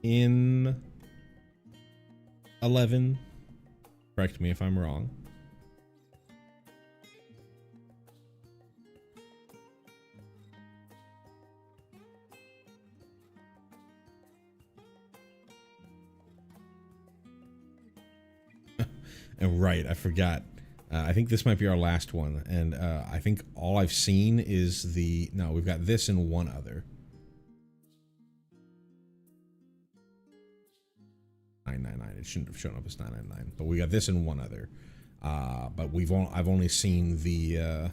A: in 11. Correct me if I'm wrong. And right, I forgot. I think this might be our last one, and I think all I've seen is the... No, we've got this and one other. 999. It shouldn't have shown up as 999, but we got this and one other. But I've only seen the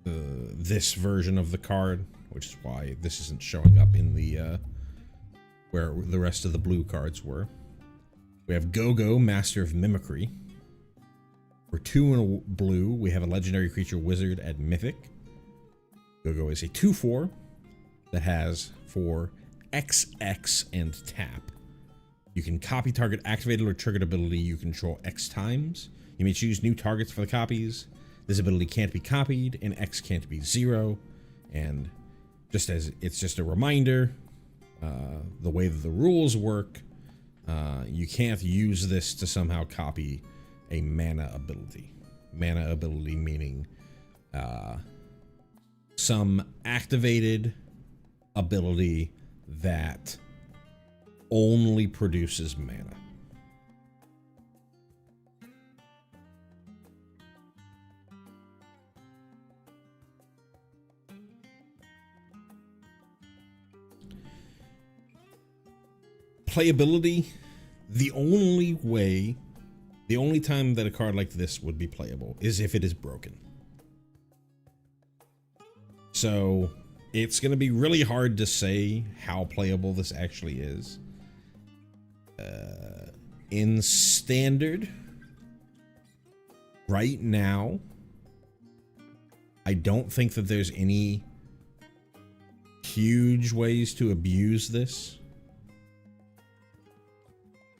A: this version of the card, which is why this isn't showing up in the where the rest of the blue cards were. We have Gogo, Master of Mimicry. For 2 and a blue, we have a legendary creature wizard at Mythic. Gogo is a 2/4 that has 4 XX and tap. You can copy target activated or triggered ability you control X times. You may choose new targets for the copies. This ability can't be copied, and X can't be 0. And it's just a reminder, the way that the rules work, you can't use this to somehow copy a mana ability. Mana ability meaning some activated ability that only produces mana. Playability, the only time that a card like this would be playable is if it is broken. So it's going to be really hard to say how playable this actually is. In standard, right now, I don't think that there's any huge ways to abuse this.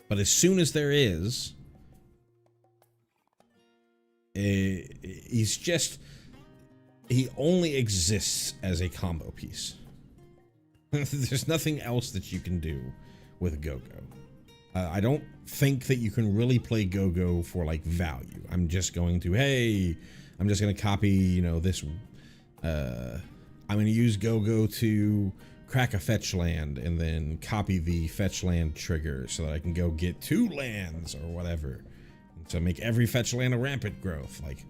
A: But as soon as there is, he only exists as a combo piece. There's nothing else that you can do with Go-Go. I don't think that you can really play Go-Go for like value. I'm just going to copy, this. I'm going to use Go-Go to crack a fetch land and then copy the fetch land trigger so that I can go get 2 lands or whatever. So make every fetch land a rampant growth. Like,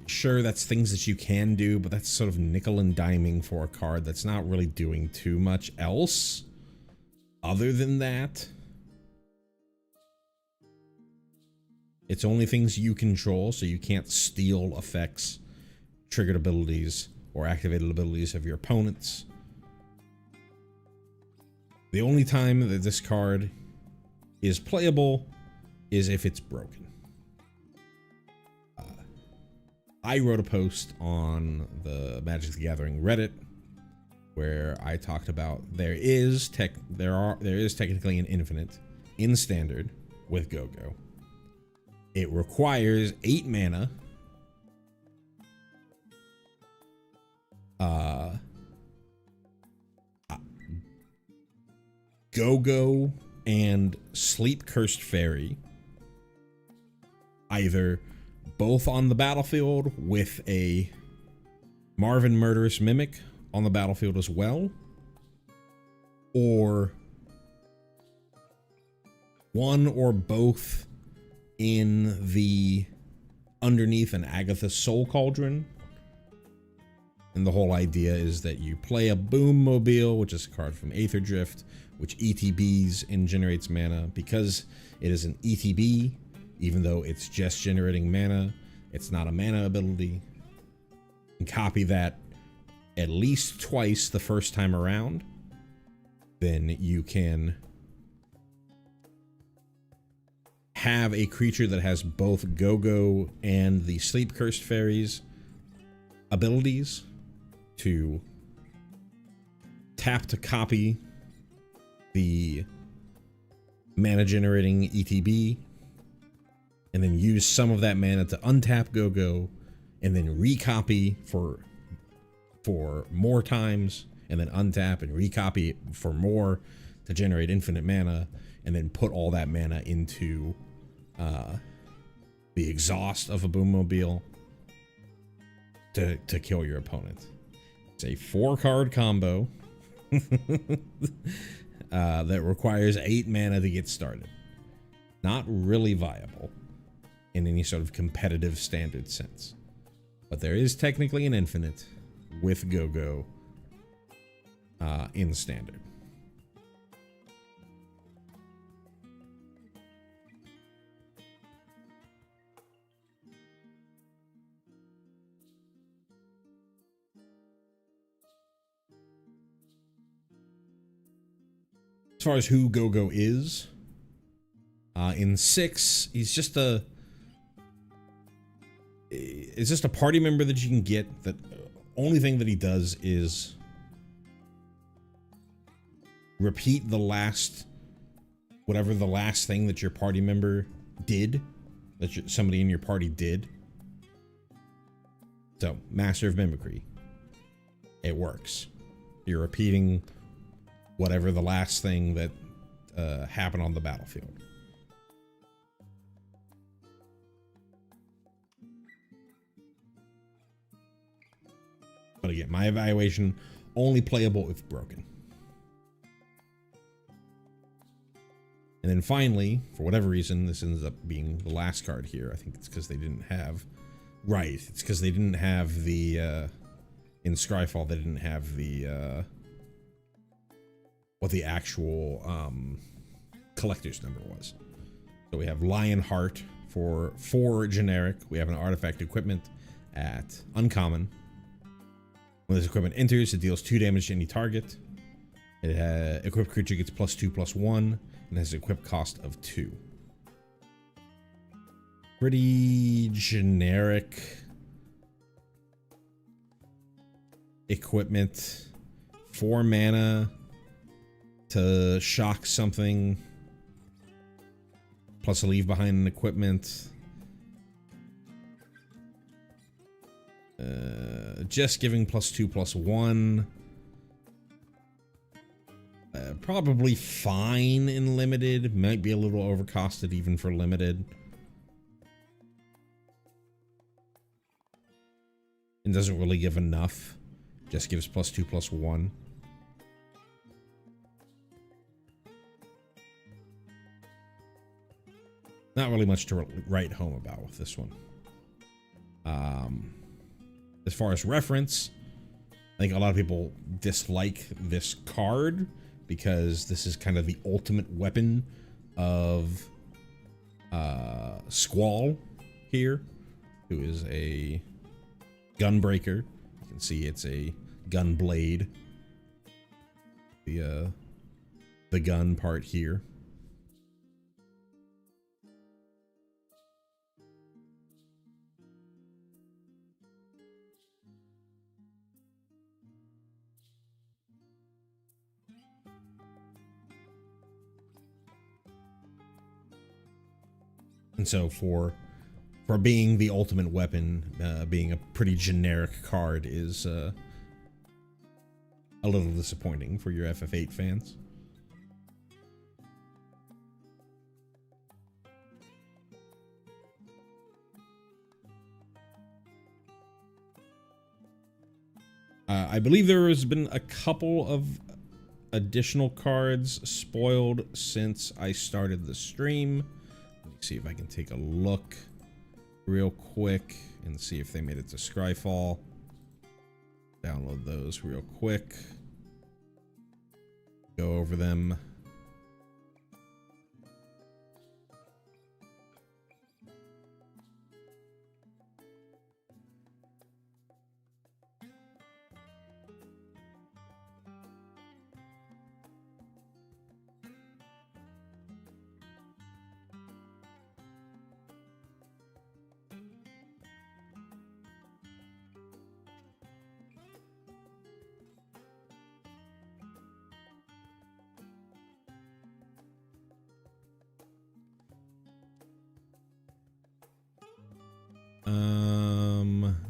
A: sure, that's things that you can do, but that's sort of nickel and diming for a card that's not really doing too much else other than that. It's only things you control, so you can't steal effects, triggered abilities, or activated abilities of your opponents. The only time that this card is playable is if it's broken. I wrote a post on the Magic the Gathering Reddit where I talked about there is technically an infinite in standard with Go-Go. It requires 8 mana. Go-Go and Sleep Cursed Fairy, either both on the battlefield with a Marvin Murderous Mimic on the battlefield as well, or one or both in the underneath an Agatha Soul Cauldron. And the whole idea is that you play a Boom Mobile, which is a card from Aether Drift, which ETBs and generates mana. Because it is an ETB, even though it's just generating mana, it's not a mana ability. You can copy that at least twice the first time around. Then you can have a creature that has both Go-Go and the Sleep Cursed Fairies abilities to tap to copy the mana generating ETB, and then use some of that mana to untap Go-Go, and then recopy for more times, and then untap and recopy it for more to generate infinite mana, and then put all that mana into the exhaust of a Boom Mobile to kill your opponent. It's a 4-card combo that requires 8 mana to get started. Not really viable in any sort of competitive standard sense. But there is technically an infinite with Go-Go in standard. As far as who Go-Go is, in 6, he's just a party member that you can get. That only thing that he does is repeat the last, whatever the last thing that your party member did, that somebody in your party did. So, Master of Mimicry, it works. You're repeating whatever the last thing that happened on the battlefield. But again, my evaluation, only playable if broken. And then finally, for whatever reason, this ends up being the last card here. I think it's because they didn't have... Right, it's because they didn't have the... in Scryfall, they didn't have the... what the actual collector's number was. So we have Lionheart for 4 generic. We have an artifact equipment at uncommon. When this equipment enters, it deals 2 damage to any target. Equipped creature gets +2/+1 and has an equip cost of 2. Pretty generic equipment. 4 mana to shock something, plus a leave behind an equipment. Just giving +2/+1. Probably fine in limited. Might be a little overcosted even for limited. And doesn't really give enough. Just gives +2/+1. Not really much to write home about with this one. As far as reference, I think a lot of people dislike this card because this is kind of the ultimate weapon of Squall here, who is a gunbreaker. You can see it's a gun blade. The gun part here. And so for being the ultimate weapon, being a pretty generic card is a little disappointing for your FF8 fans. I believe there has been a couple of additional cards spoiled since I started the stream. Let me see if I can take a look real quick and see if they made it to Scryfall. Download those real quick. Go over them.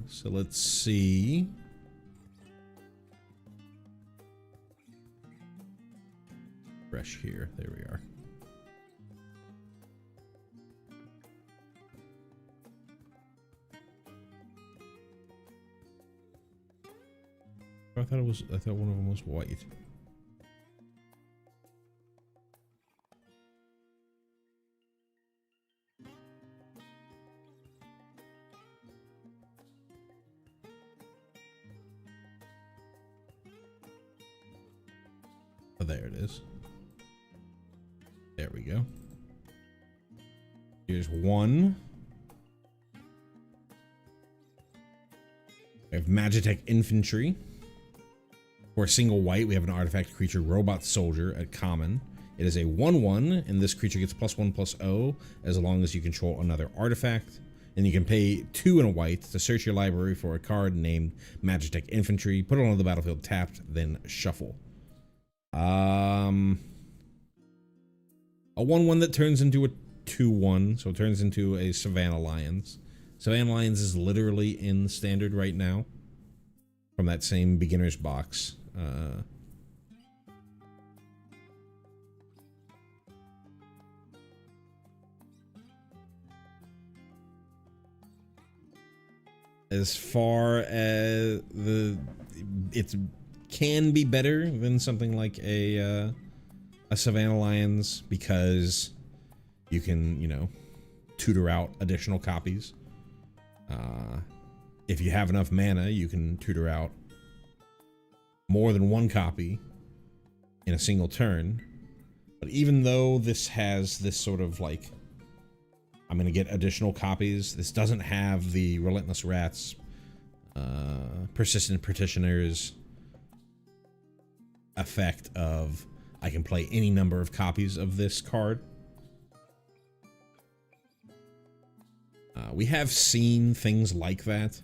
A: So let's see. Fresh here. There we are. I thought one of them was white. Oh, there it is. There we go. Here's one. We have Magitech Infantry. For a single white, we have an artifact creature, Robot Soldier, at common. It is a 1/1, and this creature gets +1/+0 as long as you control another artifact. And you can pay 2 and a white to search your library for a card named Magitech Infantry, put it on the battlefield tapped, then shuffle. A 1/1 that turns into a 2/1, so it turns into a Savannah Lions. Savannah Lions is literally in standard right now. from that same beginner's box. As far as it can be better than something like a Savannah Lions, because you can, you know, tutor out additional copies. If you have enough mana, you can tutor out more than one copy in a single turn. But even though this has this sort of like, I'm gonna get additional copies, this doesn't have the Relentless Rats, Persistent Petitioners effect of I can play any number of copies of this card. We have seen things like that,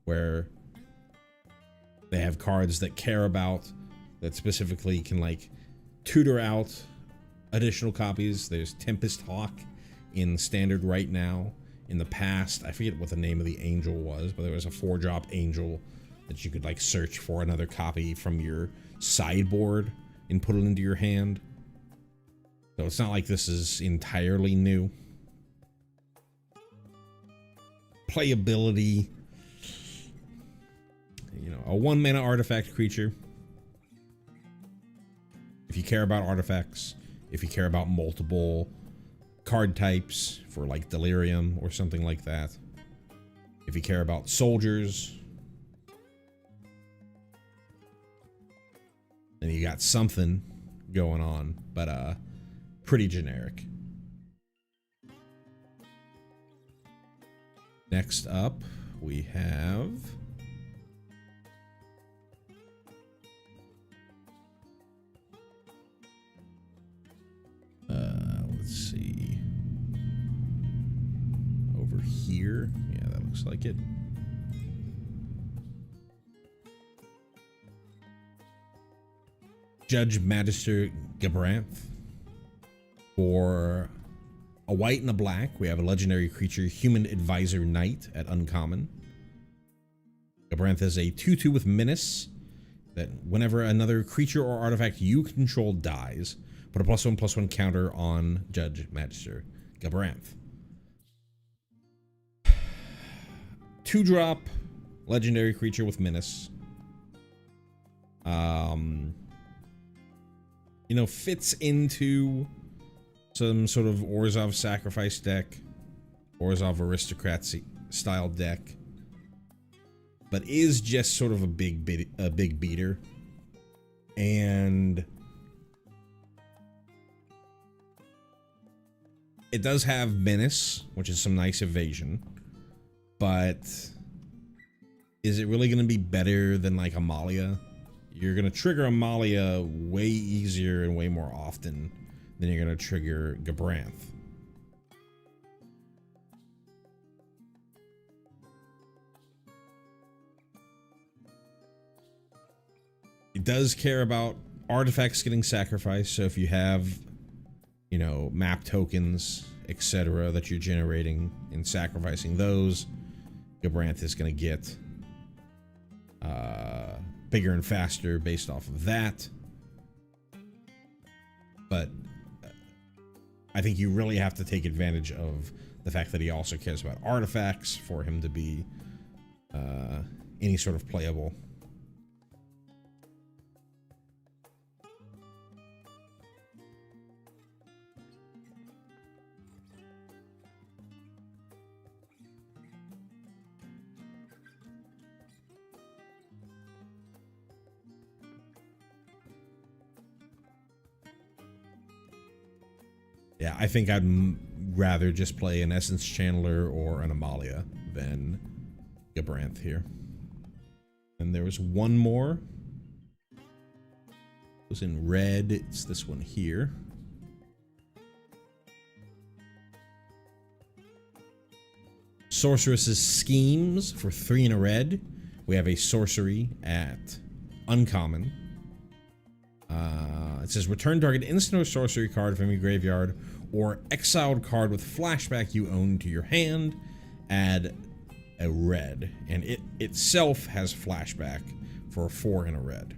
A: where they have cards that care about, that specifically can like tutor out additional copies. There's Tempest Hawk in standard right now. In the past, I forget what the name of the angel was, but there was a 4-drop angel that you could like search for another copy from your sideboard and put it into your hand. So it's not like this is entirely new. Playability, you know, a 1-mana artifact creature. If you care about artifacts, if you care about multiple card types for like Delirium or something like that, if you care about soldiers, then you got something going on, but pretty generic. Next up, we have let's see, over here. Yeah, that looks like it. Judge Magister Gabranth. For a white and a black, we have a legendary creature, Human Advisor Knight at uncommon. Gabranth is a 2/2 with Menace, that whenever another creature or artifact you control dies, put a +1/+1 counter on Judge Magister Gabranth. 2-drop legendary creature with Menace. You know, fits into some sort of Orzhov Sacrifice deck, Orzhov Aristocrat style deck, but is just sort of a big beater. And it does have Menace, which is some nice evasion, but is it really going to be better than like Amalia? You're going to trigger Amalia way easier and way more often than you're going to trigger Gabranth. It does care about artifacts getting sacrificed, so if you have, you know, map tokens, etc. that you're generating and sacrificing those, Gabranth is going to get bigger and faster based off of that. But I think you really have to take advantage of the fact that he also cares about artifacts for him to be any sort of playable. Yeah, I think I'd rather just play an Essence Channeler or an Amalia than Gabranth here. And there was one more. It was in red. It's this one here. Sorceress's Schemes for 3 and a red. We have a sorcery at uncommon. It says return target instant or sorcery card from your graveyard or exiled card with flashback you own to your hand. Add a red, and it itself has flashback for a 4 and a red.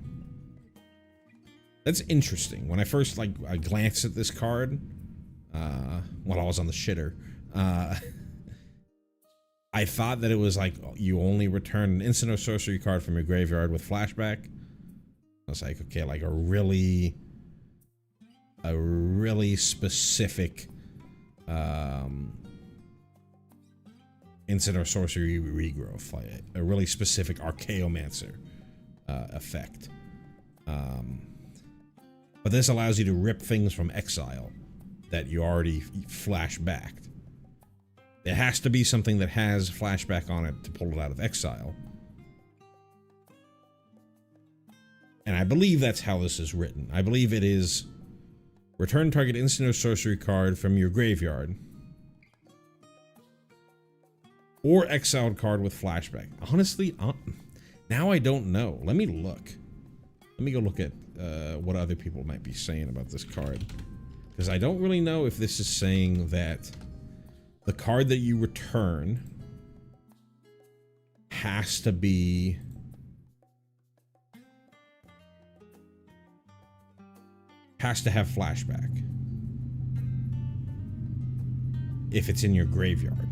A: That's interesting. When I first I glanced at this card while I was on the shitter, I thought that it was like you only return an instant or sorcery card from your graveyard with flashback. I was like, okay, like a really specific instant or sorcery regrowth, like a really specific Archaeomancer effect. But this allows you to rip things from exile that you already flashbacked. It has to be something that has flashback on it to pull it out of exile. And I believe that's how this is written. I believe it is return target instant or sorcery card from your graveyard or exiled card with flashback. Honestly, now I don't know. Let me look. Let me go look at what other people might be saying about this card. Because I don't really know if this is saying that the card that you return has to be has to have flashback if it's in your graveyard.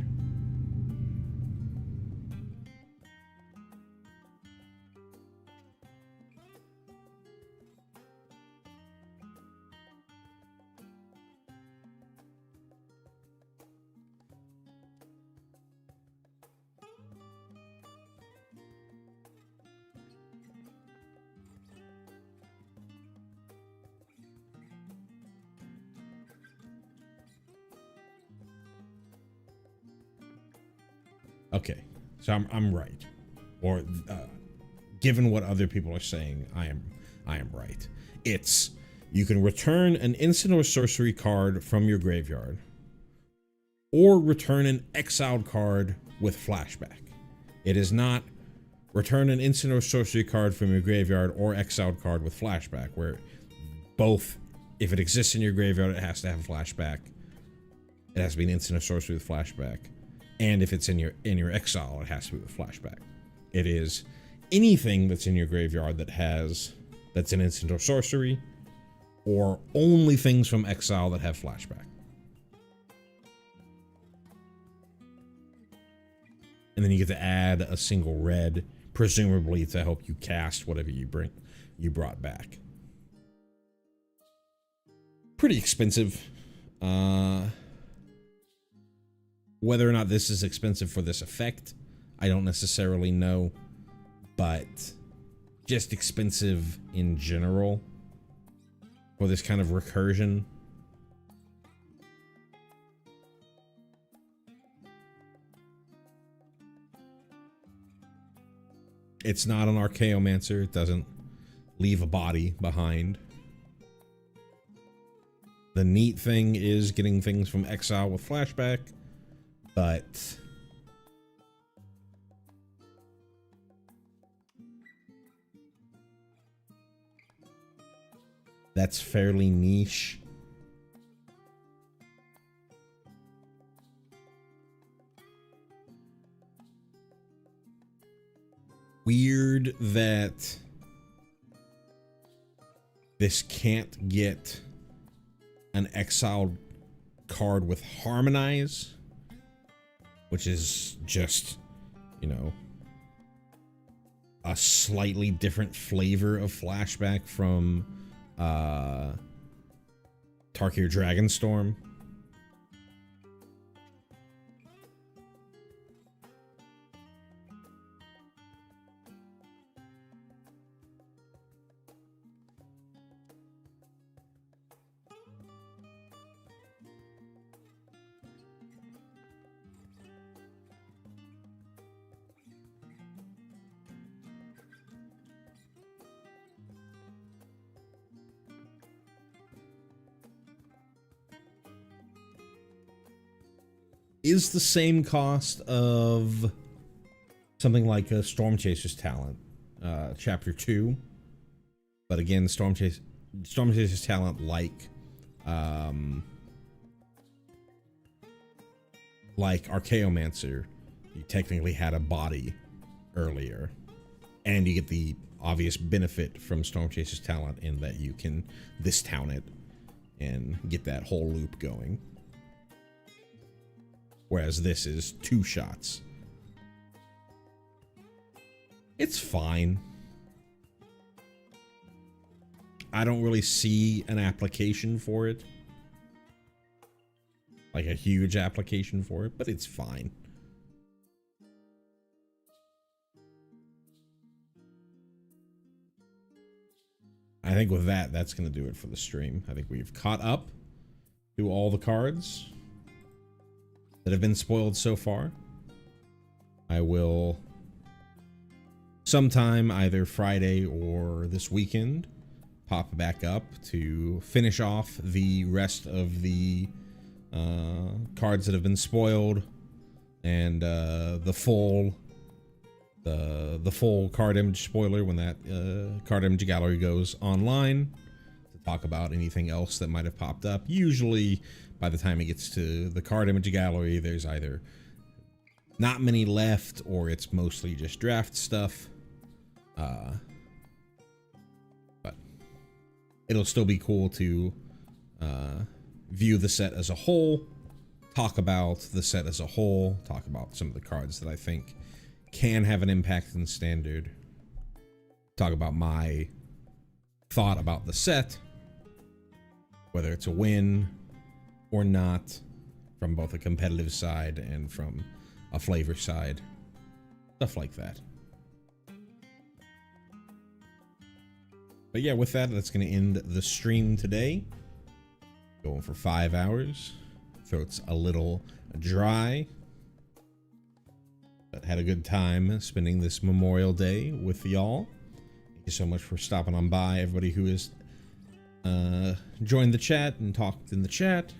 A: Okay, so I'm right, or given what other people are saying, I am right. It's you can return an instant or sorcery card from your graveyard, or return an exiled card with flashback. It is not return an instant or sorcery card from your graveyard or exiled card with flashback, where both, if it exists in your graveyard, it has to have flashback. It has to be an instant or sorcery with flashback. And if it's in your exile, it has to be with flashback. It is anything that's in your graveyard that's an instant or sorcery, or only things from exile that have flashback. And then you get to add a single red, presumably to help you cast whatever you brought back. Pretty expensive. Whether or not this is expensive for this effect, I don't necessarily know, but just expensive in general for this kind of recursion. It's not an Archaeomancer. It doesn't leave a body behind. The neat thing is getting things from exile with flashback. But that's fairly niche. Weird that this can't get an exiled card with Harmonize, which is just, you know, a slightly different flavor of flashback from Tarkir Dragonstorm. Is the same cost of something like a Storm Chaser's Talent, Chapter 2. But again, Storm Chaser's Talent, like Archaeomancer, you technically had a body earlier, and you get the obvious benefit from Storm Chaser's talent in that you can this town it and get that whole loop going. Whereas this is 2 shots. It's fine. I don't really see an application for it. Like a huge application for it, but it's fine. I think with that, that's going to do it for the stream. I think we've caught up to all the cards that have been spoiled so far. I will sometime either Friday or this weekend pop back up to finish off the rest of the cards that have been spoiled and the full card image spoiler when that card image gallery goes online, to talk about anything else that might have popped up. Usually by the time it gets to the card image gallery, there's either not many left or it's mostly just draft stuff. But it'll still be cool to view the set as a whole, talk about the set as a whole, talk about some of the cards that I think can have an impact in standard, talk about my thought about the set, whether it's a win or not, from both a competitive side and from a flavor side, stuff like that. But yeah, with that, that's going to end the stream today. Going for 5 hours. Throat's a little dry, but had a good time spending this Memorial Day with y'all. Thank you so much for stopping on by, everybody who has joined the chat and talked in the chat,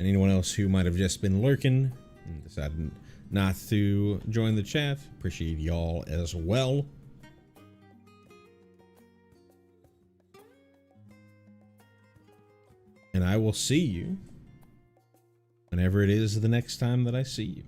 A: and anyone else who might have just been lurking and decided not to join the chat. Appreciate y'all as well. And I will see you whenever it is the next time that I see you.